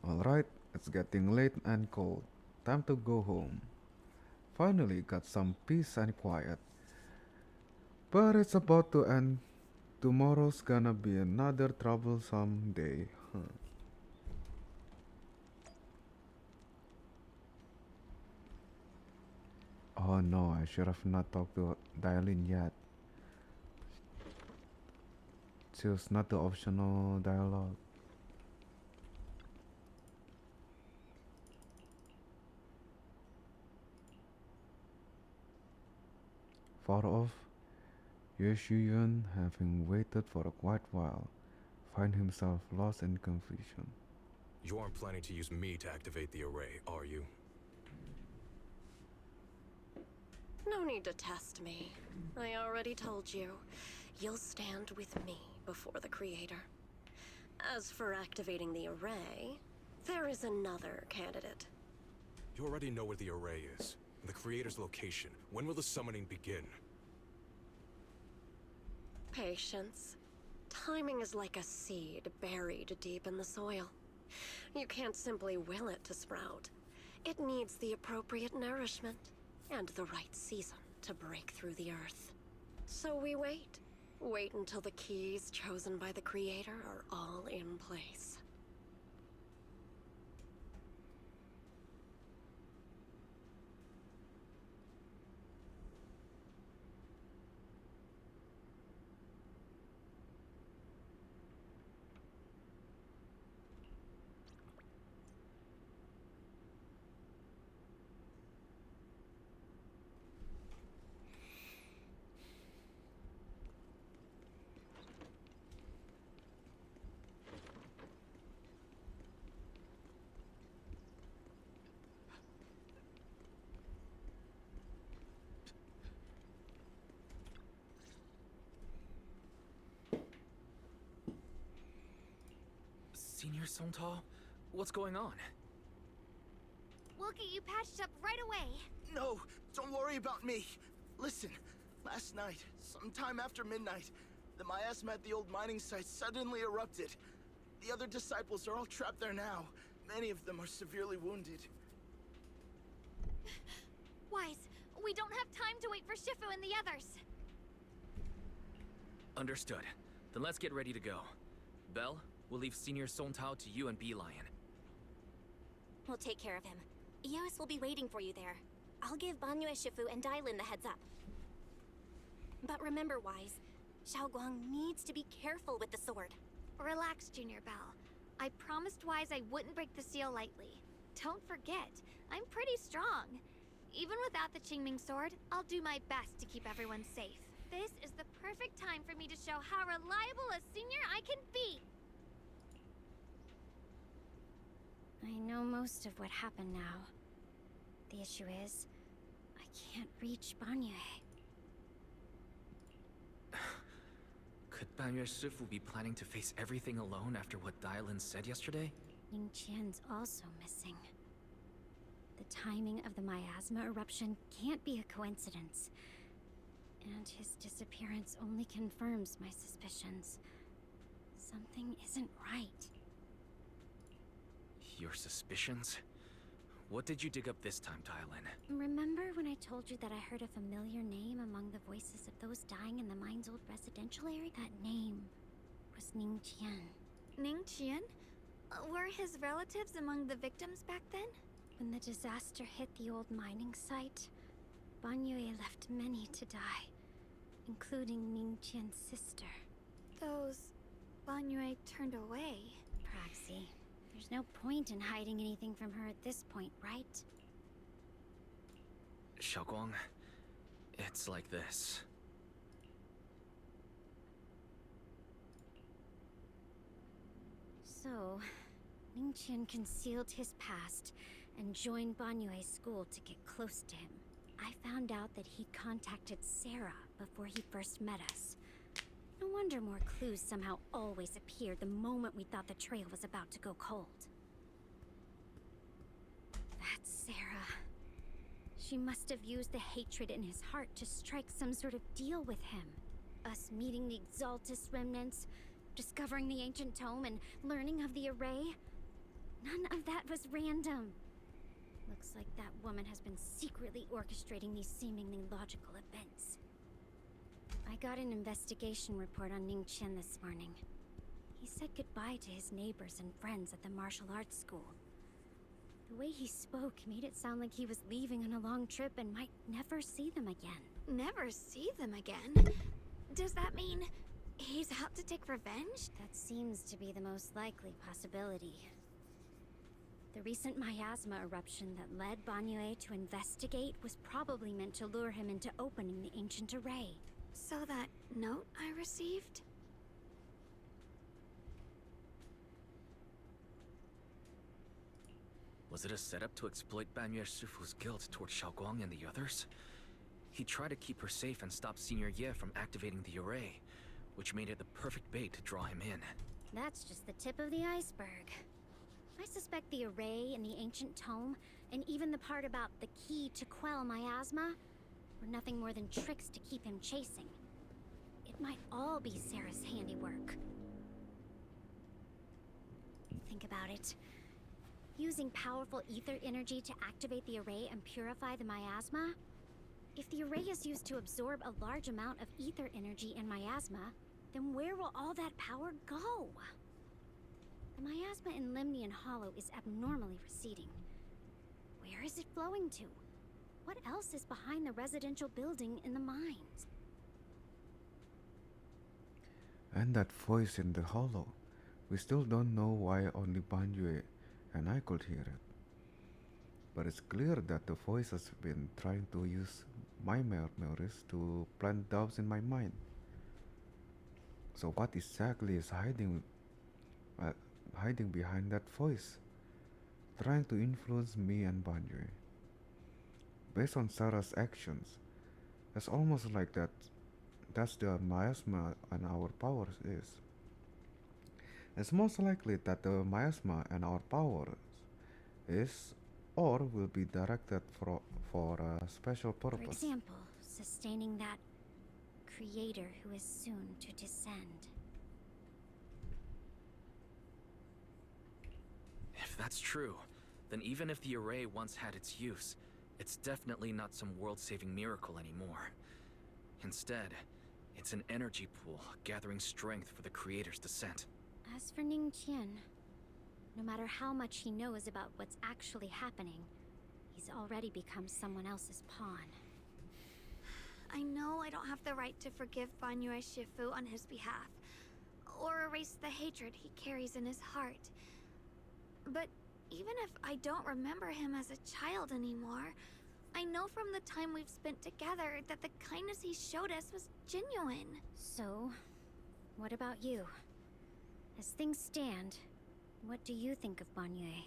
Alright, it's getting late and cold. Time to go home. Finally got some peace and quiet. But it's about to end. Tomorrow's gonna be another troublesome day. Oh no, I should have not talked to Dialin yet. Choose not the optional dialogue. Far off, Ye Shuyun, having waited for a quite while, find himself lost in confusion. You aren't planning to use me to activate the array, are you? No need to test me. I already told you. You'll stand with me before the Creator. As for activating the array, there is another candidate. You already know where the array is. And the Creator's location. When will the summoning begin? Patience. Timing is like a seed buried deep in the soil. You can't simply will it to sprout. It needs the appropriate nourishment and the right season to break through the earth. So we wait. Wait until the keys chosen by the Creator are all in place. Senior Songtao? What's going on? We'll get you patched up right away. No, don't worry about me. Listen, last night, sometime after midnight, the miasma at the old mining site suddenly erupted. The other disciples are all trapped there now. Many of them are severely wounded. Wise, we don't have time to wait for Shifu and the others. Understood. Then let's get ready to go. Belle, we'll leave Senior Songtao to you and Lion. We'll take care of him. Eos will be waiting for you there. I'll give Banyu, Shifu, and Dailin the heads up. But remember, Wise, Xiaoguang needs to be careful with the sword. Relax, Junior Belle. I promised Wise I wouldn't break the seal lightly. Don't forget, I'm pretty strong. Even without the Qingming sword, I'll do my best to keep everyone safe. This is the perfect time for me to show how reliable a senior I can be. I know most of what happened now. The issue is, I can't reach Banyu. Banyue Shifu be planning to face everything alone after what Dylan said yesterday? Ning Qian's also missing. The timing of the miasma eruption can't be a coincidence. And his disappearance only confirms my suspicions. Something isn't right. Your suspicions? What did you dig up this time, Dylan? Remember when I told you that I heard a familiar name among the voices of those dying in the mine's old residential area? That name was Ning Qian. Ning Qian? Were his relatives among the victims back then? When the disaster hit the old mining site, Banyue left many to die, including Ning Qian's sister. Those Banyue turned away. Praxi, there's no point in hiding anything from her at this point, right? Xiaoguang, it's like this. So, Ning Qian concealed his past and joined Banyue's school to get close to him. I found out that he'd contacted Sarah before he first met us. No wonder more clues somehow always appeared the moment we thought the trail was about to go cold. That's Sarah. She must have used the hatred in his heart to strike some sort of deal with him. Us meeting the Exaltus remnants, discovering the ancient tome, and learning of the array. None of that was random. Looks like that woman has been secretly orchestrating these seemingly logical events. I got an investigation report on Ning Qian this morning. He said goodbye to his neighbors and friends at the martial arts school. The way he spoke made it sound like he was leaving on a long trip and might never see them again. Never see them again? Does that mean he's out to take revenge? That seems to be the most likely possibility. The recent miasma eruption that led Banyue to investigate was probably meant to lure him into opening the ancient array. So that note I received? Was it a setup to exploit Banyue Shifu's guilt toward Xiaoguang and the others? He tried to keep her safe and stop Senior Ye from activating the array, which made it the perfect bait to draw him in. That's just the tip of the iceberg. I suspect the array and the ancient tome, and even the part about the key to quell miasma, were nothing more than tricks to keep him chasing. It might all be Sarah's handiwork. Think about it. Using powerful ether energy to activate the array and purify the miasma? If the array is used to absorb a large amount of ether energy and miasma, then where will all that power go? The miasma in Limnian Hollow is abnormally receding. Where is it flowing to? What else is behind the residential building in the mines? And that voice in the hollow. We still don't know why only Banyue and I could hear it. But it's clear that the voice has been trying to use my memories to plant doubts in my mind. So what exactly is hiding behind that voice? Trying to influence me and Banyue. Based on Sarah's actions, it's almost like that's the miasma and our powers is. It's most likely that the miasma and our powers is or will be directed for a special purpose. For example, sustaining that creator who is soon to descend. If that's true, then even if the array once had its use, it's definitely not some world-saving miracle anymore. Instead, it's an energy pool gathering strength for the creator's descent. As for Ning Qian, no matter how much he knows about what's actually happening, he's already become someone else's pawn. I know I don't have the right to forgive Banyue Shifu on his behalf, or erase the hatred he carries in his heart. But even if I don't remember him as a child anymore, I know from the time we've spent together that the kindness he showed us was genuine. So, what about you? As things stand, what do you think of Banyue?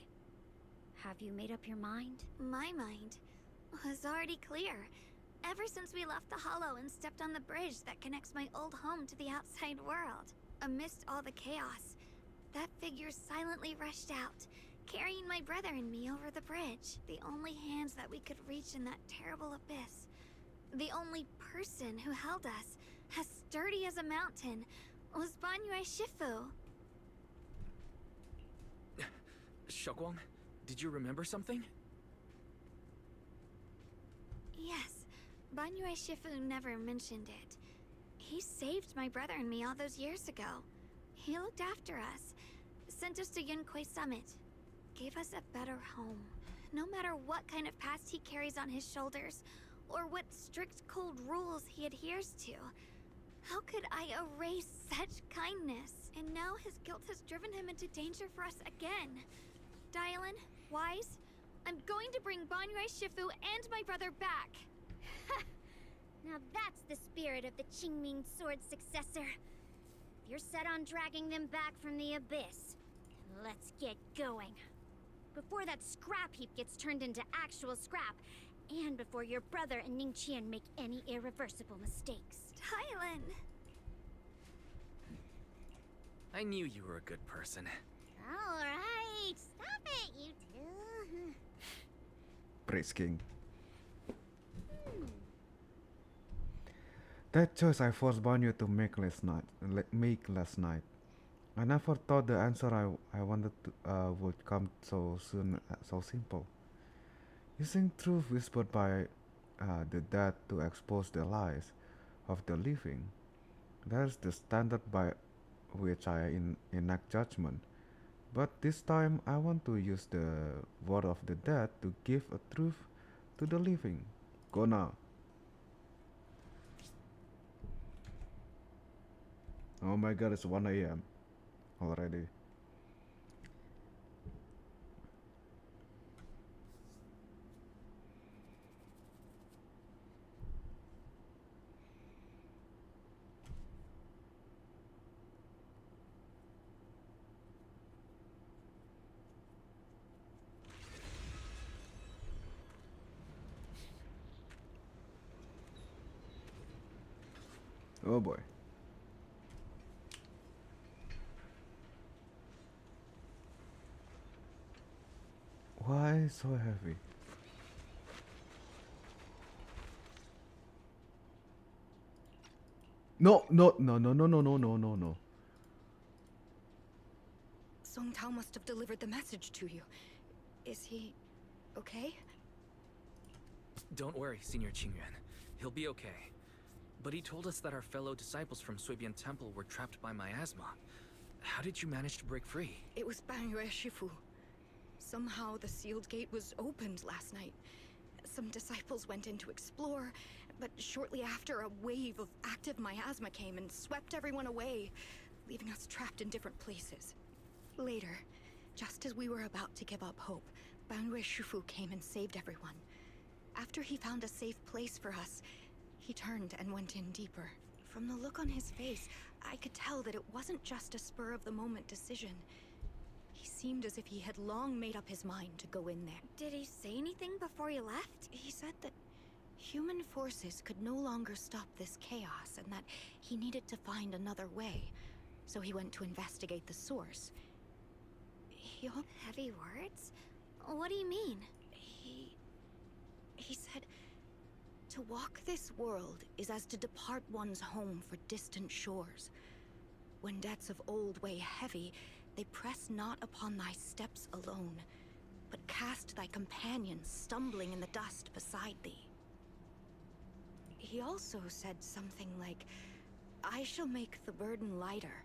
Have you made up your mind? My mind was already clear, Ever since we left the Hollow and stepped on the bridge that connects my old home to the outside world, amidst all the chaos, that figure silently rushed out, carrying my brother and me over the bridge. The only hands that we could reach in that terrible abyss. The only person who held us, as sturdy as a mountain, was Banyue Shifu. Xiaoguang, did you remember something? Yes, Banyue Shifu never mentioned it. He saved my brother and me all those years ago. He looked after us, sent us to Yunkui Summit, gave us a better home. No matter what kind of past he carries on his shoulders, or what strict cold rules he adheres to, how could I erase such kindness? And now his guilt has driven him into danger for us again. Dylan, Wise, I'm going to bring Banyue Shifu and my brother back. Now that's the spirit of the Qingming Sword's successor. If you're set on dragging them back from the abyss, then let's get going. Before that scrap heap gets turned into actual scrap, and before your brother and Ningqian make any irreversible mistakes. Dylan! I knew you were a good person. Alright, stop it, you two. Praise King. That choice I forced Banyu to make last night. I never thought the answer I wanted to, would come so soon, so simple. Using truth whispered by the dead to expose the lies of the living. That's the standard by which I enact judgment. But this time I want to use the word of the dead to give a truth to the living. Go now. Oh my god, it's 1 AM already. Oh boy. Why so heavy? No. Song Tao must have delivered the message to you. Is he okay? Don't worry, Senior Qingyuan. He'll be okay. But he told us that our fellow disciples from Suibian Temple were trapped by miasma. How did you manage to break free? It was Banyue Shifu. Somehow the sealed gate was opened last night. Some disciples went in to explore, but shortly after a wave of active miasma came and swept everyone away, leaving us trapped in different places. Later, just as we were about to give up hope, Banyue Shifu came and saved everyone. After he found a safe place for us, he turned and went in deeper. From the look on his face, I could tell that it wasn't just a spur-of-the-moment decision. He seemed as if he had long made up his mind to go in there. Did he say anything before he left? He said that human forces could no longer stop this chaos and that he needed to find another way. So he went to investigate the source. Heavy words? What do you mean? He said, to walk this world is as to depart one's home for distant shores. When debts of old weigh heavy, they press not upon thy steps alone, but cast thy companions stumbling in the dust beside thee. He also said something like, I shall make the burden lighter,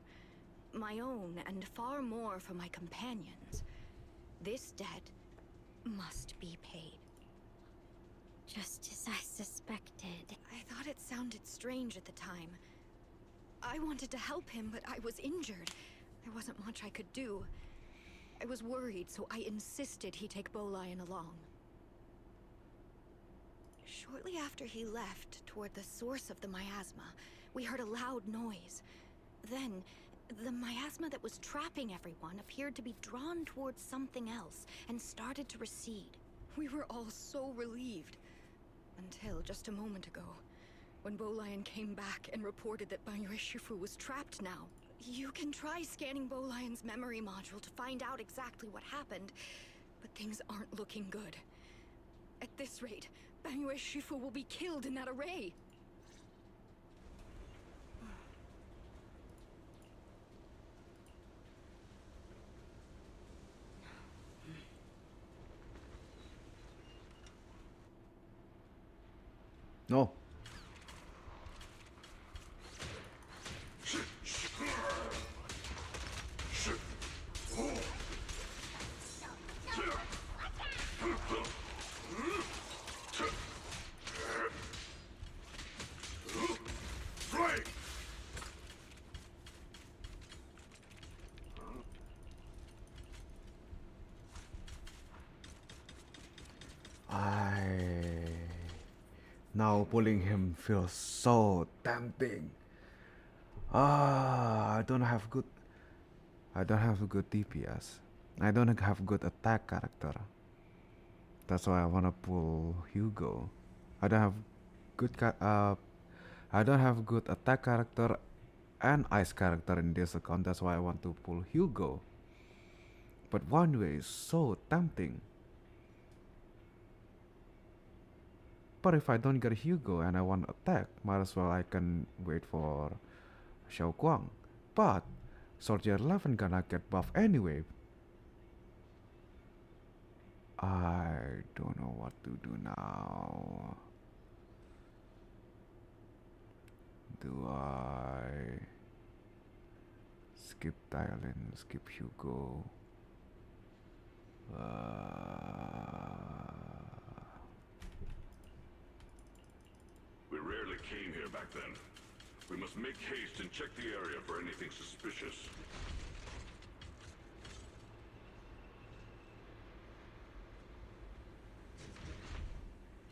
my own and far more for my companions. This debt must be paid. Just as I suspected. I thought it sounded strange at the time. I wanted to help him, but I was injured. There wasn't much I could do. I was worried, so I insisted he take Bolion along. Shortly after he left, toward the source of the miasma, we heard a loud noise. Then, the miasma that was trapping everyone appeared to be drawn towards something else and started to recede. We were all so relieved. Until just a moment ago, when Bolion came back and reported that Banyue Shifu was trapped now. You can try scanning Bolion's memory module to find out exactly what happened, but things aren't looking good. At this rate, Banyue Shifu will be killed in that array. No. Now pulling him feels so tempting. I don't have good DPS. I don't have good attack character. That's why I wanna pull Hugo. I don't have good attack character and ice character in this account. That's why I want to pull Hugo. But one way is so tempting. But if I don't get Hugo and I want attack, might as well I can wait for Xiao Guang. But Soldier 11 gonna get buff anyway. I don't know what to do now. Do I skip Dylan, skip Hugo? We rarely came here back then. We must make haste and check the area for anything suspicious.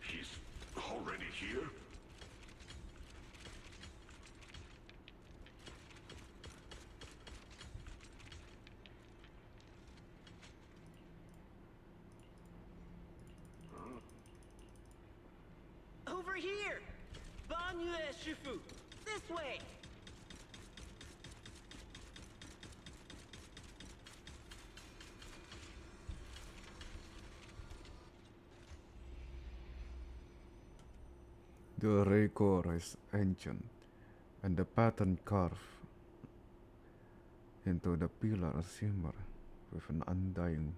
He's already here? Over here! Banyue Shifu! This way! The array core is ancient, and the pattern carved into the pillar shimmer with an undying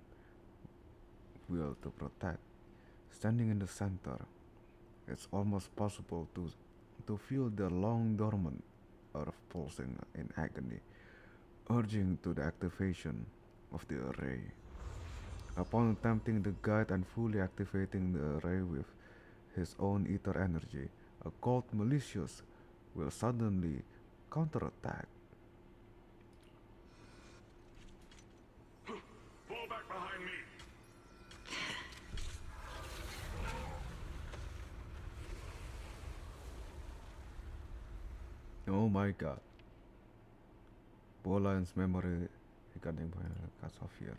will to protect. Standing in the center, it's almost possible to feel the long dormant earth pulsing in agony, urging to the activation of the array. Upon attempting the guide and fully activating the array with his own ether energy, a cold malicious will suddenly counterattack. Fall back behind me! Oh my god. Bolion's memory regarding cuts off here.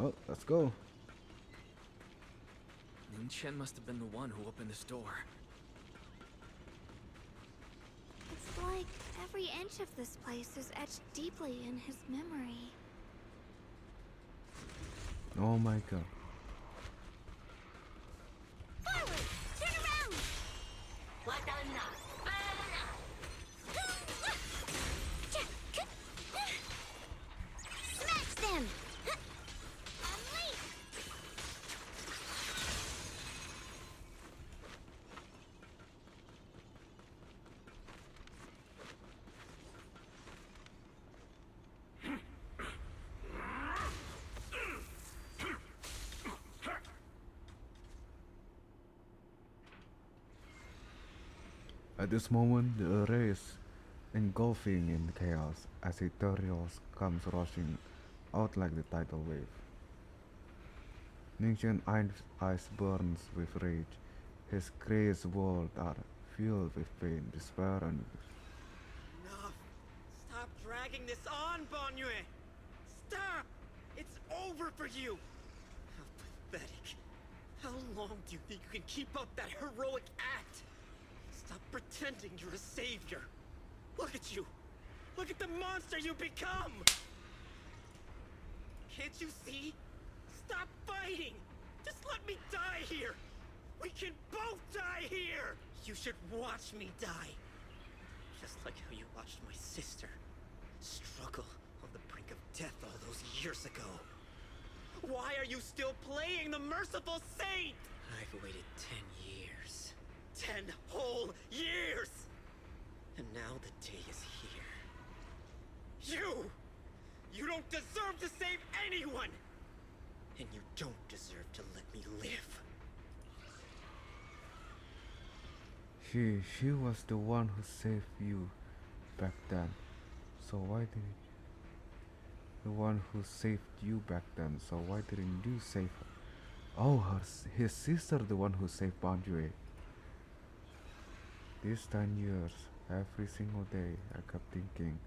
Oh, let's go. Ning Chen must have been the one who opened this door. It's like every inch of this place is etched deeply in his memory. Oh my god. Forward! Turn around! Smash them! Unleash! At this moment, the array is engulfing in chaos as Ethereals comes rushing out like the tidal wave. Ningxian eyes burns with rage. His crazed world are filled with pain, despair, and Enough! Stop dragging this on, Banyue! Stop! It's over for you! How pathetic. How long do you think you can keep up that heroic act? Stop pretending you're a savior. Look at you! Look at the monster you become! Can't you see? Stop fighting! Just let me die here! We can both die here! You should watch me die. Just like how you watched my sister struggle on the brink of death all those years ago. Why are you still playing the merciful saint? I've waited 10 years. 10 whole years! And now the day is here. You don't deserve to save anyone! And you don't deserve to let me live. She was the one who saved you back then. So why did the one who saved you back then? So why didn't you save her? Oh, his sister, the one who saved Banyue. These 10 years, every single day, I kept thinking,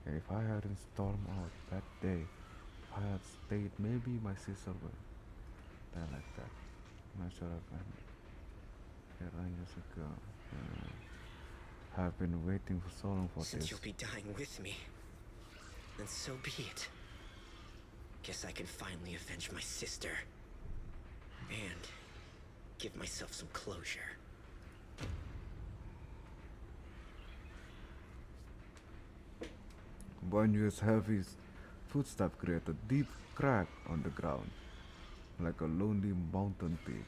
if I hadn't stormed out that day, if I had stayed, maybe my sister would die like that. I'm not sure if I'm. Years ago. I've been waiting for so long for Since this. you'll be dying with me, then so be it. Guess I can finally avenge my sister. And give myself some closure. Banyue's heavy footsteps create a deep crack on the ground, like a lonely mountain peak,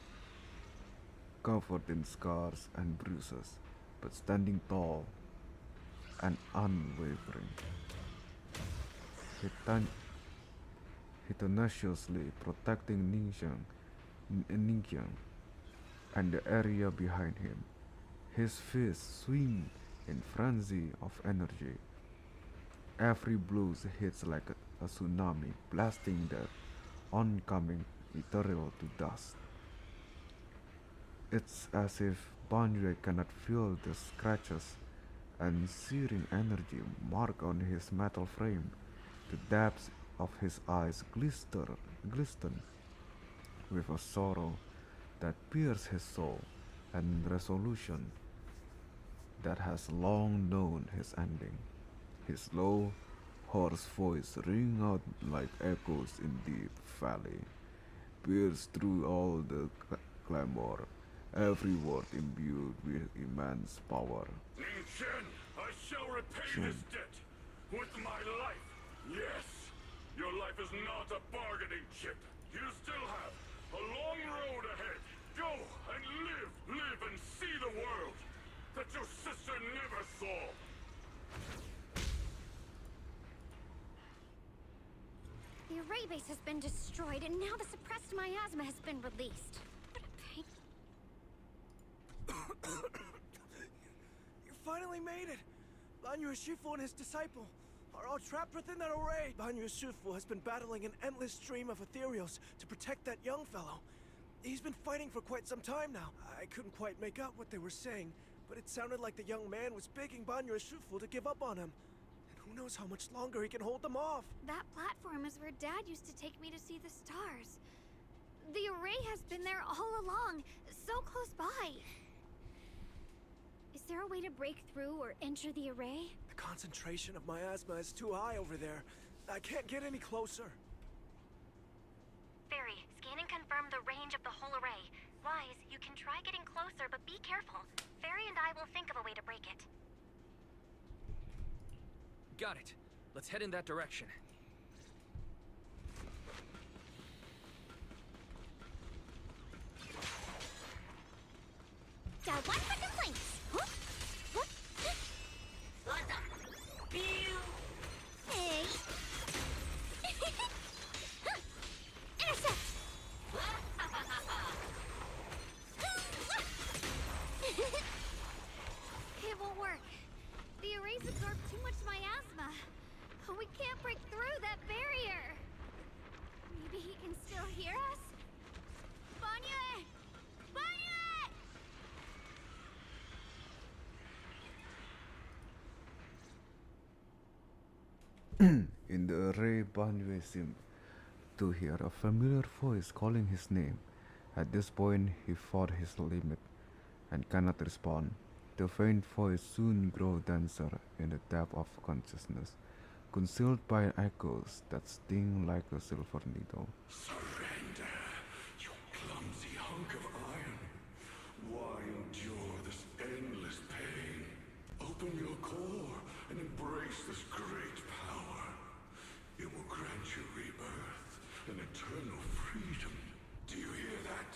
covered in scars and bruises, but standing tall and unwavering. He tenaciously protecting Ningxiang and the area behind him. His fists swing in frenzy of energy. Every blow hits like a tsunami, blasting the oncoming ethereal to dust. It's as if Banyue cannot feel the scratches and searing energy mark on his metal frame. The depths of his eyes glisten with a sorrow that pierces his soul and resolution that has long known his ending. His low, hoarse voice ring out like echoes in deep valley, pierce through all the clamor, every word imbued with immense power. Ningxian, I shall repay this debt with my life. Yes, your life is not a bargaining chip. You still have a long road ahead. Go and live and see the world that your sister never saw. The array base has been destroyed, and now the suppressed miasma has been released. You finally made it! Banyue Shifu and his disciple are all trapped within that array. Banyue Shifu has been battling an endless stream of ethereals to protect that young fellow. He's been fighting for quite some time now. I couldn't quite make out what they were saying, but it sounded like the young man was begging Banyue Shifu to give up on him. And who knows how much longer he can hold them off. That platform is where Dad used to take me to see the stars. The array has been there all along, so close by. Is there a way to break through or enter the array? The concentration of miasma is too high over there. I can't get any closer. Fairy, scanning confirmed the range of the whole array. Wise, you can try getting closer, but be careful. Fairy and I will think of a way to break it. Got it. Let's head in that direction. Down one for complaints. Huh? What? Hey. Intercept. It won't work. The arrays absorb too much miasma. We can't break through that barrier. Maybe he can still hear us? Banyue! Banyue! In the array, Banwei seemed to hear a familiar voice calling his name. At this point, he fought his limit and cannot respond. The faint voice soon grew denser in the depth of consciousness, concealed by echoes that sting like a silver needle. Surrender, you clumsy hunk of iron. Why endure this endless pain? Open your core and embrace this great power. It will grant you rebirth and eternal freedom. Do you hear that?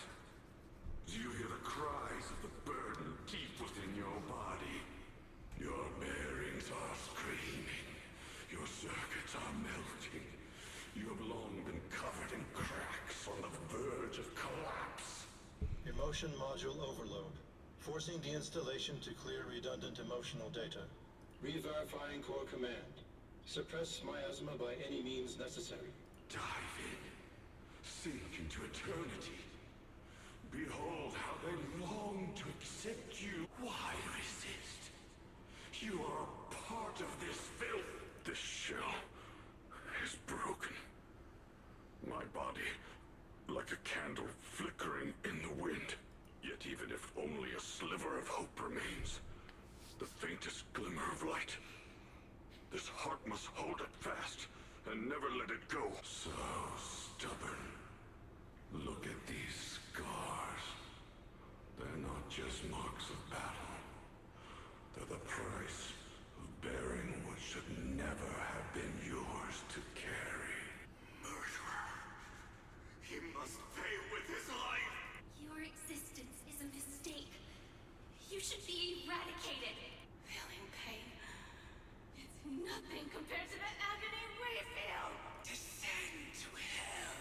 Do you hear the cries of the burden deep within your body? Your bearings are screaming. Your circuits are melting. You have long been covered in cracks on the verge of collapse. Emotion module overload. Forcing deinstallation to clear redundant emotional data. Re-verifying core command. Suppress miasma by any means necessary. Dive in. Sink into eternity. Behold how they long to accept you. Why resist? You are a part of this filth. This shell is broken. My body, like a candle flickering in the wind. Yet even if only a sliver of hope remains, the faintest glimmer of light, this heart must hold it fast and never let it go. So stubborn. Look at these scars. They're not just marks of battle. They're the price of bearing what should never have been yours to carry. Murderer. He must pay with his life. Your existence is a mistake. You should be eradicated. Feeling pain. It's nothing compared to the agony we feel. Descend to hell.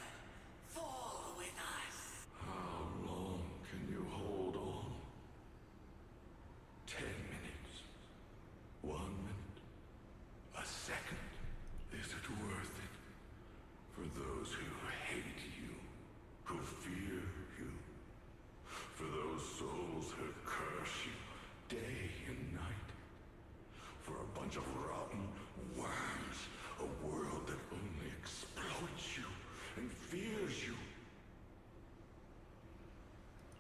Fall with us. How long can you hold on? 10 minutes. 1 minute. A second. Is it worth it? For those who hate you, who fear you, for those souls who curse you day and night, for a bunch of rotten worms, a world that only exploits you and fears you.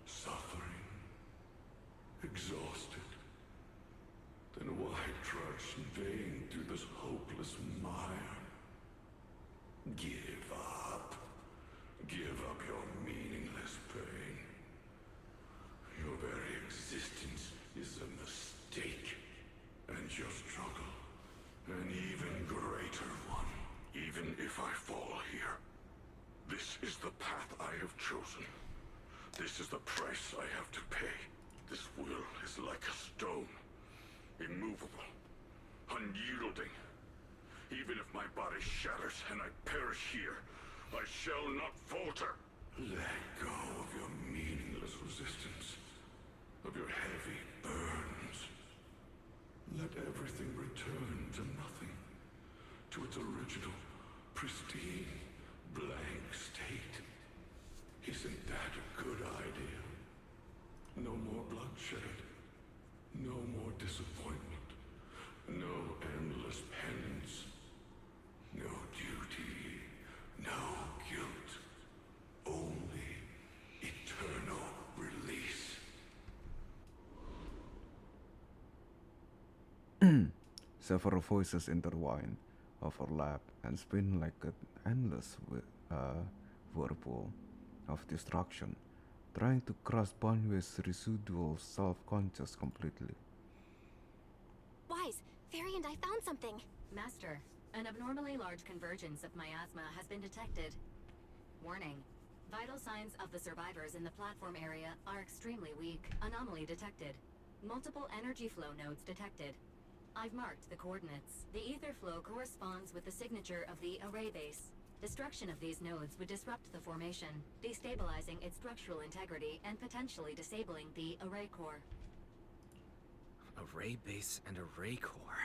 Suffering, exhausted, then why trudge in vain through this hopeless mire? Give up. Give up your meaningless pain. Your very existence is a mistake. And your struggle, an even greater one. Even if I fall here, this is the path I have chosen. This is the price I have to pay. This will is like a stone. Immovable. Unyielding. Even if my body shatters and I perish here, I shall not falter. Let go of your meaningless resistance, of your heavy burdens. Let everything return to nothing, to its original, pristine, blank state. Isn't that a good idea? No more bloodshed, no more disappointment, no endless penance, no duty, no guilt, only eternal release. Several voices intertwine, overlap, and spin like an endless whirlpool of destruction, trying to crush Banwei's residual self-conscious completely. Wise, Fairy and I found something. Master, an abnormally large convergence of miasma has been detected. Warning. Vital signs of the survivors in the platform area are extremely weak. Anomaly detected. Multiple energy flow nodes detected. I've marked the coordinates. The ether flow corresponds with the signature of the array base. Destruction of these nodes would disrupt the formation, destabilizing its structural integrity and potentially disabling the array core. Array base and array core.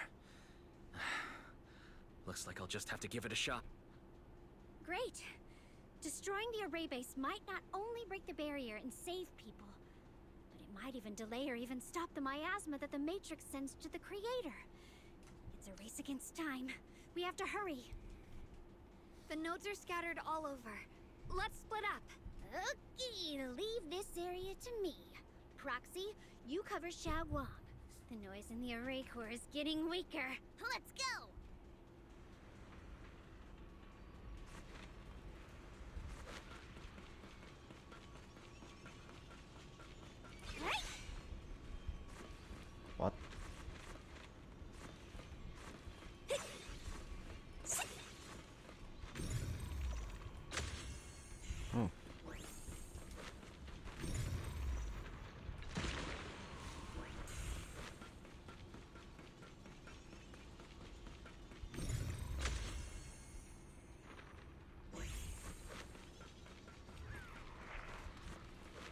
Looks like I'll just have to give it a shot. Great. Destroying the array base might not only break the barrier and save people, but it might even delay or even stop the miasma that the Matrix sends to the Creator. It's a race against time, We have to hurry. The nodes are scattered all over. Let's split up. Okay, leave this area to me. Proxy, you cover Xiaoguang. The noise in the array core is getting weaker. Let's go! What? Oh.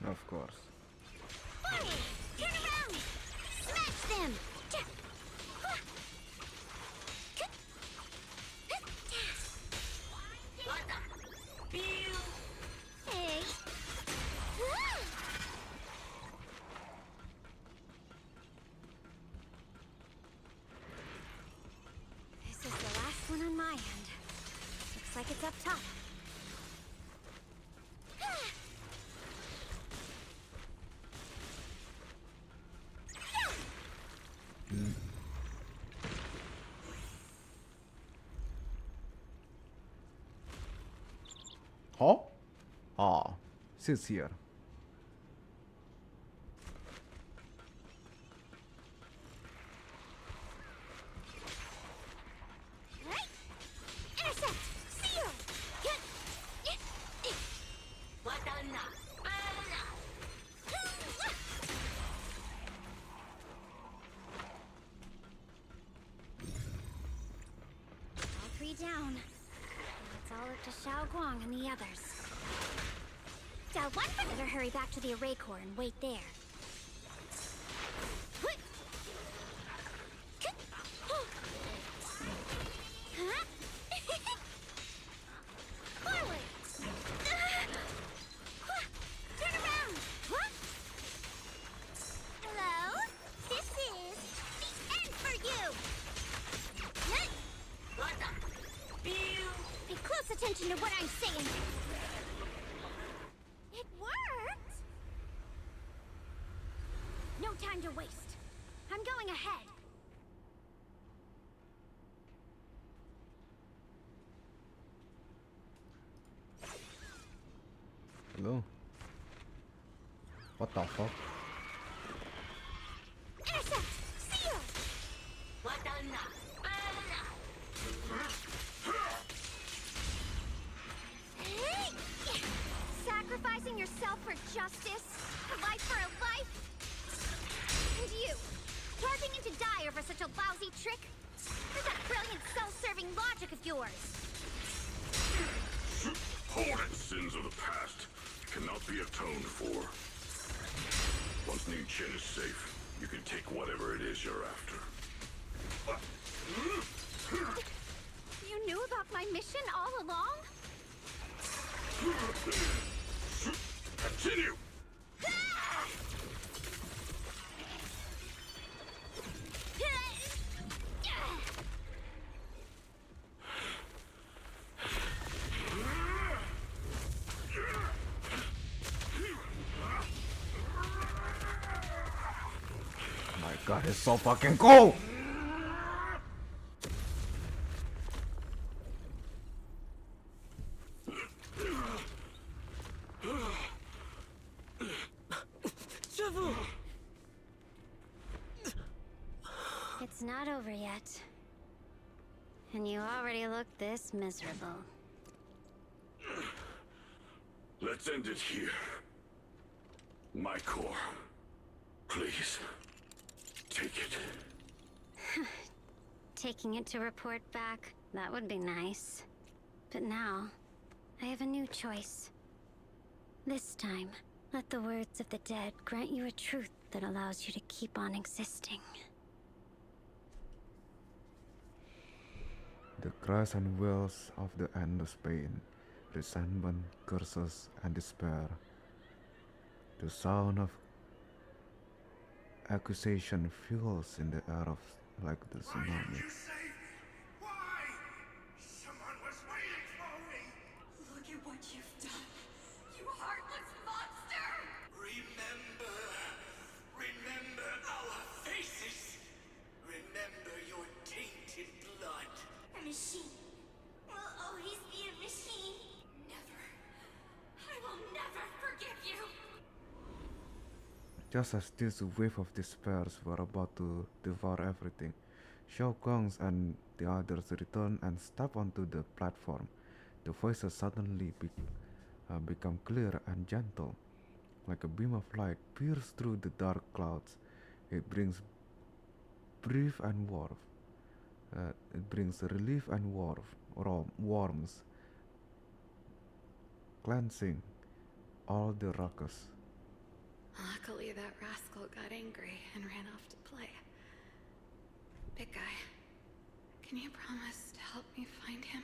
Of course. Hey! Turn around! Smash them! Hey! This is the last one on my end. Looks like it's up top. Huh? Ah, she's here. Intercept! Seal! All three down. It's all up to Xiaoguang and the others. Now one better hurry back to the array core and wait there. Huh? Forward! Turn around! What? Hello? This is the end for you! Pay close attention to what I'm saying. It worked! No time to waste. I'm going ahead. Hello? What the fuck? Intercept! Seal! Sacrificing yourself for justice? A life for a life? And you, carving into die over such a lousy trick? Where's that brilliant self-serving logic of yours? Horrid sins of the past cannot be atoned for. Once Ning Chen is safe, you can take whatever it is you're after. You knew about my mission all along? Continue! My god, it's so fucking cool! It's not over yet. And you already look this miserable. Let's end it here. My core. Please. Take it. Taking it to report back, that would be nice. But now, I have a new choice. This time, let the words of the dead grant you a truth that allows you to keep on existing. The cries and wails of the endless pain, resentment, curses, and despair. The sound of accusation fills in the air like the tsunami. Just as this wave of despair were about to devour everything, Xiao Guang and the others returned and stepped onto the platform. The voices suddenly become clear and gentle, like a beam of light pierced through the dark clouds. It brings brief and warmth. It brings relief and warmth, cleansing all the ruckus. Luckily, that rascal got angry and ran off to play. Big guy, can you promise to help me find him?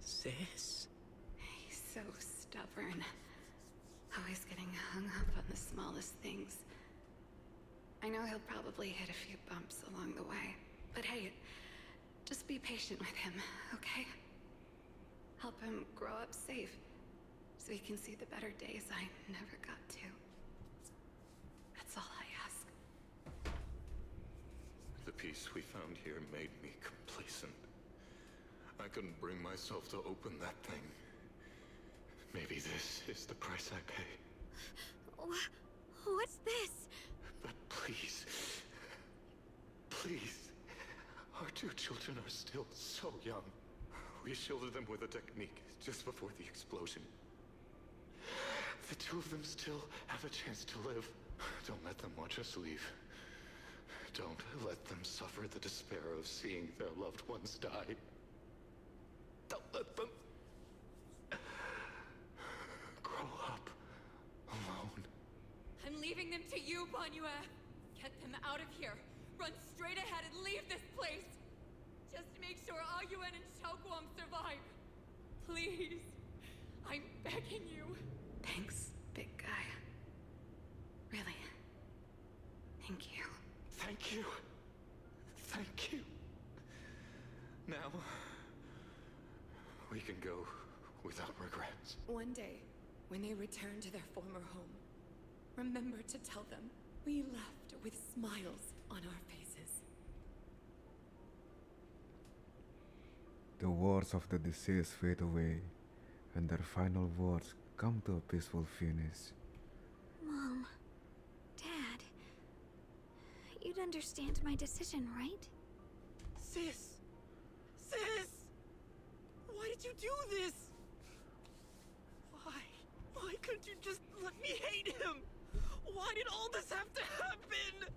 Sis? He's so stubborn. Always getting hung up on the smallest things. I know he'll probably hit a few bumps along the way, but hey, just be patient with him, okay? Help him grow up safe, so he can see the better days I never got to. That's all I ask. The peace we found here made me complacent. I couldn't bring myself to open that thing. Maybe this is the price I pay. What's this? But please, please, our two children are still so young. We shielded them with a technique just before the explosion. The two of them still have a chance to live. Don't let them watch us leave. Don't let them suffer the despair of seeing their loved ones die. Don't let them grow up alone. I'm leaving them to you, Banyue. Get them out of here. Run straight ahead and leave this place. Just make sure Ayuan and Xiaoguang survive. Please. I'm begging you. Thanks, big guy. Really. Thank you. Thank you. Thank you. Now, we can go without regrets. One day, when they return to their former home, remember to tell them we left with smiles on our faces. The words of the deceased fade away, and their final words come to a peaceful finish. Mom, Dad, you'd understand my decision, right? Sis! Sis! Why did you do this? Why? Why couldn't you just let me hate him? Why did all this have to happen?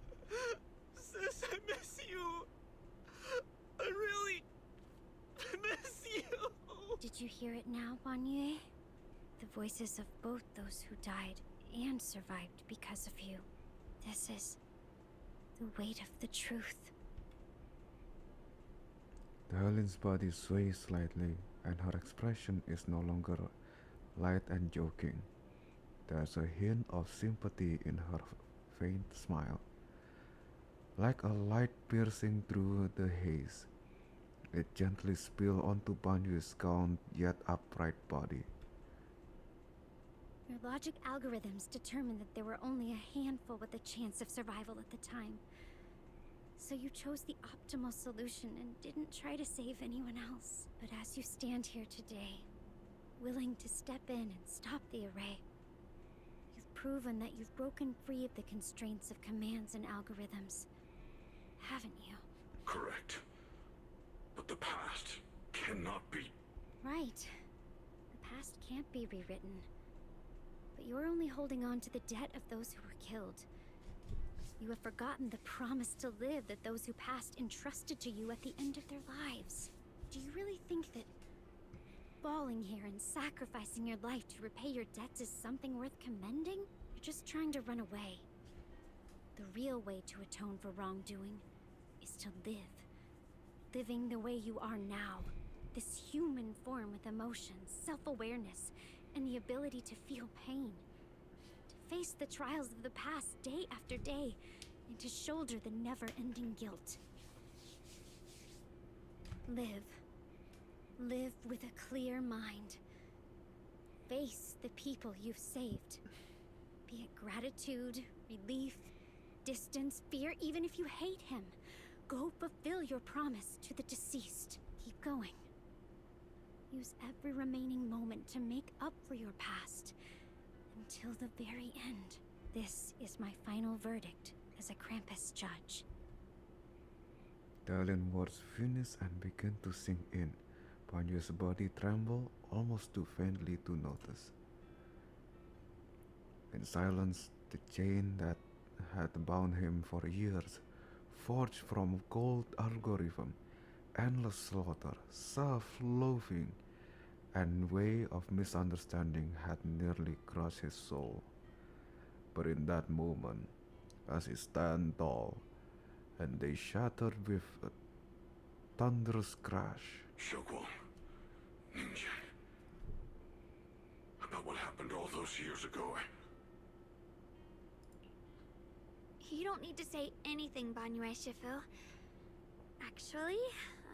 Sis, I miss you. I really miss you. Did you hear it now, Banyue? The voices of both those who died and survived because of you. This is the weight of the truth. The Helen's body sways slightly, and her expression is no longer light and joking. There's a hint of sympathy in her faint smile. Like a light piercing through the haze, it gently spills onto Banyu's gaunt yet upright body. Your logic algorithms determined that there were only a handful with a chance of survival at the time. So you chose the optimal solution and didn't try to save anyone else. But as you stand here today, willing to step in and stop the array, you've proven that you've broken free of the constraints of commands and algorithms. Haven't you? Correct. But the past cannot be... Right. The past can't be rewritten. But you're only holding on to the debt of those who were killed. You have forgotten the promise to live that those who passed entrusted to you at the end of their lives. Do you really think that falling here and sacrificing your life to repay your debts is something worth commending? You're just trying to run away. The real way to atone for wrongdoing is to live. Living the way you are now. This human form with emotions, self-awareness, and the ability to feel pain. To face the trials of the past day after day, and to shoulder the never-ending guilt. Live. Live with a clear mind. Face the people you've saved. Be it gratitude, relief, distance, fear, even if you hate him. Go fulfill your promise to the deceased. Keep going. Use every remaining moment to make up for your past until the very end. This is my final verdict as a Krampus judge. Dylan's words finished and began to sink in. Banjo's body trembled almost too faintly to notice. In silence, the chain that had bound him for years, forged from cold algorithm, endless slaughter, self-loathing, and way of misunderstanding had nearly crushed his soul. But in that moment, as he stand tall, and they shattered with a thunderous crash. Xiaoguang, Ninja. About what happened all those years ago, You don't need to say anything, Banyue Shifu. Actually,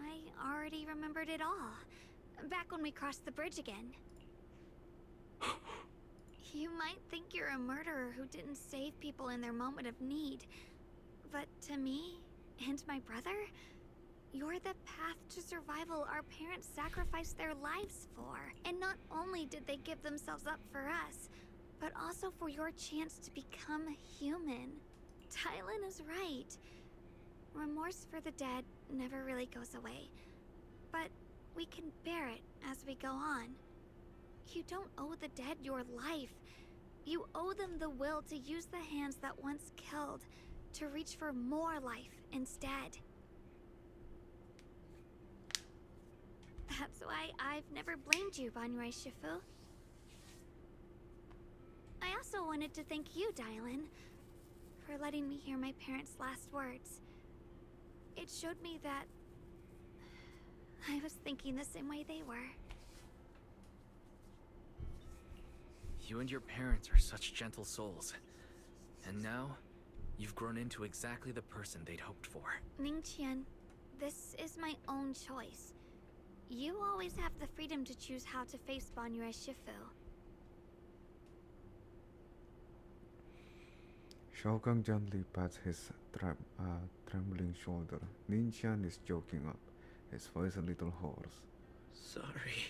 I already remembered it all. Back when we crossed the bridge again. You might think you're a murderer who didn't save people in their moment of need. But to me, and my brother, you're the path to survival our parents sacrificed their lives for. And not only did they give themselves up for us, but also for your chance to become human. Tylen is right. Remorse for the dead never really goes away. But we can bear it as we go on. You don't owe the dead your life. You owe them the will to use the hands that once killed to reach for more life instead. That's why I've never blamed you, Banyue Shifu. I also wanted to thank you, Dylan, for letting me hear my parents' last words. It showed me that I was thinking the same way they were. You and your parents are such gentle souls. And now, you've grown into exactly the person they'd hoped for. Ningqian, this is my own choice. You always have the freedom to choose how to face Banyue Shifu. Xiaogang gently pats his trembling shoulder. Ningqian is choking up, his voice a little hoarse. Sorry.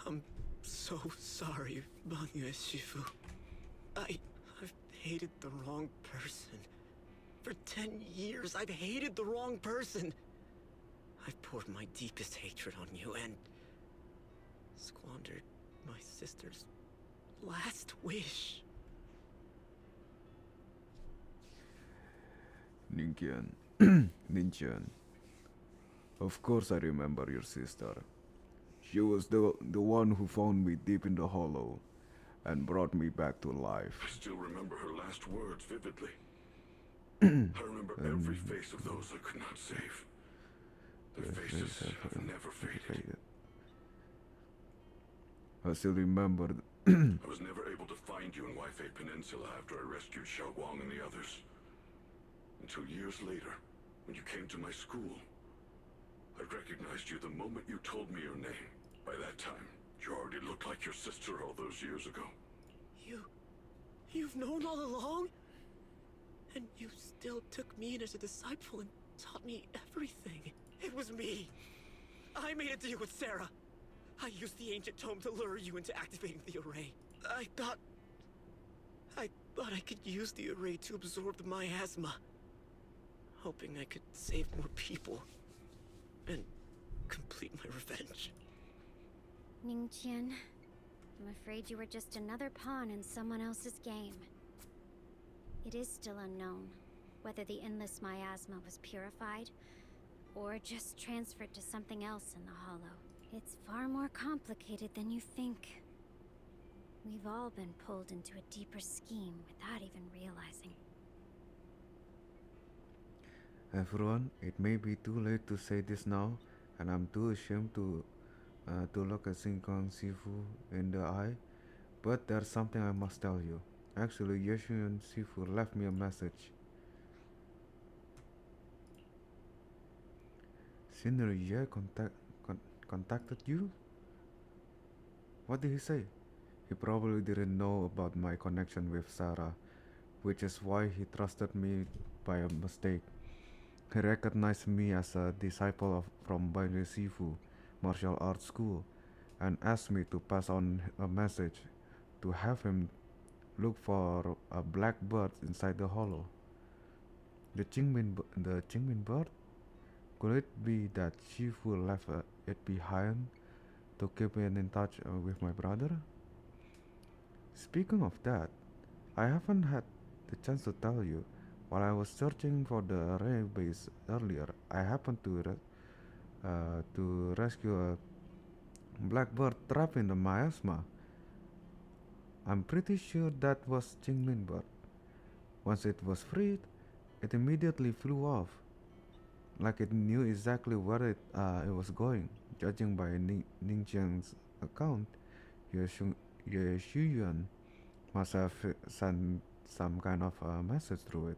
I'm so sorry, Banyue Shifu. I've hated the wrong person. For 10 years, I've hated the wrong person. I've poured my deepest hatred on you and squandered my sister's last wish. Ningqian. Ningqian. Of course I remember your sister. She was the one who found me deep in the hollow and brought me back to life. I still remember her last words vividly. I remember every face of those I could not save. Their faces have never faded. I still remember. I was never able to find you in Waifei Peninsula after I rescued Xiaoguang and the others. Until years later, when you came to my school, I recognized you the moment you told me your name. By that time, you already looked like your sister all those years ago. You've known all along? And you still took me in as a disciple and taught me everything. It was me. I made a deal with Sarah. I used the ancient tome to lure you into activating the array. I thought I could use the array to absorb the miasma. Hoping I could save more people. And complete my revenge. Ningqian, I'm afraid you were just another pawn in someone else's game. It is still unknown whether the endless miasma was purified or just transferred to something else in the Hollow. It's far more complicated than you think. We've all been pulled into a deeper scheme without even realizing. Everyone, it may be too late to say this now, and I'm too ashamed to look at Shinkong Sifu in the eye, but there's something I must tell you. Actually, Yeshun Sifu left me a message. Senior Ye contacted you? What did he say? He probably didn't know about my connection with Sarah, which is why he trusted me by a mistake. He recognized me as a disciple from Banyue Sifu martial arts school and asked me to pass on a message to have him look for a black bird inside the hollow. The Qingmin bird? Could it be that Shifu left it behind to keep it in touch with my brother? Speaking of that, I haven't had the chance to tell you. While I was searching for the array base earlier, I happened to rescue a blackbird trapped in the miasma. I'm pretty sure that was Qingmin bird. Once it was freed, it immediately flew off, like it knew exactly where it was going. Judging by Ning Jiang's account, Ye Shuyuan must have sent some kind of message through it.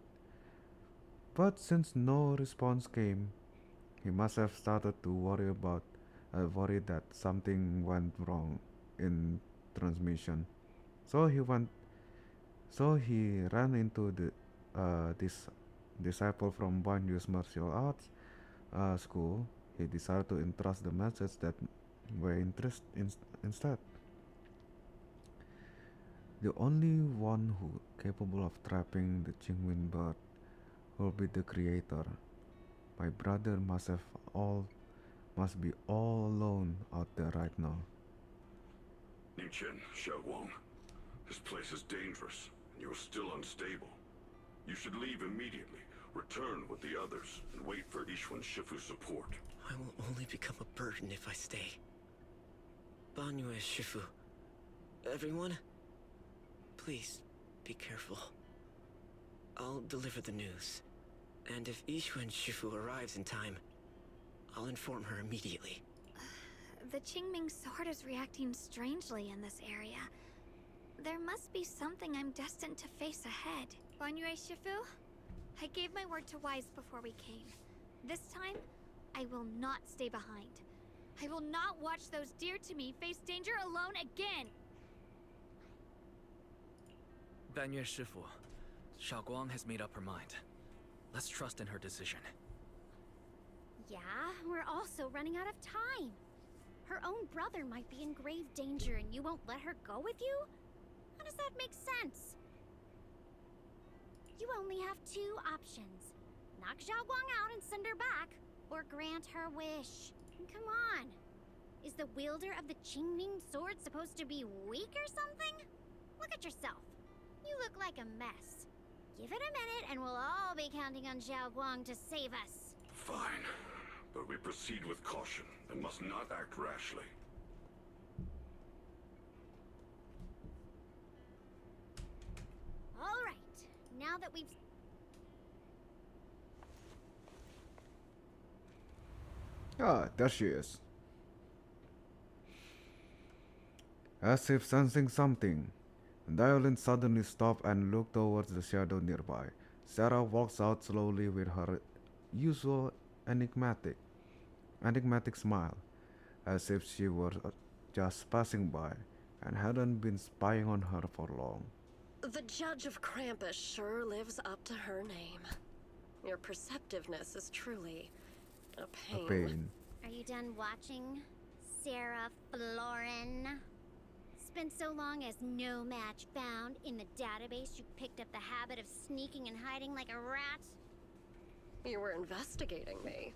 But since no response came, he must have started to worry that something went wrong in transmission. So he ran into this disciple from Banyu's martial arts school. He decided to entrust the message that were instead. The only one who capable of trapping the Qingmin bird will be the creator. My brother must be all alone out there right now. Ningqian, Xiaoguang, this place is dangerous, and you are still unstable. You should leave immediately, return with the others, and wait for Yixuan Shifu's support. I will only become a burden if I stay. Banyu Shifu, everyone, please be careful. I'll deliver the news. And if Yixuan Shifu arrives in time, I'll inform her immediately. The Qingming sword is reacting strangely in this area. There must be something I'm destined to face ahead. Banyue Shifu, I gave my word to Wise before we came. This time, I will not stay behind. I will not watch those dear to me face danger alone again! Banyue Shifu, Xiaoguang has made up her mind. Let's trust in her decision. Yeah, we're also running out of time. Her own brother might be in grave danger and you won't let her go with you? How does that make sense? You only have two options. Knock Xiaoguang out and send her back, or grant her wish. Come on. Is the wielder of the Qingming sword supposed to be weak or something? Look at yourself. You look like a mess. Give it a minute and we'll all be counting on Xiaoguang to save us. Fine, but we proceed with caution and must not act rashly. All right, now that we've... Ah, there she is. As if sensing something, Diolin suddenly stopped and looked towards the shadow nearby. Sarah walks out slowly with her usual enigmatic smile, as if she were just passing by and hadn't been spying on her for long. The Judge of Krampus sure lives up to her name. Your perceptiveness is truly a pain. Are you done watching, Sarah Florin? It's been so long as no match found. In the database, you picked up the habit of sneaking and hiding like a rat. You were investigating me.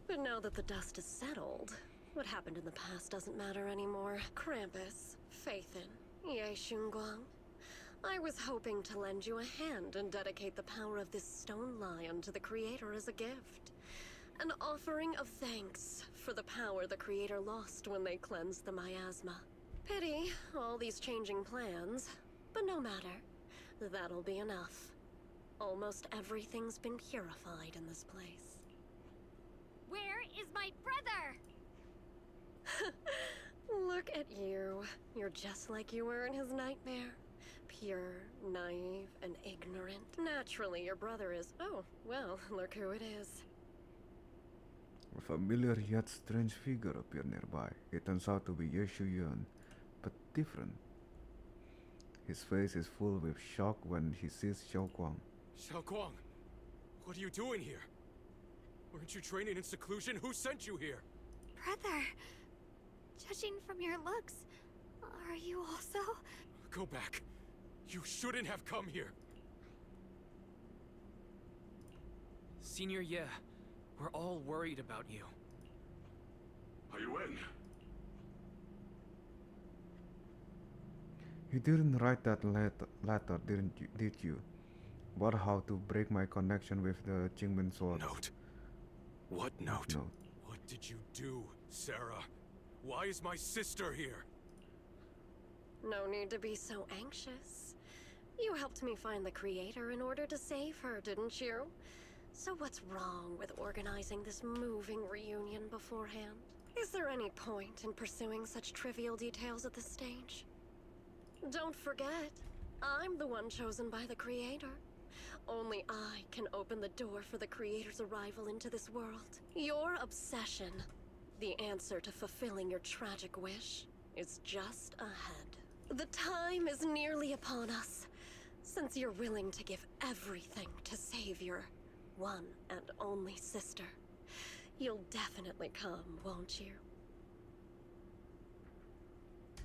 But now that the dust is settled, what happened in the past doesn't matter anymore. Krampus, Phaethon, Ye Shunguang. I was hoping to lend you a hand and dedicate the power of this stone lion to the Creator as a gift. An offering of thanks for the power the Creator lost when they cleansed the miasma. Pity, all these changing plans, but no matter. That'll be enough. Almost everything's been purified in this place. Where is my brother? Look at you. You're just like you were in his nightmare. Pure, naive, and ignorant. Naturally, your brother is... Oh, well, look who it is. A familiar yet strange figure appeared nearby. It turns out to be Ye Shuyuan, but different. His face is full with shock when he sees Xiaoguang. Xiaoguang, what are you doing here? Weren't you training in seclusion? Who sent you here? Brother... Judging from your looks, are you also? Go back. You shouldn't have come here. Senior Ye, we're all worried about you. Are you in? You didn't write that letter, did you? About how to break my connection with the Qingmen sword. Note? What note? Note. What did you do, Sarah? Why is my sister here? No need to be so anxious. You helped me find the creator in order to save her, didn't you? So what's wrong with organizing this moving reunion beforehand? Is there any point in pursuing such trivial details at this stage? Don't forget, I'm the one chosen by the creator. Only I can open the door for the creator's arrival into this world. Your obsession, the answer to fulfilling your tragic wish, is just ahead. The time is nearly upon us, since you're willing to give everything to save your one and only sister. You'll definitely come, won't you?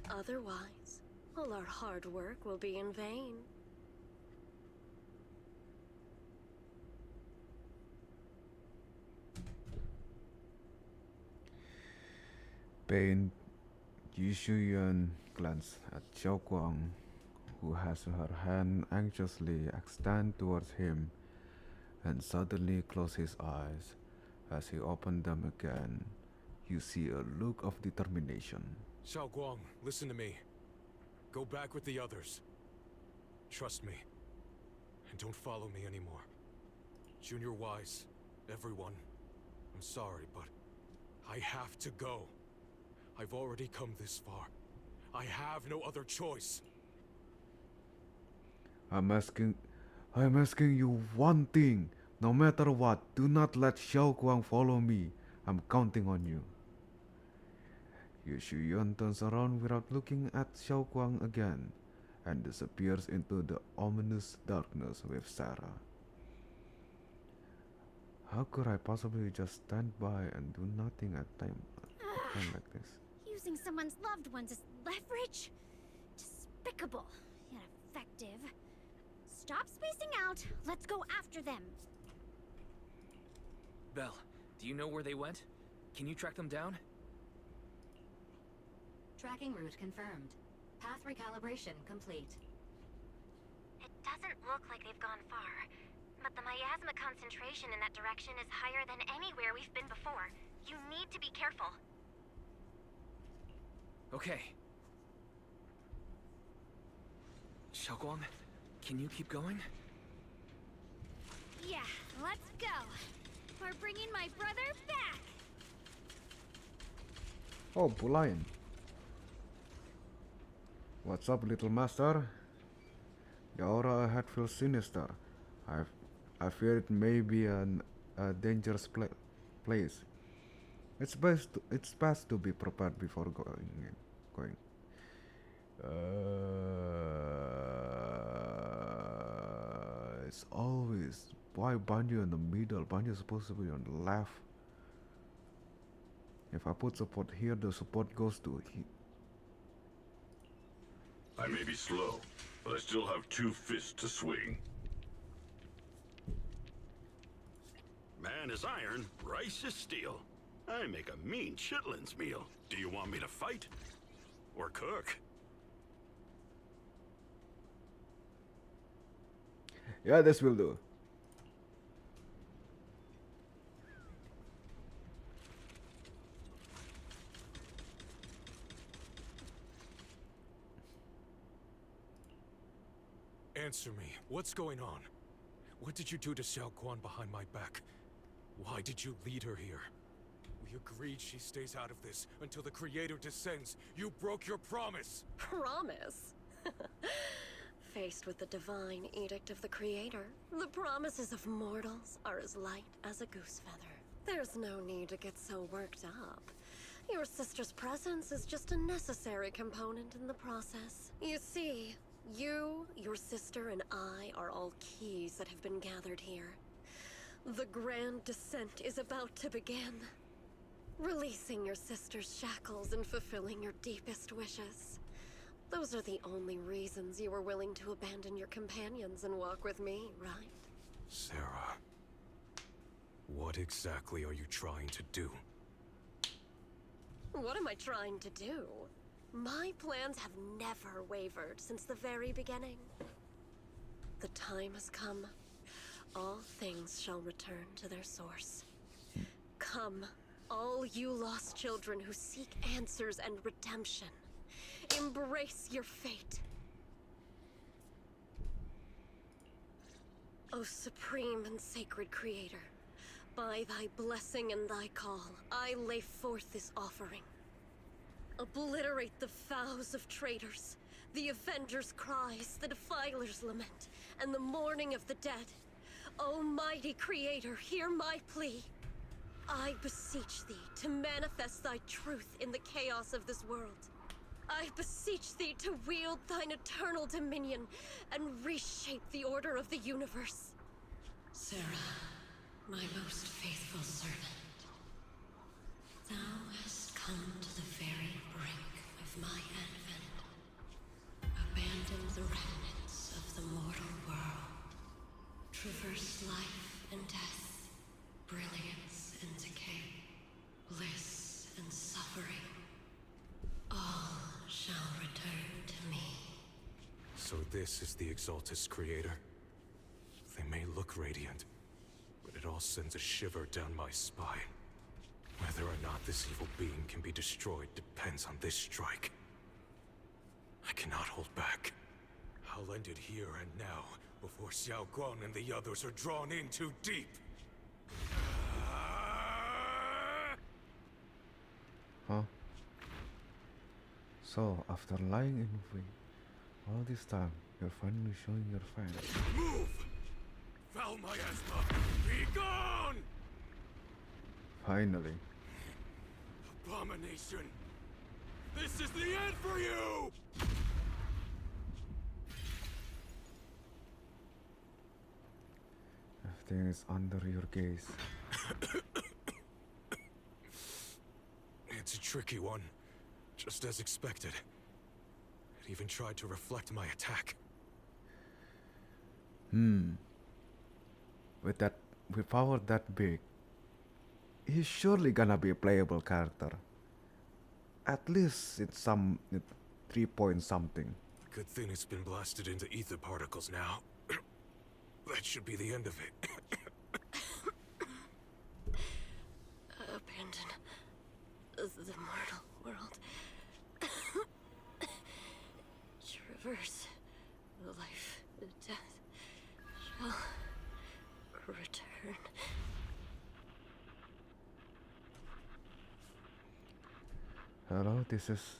Otherwise, all our hard work will be in vain. Pain. Yu Shuyuan glanced at Xiao Guang, who has her hand anxiously extended towards him, and suddenly closed his eyes. As he opened them again, you see a look of determination. Xiao Guang, listen to me. Go back with the others. Trust me. And don't follow me anymore. Junior Wise, everyone, I'm sorry, but I have to go. I've already come this far. I have no other choice. I'm asking you one thing. No matter what, do not let Xiao Guang follow me. I'm counting on you. Yu Shuyuan turns around without looking at Xiao Guang again, and disappears into the ominous darkness with Sarah. How could I possibly just stand by and do nothing at time like this? Using someone's loved ones as leverage? Despicable, yet effective. Stop spacing out. Let's go after them. Belle, do you know where they went? Can you track them down? Tracking route confirmed. Path recalibration complete. It doesn't look like they've gone far, but the miasma concentration in that direction is higher than anywhere we've been before. You need to be careful. Okay. Xiaoguang, can you keep going? Yeah, let's go. We're bringing my brother back. Oh, Blue Lion. What's up, little master? The aura ahead feels sinister. I fear it may be a dangerous place. It's best to be prepared before going. It's always why Banjo in the middle? Banjo is supposed to be on the left. If I put support here, the support goes to here. I may be slow, but I still have 2 fists to swing. Man is iron, rice is steel. I make a mean chitlins meal. Do you want me to fight? Or cook? Yeah, this will do. Answer me. What's going on? What did you do to Xiao Guan behind my back? Why did you lead her here? We agreed she stays out of this until the Creator descends. You broke your promise! Promise? Faced with the divine edict of the Creator, the promises of mortals are as light as a goose feather. There's no need to get so worked up. Your sister's presence is just a necessary component in the process. You see, you, your sister, and I are all keys that have been gathered here. The grand descent is about to begin. Releasing your sister's shackles and fulfilling your deepest wishes. Those are the only reasons you were willing to abandon your companions and walk with me, right? Sarah, what exactly are you trying to do? What am I trying to do? My plans have never wavered since the very beginning. The time has come. All things shall return to their source. Come, all you lost children who seek answers and redemption. Embrace your fate. O supreme and sacred creator, by thy blessing and thy call, I lay forth this offering. Obliterate the vows of traitors, the avengers' cries, the defilers' lament, and the mourning of the dead. O mighty creator, hear my plea. I beseech thee to manifest thy truth in the chaos of this world. I beseech thee to wield thine eternal dominion and reshape the order of the universe. Sarah, my most faithful servant, thou hast come to the very brink of my advent. Abandon the remnants of the mortal world. Traverse life and death, brilliance and decay, bliss and suffering. All shall return to me. So this is the Exaltus creator. They may look radiant, but it all sends a shiver down my spine. Whether or not this evil being can be destroyed depends on this strike. I cannot hold back. I'll end it here and now, before Xiao Guang and the others are drawn in too deep. Huh? So, after lying in wait all this time, you're finally showing your face. Move! Foul miasma! Be gone! Finally. Abomination! This is the end for you! Everything is under your gaze. It's a tricky one, just as expected. It even tried to reflect my attack. With power that big, he's surely gonna be a playable character. At least it's 3 point something. Good thing it's been blasted into ether particles now. That should be the end of it. Abandon the mortal world. Traverse life, death shall return. Hello, this is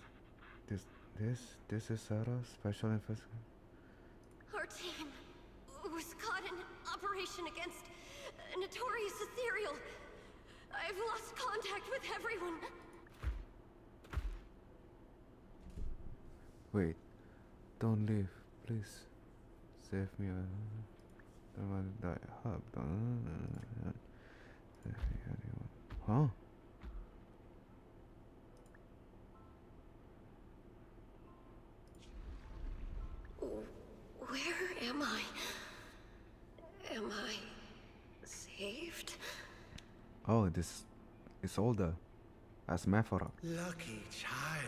Sarah, special investigation. Our team was caught in operation against a notorious ethereal. I've lost contact with everyone. Wait, don't leave, please. Save me. I want to die. Huh? Where am I? Am I saved? Oh, this is older. As Mephora. Lucky child.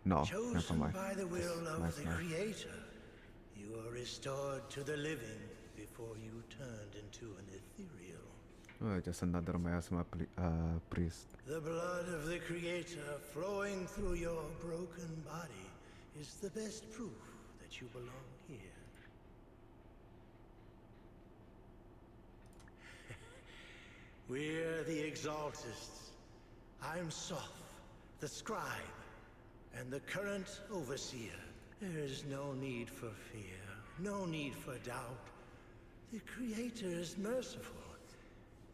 No, never Chosen mind. by the will of Nice the man. Creator, you are restored to the living before you turned into an ethereal. Oh, just another miasma priest. The blood of the Creator flowing through your broken body is the best proof that you belong here. We're the Exaltists. I'm Soph, the scribe, and the current overseer. There is no need for fear, no need for doubt. The Creator is merciful.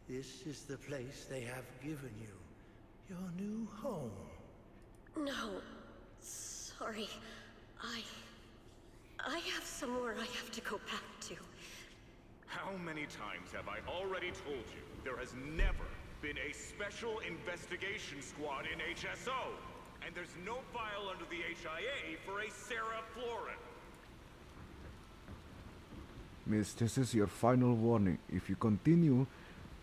This is the place they have given you, your new home. No, sorry. I have somewhere I have to go back to. How many times have I already told you there has never been a special investigation squad in HSO, and there's no file under the HIA for a Sarah Florin. Miss, this is your final warning. If you continue,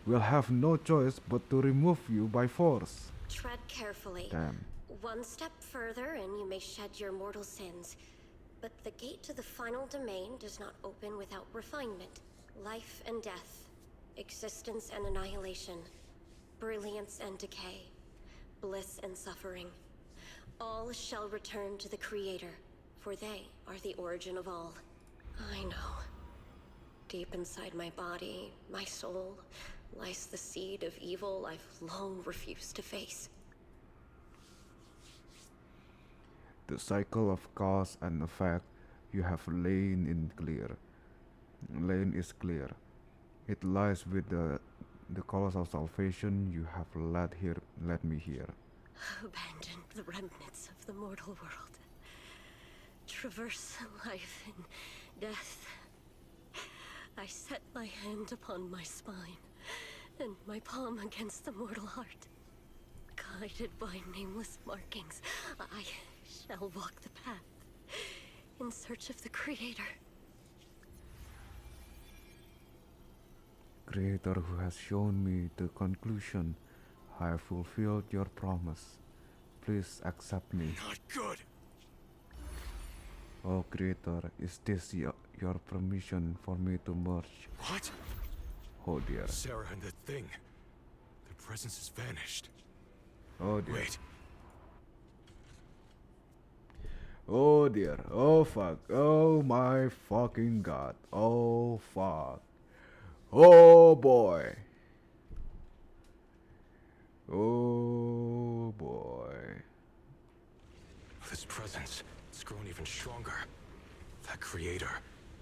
we'll have no choice but to remove you by force. Tread carefully. Damn. One step further and you may shed your mortal sins. But the gate to the final domain does not open without refinement. Life and death. Existence and annihilation. Brilliance and decay. Bliss and suffering. All shall return to the Creator, for they are the origin of all. I know. Deep inside my body, my soul, lies the seed of evil I've long refused to face. The cycle of cause and effect you have lain in clear. Lane is clear. It lies with the colossal salvation you have led me here. Abandon the remnants of the mortal world. Traverse life and death. I set my hand upon my spine, and my palm against the mortal heart. Guided by nameless markings, I shall walk the path, in search of the Creator. Creator who has shown me the conclusion, I have fulfilled your promise. Please accept me. Not good. Oh Creator, is this your permission for me to merge? What? Oh dear. Sarah and the thing. Their presence has vanished. Oh dear. Wait. Oh dear. Oh fuck. Oh my fucking god. Oh fuck. Oh boy. Oh boy. This presence, it's grown even stronger. That Creator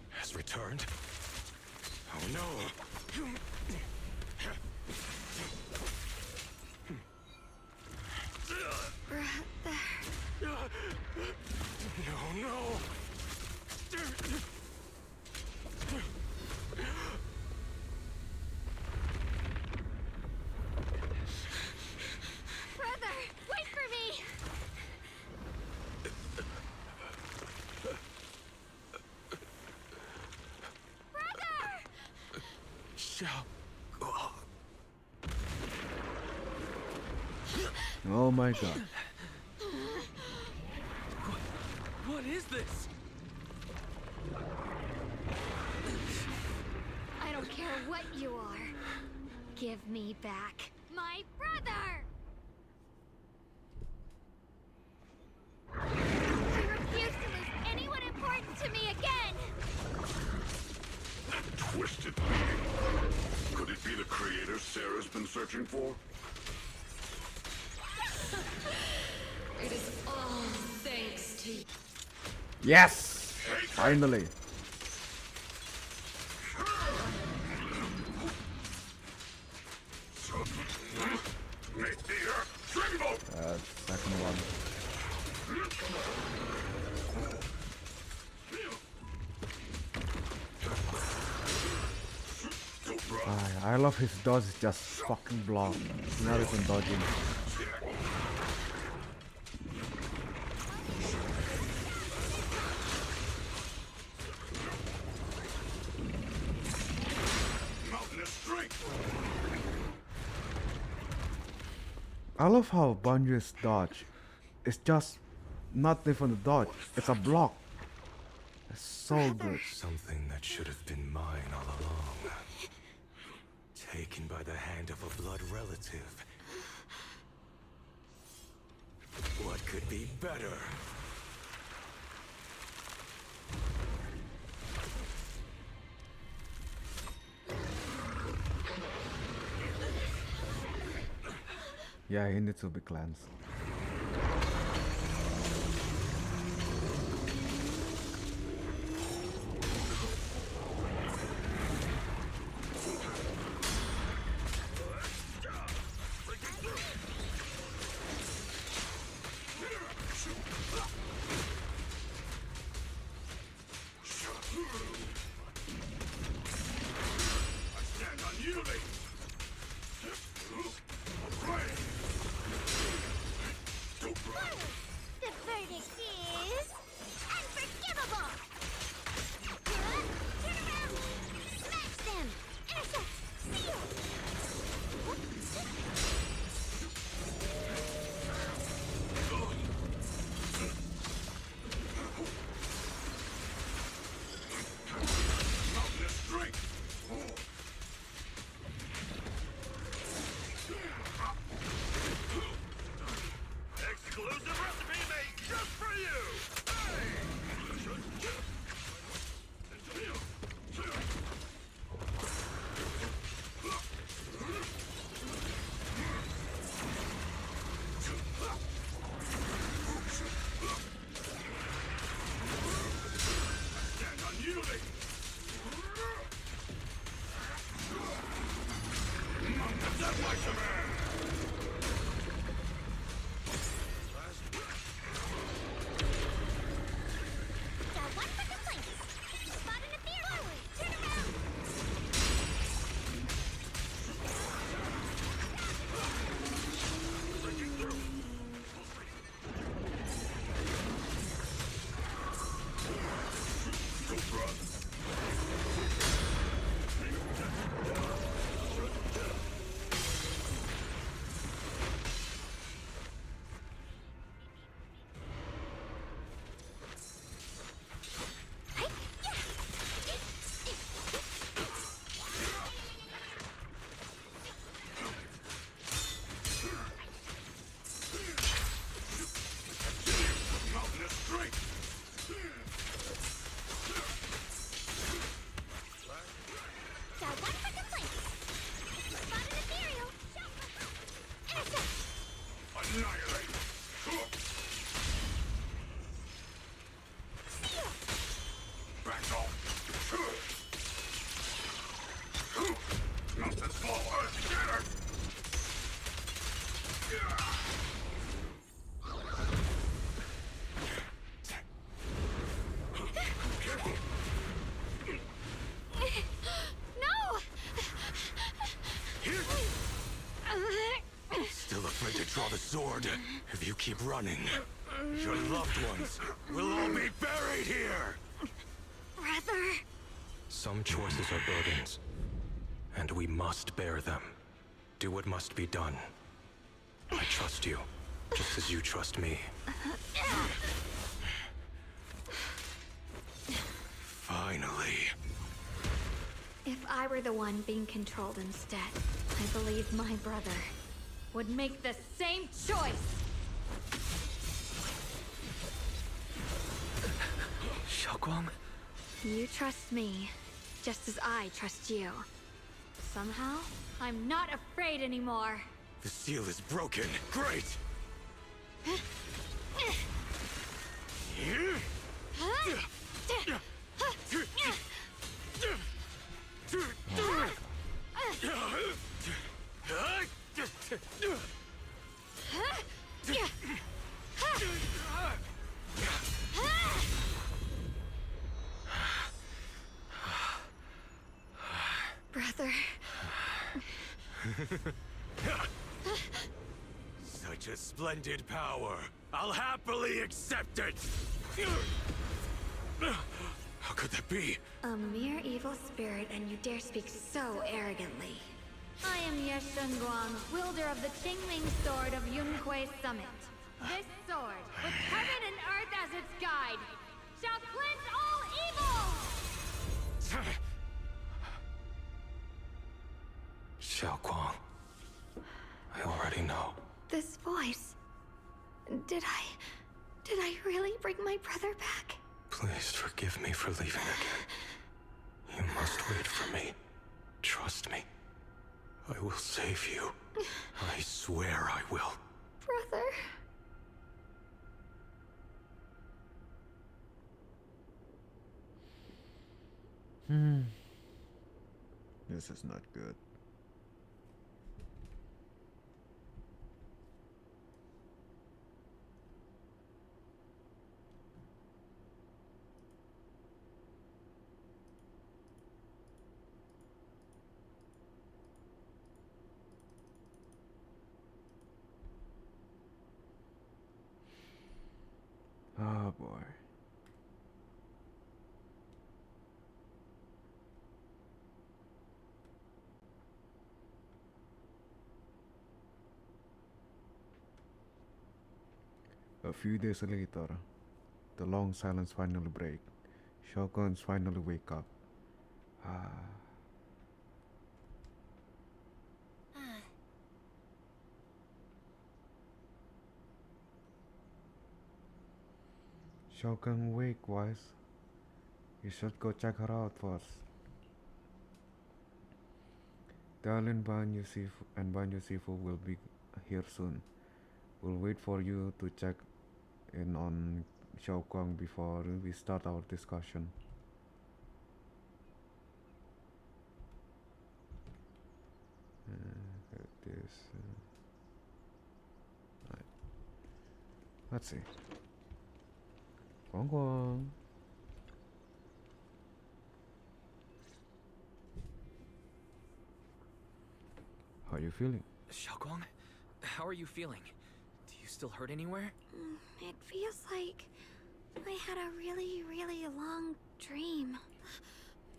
has returned. Oh no! No, no! Brother, wait for me! Oh my god. What is this? I don't care what you are. Give me back my brother! I refuse to lose anyone important to me again! That twisted being. Could it be the Creator Sarah's been searching for? It is all thanks to you. Yes! Finally. Second one. I love his dodge, just fucking block. Not even dodging. I love how Banju's dodge is just not even a dodge, it's a block. It's so good. Something that should have been mine all along. Taken by the hand of a blood relative. What could be better? Yeah, he needs to be cleansed. the sword. If you keep running, your loved ones will all be buried here! Brother! Some choices are burdens, and we must bear them. Do what must be done. I trust you, just as you trust me. Finally. If I were the one being controlled instead, I believe my brother would make the same choice! Xiaoguang? You trust me, just as I trust you. Somehow, I'm not afraid anymore. The seal is broken. Great! Brother. Such a splendid power. I'll happily accept it. How could that be? A mere evil spirit, and you dare speak so arrogantly. I am Ye Shengguang, wielder of the Qingming Sword of Yunhui Summit. This sword, with heaven and earth as its guide, shall cleanse all evil! Xiaoguang, I already know. This voice... Did I really bring my brother back? Please forgive me for leaving again. You must wait for me. Trust me. I will save you. I swear I will. Brother... This is not good. Oh boy. A few days later, the long silence finally breaks. Shotguns finally wake up. Shotgun wake, Wise. You should go check her out first. Darling Banyu Sifu and Banyu Sifu will be here soon. We'll wait for you to check in on Xiaoguang before we start our discussion. Right. Let's see. Guang Guang. How are you feeling? Xiaoguang, how are you feeling? Do you still hurt anywhere? It feels like I had a really, really long dream.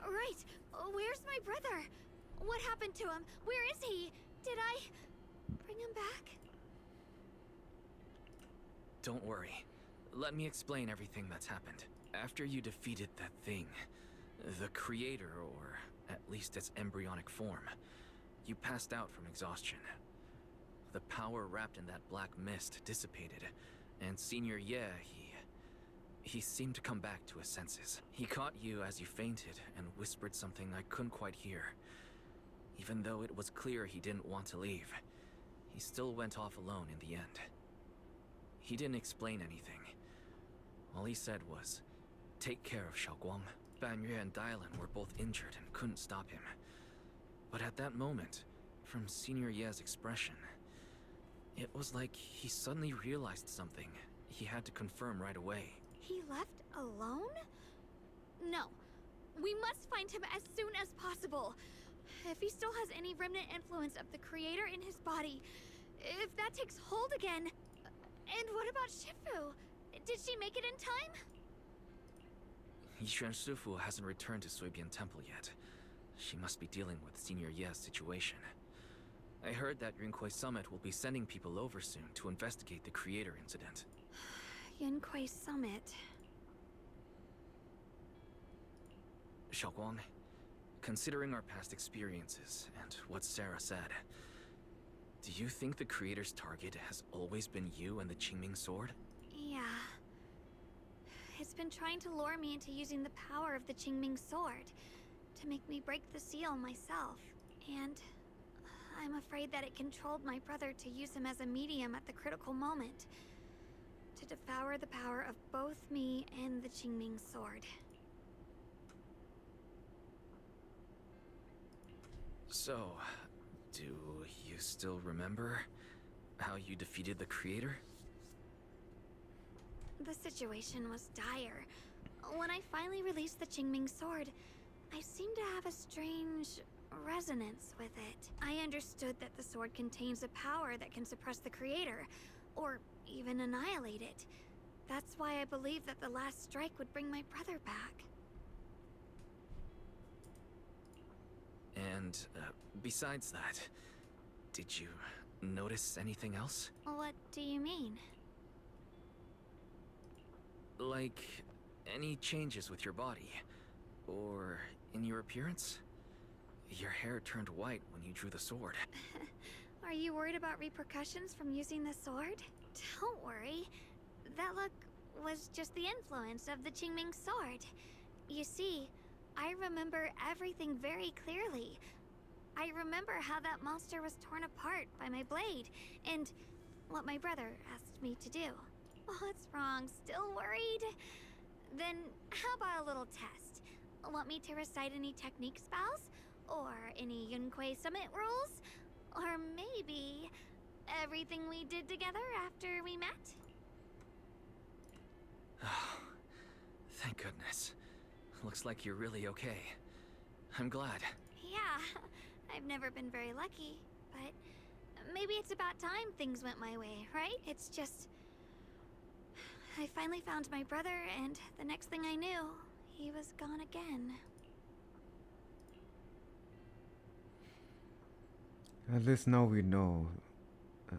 Right, where's my brother? What happened to him? Where is he? Did I bring him back? Don't worry. Let me explain everything that's happened. After you defeated that thing, the creator, or at least its embryonic form, you passed out from exhaustion. The power wrapped in that black mist dissipated, and Senior Ye, he seemed to come back to his senses. He caught you as you fainted and whispered something I couldn't quite hear. Even though it was clear he didn't want to leave, he still went off alone in the end. He didn't explain anything. All he said was, "Take care of Xiaoguang." Banyue and Dylan were both injured and couldn't stop him. But at that moment, from Senior Ye's expression, it was like he suddenly realized something he had to confirm right away. He left alone? No. We must find him as soon as possible. If he still has any remnant influence of the creator in his body, if that takes hold again... And what about Shifu? Did she make it in time? Yishuan Shifu hasn't returned to Suibian Temple yet. She must be dealing with Senior Ye's situation. I heard that Yunquei Summit will be sending people over soon to investigate the creator incident. Yunquei Summit. Xiaoguang, considering our past experiences and what Sarah said, do you think the creator's target has always been you and the Qingming Sword? Yeah. It's been trying to lure me into using the power of the Qingming Sword to make me break the seal myself. And I'm afraid that it controlled my brother to use him as a medium at the critical moment, to devour the power of both me and the Qingming Sword. So, do you still remember how you defeated the creator? The situation was dire. When I finally released the Qingming Sword, I seemed to have a strange resonance with it. I understood that the sword contains a power that can suppress the creator, or even annihilate it. That's why I believed that the last strike would bring my brother back. And, besides that, did you notice anything else? What do you mean? Like, any changes with your body? Or in your appearance? Your hair turned white when you drew the sword. Are you worried about repercussions from using the sword? Don't worry. That look was just the influence of the Qingming Sword. You see, I remember everything very clearly. I remember how that monster was torn apart by my blade, and what my brother asked me to do. What's wrong? Still worried? Then how about a little test? Want me to recite any technique spells? Or any Yunquei Summit rules? Or maybe everything we did together after we met? Oh, thank goodness. Looks like you're really okay. I'm glad. Yeah, I've never been very lucky, but maybe it's about time things went my way, right? It's just... I finally found my brother, and the next thing I knew, he was gone again. At least now we know.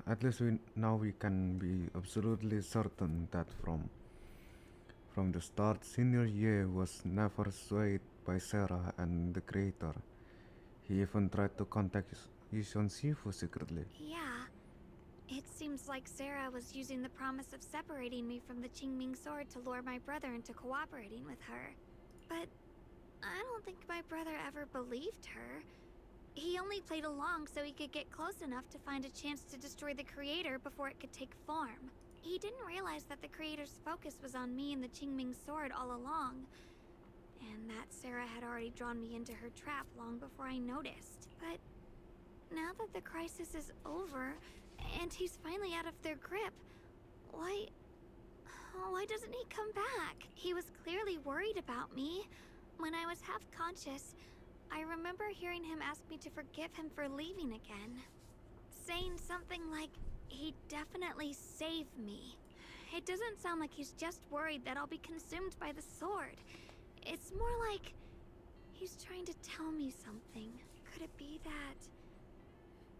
At least now we can be absolutely certain that from the start, Senior Ye was never swayed by Sarah and the Creator. He even tried to contact Yishun Shifu secretly. Yeah. It seems like Sarah was using the promise of separating me from the Qingming Sword to lure my brother into cooperating with her. But I don't think my brother ever believed her. He only played along so he could get close enough to find a chance to destroy the Creator before it could take form. He didn't realize that the Creator's focus was on me and the Qingming Sword all along, and that Sarah had already drawn me into her trap long before I noticed. But now that the crisis is over, and he's finally out of their grip, why doesn't he come back? He was clearly worried about me. When I was half conscious, I remember hearing him ask me to forgive him for leaving again, saying something like, he'd definitely save me. It doesn't sound like he's just worried that I'll be consumed by the sword. It's more like he's trying to tell me something. Could it be that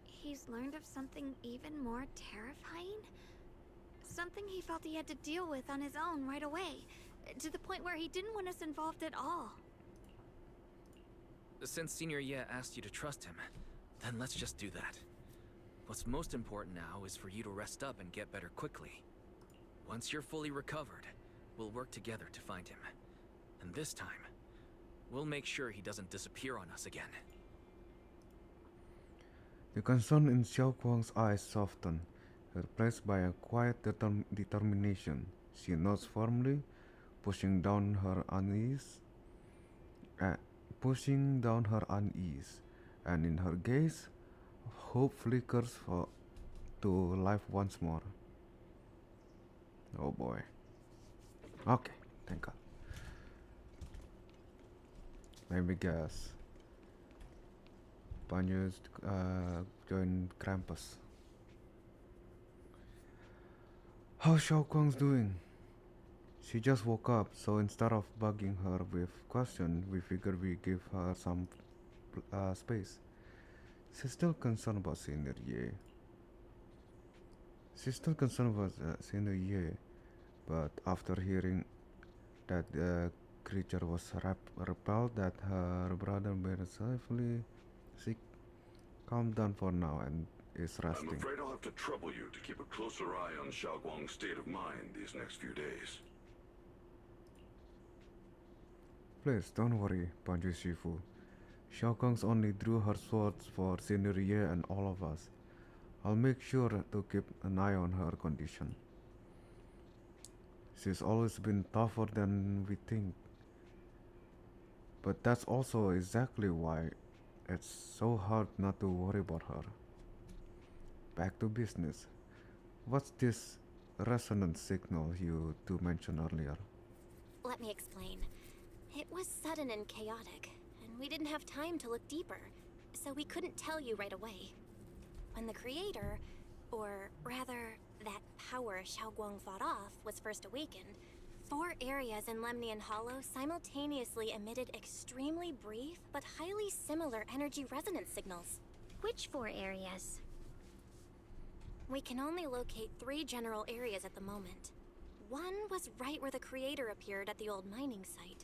he's learned of something even more terrifying? Something he felt he had to deal with on his own right away, to the point where he didn't want us involved at all. Since Senior Ye asked you to trust him, then let's just do that. What's most important now is for you to rest up and get better quickly. Once you're fully recovered, we'll work together to find him. And this time, we'll make sure he doesn't disappear on us again. The concern in Xiao Guang's eyes softened, replaced by a quiet determination. She nods firmly, pushing down her unease, and in her gaze, hope flickers to life once more. Oh boy. Okay, thank God. Let me guess. Panya's join Krampus. How's Xiao Guang's doing? She just woke up, so instead of bugging her with questions, we figured we give her some space. She's still concerned about Senior Ye. Senior Ye, but after hearing that the creature was repelled, that her brother made her safely, she calmed down for now and is I'm resting. afraid I'll have to trouble you to keep a closer eye on Xiao Guang's state of mind these next few days. Please don't worry, Banju Shifu. Xiao Guang's only drew her swords for Senior Ye and all of us. I'll make sure to keep an eye on her condition. She's always been tougher than we think. But that's also exactly why it's so hard not to worry about her. Back to business. What's this resonance signal you two mentioned earlier? Let me explain. It was sudden and chaotic, and we didn't have time to look deeper, so we couldn't tell you right away. When the creator, or rather, that power Xiao Guang fought off, was first awakened, 4 areas in Lemnian Hollow simultaneously emitted extremely brief but highly similar energy resonance signals. Which 4 areas? We can only locate 3 general areas at the moment. One was right where the creator appeared at the old mining site.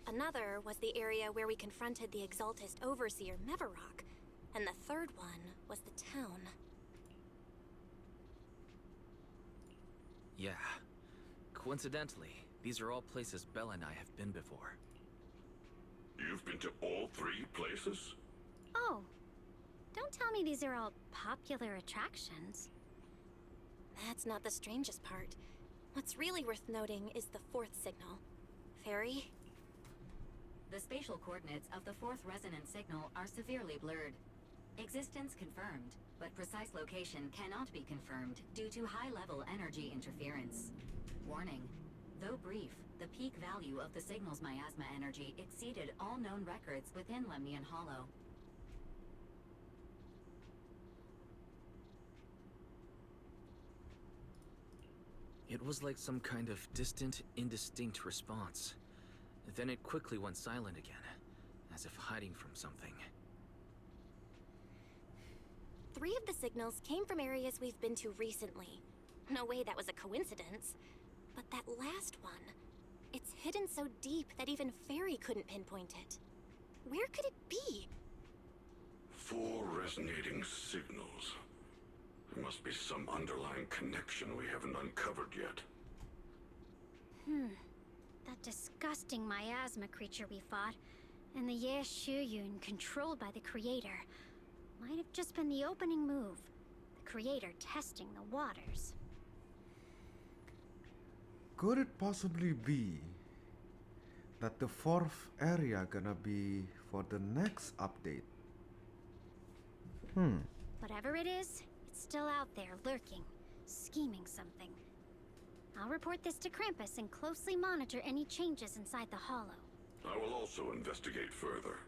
Another was the area where we confronted the Exaltist Overseer Mevarok. And the third one was the town. Yeah. Coincidentally, these are all places Bella and I have been before. You've been to all 3 places? Oh, don't tell me these are all popular attractions. That's not the strangest part. What's really worth noting is the 4th signal. Fairy? The spatial coordinates of the 4th resonance signal are severely blurred. Existence confirmed, but precise location cannot be confirmed due to high-level energy interference. Warning. Though brief, the peak value of the signal's miasma energy exceeded all known records within Lemnian Hollow. It was like some kind of distant, indistinct response. Then it quickly went silent again, as if hiding from something. 3 of the signals came from areas we've been to recently. No way that was a coincidence. But that last one, it's hidden so deep that even Fairy couldn't pinpoint it. Where could it be? 4 resonating signals. There must be some underlying connection we haven't uncovered yet. That disgusting miasma creature we fought, and the Ye Shuyun controlled by the creator, might have just been the opening move. The creator testing the waters. Could it possibly be that the 4th area gonna be for the next update? Whatever it is, it's still out there, lurking, scheming something. I'll report this to Krampus and closely monitor any changes inside the Hollow. I will also investigate further.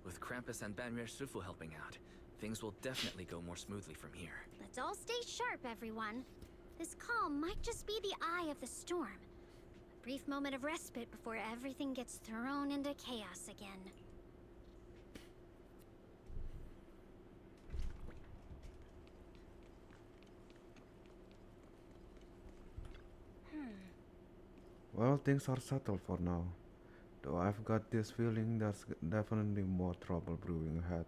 With Krampus and Banmer Sufu helping out, things will definitely go more smoothly from here. Let's all stay sharp, everyone. This calm might just be the eye of the storm. A brief moment of respite before everything gets thrown into chaos again. Well, things are settled for now. Though I've got this feeling there's definitely more trouble brewing ahead.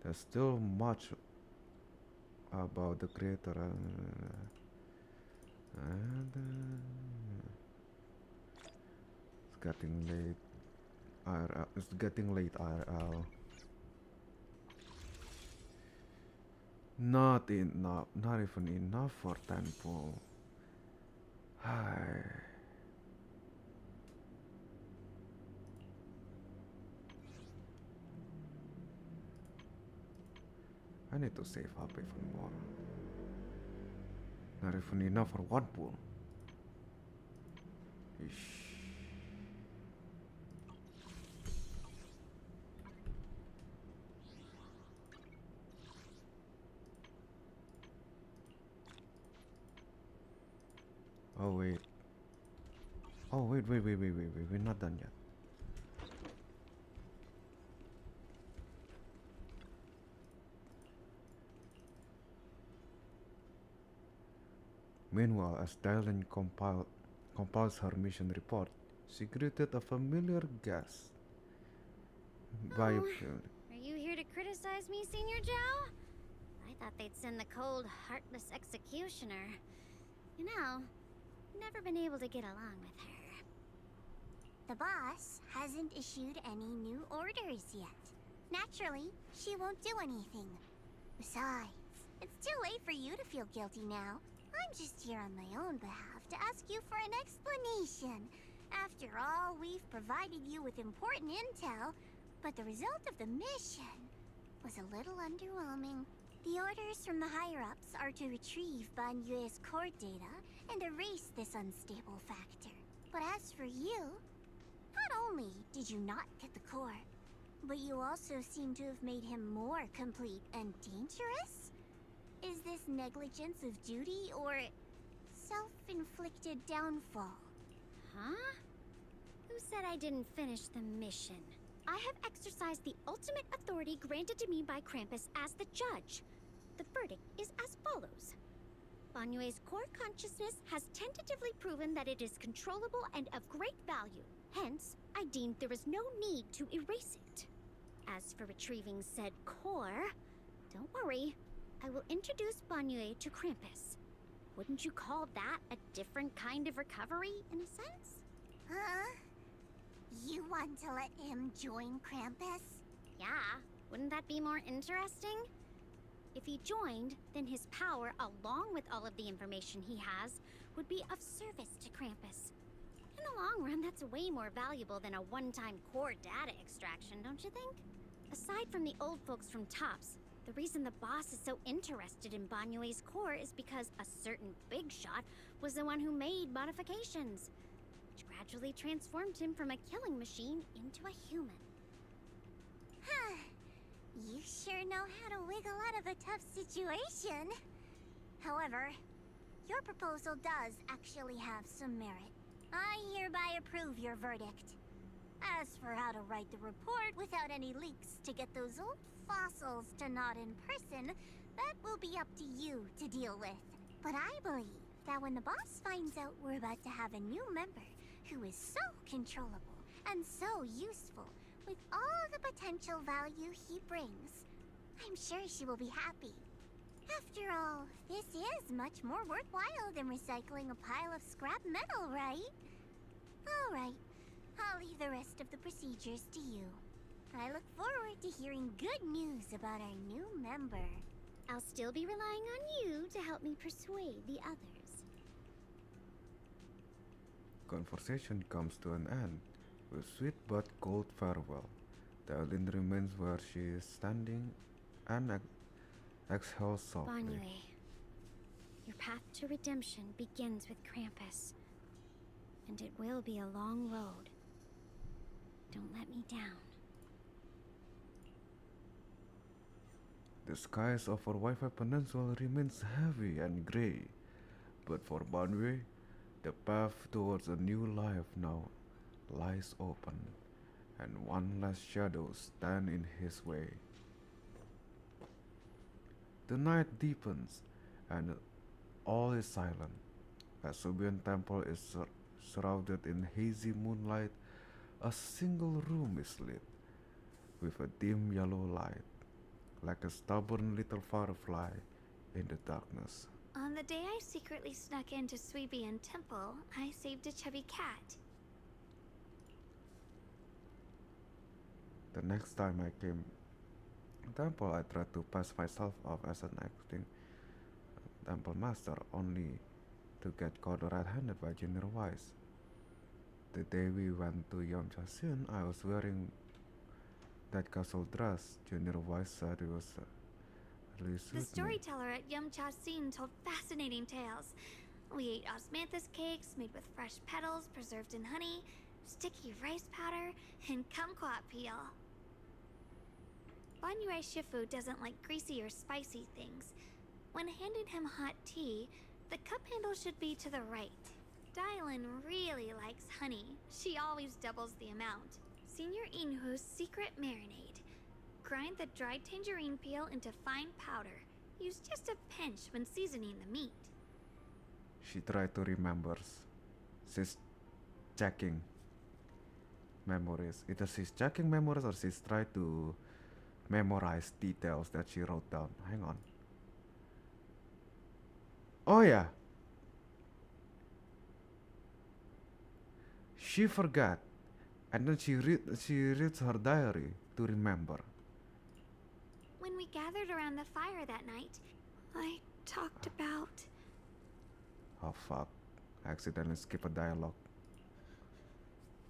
There's still much about the creator and it's getting late. It's getting late IRL. Not enough, not even enough for temple. Hi. I need to save up even more. Not even enough for one pool. Ish. Oh wait. Oh wait, we're not done yet. Meanwhile, as Dylan compiles her mission report, she greeted a familiar guest. By Are you here to criticize me, Senior Joe? I thought they'd send the cold, heartless executioner. You know, never been able to get along with her. The boss hasn't issued any new orders yet. Naturally, she won't do anything. Besides, it's too late for you to feel guilty now. I'm just here on my own behalf to ask you for an explanation. After all, we've provided you with important intel, but the result of the mission was a little underwhelming. The orders from the higher-ups are to retrieve Ban Yue's core data and erase this unstable factor. But as for you, not only did you not get the core, but you also seem to have made him more complete and dangerous? Is this negligence of duty or self-inflicted downfall? Huh? Who said I didn't finish the mission? I have exercised the ultimate authority granted to me by Krampus as the judge. The verdict is as follows. Banyue's core consciousness has tentatively proven that it is controllable and of great value. Hence, I deemed there is no need to erase it. As for retrieving said core, don't worry. I will introduce Banyue to Krampus. Wouldn't you call that a different kind of recovery, in a sense? Huh? You want to let him join Krampus? Yeah, wouldn't that be more interesting? If he joined, then his power, along with all of the information he has, would be of service to Krampus. In the long run, that's way more valuable than a one-time core data extraction, don't you think? Aside from the old folks from TOPS, the reason the boss is so interested in Banyue's core is because a certain big shot was the one who made modifications, which gradually transformed him from a killing machine into a human. Huh. You sure know how to wiggle out of a tough situation. However, your proposal does actually have some merit. I hereby approve your verdict. As for how to write the report without any leaks to get those old fossils to nod in person, that will be up to you to deal with. But I believe that when the boss finds out we're about to have a new member who is so controllable and so useful with all the potential value he brings, I'm sure she will be happy. After all, this is much more worthwhile than recycling a pile of scrap metal, right? All right. I'll leave the rest of the procedures to you. I look forward to hearing good news about our new member. I'll still be relying on you to help me persuade the others. Conversation comes to an end with sweet but cold farewell. Dylan remains where she is standing and exhales softly. Banyue, your path to redemption begins with Krampus. And it will be a long road. Don't let me down. The skies over Wi-Fi Peninsula remains heavy and grey, but for Banyue, the path towards a new life now lies open, and one less shadow stands in his way. The night deepens, and all is silent. As Subian Temple is shrouded in hazy moonlight, a single room is lit with a dim yellow light, like a stubborn little firefly in the darkness. On the day I secretly snuck into Suibian Temple, I saved a chubby cat. The next time I came temple, I tried to pass myself off as an acting temple master, only to get caught red-handed by Junior Wise. The day we went to Yamchasin, I was wearing that castle dress. Junior Wise said it was really suit The me. storyteller at Yumcha Sin told fascinating tales. We ate osmanthus cakes made with fresh petals preserved in honey, sticky rice powder, and kumquat peel. Banyue Shifu doesn't like greasy or spicy things. When handing him hot tea, the cup handle should be to the right. Dylan really likes honey. She always doubles the amount. Senior Inhu's secret marinade. Grind the dried tangerine peel into fine powder. Use just a pinch when seasoning the meat. She tried to remember. She's checking memories. Either she's checking memories or she's trying to memorize details that she wrote down. Hang on. Oh yeah. She forgot. And then she reads her diary to remember. When we gathered around the fire that night, I talked about... Oh fuck. I accidentally skipped a dialogue.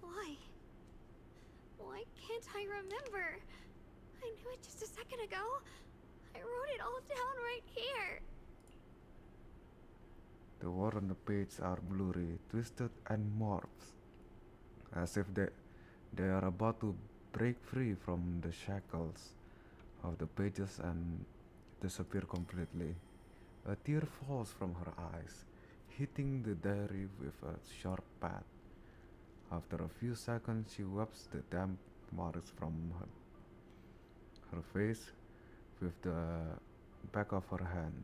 Why? Why can't I remember? I knew it just a second ago. I wrote it all down right here. The words on the page are blurry, twisted, and morphs, as if they are about to break free from the shackles of the pages and disappear completely. A tear falls from her eyes, hitting the diary with a sharp pad. After a few seconds, she wipes the damp marks from her face with the back of her hand,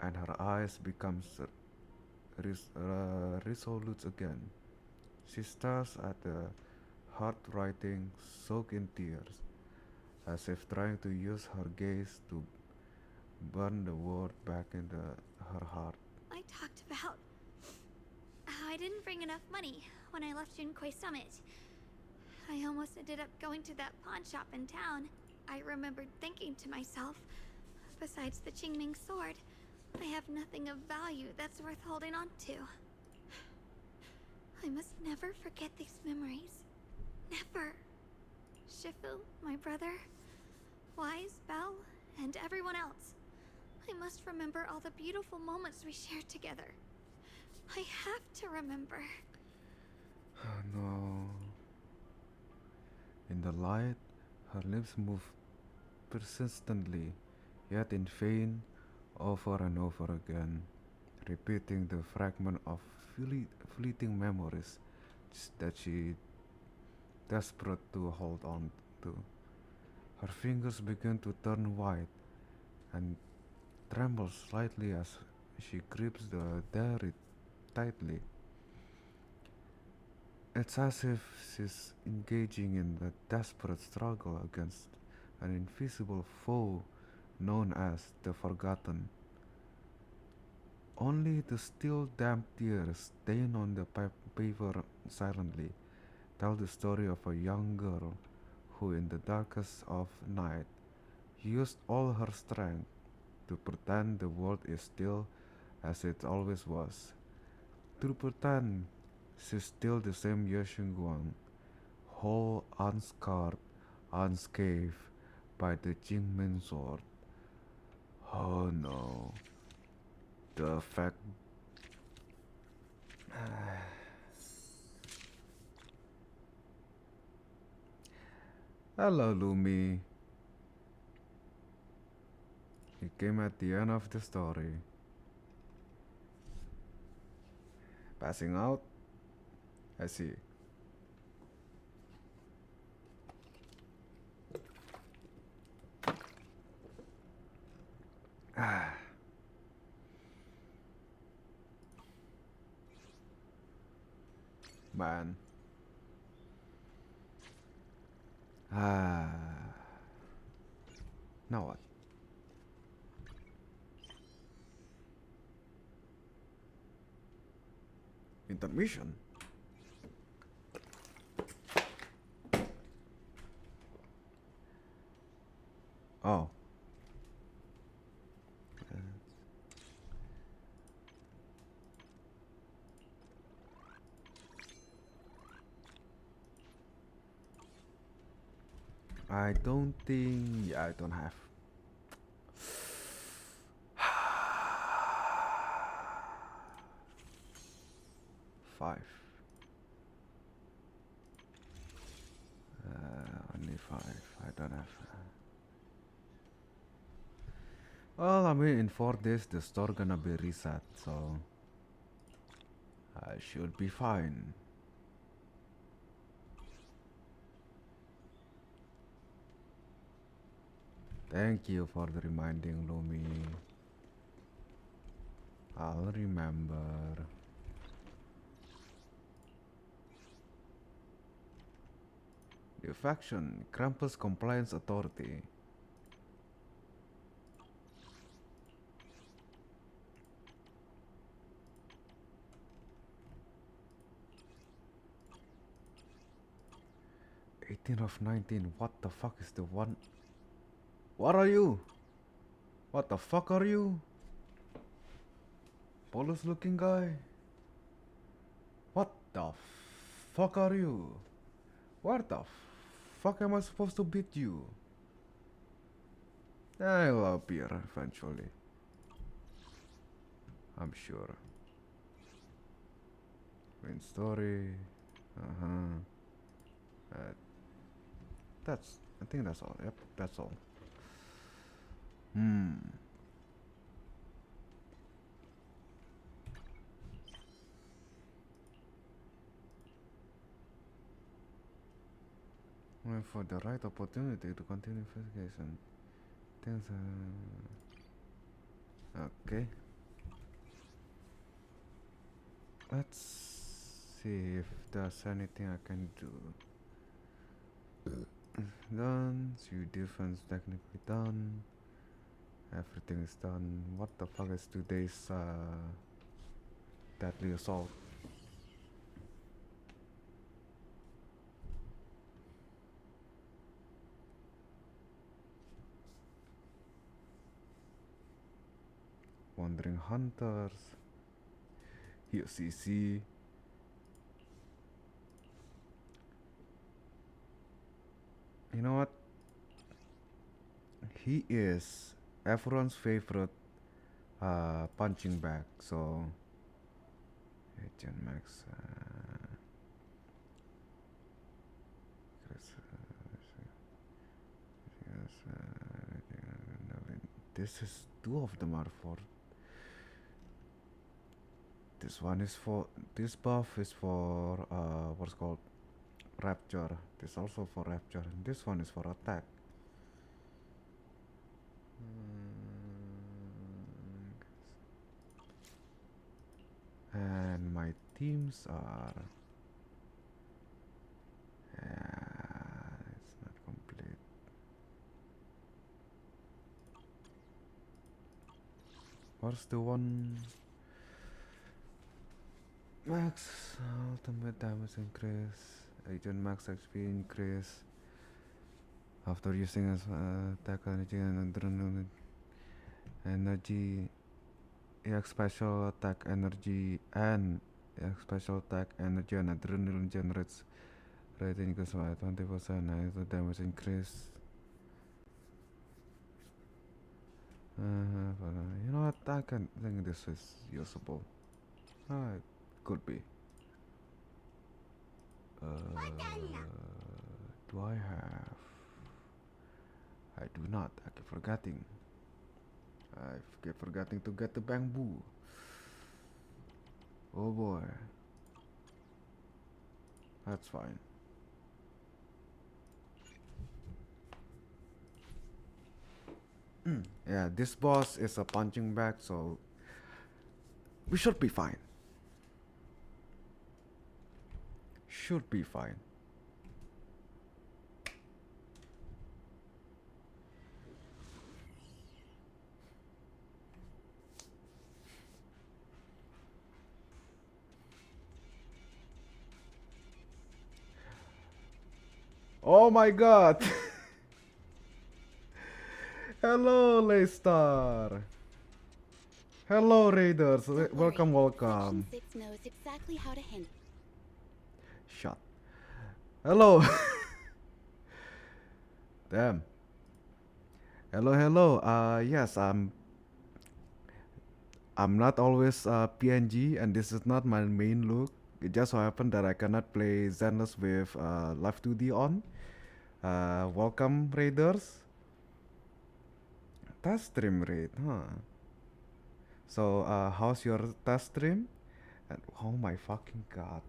and her eyes becomes resolute again. She stares at the hard writing soaked in tears, as if trying to use her gaze to burn the word back into her heart. I talked about how I didn't bring enough money when I left Junkoi Summit. I almost ended up going to that pawn shop in town. I remembered thinking to myself, besides the Qingming sword, I have nothing of value that's worth holding on to. I must never forget these memories. Never. Shifu, my brother, Wise, Belle, and everyone else. I must remember all the beautiful moments we shared together. I have to remember. Oh no. In the light, her lips move persistently, yet in vain, over and over again, repeating the fragment of fleeting memories that she desperate to hold on to. Her fingers begin to turn white and tremble slightly as she grips the diary tightly. It's as if she's engaging in a desperate struggle against an invisible foe known as the Forgotten. Only the still damp tears stain on the paper silently tell the story of a young girl who in the darkest of night used all her strength to pretend the world is still as it always was. To pretend she's still the same Ye Guang, whole, unscarred, unscathed by the Jingmen sword. Oh no. The fact... Hello, Lumi. You came at the end of the story. Passing out? I see. Man. Now what? Intermission? Oh. I don't think... Yeah, I don't have. Five. Only five. I don't have. Well, I mean, in 4 days the store gonna be reset, so I should be fine. Thank you for the reminding, Lumi. I'll remember. The faction, Krampus Compliance Authority. of 19. What the fuck is the one? What are you? What the fuck are you? Police looking guy? What the fuck are you? Where the fuck am I supposed to beat you? I'll appear eventually. I'm sure. Main story. I think that's all. Yep, that's all. Wait for the right opportunity to continue investigation. Things, okay. Let's see if there's anything I can do. Done. Your defense technically done. Everything is done. What the fuck is today's deadly assault? Wandering Hunters. UCC. You know what? He is everyone's favorite punching bag, so Agent Max. This is two of them are for. This one is for. This buff is for what's called Rapture. This also for Rapture. And this one is for attack. And my teams are. It's not complete. What's the one? Max ultimate damage increase. Agent Max XP increase after using as attack energy and adrenaline energy. EX special attack energy and EX special attack energy and adrenaline generates rating increase by 20% and the damage increase. But, you know what? I can think this is usable. It could be. Do I have? I do not. I keep forgetting. I keep forgetting to get the bamboo. Oh boy. That's fine. Yeah, this boss is a punching bag, so we should be fine. Should be fine. Oh my god! Hello, Laystar! Hello, Raiders! Welcome, welcome. Section 6 knows exactly how to handle. Shut. Hello! Damn. Hello, hello. Yes, I'm not always PNG, and this is not my main look. It just so happened that I cannot play Zenless with Live 2D on. Welcome, Raiders. Test stream raid, huh? So, how's your test stream? And oh my fucking god.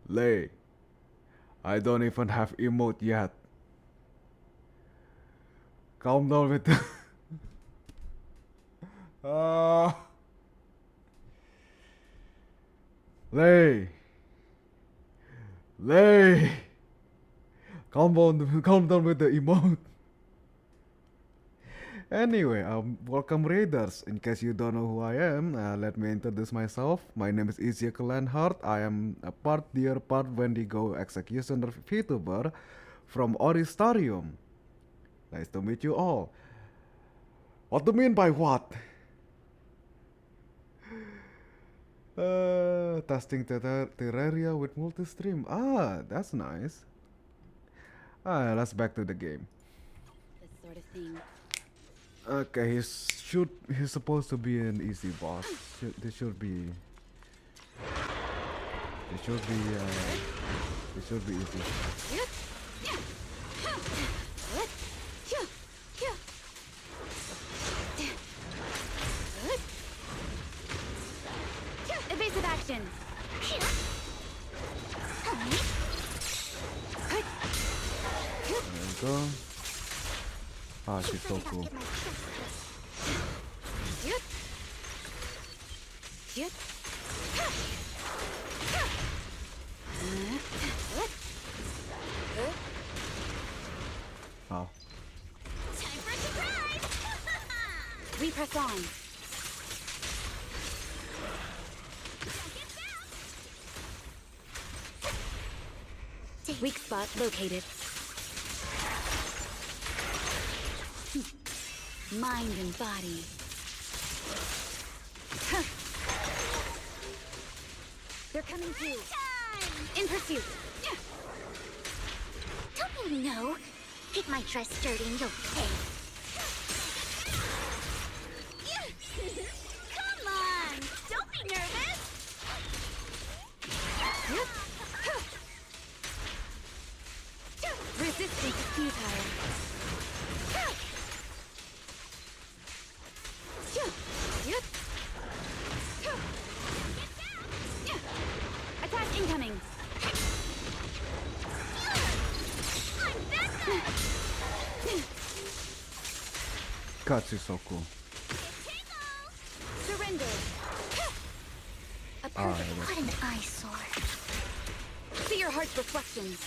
Lay. I don't even have emote yet. Calm down with the Lay. Lay. Calm down with the emote. Anyway, welcome Raiders. In case you don't know who I am, let me introduce myself. My name is Ezekiel Lenhart. I am a part dear, part Wendigo executioner VTuber from Oristarium. Nice to meet you all. What do you mean by what? Testing Terraria with multi-stream. Ah, that's nice. Let's back to the game. This sort of thing. Okay, he's supposed to be an easy boss. This should be easy. Evasive action. There we go. Ah, she's so cool. Oh. Time for a surprise! We press on. Weak spot located. Mind and body. They're coming too. In pursuit. Don't you know? Get my dress dirty and you'll pay. Come on! Don't be nervous! Resistance is futile. Attack incoming. God, she's so cool. Surrender. A Ah, perfect. What an eyesore. See your heart's reflections.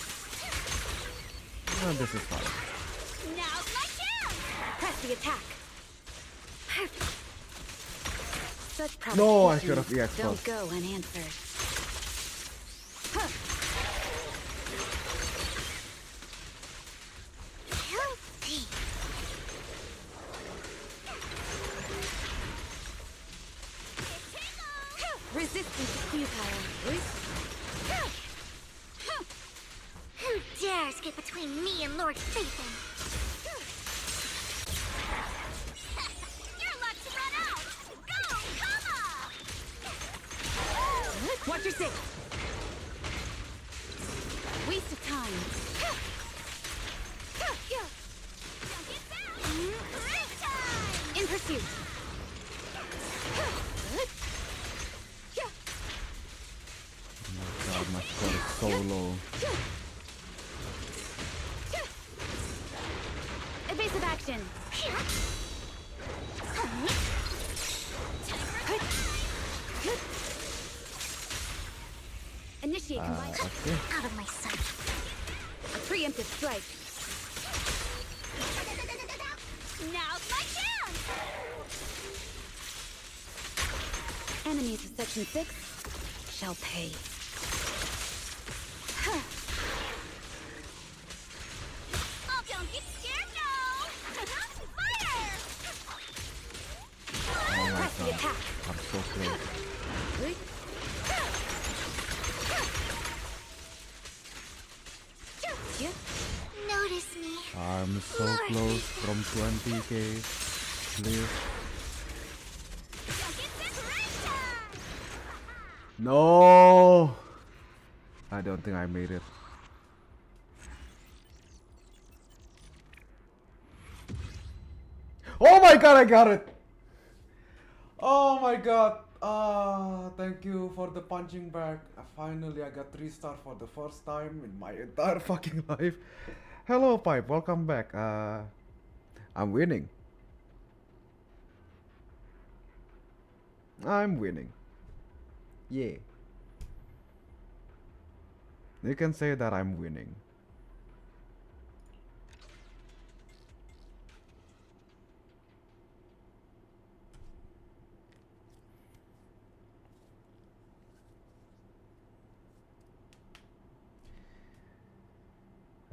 Oh, this is fine. Now's my chance! Press the attack. Perfect. Such No, I provocations should have EX don't first. go unanswered. Huh. Guilty. Resistance is futile. Who dares get between me and Lord Phaethon? Your luck's run out! Go, come on! Watch your six. Waste of time. In pursuit. Oh my god, my score is so low. Evasive action. Initiate combine. Okay. Out of my sight. A preemptive strike. Now's my chance! Enemies of Section 6 shall pay. Oh, don't get scared now! Fire! Oh my Press the god, attack. I'm so close. Notice me. I'm so close from 20k. Please. No! I don't think I made it. Oh my god, I got it! Oh my god! Thank you for the punching bag. Finally, I got 3 stars for the first time in my entire fucking life. Hello, Pipe. Welcome back. I'm winning. I'm winning. Yeah. You can say that I'm winning.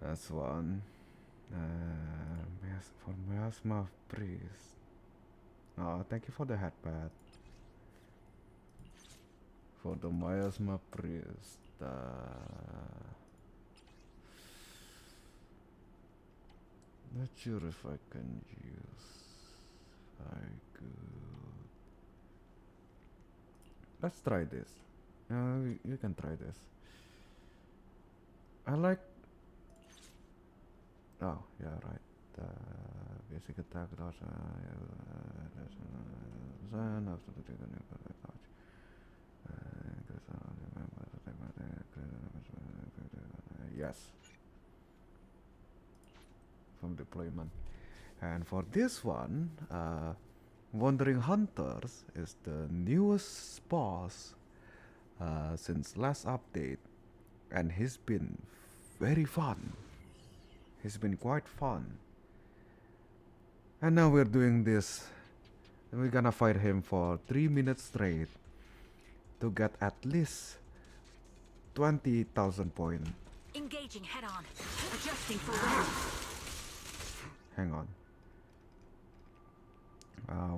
That's one. For Miasma Priest. Oh, thank you for the headpad. For the Miasma Priest. Not sure if I can use. I could. Let's try this. You can try this. I like. Oh, yeah, right. Basic attack dodge. Yes. From deployment. And for this one, Wandering Hunters is the newest boss since last update, and he's been very fun. He's been quite fun. And now we're doing this. We're gonna fight him for 3 minutes straight to get at least 20,000 points. Engaging head on. Adjusting for wind. Hang on.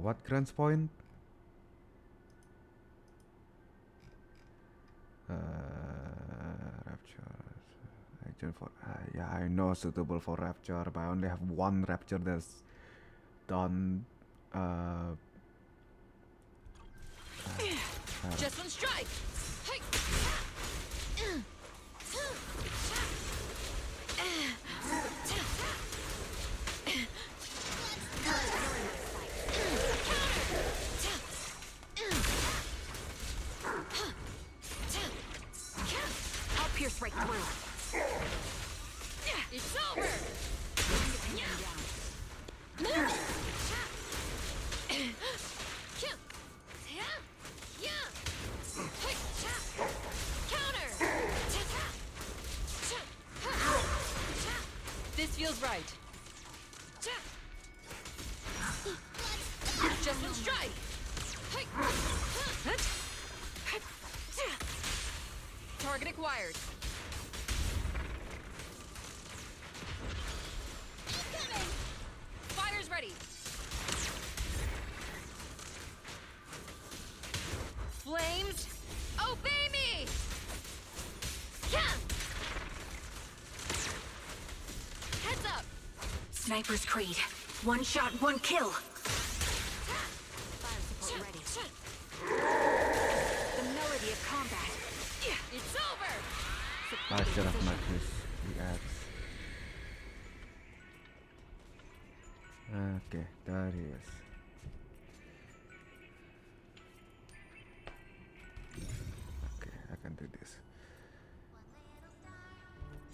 What grants point? Rapture. Action for yeah, I know suitable for rapture, but I only have one rapture that's done. Just one strike. Hey. I'll pierce right through. It's over. Counter. This feels right. Just one strike. Target acquired. Fire's ready. Flames, obey me! Heads up! Sniper's Creed. One shot, one kill. Ready. The melody of combat. It's over! I should have met his reacts. Okay, there he is. Okay, I can do this.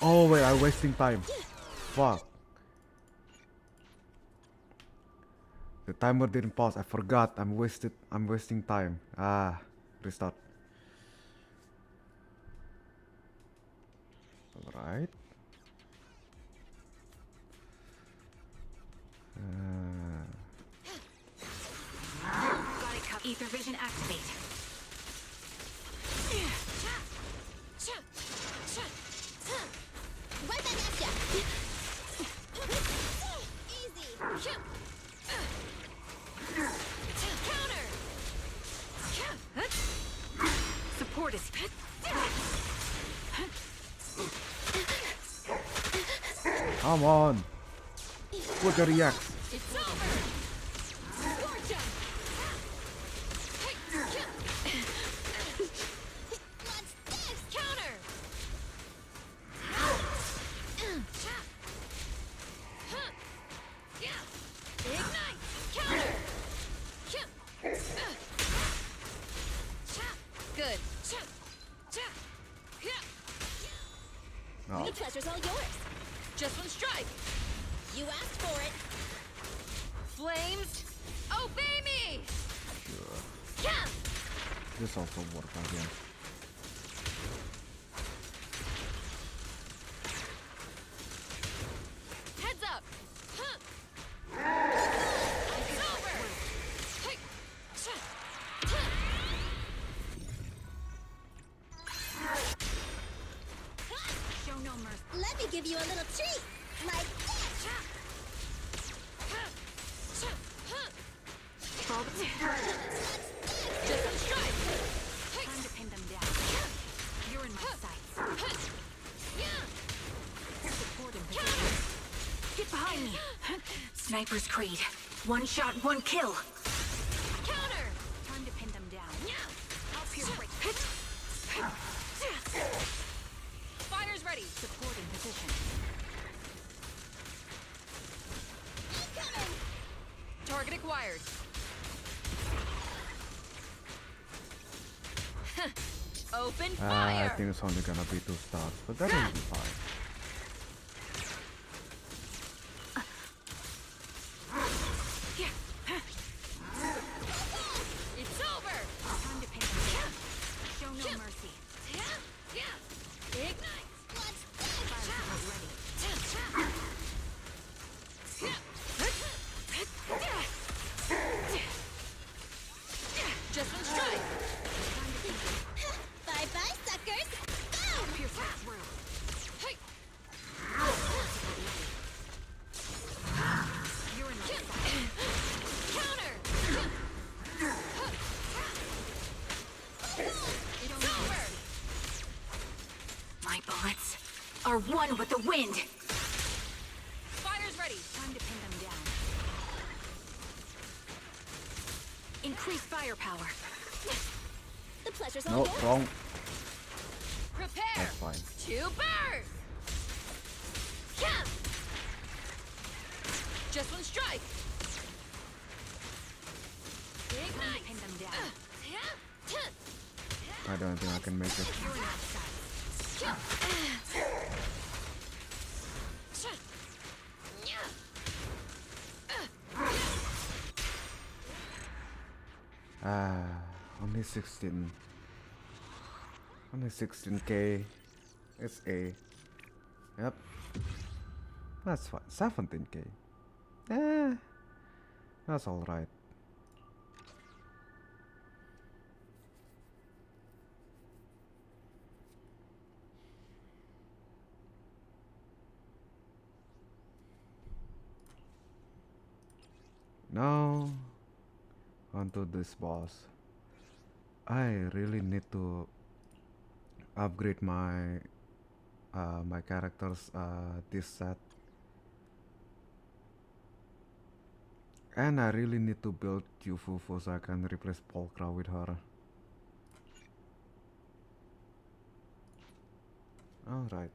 Oh wait, I'm wasting time. Fuck. The timer didn't pause. I forgot. I'm wasting time. Restart. Alright. Got it. Ether vision activate. Right back at ya. Easy. Counter! Support is hit. Come on. Put your reacts. It's over! Fortune! Counter! Ignite! Counter! Oh. The pleasure's all yours. Just one strike. You asked for it. Flames, obey me! Sure. Yeah. This also work again. Heads up! Huh. It's over! Hey. Show no mercy. Let me give you a little treat. Like this. Just one strike! Time to pin them down. You're in my sights. Support in position. Get behind me. Sniper's Creed. One shot, one kill. Counter! Time to pin them down. I'll pierce right. Fire's ready! Support in position. Target acquired. Open I fire! think it's only gonna be 2 stars, but that will be fine. It's over! Time to pin them down. Show no mercy. Ignite! Fire support ready. Just one strike! Bye-bye, suckers. Boom! Pierce right through. Hey! You're in my sights. Counter! It's over! My bullets are one with the wind. Fire's ready! Time to pin them down. Increase firepower. The pleasure's all No, yours. wrong. Prepare! That's fine. To burn! Just one strike! Time Ignite! to pin them down. I don't think I can make it. You're in my sights. Only 16. Only 16k. It's A. Yep. That's fine. 17k. That's alright. Now, onto this boss. I really need to upgrade my my characters this set, and I really need to build Yufufu so I can replace Polkra with her. All right.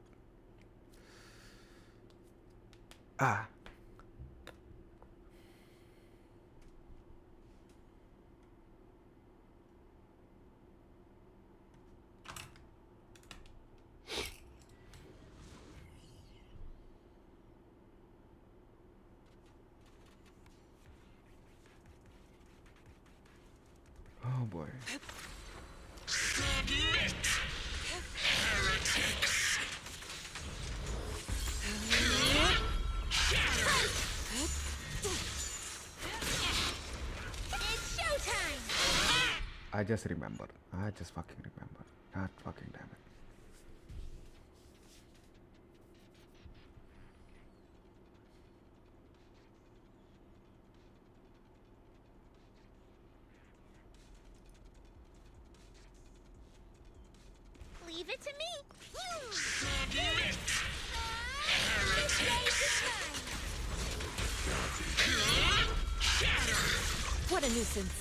Oh boy. It's showtime! I just remembered. I just fucking remembered. God fucking damn it. Leave it to me. What a nuisance.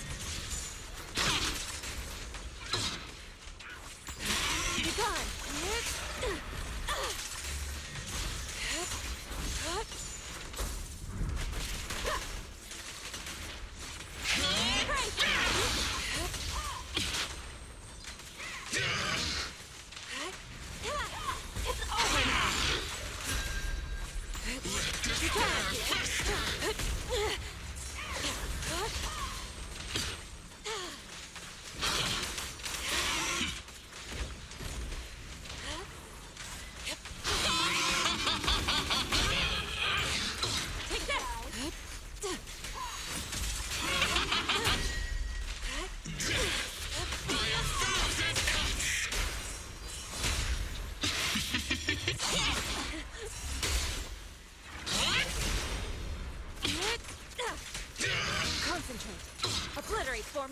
Be gone! It's over now.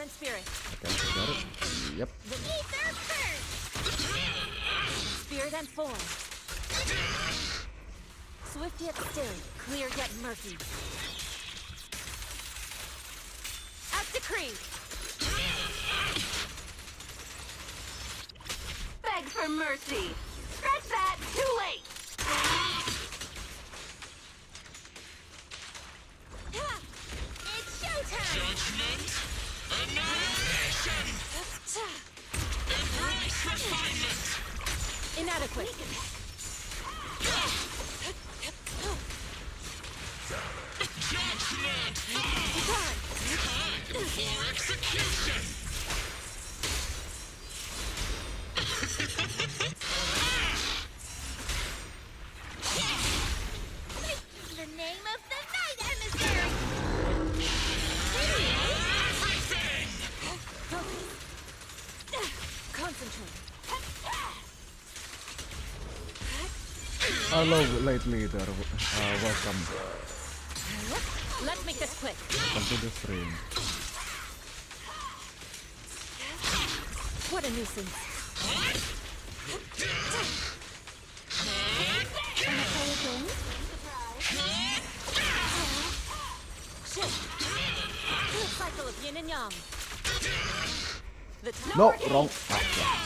and spirit. Okay, got it. Yep. Ether first! Spirit and form. Swift yet still, clear yet murky. Act decree. Beg for mercy. Scratch that. Too late. It's showtime! Judgment, annihilation. Embrace refinement. Inadequate. Judgment. Time for execution. The name of the night, emissary! Everything. Concentrate. Hello, late leader. Welcome. Let's make this quick. Welcome to the stream. What a nuisance. Cycle of yin and yang. The No, wrong. Ah, yeah.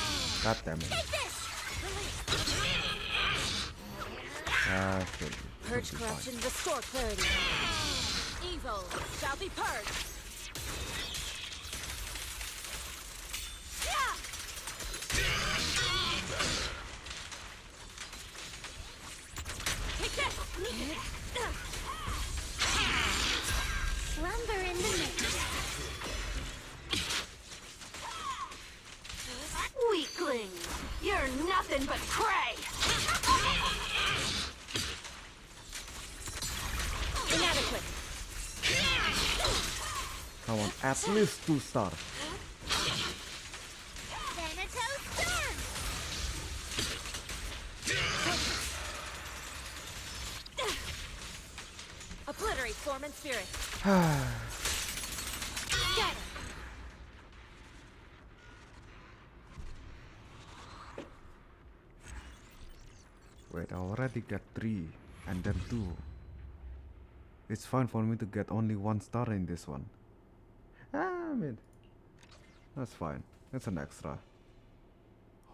God damn it. Okay. Purge corruption, restore clarity. Evil shall be purged. Take this! Slumber in the mist. Weakling. You're nothing but prey. Inadequate. Come on, at least 2 stars. Thanatos Storm! Obliterate form and spirit. Wait, I already got 3 and then 2. It's fine for me to get only 1 star in this one. I mean, that's fine. It's an extra.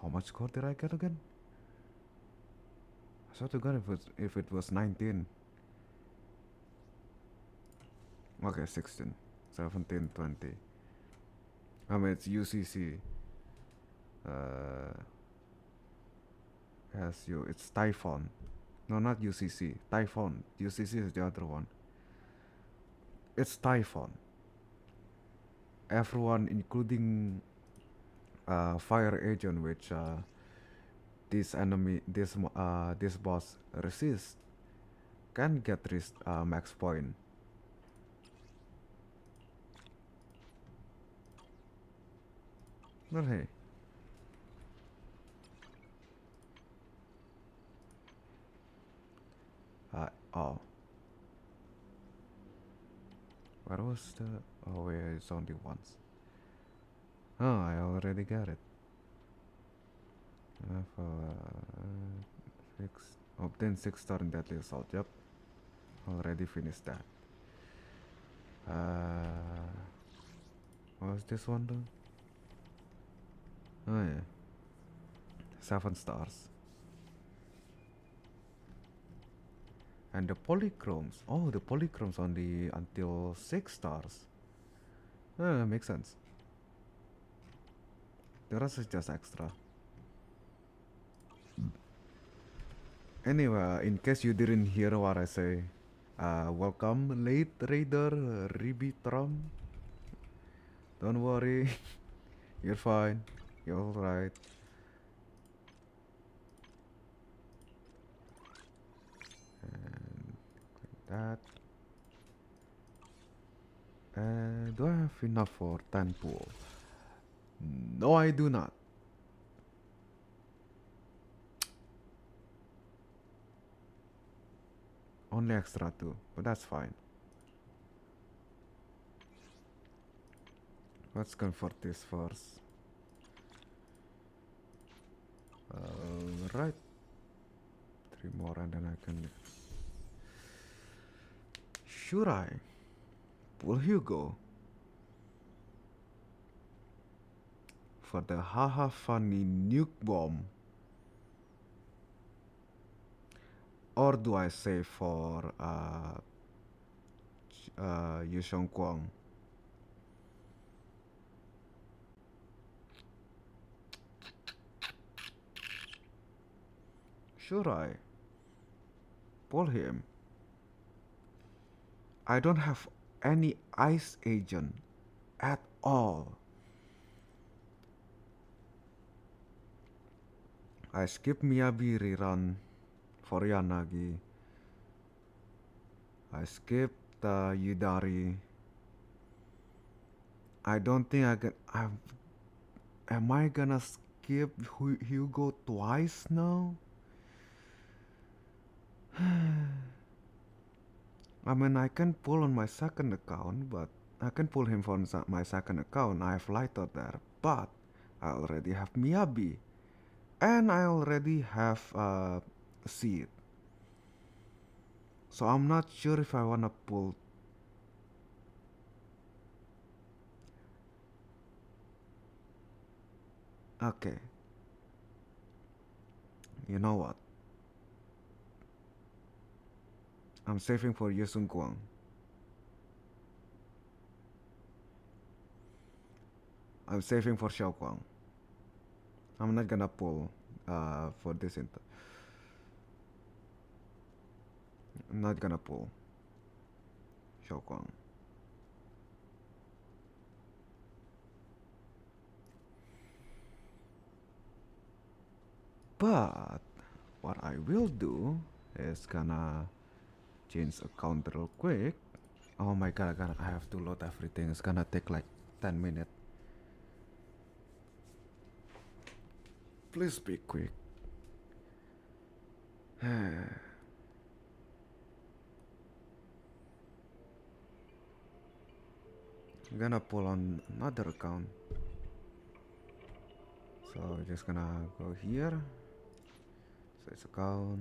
How much score did I get again? I swear to God if it was 19. Okay, 16, 17, 20. I mean, it's UCC. It's Typhon. No, not UCC. Typhon. UCC is the other one. It's Typhon. Everyone, including fire agent, which this boss resists, can get max point. But hey. Oh. Where was the... Oh wait, it's only once. Oh, I already got it. Obtain 6 star in Deadly Assault. Yep. Already finished that. What was this one though? Oh yeah. 7 stars. And the polychromes. Oh, the polychromes only until 6 stars. Makes sense. The rest is just extra. Anyway, in case you didn't hear what I say, welcome late raider Ribitram. Don't worry, you're fine. You're alright. And that. Do I have enough for 10 pool? No, I do not. Only extra 2, but that's fine. Let's convert this first. Right. 3 more and then I can... Should I pull Hugo for the haha funny nuke bomb? Or do I save for Yu Xiongguang? Should I pull him? I don't have any ice agent at all. I skip Miyabi rerun for Yanagi. I skipped Yudari. I don't think I can. Am I gonna skip Hugo twice now? I mean, I can pull on my second account, but I can pull him from my second account. I have Lighter there, but I already have Miyabi, and I already have Seed. So I'm not sure if I wanna pull. Okay. You know what? I'm saving for Yusung Guang. I'm saving for Xiao Guang. I'm not gonna pull for this. I'm not gonna pull Xiao Guang. But what I will do is gonna change account real quick. Oh my god, I have to load everything. It's gonna take like 10 minutes. Please be quick. I'm gonna pull on another account. So just gonna go here. Search account.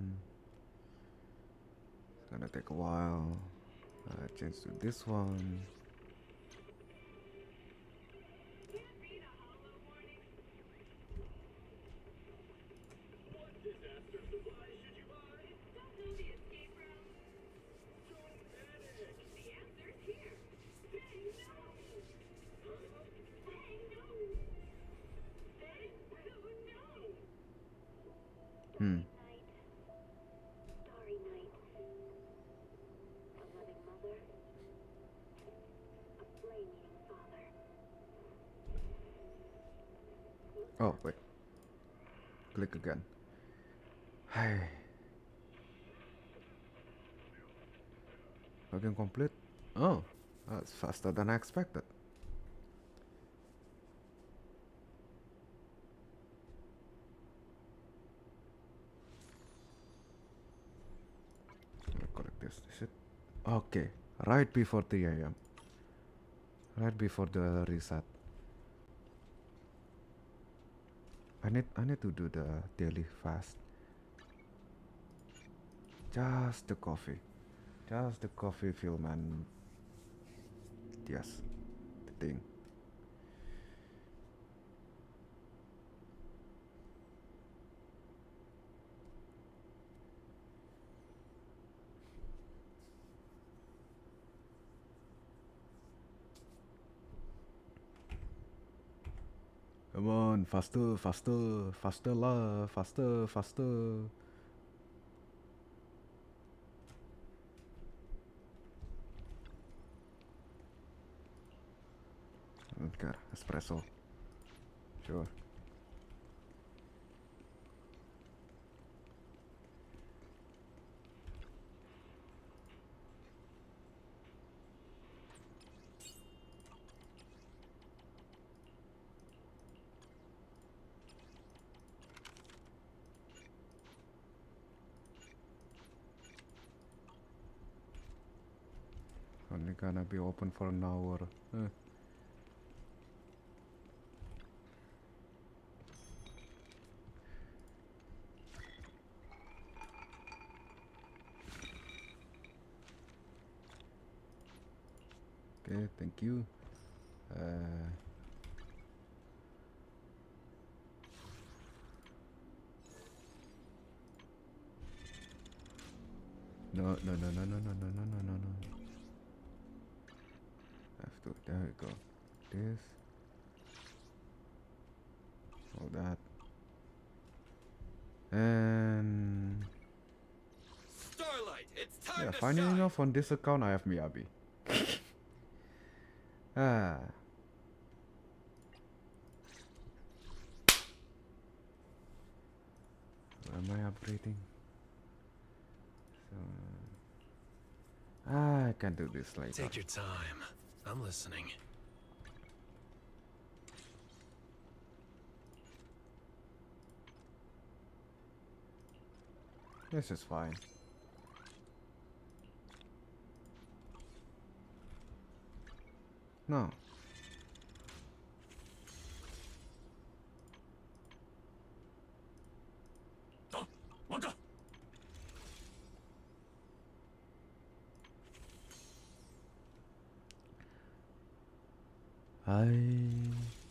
It's gonna take a while. Change to this one. Oh, wait. Click again. Hey. Login complete. Oh, that's faster than I expected. Let me correct this. Is it? Okay. Right before 3 a.m. Right before the reset. I need to do the daily fast. Just the coffee. Just the coffee film and yes, the thing. Come on, faster, faster, faster lah, faster, faster. Okay, espresso. Sure. Only gonna be open for an hour. Okay, thank you. No, no, no, no, no, no, no, no, no, no, no. Have to, there we go. This. All that. And Starlight, it's time yeah, to funny shine. enough, on this account I have Miyabi. Ah. Am I upgrading? So, I can do this later. Take your time. I'm listening. This is fine. No.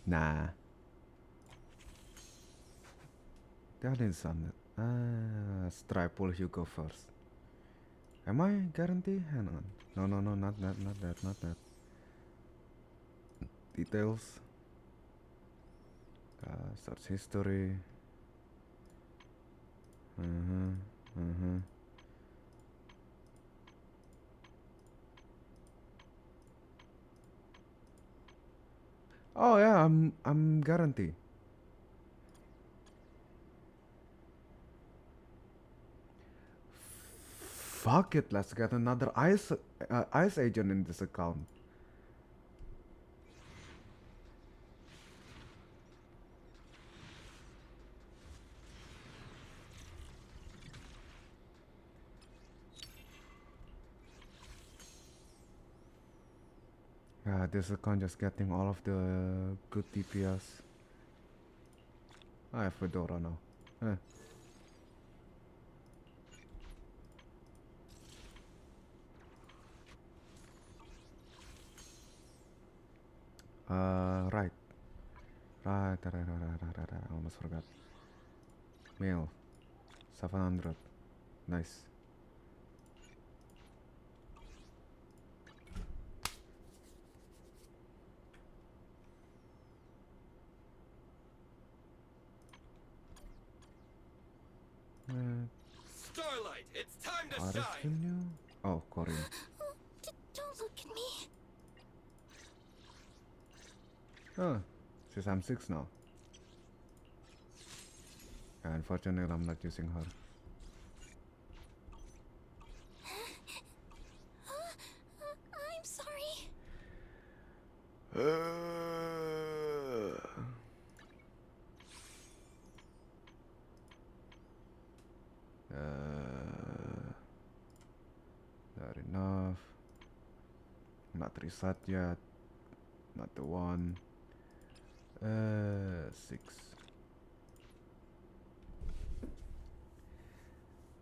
Nah. That is on it. Stripple, you go first. Am I guaranteed? Hang on. No, no, no, not that, not that, not that. Details. Search history. Oh yeah, I'm guaranteed. Fuck it, let's get another ice agent in this account. Yeah, this account just getting all of the good DPS. I have Fedora now. Right. Right. I almost forgot. Mail. 700. Nice. Starlight, it's time to Artist shine. new? Oh, Korean. Don't look at me. Oh, she's M6 now. Unfortunately, I'm not using her. I'm sorry. Not enough. Not reset yet. Not the one. 6.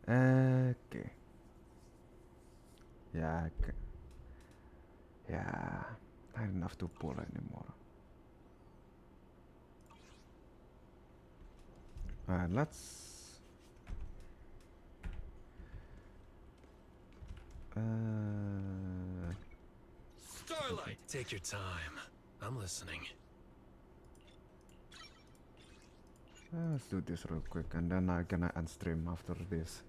Okay. Yeah. Yeah. Not enough to pull anymore. Alright, let's. Starlight, take your time. I'm listening. Let's do this real quick, and then I'm gonna end stream after this.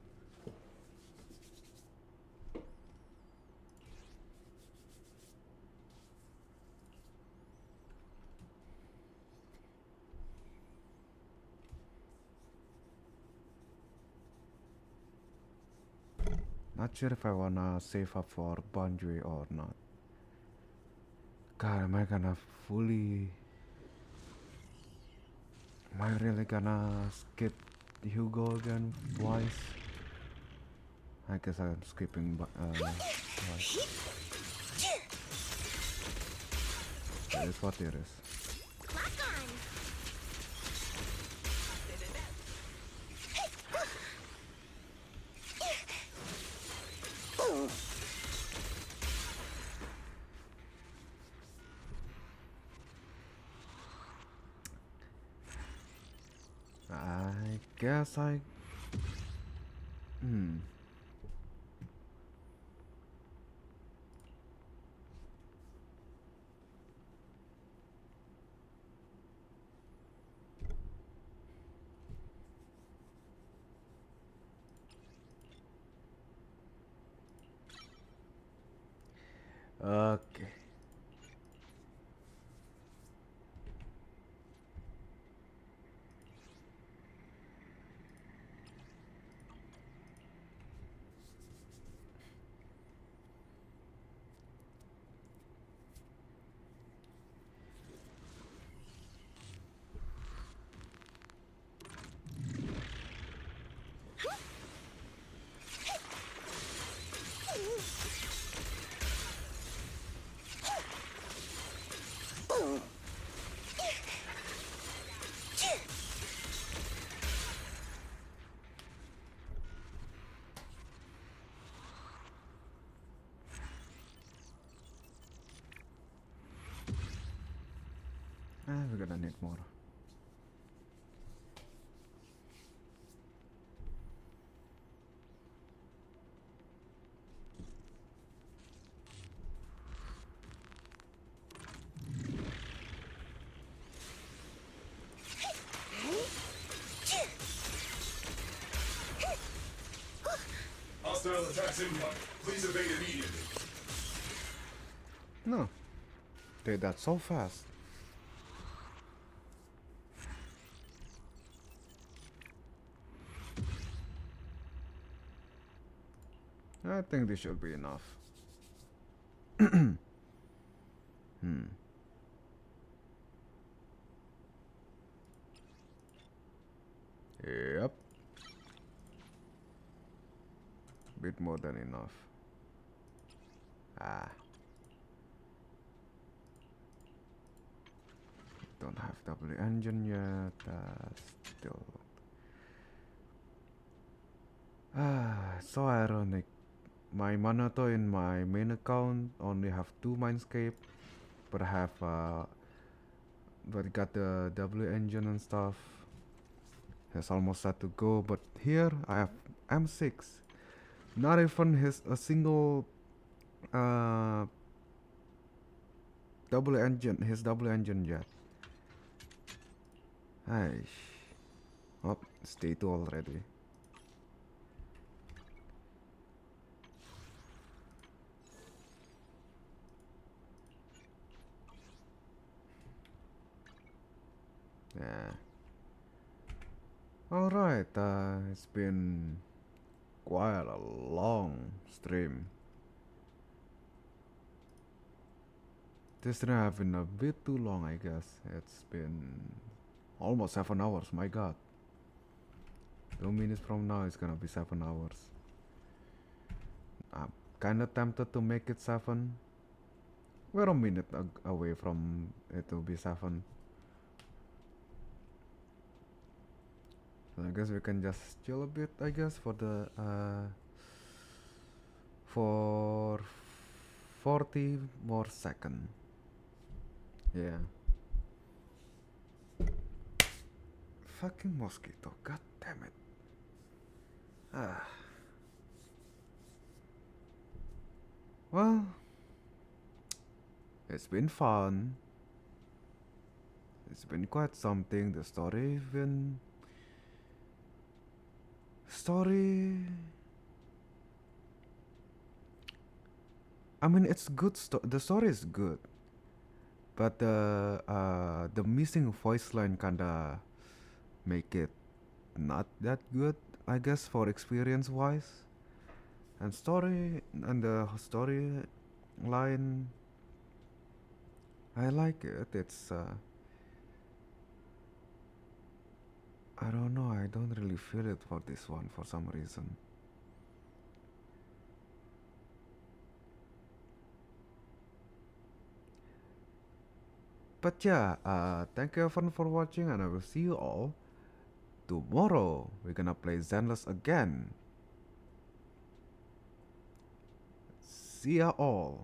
Not sure if I wanna save up for Boundary or not. God, am I gonna fully... Am I really gonna skip Hugo again twice? I guess I'm skipping twice. It is what it is. guess I... Okay. We're gonna need more. Hostile attacks inbound. Please evade immediately. No. Did that so fast. I think this should be enough. Yep. Bit more than enough. Don't have W engine yet. Still. So ironic. My Manato in my main account only have 2 Mindscape, but I have but got the W engine and stuff. It's almost set to go, but here I have M6. Not even a single double engine yet. Aish. Oh, it's day 2 already. Yeah. Alright, it's been quite a long stream. This stream have been a bit too long, I guess. It's been almost 7 hours, my god. 2 minutes from now it's gonna be 7 hours. I'm kinda tempted to make it 7. We're a minute away from it to be 7. So I guess we can just chill a bit, I guess, for the for 40 more seconds. Yeah. Fucking mosquito, god damn it. Well, it's been fun. It's been quite something. The story even I mean, it's good. The story is good, but the missing voice line kinda make it not that good, I guess, for experience wise. And the story line, I like it. It's I don't know. I don't really feel it for this one for some reason. But yeah, thank you everyone for watching, and I will see you all tomorrow. We're gonna play Zenless again. See ya all.